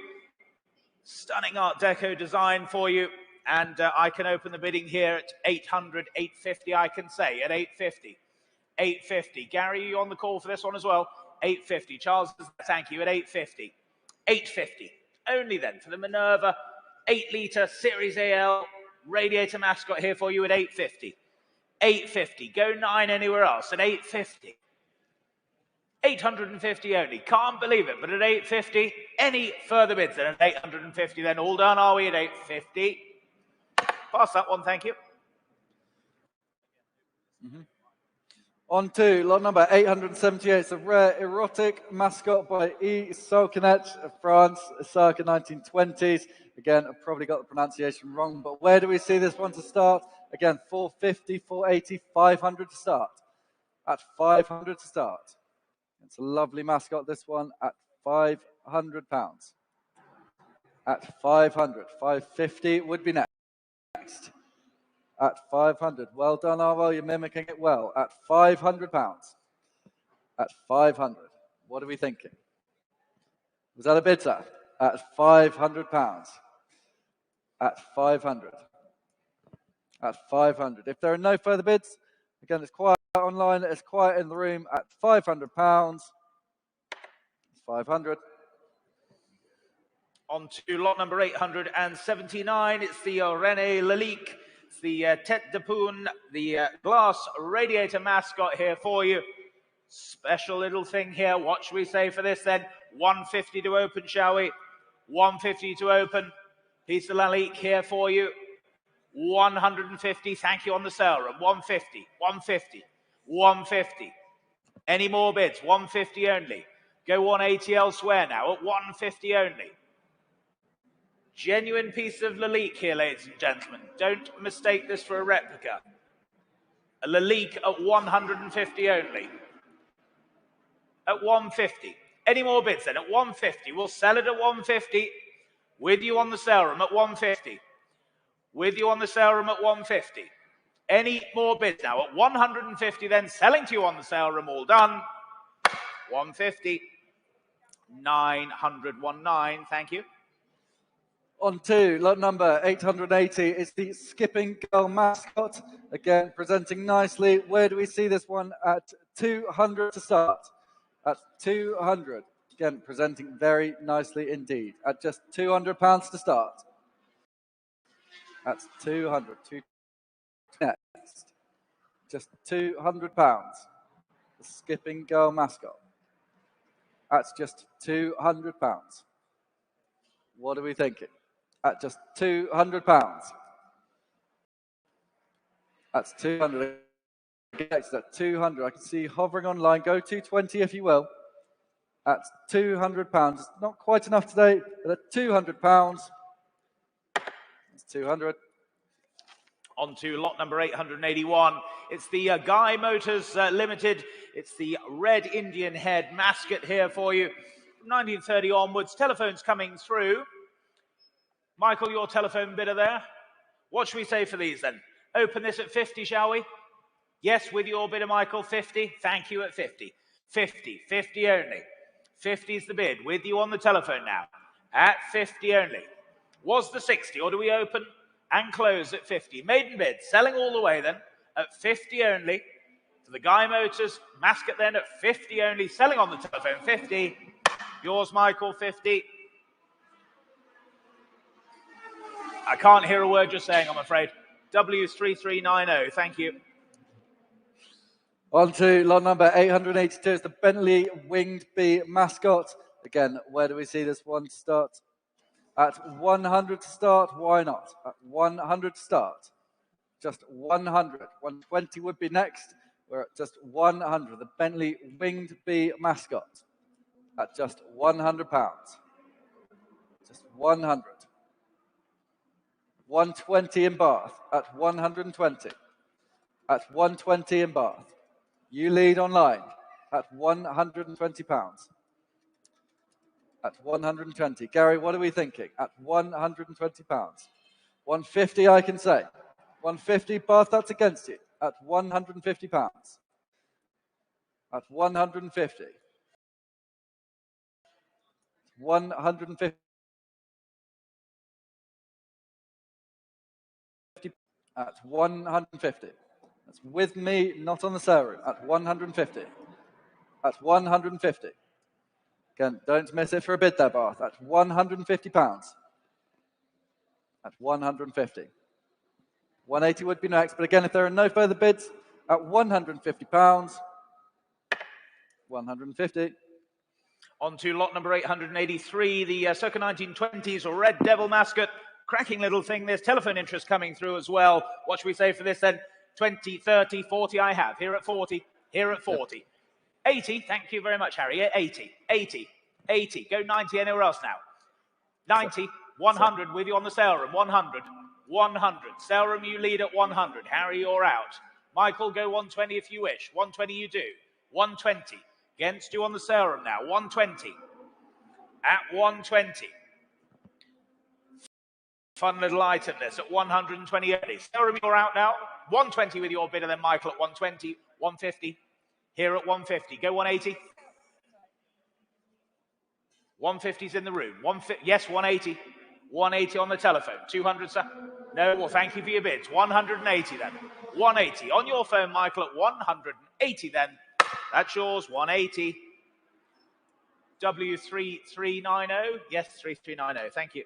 Speaker 1: Stunning Art Deco design for you. And I can open the bidding here at 800, 850, I can say, at 850. 850. Gary, you on the call for this one as well? 850. Charles, thank you, at 850. 850. Only then for the Minerva 8-litre Series AL radiator mascot here for you at 850. 850. Go 9 anywhere else at 850. 850 only. Can't believe it, but at 850. Any further bids than at 850 then? All done, are we, at 850? Pass that one, thank you.
Speaker 3: On to lot number 878. It's a rare erotic mascot by Iconic of France, circa 1920s. Again, I've probably got the pronunciation wrong, but where do we see this one to start? Again, 450, 480, 500 to start. At 500 to start. It's a lovely mascot, this one, at £500. At 500. 550 would be next. At 500. Well done, Arwell. You're mimicking it well. At £500. At 500. What are we thinking? Was that a bid, sir? At £500. At 500. At 500. If there are no further bids, again, it's quiet online. It's quiet in the room. At £500. It's 500.
Speaker 1: On to lot number 879. It's the René Lalique. It's the Tête de Poune, the glass radiator mascot here for you. Special little thing here. What should we say for this then? 150 to open, shall we? 150 to open. Here's the Lalique here for you. 150. Thank you on the sale room. 150. 150. 150. Any more bids? 150 only. Go 180 elsewhere now at 150 only. Genuine piece of Lalique here, ladies and gentlemen. Don't mistake this for a replica. A Lalique at 150 only. At 150. Any more bids then? At 150. We'll sell it at 150. With you on the sale room at 150. With you on the sale room at 150. Any more bids now? At 150 then, selling to you on the sale room, all done. 150. 919, thank you.
Speaker 3: On to lot number 880. It's the Skipping Girl mascot. Again, presenting nicely. Where do we see this one? At 200 to start. At 200. Again, presenting very nicely indeed. At just £200 to start. That's 200. Next. Just £200. The Skipping Girl mascot. That's just £200. What are we thinking? At just £200. That's 200. Next at 200. I can see you hovering online. Go 220 if you will. At £200. It's not quite enough today, but at £200. It's 200.
Speaker 1: On to lot number 881. It's the Guy Motors Limited. It's the Red Indian Head mascot here for you. From 1930 onwards. Telephones coming through. Michael, your telephone bidder there. What should we say for these then? Open this at 50, shall we? Yes, with your bidder, Michael, 50. Thank you at 50. 50, 50 only. 50 is the bid. With you on the telephone now. At 50 only. Was the 60, or do we open and close at 50? Maiden bid, selling all the way then at 50 only. For the Guy Motors mascot then at 50 only, selling on the telephone 50. Yours, Michael, 50. I can't hear a word you're saying, I'm afraid. W3390, thank you.
Speaker 3: On to lot number 882 is the Bentley Winged Bee mascot. Again, where do we see this one start? At 100 to start, why not? At 100 to start. Just 100. 120 would be next. We're at just 100. The Bentley Winged Bee mascot at just £100. Just 100. 120 in Bath at 120. At 120 in Bath. You lead online at £120. At 120. Gary, what are we thinking? At £120. 150, I can say. 150, Bath, that's against you. At £150. At 150. 150. At 150. That's with me, not on the sale room. At 150. At 150. Again, don't miss it for a bid there, Bath. At £150. At 150. 180 would be next, but again, if there are no further bids, at £150, 150.
Speaker 1: On to lot number 883, the circa 1920s Red Devil mascot. Cracking little thing. There's telephone interest coming through as well. What should we say for this then? 20, 30, 40 I have. Here at 40. Here at 40. Yep. 80. Thank you very much, Harry. 80. 80. 80. Go 90 anywhere else now. 90. 100 with you on the sale room. 100. 100. Sale room, you lead at 100. Harry, you're out. Michael, go 120 if you wish. 120 you do. 120. Against you on the sale room now. 120. At 120. Fun little item this at 120. Sale room, you're out now. 120 with your bidder, then Michael at 120. 150. Here at 150. Go 180. 150's in the room. Yes, 180. 180 on the telephone. 200, sir? No, well, thank you for your bids. 180 then. 180. On your phone, Michael, at 180 then. That's yours, 180. W3390. Yes, 3390. Thank you.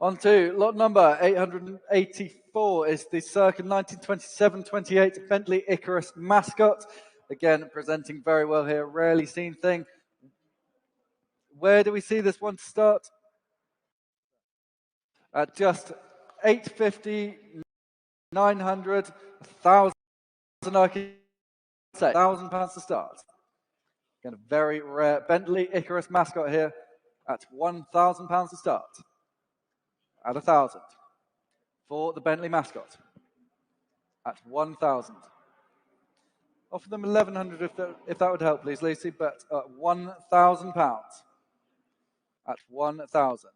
Speaker 3: On to lot number 884 is the circa 1927-28 Bentley Icarus mascot. Again, presenting very well here. Rarely seen thing. Where do we see this one start? At just 850, 900, 1,000, I can say. £1,000 to start. Again, a very rare Bentley Icarus mascot here at £1,000 to start. At 1,000 for the Bentley mascot. At 1,000. Offer them 1,100 if that would help, please, Lucy. But at £1,000. At 1,000.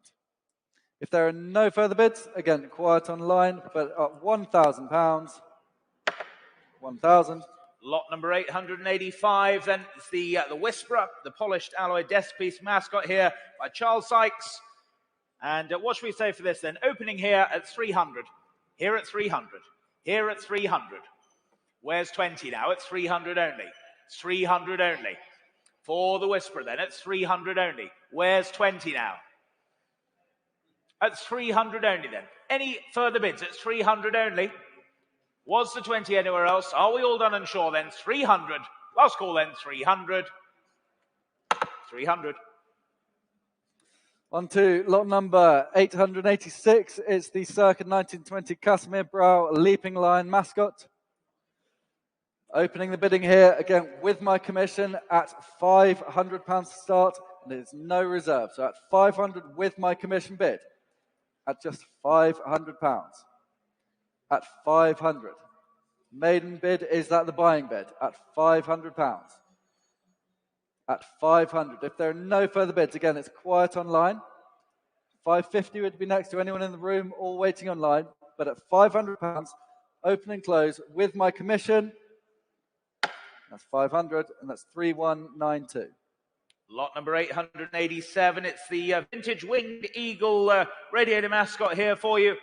Speaker 3: If there are no further bids, again, quiet online, but at £1,000, 1,000.
Speaker 1: Lot number 885, then it's the Whisperer, the polished alloy desk piece mascot here by Charles Sykes. And what should we say for this then? Opening here at 300, here at 300, here at 300. Where's 20 now? It's 300 only. 300 only. For the Whisperer then, at 300 only. Where's 20 now? At 300 only then. Any further bids at 300 only? Was the 20 anywhere else? Are we all done and sure then? 300. Last call then, 300. 300.
Speaker 3: On to lot number 886. It's the circa 1920 Casimir Brow Leaping Lion mascot. Opening the bidding here, again, with my commission at £500 to start, and there's no reserve. So at 500 with my commission bid, at just £500. At 500. Maiden bid, is that the buying bid? At £500. At 500. If there are no further bids, again, it's quiet online. 550 would be next to anyone in the room, all waiting online. But at £500, open and close with my commission, that's 500, and that's 3192.
Speaker 1: Lot number 887. It's the vintage winged eagle radiator mascot here for you.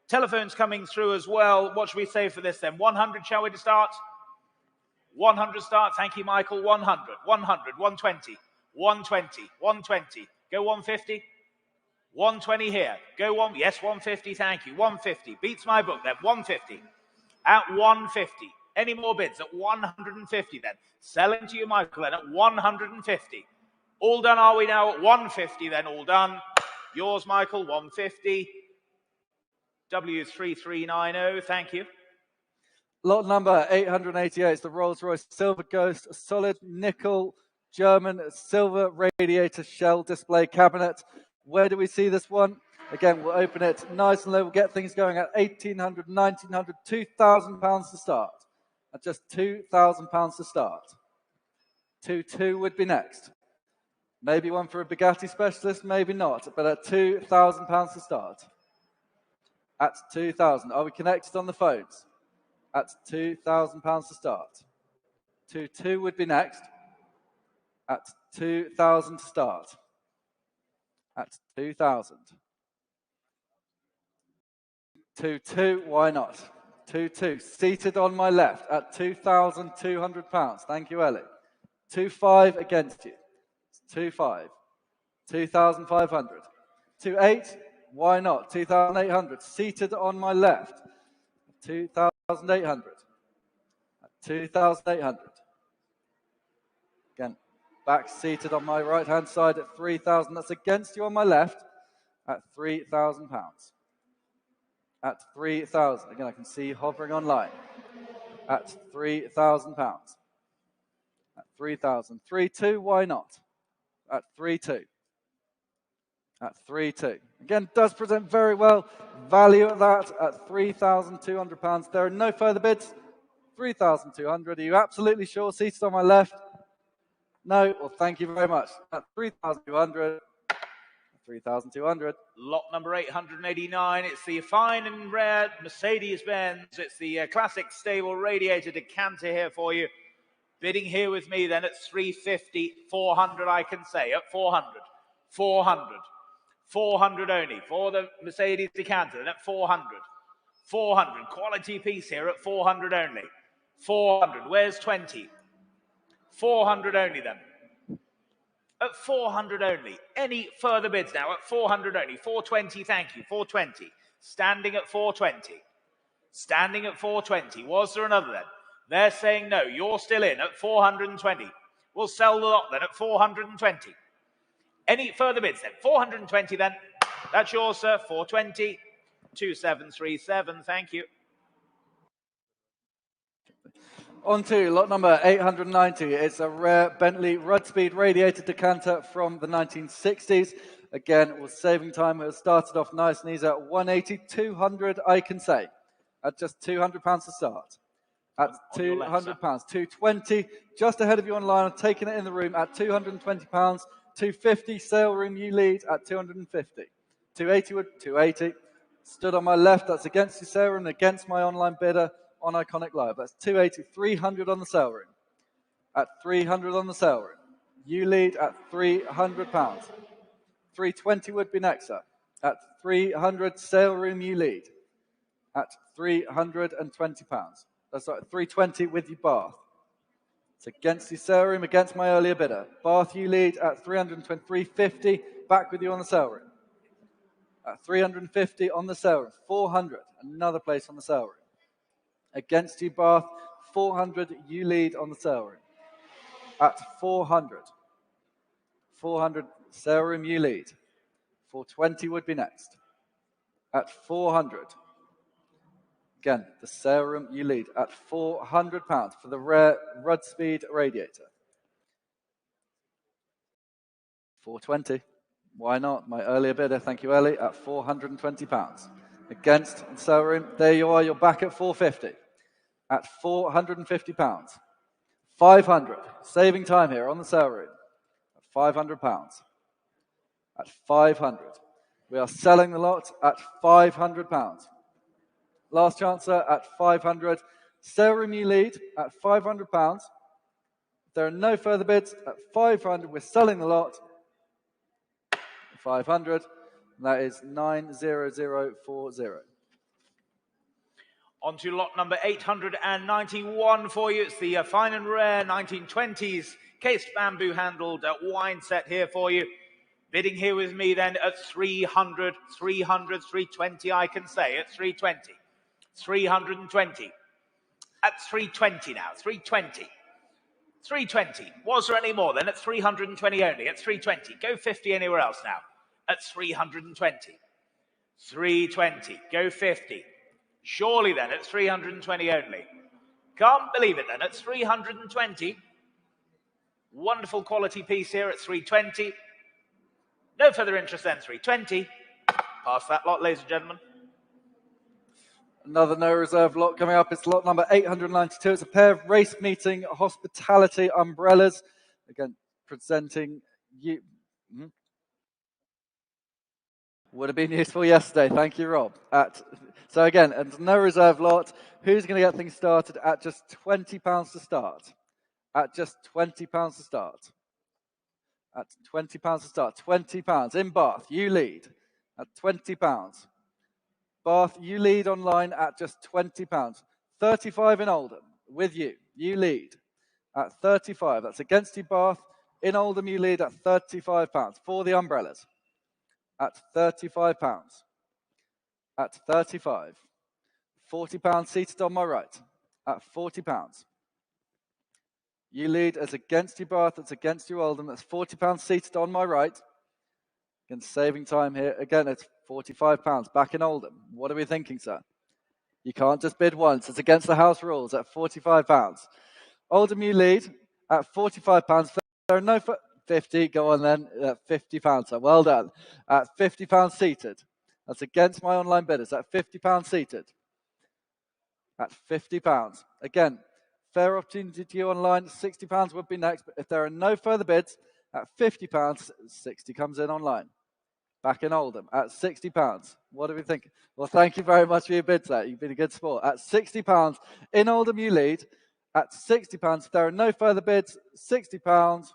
Speaker 1: Telephones coming through as well. What should we say for this then? 100, shall we to start? 100 start. Thank you, Michael. 100, 100, 120, 120, 120. Go 150. 120 here. Go one. Yes, 150. Thank you. 150. Beats my book then. 150. At 150. Any more bids? At 150 then. Selling to you, Michael, then at 150. All done are we now at 150 then? All done. Yours, Michael, 150. W3390. Thank you.
Speaker 3: Lot number 888 is the Rolls-Royce Silver Ghost, a solid nickel German silver radiator shell display cabinet. Where do we see this one? Again, we'll open it nice and low. We'll get things going at 1,800, 1,900, £2,000 to start. At just £2,000 to start. 2,200 would be next. Maybe one for a Bugatti specialist, maybe not, but at £2,000 to start. At 2,000. Are we connected on the phones? At £2,000 to start. 2,200 would be next. At 2,000 to start. At 2,000. 2,200, why not? 2,200, seated on my left at £2,200. Thank you, Ellie. 2,500 against you. 2,500. 2,500. 2,800, why not? 2,800, seated on my left. 2,800. 2,800. Again, back seated on my right-hand side at 3,000. That's against you on my left at £3,000. At 3,000. Again, I can see you hovering online. At £3,000. At 3,000. 3,200, why not? At 3,200. At 3,200. Again, does present very well. Value at that at £3,200. There are no further bids. 3,200. Are you absolutely sure? Seated on my left? No? Well, thank you very much. At 3,200. 3,200.
Speaker 1: Lot number 889. It's the fine and rare Mercedes-Benz. It's the classic stable radiator decanter here for you. Bidding here with me then at 350, 400 I can say, at 400, 400, 400 only for the Mercedes decanter, then at 400, 400, quality piece here at 400 only, 400, where's 20? 400 only then. At 400 only. Any further bids now? At 400 only. 420, thank you. 420. Standing at 420. Standing at 420. Was there another then? They're saying no. You're still in at 420. We'll sell the lot then at 420. Any further bids then? 420 then. That's yours, sir. 420. 2737. Thank you.
Speaker 3: On to lot number 890. It's a rare Bentley Rudspeed radiator decanter from the 1960s. Again, we're saving time. It started off nice and easy at 180, 200 I can say. At just £200 to start. At £200, 220. Just ahead of you online. I'm taking it in the room at £220. 250, sale room, you lead at 250. 280 would, 280. Stood on my left, that's against you, sale room, against my online bidder on Iconic Live. That's 280, 300 on the sale room. At 300 on the sale room. You lead at £300. 320 would be next, sir. At 300, sale room, you lead. At £320. That's right, 320 with you, Bath. It's against the sale room, against my earlier bidder. Bath, you lead at 320, 350, back with you on the sale room. At 350 on the sale room, 400, another place on the sale room. Against you, Bath, 400, you lead on the sale room. At 400. 400, sale room, you lead. 420 would be next. At 400. Again, the sale room, you lead at £400 for the rare Rudspeed radiator. 420. Why not? My earlier bidder, thank you, Ellie, at £420. Against the sale room, there you are, you're back at 450. At £450. 500. Saving time here on the sale room. At £500. At 500. We are selling the lot at £500. Last chance, sir, at 500. Sale room, you lead at £500. There are no further bids at 500. We're selling the lot. 500. That is 90040.
Speaker 1: On to lot number 891 for you. It's the fine and rare 1920s cased bamboo handled wine set here for you. Bidding here with me then at 300, 300, 320 I can say, at 320. 320. At 320 now, 320. 320. Was there any more then? At 320 only, at 320. Go 50 anywhere else now. At 320. 320. Go 50. Surely then, at 320 only. Can't believe it then. At 320. Wonderful quality piece here at 320. No further interest then, 320. Pass that lot, ladies and gentlemen.
Speaker 3: Another no reserve lot coming up. It's lot number 892. It's a pair of race meeting hospitality umbrellas. Again, presenting you. Would have been useful yesterday. Thank you, Rob. So again, a no reserve lot. Who's going to get things started at just £20 to start? At just £20 to start. At £20 to start. £20. In Bath, you lead at £20. Bath, you lead online at just £20. 35 in Oldham, with you. You lead at 35. That's against you, Bath. In Oldham, you lead at £35 for the umbrellas. At £35. At 35. £40 seated on my right. At £40. You lead as against you, Bath. That's against you, Oldham. That's £40 seated on my right. Again, saving time here. Again, it's £45 back in Oldham. What are we thinking, sir? You can't just bid once. It's against the house rules at £45. Oldham, you lead at £45. There are no 50. Go on then. At £50, sir. Well done. At £50 seated. That's against my online bidders. At £50 seated. At £50. Again, fair opportunity to you online. £60 would be next. But if there are no further bids, at £50, 60 comes in online. Back in Oldham at £60. What do we think? Well, thank you very much for your bids there. You've been a good sport. At £60 in Oldham, you lead. At £60, if there are no further bids, £60.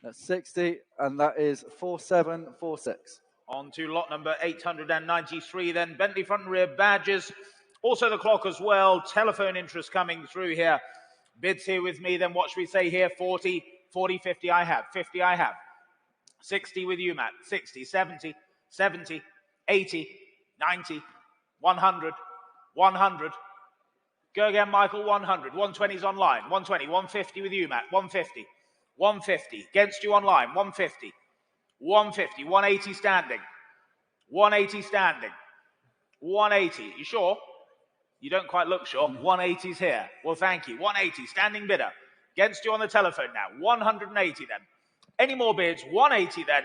Speaker 3: That's 60, and that is 4746.
Speaker 1: On to lot number 893 then. Bentley front and rear badges. Also the clock as well. Telephone interest coming through here. Bids here with me. Then what should we say here? 40, 40, 50 I have. 50 I have. 60 with you, Matt. 60, 70, 70, 80, 90, 100, 100. Go again, Michael. 100. 120's online. 120. 150 with you, Matt. 150. 150. Against you online. 150. 150. 180 standing. 180 standing. 180. You sure? You don't quite look sure. 180's here. Well, thank you. 180. Standing bidder. Against you on the telephone now. 180 then. Any more bids? 180 then.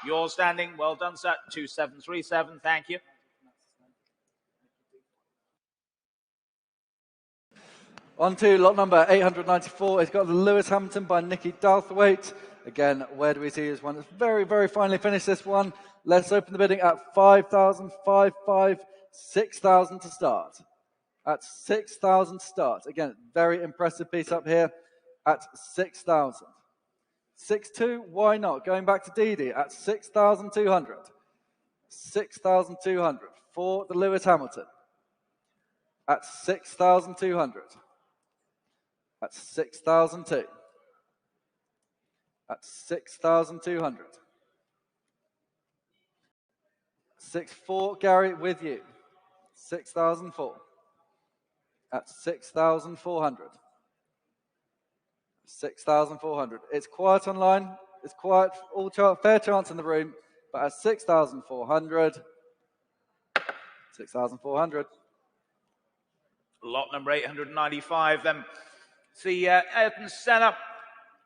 Speaker 1: You're standing. Well done, sir. 2737. Thank you.
Speaker 3: On to lot number 894. It's got the Lewis Hamilton by Nicky Douthwaite. Again, where do we see this one? It's very, very finely finished, this one. Let's open the bidding at 5,000, 5,500, 6,000 to start. At 6,000 to start. Again, very impressive piece up here at 6,000. 6-2, why not? Going back to Didi at 6,200. 6,200 for the Lewis Hamilton. At 6,200. At 6,002. At 6,200. 6-4, Gary, with you. 6,004. At 6,400. 6,400. It's quiet online. It's quiet. Fair chance in the room. But at 6,400. 6,400.
Speaker 1: Lot number 895. Then see Ayrton Senna.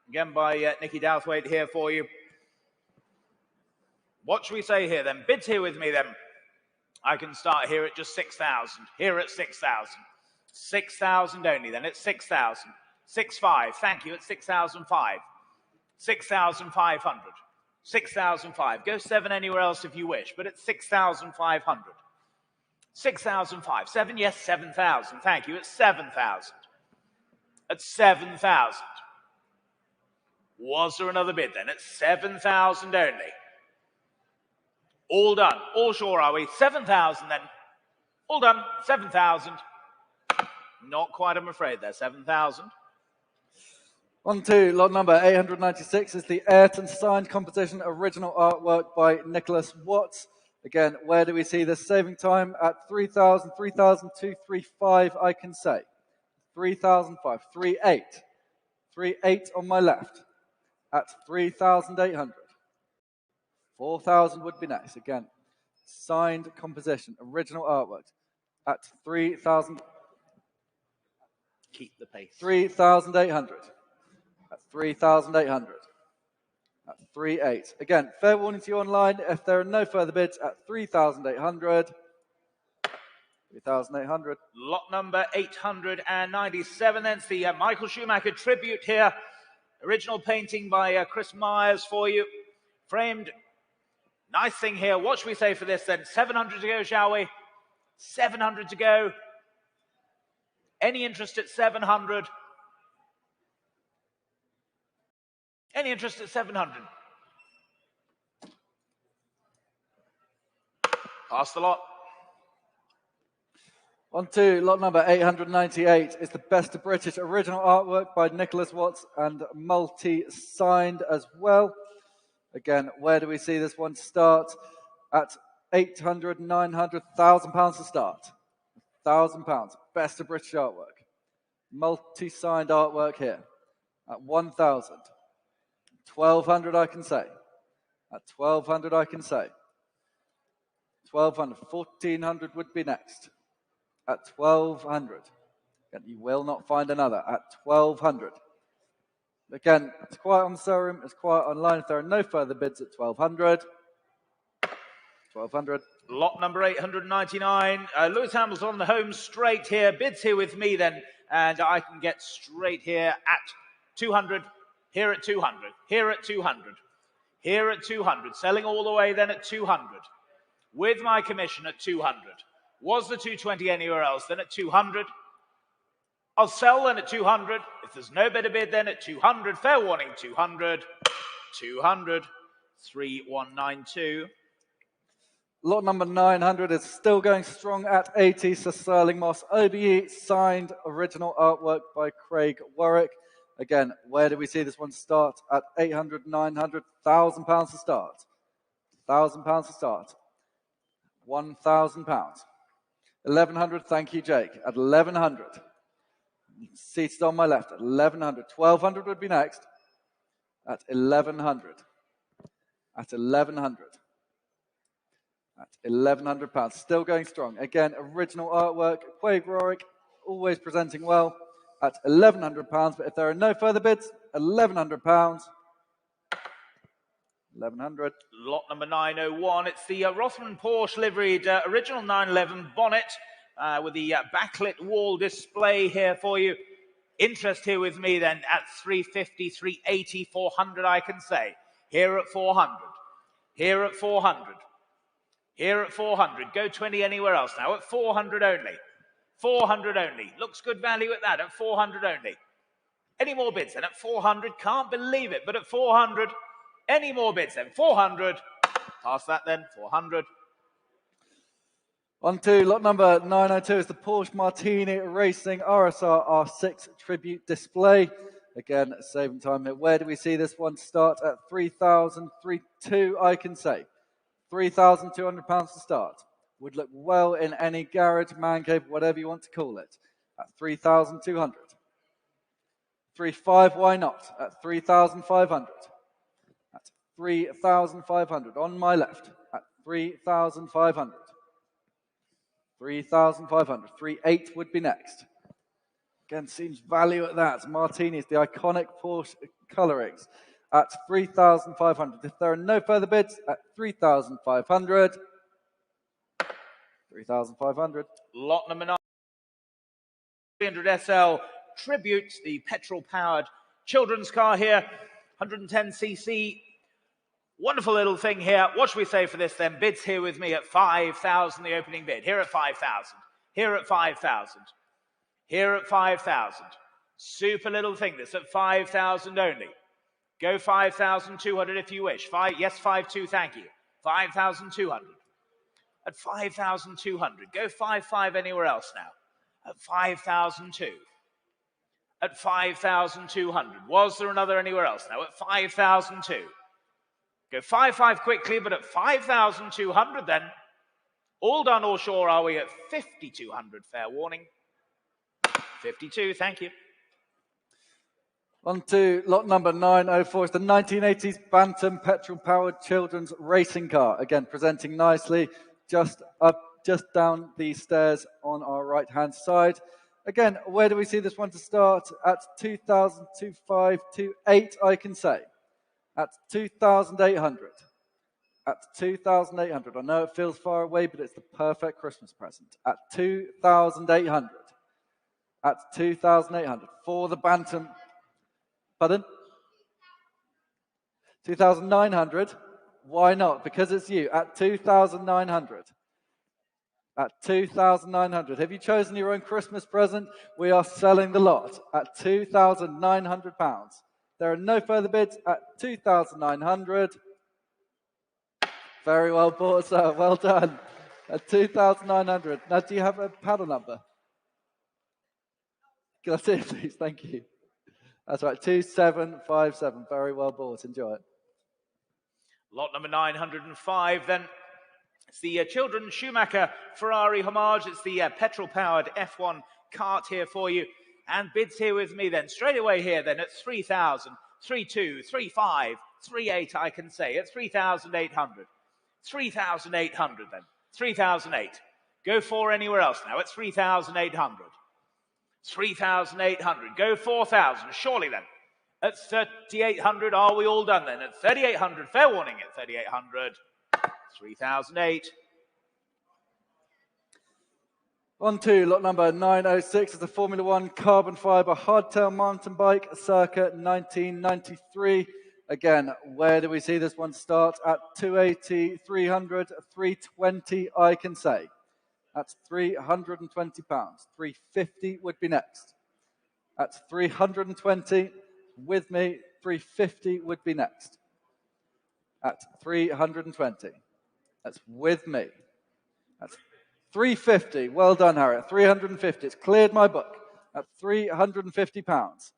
Speaker 1: Again by Nicky Douthwaite here for you. What should we say here then? Bids here with me then. I can start here at just 6,000. Here at 6,000. 6,000 only then. It's 6,000. 6,500. Thank you. At 6,005. 6,500. 6,005. Go 7 anywhere else if you wish, but it's 6,500. 6,005. 7, yes, 7,000. Thank you. It's 7,000. At 7,000. Was there another bid then? It's 7,000 only. All done. All sure, are we? 7,000 then. All done. 7,000. Not quite, I'm afraid, there. 7,000.
Speaker 3: On to lot number 896 is the Ayrton signed composition original artwork by Nicholas Watts. Again, where do we see this? Saving time at 3,000, 3,235, I can say. 3,005, 3,8. 3,8 on my left at 3,800. 4,000 would be next. Again, signed composition, original artwork at 3,000.
Speaker 1: keep the pace.
Speaker 3: 3,800. At 3,800. At 3,800. Again, fair warning to you online, if there are no further bids at 3,800. 3,800.
Speaker 1: Lot number 897. Then it's the Michael Schumacher tribute here. Original painting by Chris Myers for you. Framed. Nice thing here. What should we say for this then? 700 to go, shall we? 700 to go. Any interest at 700? Any interest at 700? Pass the lot.
Speaker 3: On to lot number 898. It's the Best of British original artwork by Nicholas Watts and multi-signed as well. Again, where do we see this one start? At 800, 900, £1,000 to start. £1,000. Best of British artwork. Multi-signed artwork here. At 1,000. 1,200 I can say. At 1,200 I can say. 1,200. 1,400 would be next. At 1,200. Again, you will not find another. At 1,200. Again, it's quiet on the sale room, it's quiet online. If there are no further bids at 1,200. 1,200.
Speaker 1: Lot number 899. Lewis Hamilton on the home straight here. Bids here with me then. And I can get straight here at 200. Here at 200. Here at 200. Here at 200. Selling all the way then at 200. With my commission at 200. Was the 220 anywhere else? Then at 200. I'll sell then at 200. If there's no better bid, then at 200. Fair warning, 200. 200. 3192.
Speaker 3: Lot number 900 is still going strong at 80. Sir Sterling Moss OBE signed original artwork by Craig Warwick. Again, where do we see this one start? At 800, 900, £1,000 to start. £1,000 to start. £1,000. 1,100, thank you, Jake. At 1,100. Seated on my left at 1,100. 1,200 would be next. At 1,100. At 1,100. At £1,100. Still going strong. Again, original artwork. Craig Warwick, always presenting well. At £1,100. But if there are no further bids, £1,100. 1,100.
Speaker 1: Lot number 901. It's the Rothman Porsche liveried original 911 bonnet with the backlit wall display here for you. Interest here with me then at 350, 380, 400 I can say. Here at 400. Here at 400. Here at 400. Go 20 anywhere else now. At 400 only. 400 only. Looks good value at that. At 400 only. Any more bids then? At 400. Can't believe it. But at 400. Any more bids then? 400. Pass that then. 400.
Speaker 3: On to lot number 902 is the Porsche Martini Racing RSR R6 Tribute Display. Again, saving time here. Where do we see this one start? At 3,032 I can say. £3,200 to start. Would look well in any garage, man cave, whatever you want to call it. At 3,200. 3,500, why not? At 3,500. At 3,500 on my left. At 3,500. 3,500. 3,800 would be next. Again, seems value at that. Martinis, the iconic Porsche colorings. At 3,500. If there are no further bids, at 3,500. 3,500.
Speaker 1: Lot number 9. 300 SL Tribute, the petrol-powered children's car here. 110cc. Wonderful little thing here. What should we say for this then? Bids here with me at 5,000, the opening bid. Here at 5,000. Here at 5,000. Here at 5,000. Super little thing. This at 5,000 only. Go 5,200 if you wish. Yes, 5,200, thank you. 5,200. At 5,200. Go 5,500 anywhere else now. At 5,002. At 5,200. Was there another anywhere else now? At 5,002. Go 5,500 quickly, but at 5,200 then. All done or sure are we at 5,200, fair warning. 52, thank you.
Speaker 3: On to lot number 904. It's the 1980s Bantam petrol-powered children's racing car. Again, presenting nicely, just down the stairs on our right-hand side. Again, where do we see this one to start? At 2,528, I can say. At 2,800. At 2,800. I know it feels far away, but it's the perfect Christmas present. At 2,800. At 2,800. For the Bantam. Pardon? 2,900. Why not? Because it's you. At 2,900. At 2,900. Have you chosen your own Christmas present? We are selling the lot at £2,900. There are no further bids at 2,900. Very well bought, sir. Well done. At 2,900. Now, do you have a paddle number? Can I see it, please? Thank you. That's right, 2757. Very well bought. Enjoy it.
Speaker 1: Lot number 905 then. It's the Children Schumacher Ferrari homage. It's the petrol-powered F1 kart here for you. And bids here with me then. Straight away here then at 3,000, 3,2, 3,5, 3,8 I can say. At 3,800. 3,800 then. 3,008. Go for anywhere else now. At 3,800. 3,800. Go 4,000. Surely then. At 3,800. Are we all done then? At 3,800. Fair warning at 3,800. 3,008.
Speaker 3: On to lot number 906 is the Formula One carbon fiber hardtail mountain bike, circa 1993. Again, where do we see this one start? At 280, 300, 320, I can say. That's £320. 350 would be next. At 320, with me, 350 would be next. At 320. That's with me. That's 350. Well done, Harry. At 350. It's cleared my book. At £350.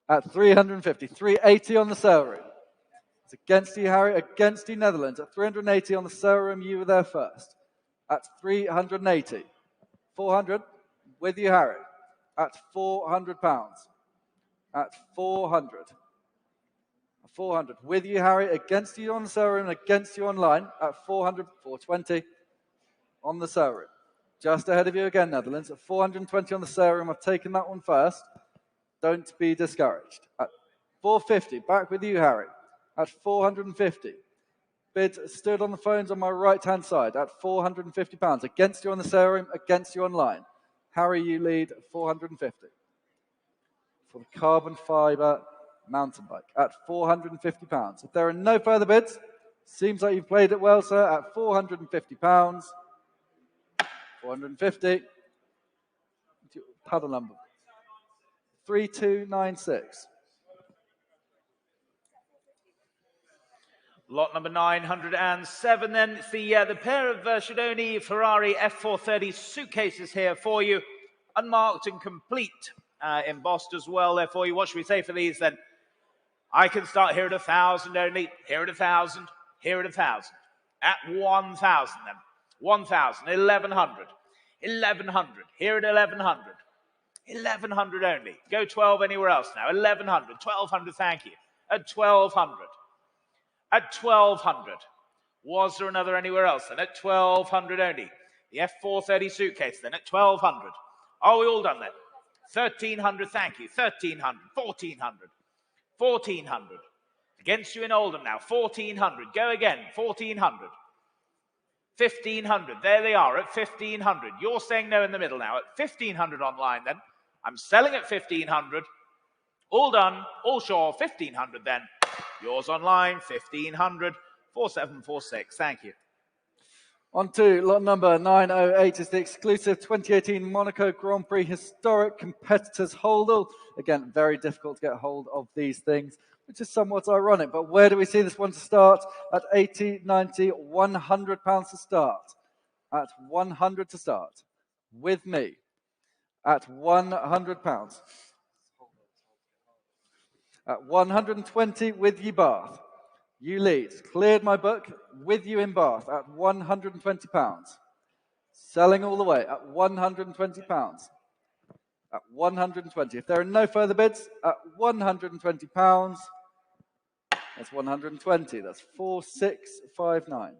Speaker 3: At 350. 380 on the sale room. It's against you, Harry. Against you, Netherlands. At 380 on the sale room, you were there first. At 380. 400. With you, Harry. At £400. At 400. 400. With you, Harry. Against you on the sale room, against you online. At 400. 420 on the sale room. Just ahead of you again, Netherlands. At 420 on the sale room. I've taken that one first. Don't be discouraged. At 450. Back with you, Harry. At 450. Bid stood on the phones on my right-hand side at £450. Against you on the sale room, against you online. Harry, you lead 450. For the carbon fiber mountain bike at £450. If there are no further bids, seems like you've played it well, sir, at £450. 450. Paddle number. 3296.
Speaker 1: Lot number 907 then. It's the pair of Shidoni Ferrari F430 suitcases here for you. Unmarked and complete. Embossed as well there for you. What should we say for these then? I can start here at 1,000 only. Here at 1,000. Here at 1,000. At 1,000 then. 1,000. 1,100. 1,100. Here at 1,100. 1,100 only. Go 12 anywhere else now. 1,100. 1,200, thank you. At 1,200. At 1,200. Was there another anywhere else then? At 1,200 only. The F430 suitcase then at 1,200. Are we all done then? 1,300, thank you. 1,300. 1,400. 1,400. Against you in Oldham now. 1,400. Go again. 1,400. 1,500. There they are at 1,500. You're saying no in the middle now. At 1,500 online then. I'm selling at 1,500. All done. All sure. 1,500 then. Yours online. 1,500. 4746. Thank you.
Speaker 3: On to lot number 908 is the exclusive 2018 Monaco Grand Prix Historic Competitors Holdall. Again, very difficult to get hold of these things, which is somewhat ironic. But where do we see this one to start? At 80, 90, £100 to start. At 100 to start. With me. At £100. At 120 with you, Bath. You lead. Cleared my book with you in Bath at £120. Selling all the way at £120. At 120. If there are no further bids, at £120, that's 120. That's 4659.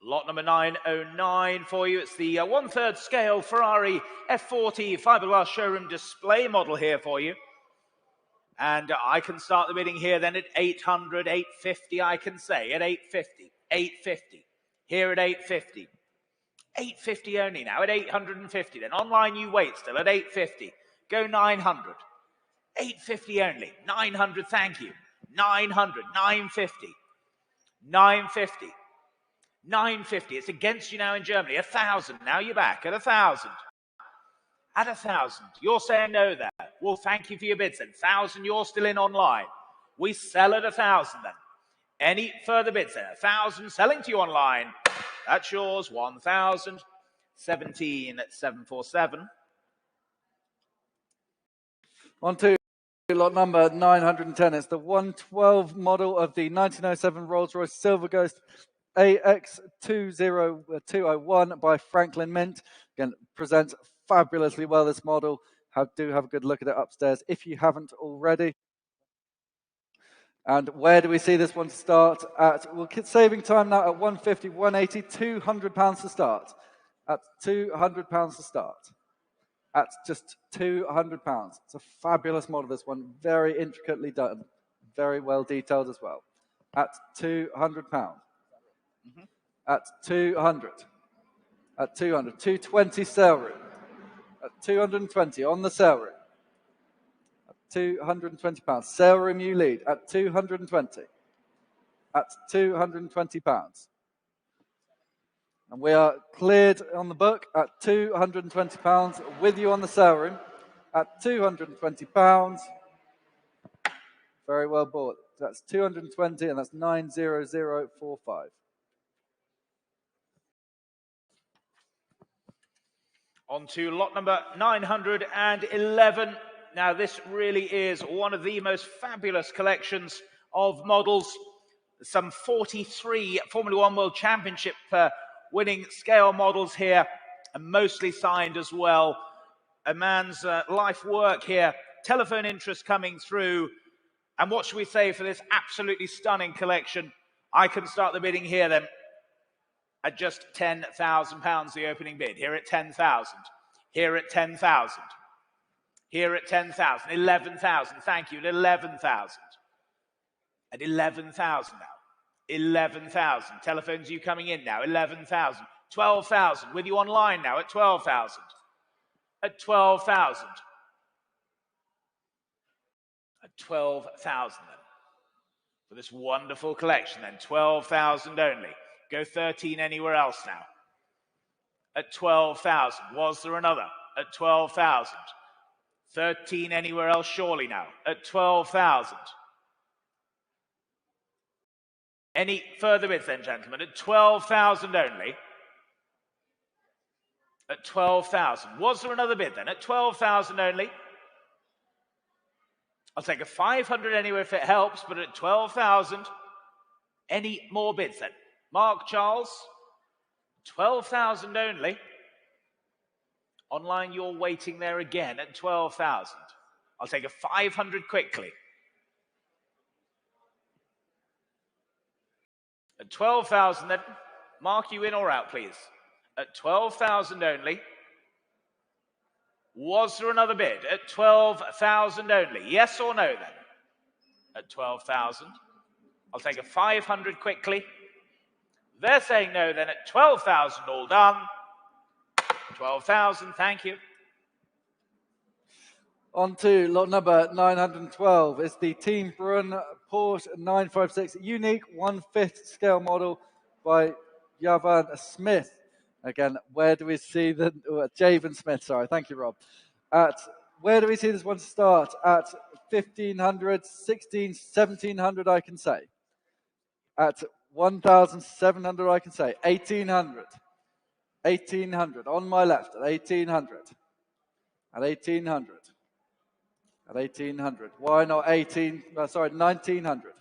Speaker 1: Lot number 909 for you. It's the 1/3 scale Ferrari F40 fiberglass showroom display model here for you. And I can start the bidding here then at 800, 850, I can say, at 850, 850, here at 850. 850 only now, at 850 then. Online you wait still at 850. Go 900. 850 only. 900, thank you. 900, 950. 950. 950. It's against you now in Germany. 1,000. Now you're back at 1,000. At 1,000. You're saying no there. Well, thank you for your bids then. 1,000, you're still in online. We sell at 1,000 then. Any further bids then? 1,000 selling to you online. That's yours. 1,000. 17 at 747.
Speaker 3: On to lot number 910. It's the 112 model of the 1907 Rolls-Royce Silver Ghost AX20201 by Franklin Mint. Again, presents fabulously well, this model. Do have a good look at it upstairs if you haven't already. And where do we see this one start at? Well, saving time now at 150, 180, £200 to start. At £200 to start. At just £200. It's a fabulous model, this one. Very intricately done. Very well detailed as well. At £200. At 200. At 200. 220 sale room. At 220 on the sale room. At £220. Sale room you lead at 220. At £220. And we are cleared on the book at £220 with you on the sale room at £220. Very well bought. That's 220 and that's 90045.
Speaker 1: On to lot number 911. Now, this really is one of the most fabulous collections of models. Some 43 Formula One World Championship winning scale models here, and mostly signed as well. A man's life work here. Telephone interest coming through. And what should we say for this absolutely stunning collection? I can start the bidding here then. At just £10,000, the opening bid. Here at 10,000. Here at 10,000. Here at 10,000. 11,000. Thank you. At 11,000. At 11,000 now. 11,000. Telephones you coming in now. 11,000. 12,000. With you online now at 12,000. At 12,000. At 12,000 then. For this wonderful collection then. 12,000 only. Go 13 anywhere else now. At 12,000. Was there another? At 12,000. 13 anywhere else surely now. At 12,000. Any further bids then, gentlemen? At 12,000 only. At 12,000. Was there another bid then? At 12,000 only. I'll take a 500 anywhere if it helps, but at 12,000. Any more bids then? Mark Charles, 12,000 only. Online, you're waiting there again at 12,000. I'll take a 500 quickly. At 12,000 then, Mark, you in or out, please? At 12,000 only. Was there another bid? At 12,000 only. Yes or no then? At 12,000. I'll take a 500 quickly. They're saying no then at 12,000, all done. 12,000, thank you.
Speaker 3: On to lot number 912 is the Team Brunn Porsche 956 unique 1/5 scale model by Javan Smith. Again, where do we see the Javan Smith? Sorry, thank you, Rob. Where do we see this one start? At 1,500, 16, 1,700, I can say. At 1,700, I can say. 1,800. 1,800 on my left. At 1,800. At 1,800. At 1,800. Why not 1,900.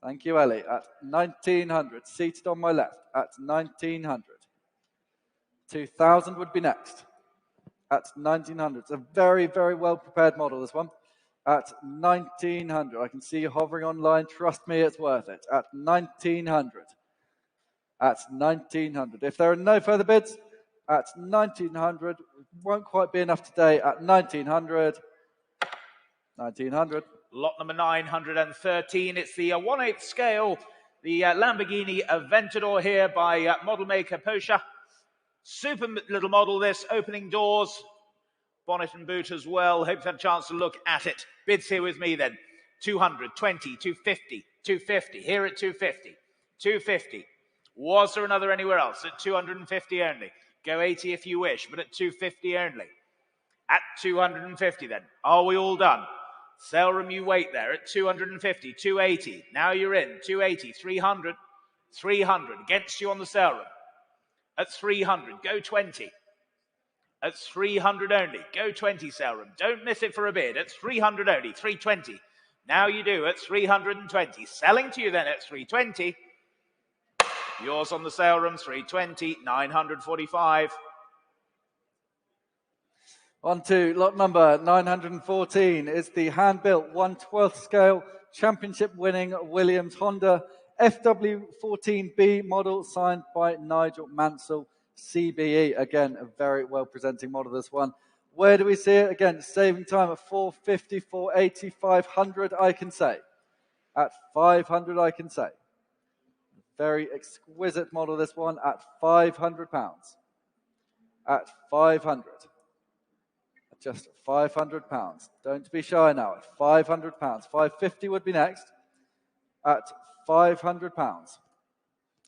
Speaker 3: Thank you, Ellie. At 1,900. Seated on my left. At 1,900. 2,000 would be next. At 1,900. It's a very, very well prepared model, this one. At 1,900. I can see you hovering online. Trust me, it's worth it. At 1,900. at 1,900. If there are no further bids, at 1,900. Won't quite be enough today at 1,900. 1,900.
Speaker 1: Lot number 913. It's the 1/8 scale, the Lamborghini Aventador here by model maker Posha. Super little model this, opening doors, bonnet and boot as well. Hope you've had a chance to look at it. Bids here with me then. 200, 20, 250, 250. Here at 250, 250. Was there another anywhere else? At 250 only. Go 80 if you wish, but at 250 only. At 250 then. Are we all done? Sale room, you wait there at 250, 280. Now you're in. 280, 300, 300. Against you on the sale room. At 300, go 20. At 300 only. Go 20, sale room. Don't miss it for a bid. At 300 only. 320. Now you do at 320. Selling to you then at 320. Yours on the sale room, 320, 945.
Speaker 3: On to lot number 914 is the hand-built 1/12 scale championship winning Williams Honda FW14B model signed by Nigel Mansell, CBE. Again, a very well presenting model, this one. Where do we see it? Again, saving time at 450, 480, 500, I can say. At 500, I can say. Very exquisite model, this one, at £500. At 500. Just £500. Don't be shy now. At £500. 550 would be next. At £500.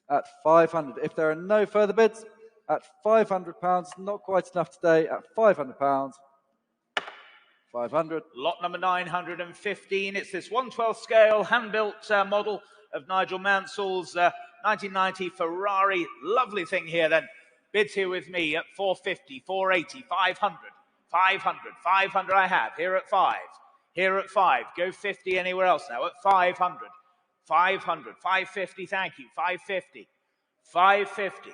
Speaker 3: At 500. If there are no further bids, at £500, not quite enough today. At £500. 500.
Speaker 1: Lot number 915. It's this 1/12 scale hand-built model of Nigel Mansell's 1990 Ferrari. Lovely thing here then. Bids here with me at 450, 480, 500, 500, 500 I have. Here at 5. Here at 5. Go 50 anywhere else now. At 500. 500. 550, thank you. 550. 550.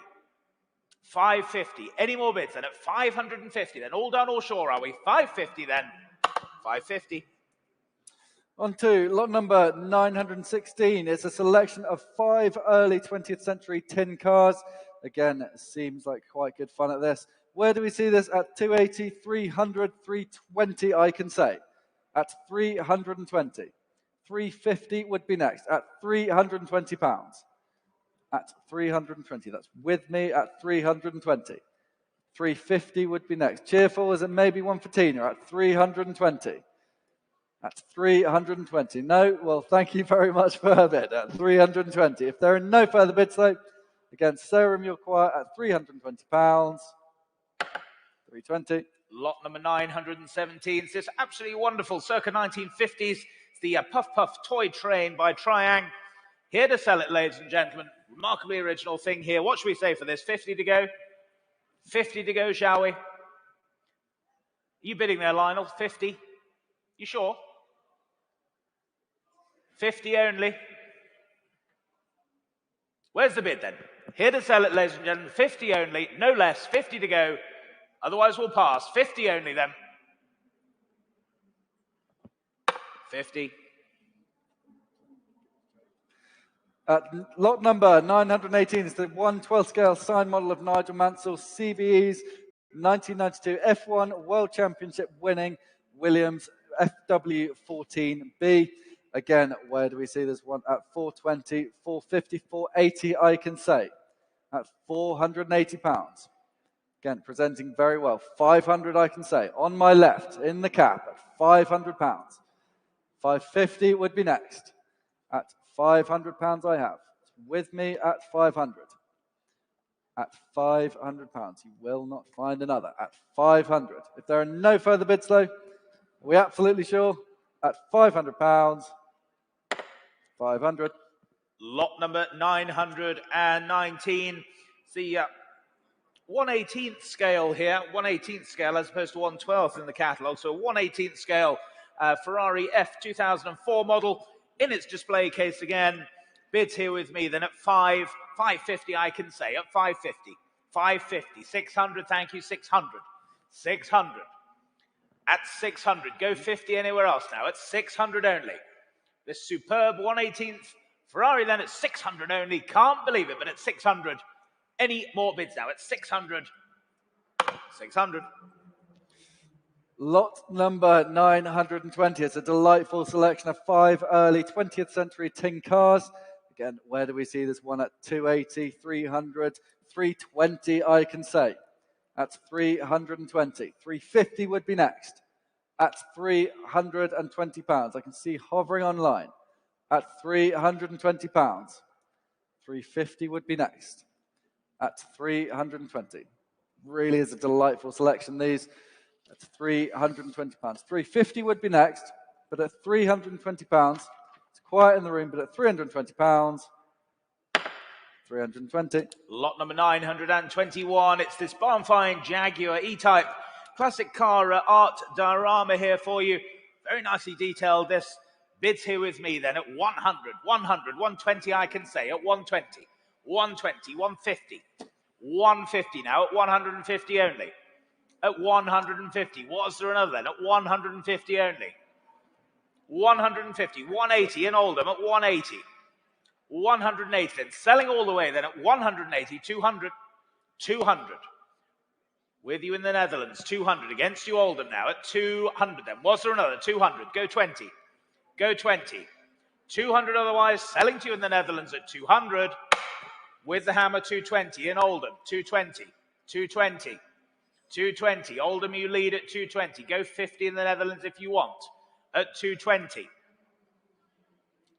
Speaker 1: 550. Any more bids then? At 550 then. All done, all sure, are we? 550 then. 550.
Speaker 3: On to lot number 916. It's a selection of 5 early 20th century tin cars. Again, it seems like quite good fun at this. Where do we see this? At 280, 300, 320, I can say. At 320. 350 would be next. At £320. At 320. That's with me at 320. 350 would be next. Cheerful, is it maybe one for Tina? At 320. At 320. No? Well, thank you very much for her bid. At 320. If there are no further bids, though, again, Sarah, you're quiet at £320. 320.
Speaker 1: Lot number 917. It's this absolutely wonderful circa 1950s. It's the Puff Puff toy train by Triang. Here to sell it, ladies and gentlemen. Remarkably original thing here. What should we say for this? 50 to go? 50 to go, shall we? Are you bidding there, Lionel? 50? You sure? 50 only. Where's the bid then? Here to sell it, ladies and gentlemen. 50 only, no less. 50 to go. Otherwise, we'll pass. 50 only then. 50.
Speaker 3: Lot number 918 is the 1/12 scale signed model of Nigel Mansell, CBE's 1992 F1 World Championship winning Williams FW14B. Again, where do we see this one? At 420, 450, 480, I can say. At £480. Again, presenting very well. 500, I can say. On my left, in the cap, at £500. 550 would be next. At £500 I have. With me at 500. At £500. You will not find another. At 500. If there are no further bids, though, are we absolutely sure? At £500. 500.
Speaker 1: Lot number 919. It's the 1/18th scale here. 1/18th scale as opposed to 1/12 in the catalogue. So 1/18th scale Ferrari F 2004 model in its display case again. Bids here with me then at 550 I can say. At 550. 550. 600, thank you. 600. 600. At 600. Go 50 anywhere else now. At 600 only. This superb 1/18th Ferrari then at 600 only. Can't believe it, but at 600. Any more bids now? At 600. 600.
Speaker 3: Lot number 920. It's a delightful selection of 5 early 20th century tin cars. Again, where do we see this one? At 280, 300, 320, I can say. At 320. 350 would be next. At £320. I can see hovering online. At £320. 350 would be next. At 320. Really is a delightful selection, these. At £320. 350 would be next, but at £320, it's quiet in the room, but at £320, 320.
Speaker 1: Lot number 921. It's this barn-find Jaguar E-Type classic car art diorama here for you. Very nicely detailed. This bids here with me then at 100, 100, 120 I can say, at 120, 120, 150, 150 now at 150 only. At 150. Was there another then? At 150 only. 150. 180 in Oldham at 180. 180 then. Selling all the way then at 180. 200. 200. With you in the Netherlands. 200. Against you Oldham now at 200 then. Was there another? 200. Go 20. Go 20. 200 otherwise. Selling to you in the Netherlands at 200. With the hammer 220 in Oldham. 220. 220. 220. Oldham, you lead at 220. Go 50 in the Netherlands if you want. At 220.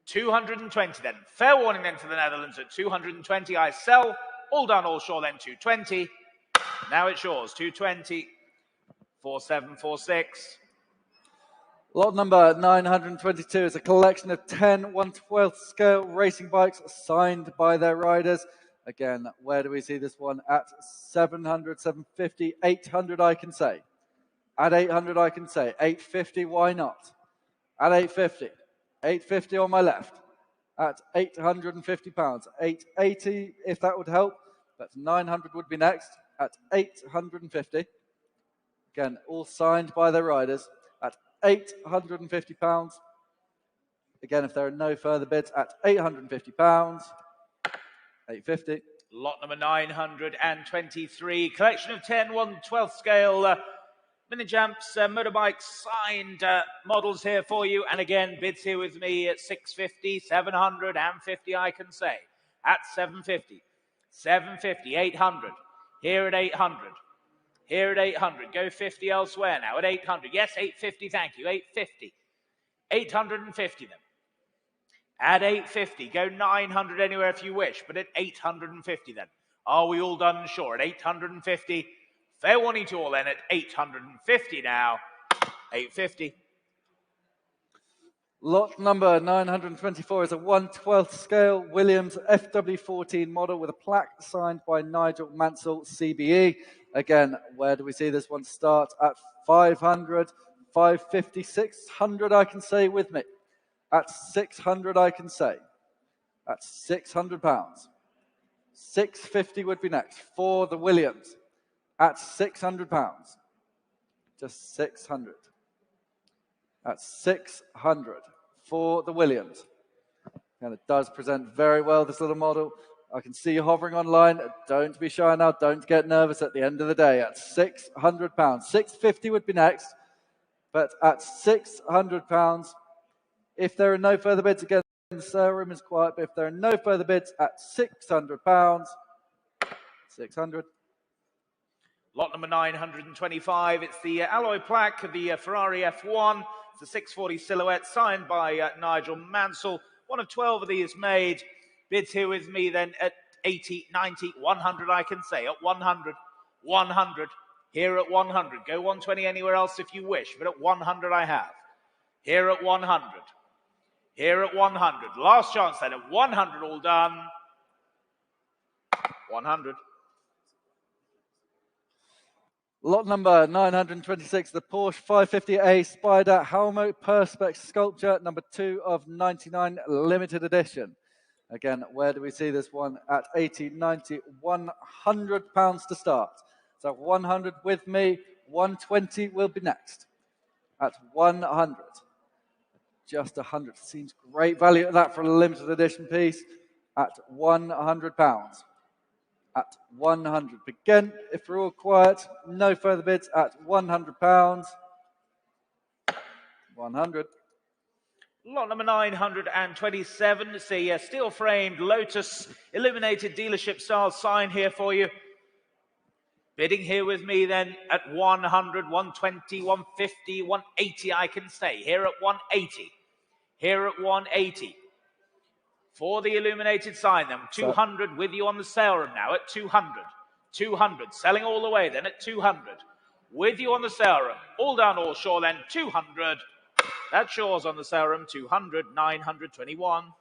Speaker 1: 220 then. Fair warning then for the Netherlands at 220. I sell. All done, all sure then 220. Now it's yours. 220. 4746.
Speaker 3: Lot number 922 is a collection of 10 1/12 scale racing bikes signed by their riders. Again, where do we see this one? At 700, 750, 800 I can say. At 800 I can say. 850, why not? At 850. 850 on my left. At £850. 880 if that would help. But 900 would be next. At 850. Again, all signed by their riders. At £850. Again, if there are no further bids, at £850. 850.
Speaker 1: Lot number 923. Collection of 10 1/12 scale mini jumps, motorbikes, signed models here for you. And again, bids here with me at 650, 700, and 50 I can say. At 750. 750, 800. Here at 800. Here at 800. Go 50 elsewhere now at 800. Yes, 850, thank you. 850. 850 then. At 850, go 900 anywhere if you wish, but at 850 then. Are we all done? Sure, at 850. Fair warning to all then at 850 now. 850.
Speaker 3: Lot number 924 is a 1/12 scale Williams FW14 model with a plaque signed by Nigel Mansell, CBE. Again, where do we see this one start? At 500, 550, 600 I can say with me. At 600 I can say. At £600. 650 would be next for the Williams. At £600. Just 600. At 600 for the Williams. And it does present very well, this little model. I can see you hovering online. Don't be shy now. Don't get nervous at the end of the day. At £600. 650 would be next. But at £600, if there are no further bids, again, the room is quiet, but if there are no further bids at £600, 600.
Speaker 1: Lot number 925. It's the alloy plaque of the Ferrari F1. It's a 640 silhouette signed by Nigel Mansell. One of 12 of these made. Bids here with me then at 80, 90, 100 I can say. At 100, 100. Here at 100. Go 120 anywhere else if you wish, but at 100 I have. Here at 100. Here at 100. Last chance then at 100 all done. 100.
Speaker 3: Lot number 926, the Porsche 550A Spider Helmo Perspex Sculpture, number 2 of 99 limited edition. Again, where do we see this one? At 80, 90, £100 to start. So 100 with me, 120 will be next. At 100. just 100. Seems great value at that for a limited edition piece at £100. At 100. Again, if we're all quiet, no further bids at £100. 100.
Speaker 1: Lot number 927. It's a steel-framed Lotus illuminated dealership style sign here for you. Bidding here with me then at 100, 120, 150, 180 I can say. Here at 180. Here at 180. For the illuminated sign then, 200 with you on the sale room now at 200. 200, selling all the way then at 200. With you on the sale room, all down, all shore then, 200. That's yours on the sale room, 200, 921.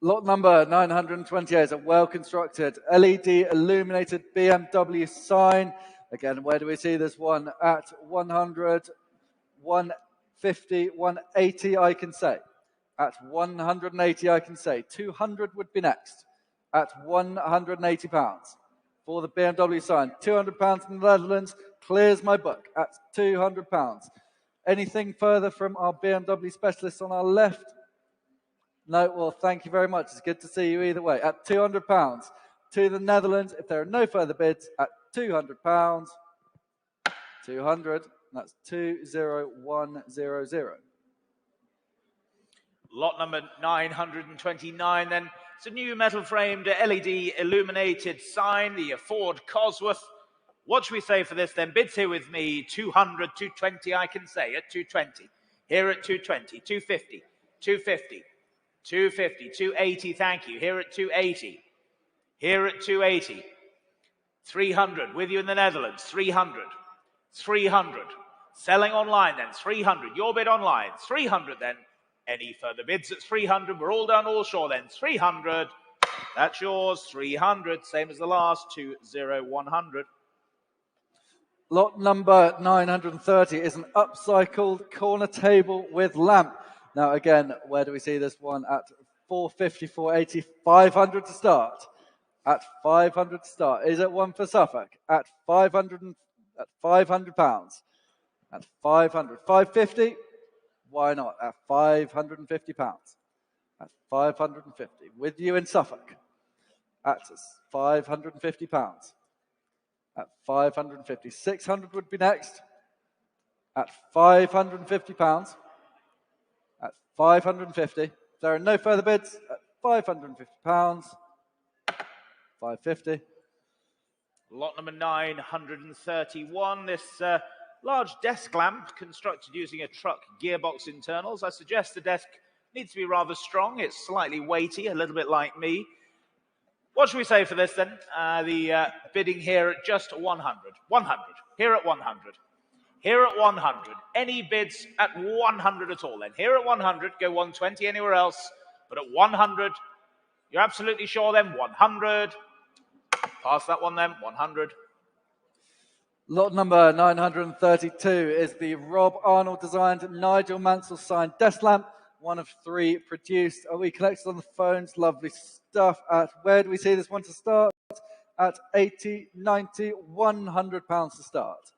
Speaker 3: Lot number 928 is a well-constructed LED illuminated BMW sign. Again, where do we see this one? At 100, 150, 180 I can say. At 180 I can say. 200 would be next. At £180 for the BMW sign. £200 in the Netherlands clears my book at £200. Anything further from our BMW specialists on our left? No, well, thank you very much. It's good to see you either way. At £200 to the Netherlands, if there are no further bids, at £200, 200, that's 20100.
Speaker 1: Lot number 929 then. It's a new metal-framed LED illuminated sign, the Ford Cosworth. What should we say for this then? Bids here with me, 200, 220 I can say at 220. Here at 220, 250, 250, 250, 280, thank you. Here at 280. Here at 280. 300, with you in the Netherlands, 300. 300. Selling online then, 300. Your bid online, 300 then. Any further bids at 300? We're all down, all shore then, 300. That's yours, 300. Same as the last, 20100.
Speaker 3: Lot number 930 is an upcycled corner table with lamp. Now again, where do we see this one? At 450, 480, 500 to start. At 500 to start. Is it one for Suffolk? At 500, at £500. At 500, 550. Why not? At £550. At 550. With you in Suffolk. At £550. At 550. 600 would be next. At £550. At 550. There are no further bids. At £550. 550.
Speaker 1: Lot number 931. This large desk lamp constructed using a truck gearbox internals. I suggest the desk needs to be rather strong. It's slightly weighty, a little bit like me. What should we say for this then? The bidding here at just 100. 100. Here at 100. Here at 100. Any bids at 100 at all then? Here at 100, go 120 anywhere else. But at 100, you're absolutely sure then? 100. Pass that one then, 100.
Speaker 3: Lot number 932 is the Rob Arnold designed Nigel Mansell signed desk lamp, one of 3 produced. We collected on the phones, lovely stuff. At where do we see this one to start? At 80, 90, £100 to start.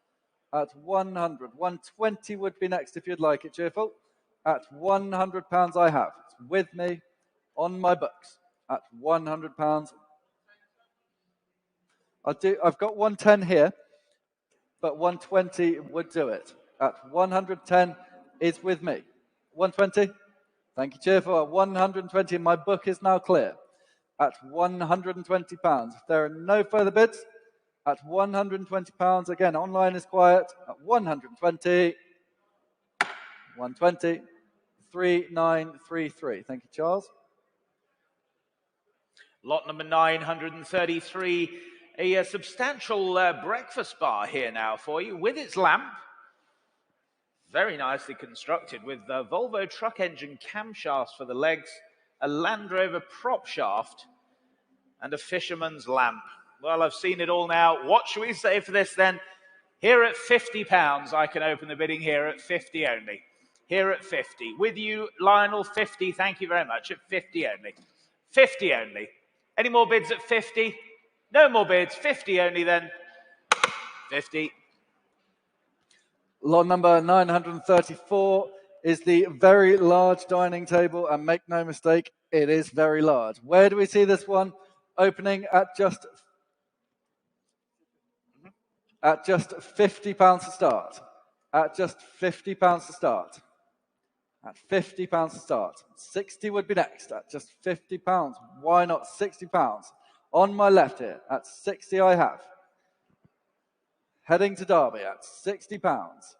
Speaker 3: At 100, 120 would be next if you'd like it, cheerful. At £100 I have. It's with me on my books. At £100. I've got 110 here, but 120 would do it. At 110 is with me. 120? Thank you, cheerful. At 120, my book is now clear. At £120. If there are no further bids, at £120, again, online is quiet. At 120, 120, 3933. Thank you, Charles.
Speaker 1: Lot number 933. A substantial breakfast bar here now for you with its lamp. Very nicely constructed with Volvo truck engine camshafts for the legs, a Land Rover prop shaft, and a fisherman's lamp. Well, I've seen it all now. What should we say for this then? Here at £50, I can open the bidding here at 50 only. Here at 50. With you, Lionel, 50. Thank you very much. At 50 only. 50 only. Any more bids at 50? No more bids. 50 only then. 50.
Speaker 3: Lot number 934 is the very large dining table, and make no mistake, it is very large. Where do we see this one? Opening at just £50 to start. At just £50 to start. At £50 to start. 60 would be next. At just £50. Why not £60? On my left here, at 60 I have. Heading to Derby at £60.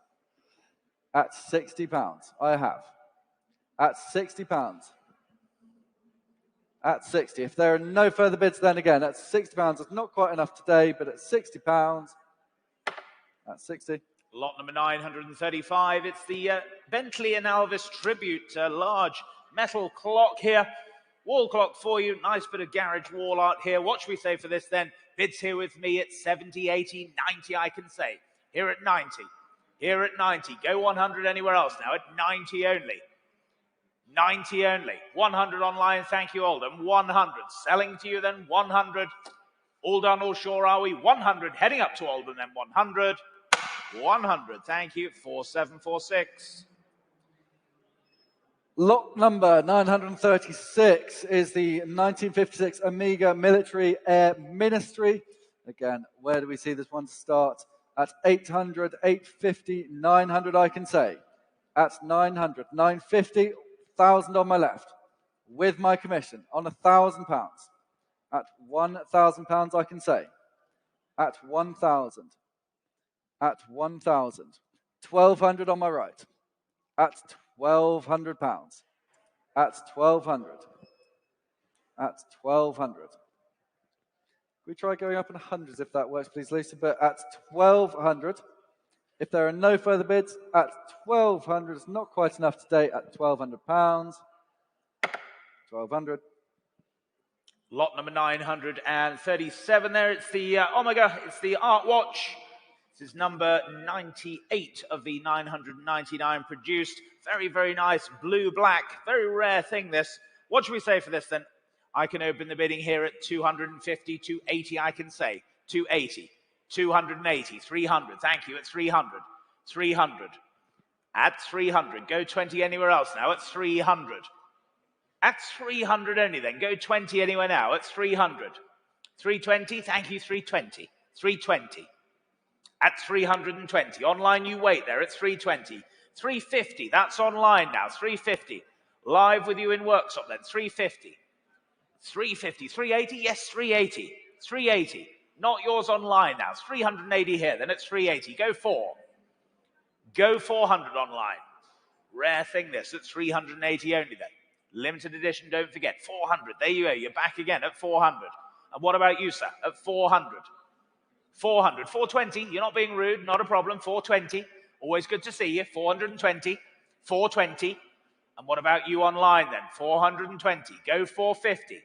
Speaker 3: At £60 I have. At £60. At 60. If there are no further bids, then again, at £60, it's not quite enough today, but at £60, at 60.
Speaker 1: Lot number 935. It's the Bentley and Elvis tribute. Large metal clock here. Wall clock for you. Nice bit of garage wall art here. What should we say for this then? Bids here with me at 70, 80, 90, I can say. Here at 90. Here at 90. Go 100 anywhere else now. At 90 only. 90 only. 100 online. Thank you, Oldham. 100. Selling to you then. 100. All done, all sure are we? 100. Heading up to Oldham then. 100. 100. Thank you. 4746.
Speaker 3: Lot number 936 is the 1956 Amiga Military Air Ministry. Again, where do we see this one start? At 800, 850, 900, I can say. At 900, 950, 1,000 on my left. With my commission on £1,000. At £1,000, I can say. At 1,000. At 1,000. 1,200 on my right. At £1,200. At 1,200. At 1,200. We try going up in hundreds if that works, please, Lisa. But at 1,200, if there are no further bids, at 1,200, it's not quite enough today. At £1,200. 1,200.
Speaker 1: Lot number 937 there. It's the Omega. It's the Art Watch. This is number 98 of the 999 produced. Very, very nice blue-black. Very rare thing, this. What should we say for this, then? I can open the bidding here at 250, 280, I can say. 280, 280, 300. Thank you, at 300. 300. At 300. Go 20 anywhere else now. At 300. At 300 only then. Go 20 anywhere now. At 300. 320. Thank you, 320. 320. At 320. Online you wait there at 320. 350. That's online now. 350. Live with you in workshop then. 350. 350. 380. Yes, 380. 380. Not yours online now. 380 here. Then it's 380. Go 4. Go 400 online. Rare thing this. At 380 only then. Limited edition, don't forget. 400. There you go. You're back again at 400. And what about you, sir? At 400. 400. 420. You're not being rude. Not a problem. 420. Always good to see you. 420. 420. And what about you online then? 420. Go 450.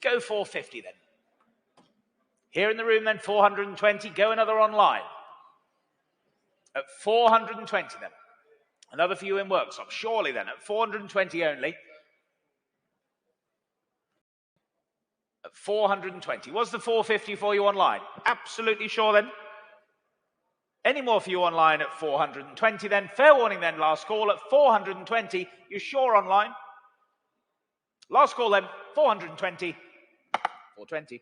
Speaker 1: Go 450 then. Here in the room then, 420. Go another online. At 420 then. Another for you in workshop. Surely then, at 420 only. At 420. Was the 450 for you online? Absolutely sure then. Any more for you online at 420 then? Fair warning then, last call at 420. You sure online? Last call then, 420. 420.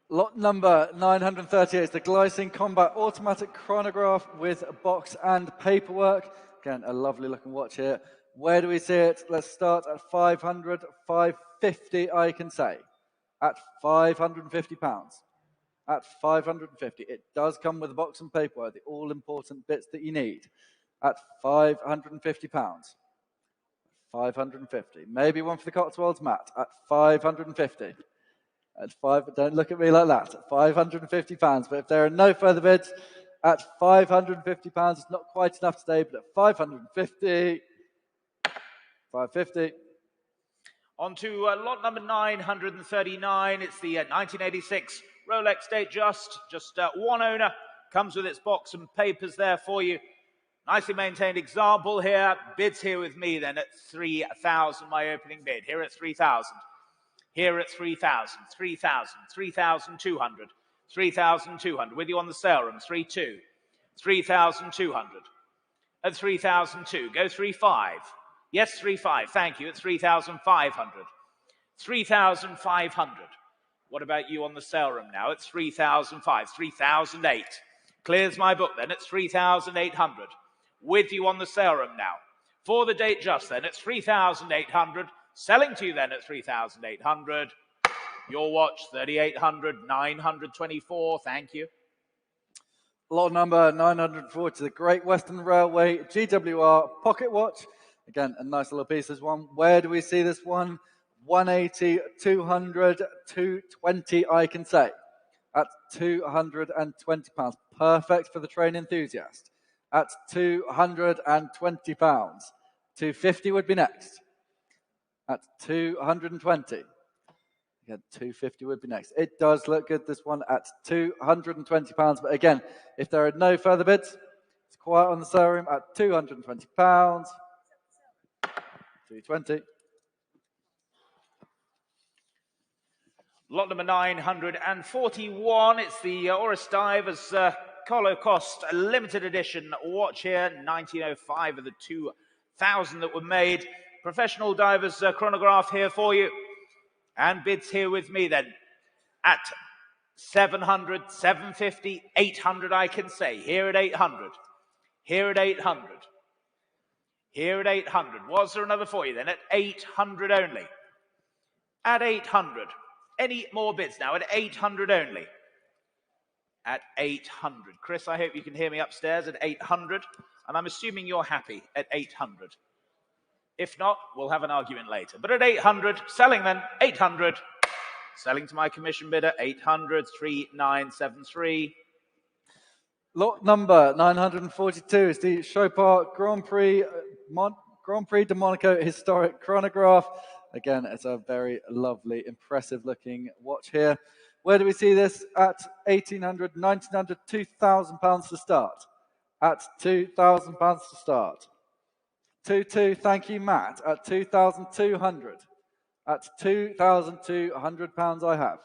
Speaker 3: Lot number 938 is the Glycine Combat Automatic Chronograph with box and paperwork. Again, a lovely looking watch here. Where do we see it? Let's start at 500, 550, I can say. At £550. At 550. It does come with a box and paperwork, the all-important bits that you need. At £550. 550. Maybe one for the Cotswolds, Matt. At 550. At don't look at me like that. At £550. But if there are no further bids, at £550, it's not quite enough today, but at 550, 550.
Speaker 1: On to lot number 939. It's the 1986 Rolex Datejust. Just one owner. Comes with its box and papers there for you. Nicely maintained example here. Bids here with me then at 3,000, my opening bid. Here at 3,000. Here at 3,000, 3,000, 3,200, 3,200. With you on the sale room, 3,200. 3,200. At 3,002. Go 3,500. Yes, 3,500. Thank you. At 3,500. 3,500. What about you on the sale room now? It's 3,005. 3,008. Clears my book then. It's 3,800. With you on the sale room now. For the date just then, it's 3,800. Selling to you then at 3,800. Your watch, 3,800. 924. Thank you.
Speaker 3: Lot number 940, the Great Western Railway GWR pocket watch. Again, a nice little piece, this one. Where do we see this one? 180, 200, 220, I can say. At £220. Perfect for the train enthusiast. At £220. 250 would be next. At 220. Again, 250 would be next. It does look good, this one, at £220. But again, if there are no further bids, it's quiet on the sale room at £220. 220.
Speaker 1: Lot number 941. It's the Oris Divers Colo Cost limited edition watch here. 1905 of the 2,000 that were made. Professional divers chronograph here for you. And bids here with me then at 700, 750, 800 I can say. Here at 800. Here at 800. Here at 800. Was there another for you then? At 800 only. At 800. Any more bids now? At 800 only. At 800. Chris, I hope you can hear me upstairs at 800. And I'm assuming you're happy at 800. If not, we'll have an argument later. But at 800, selling then, 800. Selling to my commission bidder, 800, 3973.
Speaker 3: Lot number 942 is the Chopard Grand Prix de Monaco historic chronograph. Again, it's a very lovely, impressive looking watch here. Where do we see this? At 1,800, 1,900, £2,000 to start. At £2,000 to start. 2,2, thank you, Matt. At 2,200. At £2,200 I have.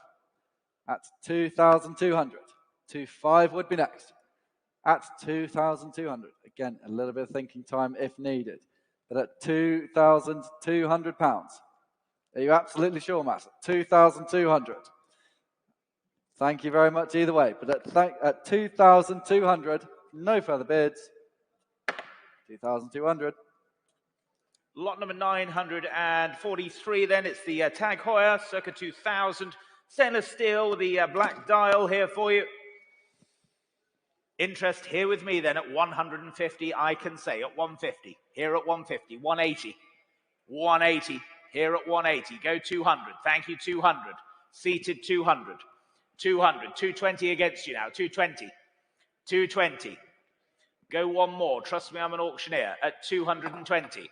Speaker 3: At 2,200. 2,500 would be next. At 2,200. Again, a little bit of thinking time if needed. But at £2,200. Are you absolutely sure, Matt? 2,200. Thank you very much either way. But at 2,200, no further bids. 2,200.
Speaker 1: Lot number 943 then, it's the Tag Heuer, circa 2000. Stainless steel with the black dial here for you. Interest here with me then at 150, I can say, at 150. Here at 150, 180. 180, here at 180. Go 200, thank you, 200. Seated 200. 200, 220 against you now, 220. 220. Go one more, trust me, I'm an auctioneer, at 220.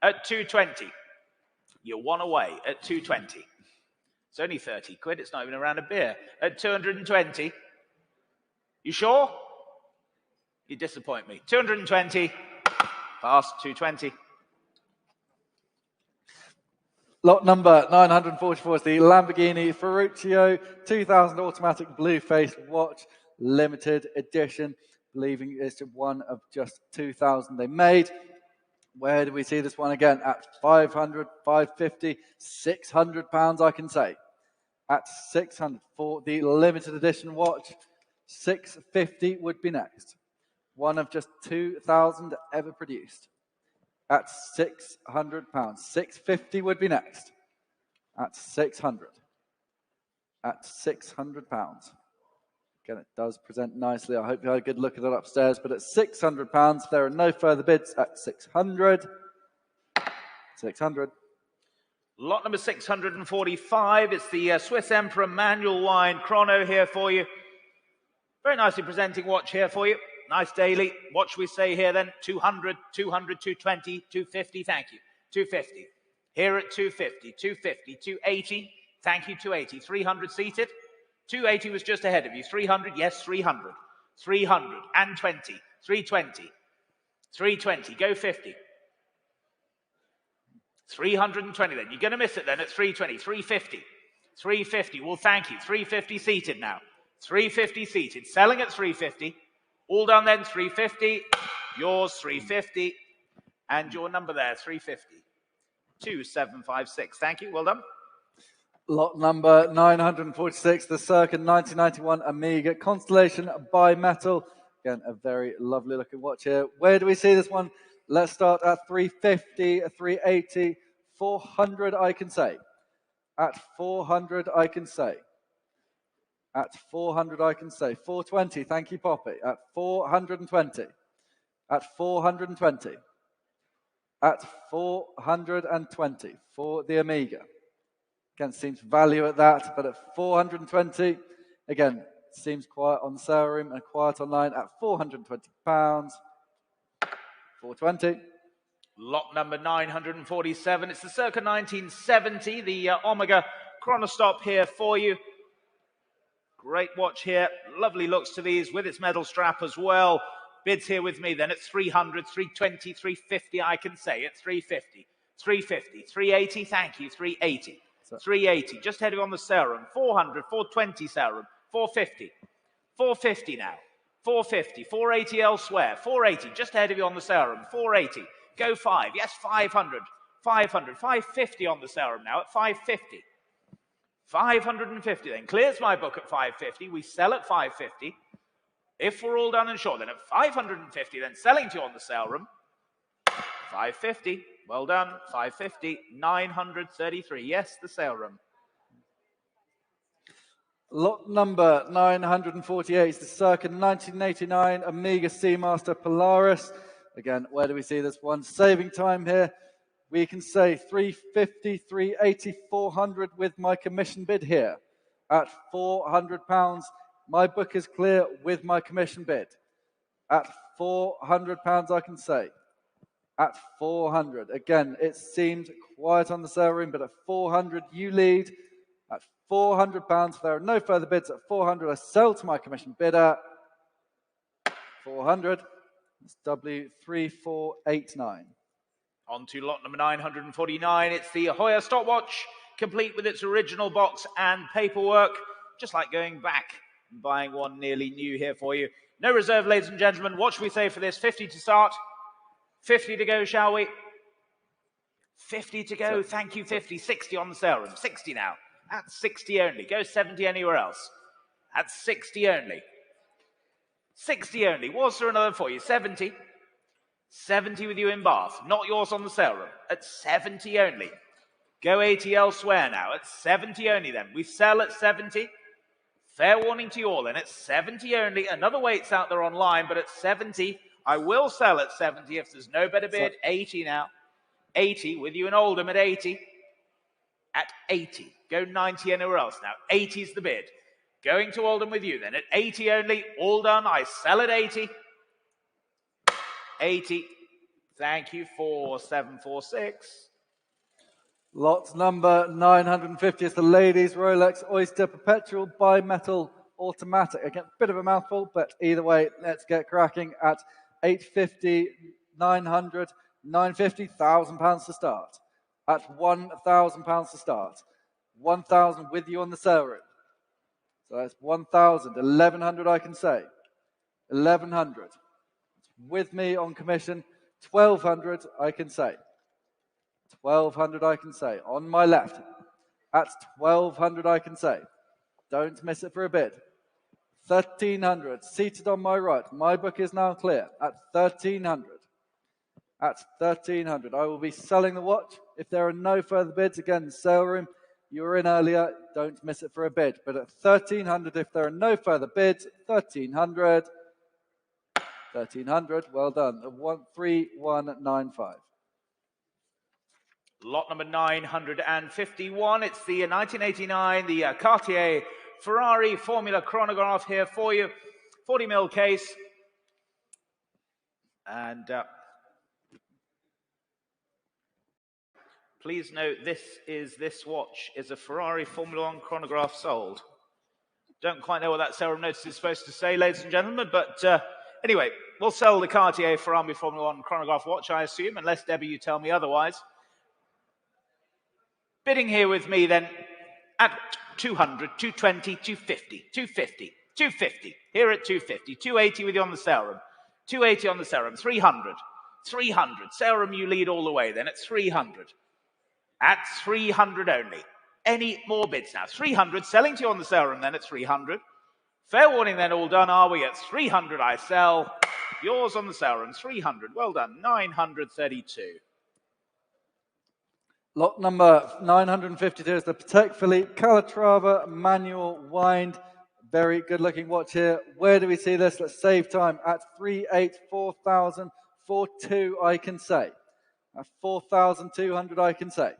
Speaker 1: At 220. You're one away at 220. It's only 30 quid, it's not even a round of beer. At 220. You sure? You disappoint me. 220. Past 220.
Speaker 3: Lot number 944 is the Lamborghini Ferruccio 2000 automatic blue-faced watch, limited edition. Believing it's one of just 2,000 they made. Where do we see this one again? At 500, 550, £600 I can say. At 600 for the limited edition watch. 650 would be next. One of just 2,000 ever produced. At £600. 650 would be next. At 600. At £600. Again, it does present nicely. I hope you had a good look at it upstairs. But at £600, there are no further bids at 600. 600.
Speaker 1: Lot number 645. It's the Swiss Emperor manual wine chrono here for you. Very nicely presenting watch here for you. Nice daily. What should we say here then? 200, 200, 220, 250. Thank you. 250. Here at 250, 250, 280. Thank you, 280. 300 seated. 280 was just ahead of you. 300, yes, 300. 300 and 20. 320. 320. Go 50. 320 then. You're going to miss it then at 320. 350. 350. Well, thank you. 350 seated now. 350 seated. Selling at 350. All done then, 350. Yours, 350. And your number there, 350. 2756. Thank you. Well done.
Speaker 3: Lot number 946, the circa 1991 Amiga Constellation Bimetal. Again, a very lovely looking watch here. Where do we see this one? Let's start at 350, 380, 400 I can say. At 400 I can say. At 400 I can say. 420, thank you Poppy. At 420. At 420. At 420 for the Amiga. Again, seems value at that, but at 420, again, seems quiet on the sale room and quiet online at £420. 420.
Speaker 1: Lot number 947. It's the circa 1970, the Omega Chronostop here for you. Great watch here. Lovely looks to these with its metal strap as well. Bids here with me then at 300, 320, 350, I can say at 350, 350, 380, thank you, 380. 380, just heading on the sale room. 400, 420 sale room. 450, 450 now. 450, 480 elsewhere. 480, just ahead of you on the sale room. 480, go 5. Yes, 500, 500, 550 on the sale room now at 550. 550 then. Clears my book at 550. We sell at 550. If we're all done and short, then at 550, then selling to you on the sale room. 550. Well done. 550. 933. Yes, the sale room.
Speaker 3: Lot number 948 is the circa 1989 Amiga Seamaster Polaris. Again, where do we see this one? Saving time here. We can say 350, 380, 400 with my commission bid here. At £400, my book is clear with my commission bid. At £400, I can say. At 400. Again, it seemed quiet on the sale room, but at 400, you lead. At £400, if there are no further bids, at 400, I sell to my commission bidder. 400. It's W3489.
Speaker 1: On to lot number 949. It's the Hoya stopwatch, complete with its original box and paperwork. Just like going back and buying one nearly new here for you. No reserve, ladies and gentlemen. What should we say for this? 50 to start. 50 to go, shall we? 50 to go. Thank you, 50. 60 on the sale room. 60 now. At 60 only. Go 70 anywhere else. At 60 only. 60 only. Was there another for you? 70. 70 with you in Bath. Not yours on the sale room. At 70 only. Go 80 elsewhere now. At 70 only then. We sell at 70. Fair warning to you all then. At 70 only. Another wait's out there online, but at 70, I will sell at 70 if there's no better bid. 80 now. 80 with you in Oldham at 80. At 80. Go 90 anywhere else now. 80 is the bid. Going to Oldham with you then. At 80 only. All done. I sell at 80. 80. Thank you. 4746.
Speaker 3: Lot number 950 is the ladies Rolex Oyster Perpetual Bimetal Automatic. Again, a bit of a mouthful, but either way, let's get cracking at 850, 900, 950, £1,000 to start. At £1,000 to start. 1,000 with you on the sale room. So that's 1,000, 1,100 I can say. 1,100. With me on commission, 1,200 I can say. 1,200 I can say. On my left, at 1,200 I can say. Don't miss it for a bid. 1,300, seated on my right. My book is now clear. At 1,300. At 1,300. I will be selling the watch. If there are no further bids, again, sale room, you were in earlier. Don't miss it for a bid. But at 1,300, if there are no further bids, 1,300. 1,300, well done. 3195.
Speaker 1: Lot number 951. It's the 1989, the Cartier Ferrari Formula chronograph here for you. 40mm case. And please note, this watch is a Ferrari Formula 1 chronograph sold. Don't quite know what that sale room notice is supposed to say, ladies and gentlemen, but anyway, we'll sell the Cartier Ferrari Formula 1 chronograph watch, I assume, unless, Debbie, you tell me otherwise. Bidding here with me then at 200, 220, 250, 250, 250. Here at 250. 280 with you on the sale room. 280 on the sale room. 300. 300. Sale room, you lead all the way then at 300. At 300 only. Any more bids now? 300. Selling to you on the sale room then at 300. Fair warning then, all done. Are we at 300? I sell. Yours on the sale room, 300. Well done. 932.
Speaker 3: Lot number 952 is the Patek Philippe Calatrava manual wind. Very good looking watch here. Where do we see this? Let's save time at 384,000. 42 I can say. At 4,200 I can say.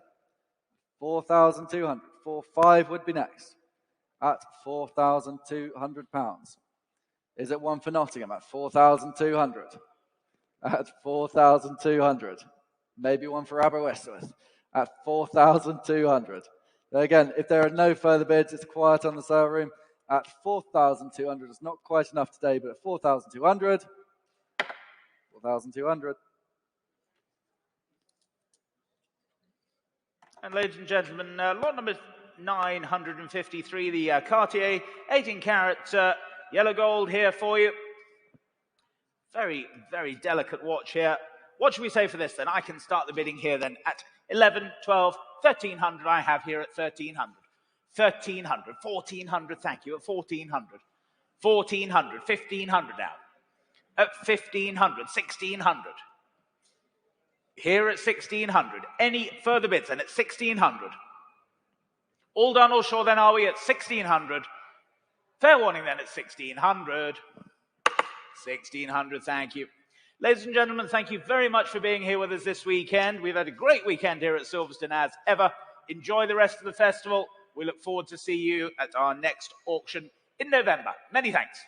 Speaker 3: 4,200. 45 would be next. At £4,200. Is it one for Nottingham at 4,200? At 4,200. Maybe one for Aberystwyth at 4,200. Again, if there are no further bids, it's quiet on the sale room. At 4,200, it's not quite enough today, but at 4,200, 4,200.
Speaker 1: And ladies and gentlemen, lot number 953, the Cartier 18-carat yellow gold here for you. Very, very delicate watch here. What should we say for this then? I can start the bidding here then at 11, 12, 1,300. I have here at 1,300. 1,300, 1,400, thank you, at 1,400. 1,400, 1,500 now. At 1,500, 1,600. Here at 1,600. Any further bids then at 1,600. All done or sure then, are we at 1,600? Fair warning then at 1,600. 1,600, thank you. Ladies and gentlemen, thank you very much for being here with us this weekend. We've had a great weekend here at Silverstone as ever. Enjoy the rest of the festival. We look forward to see you at our next auction in November. Many thanks.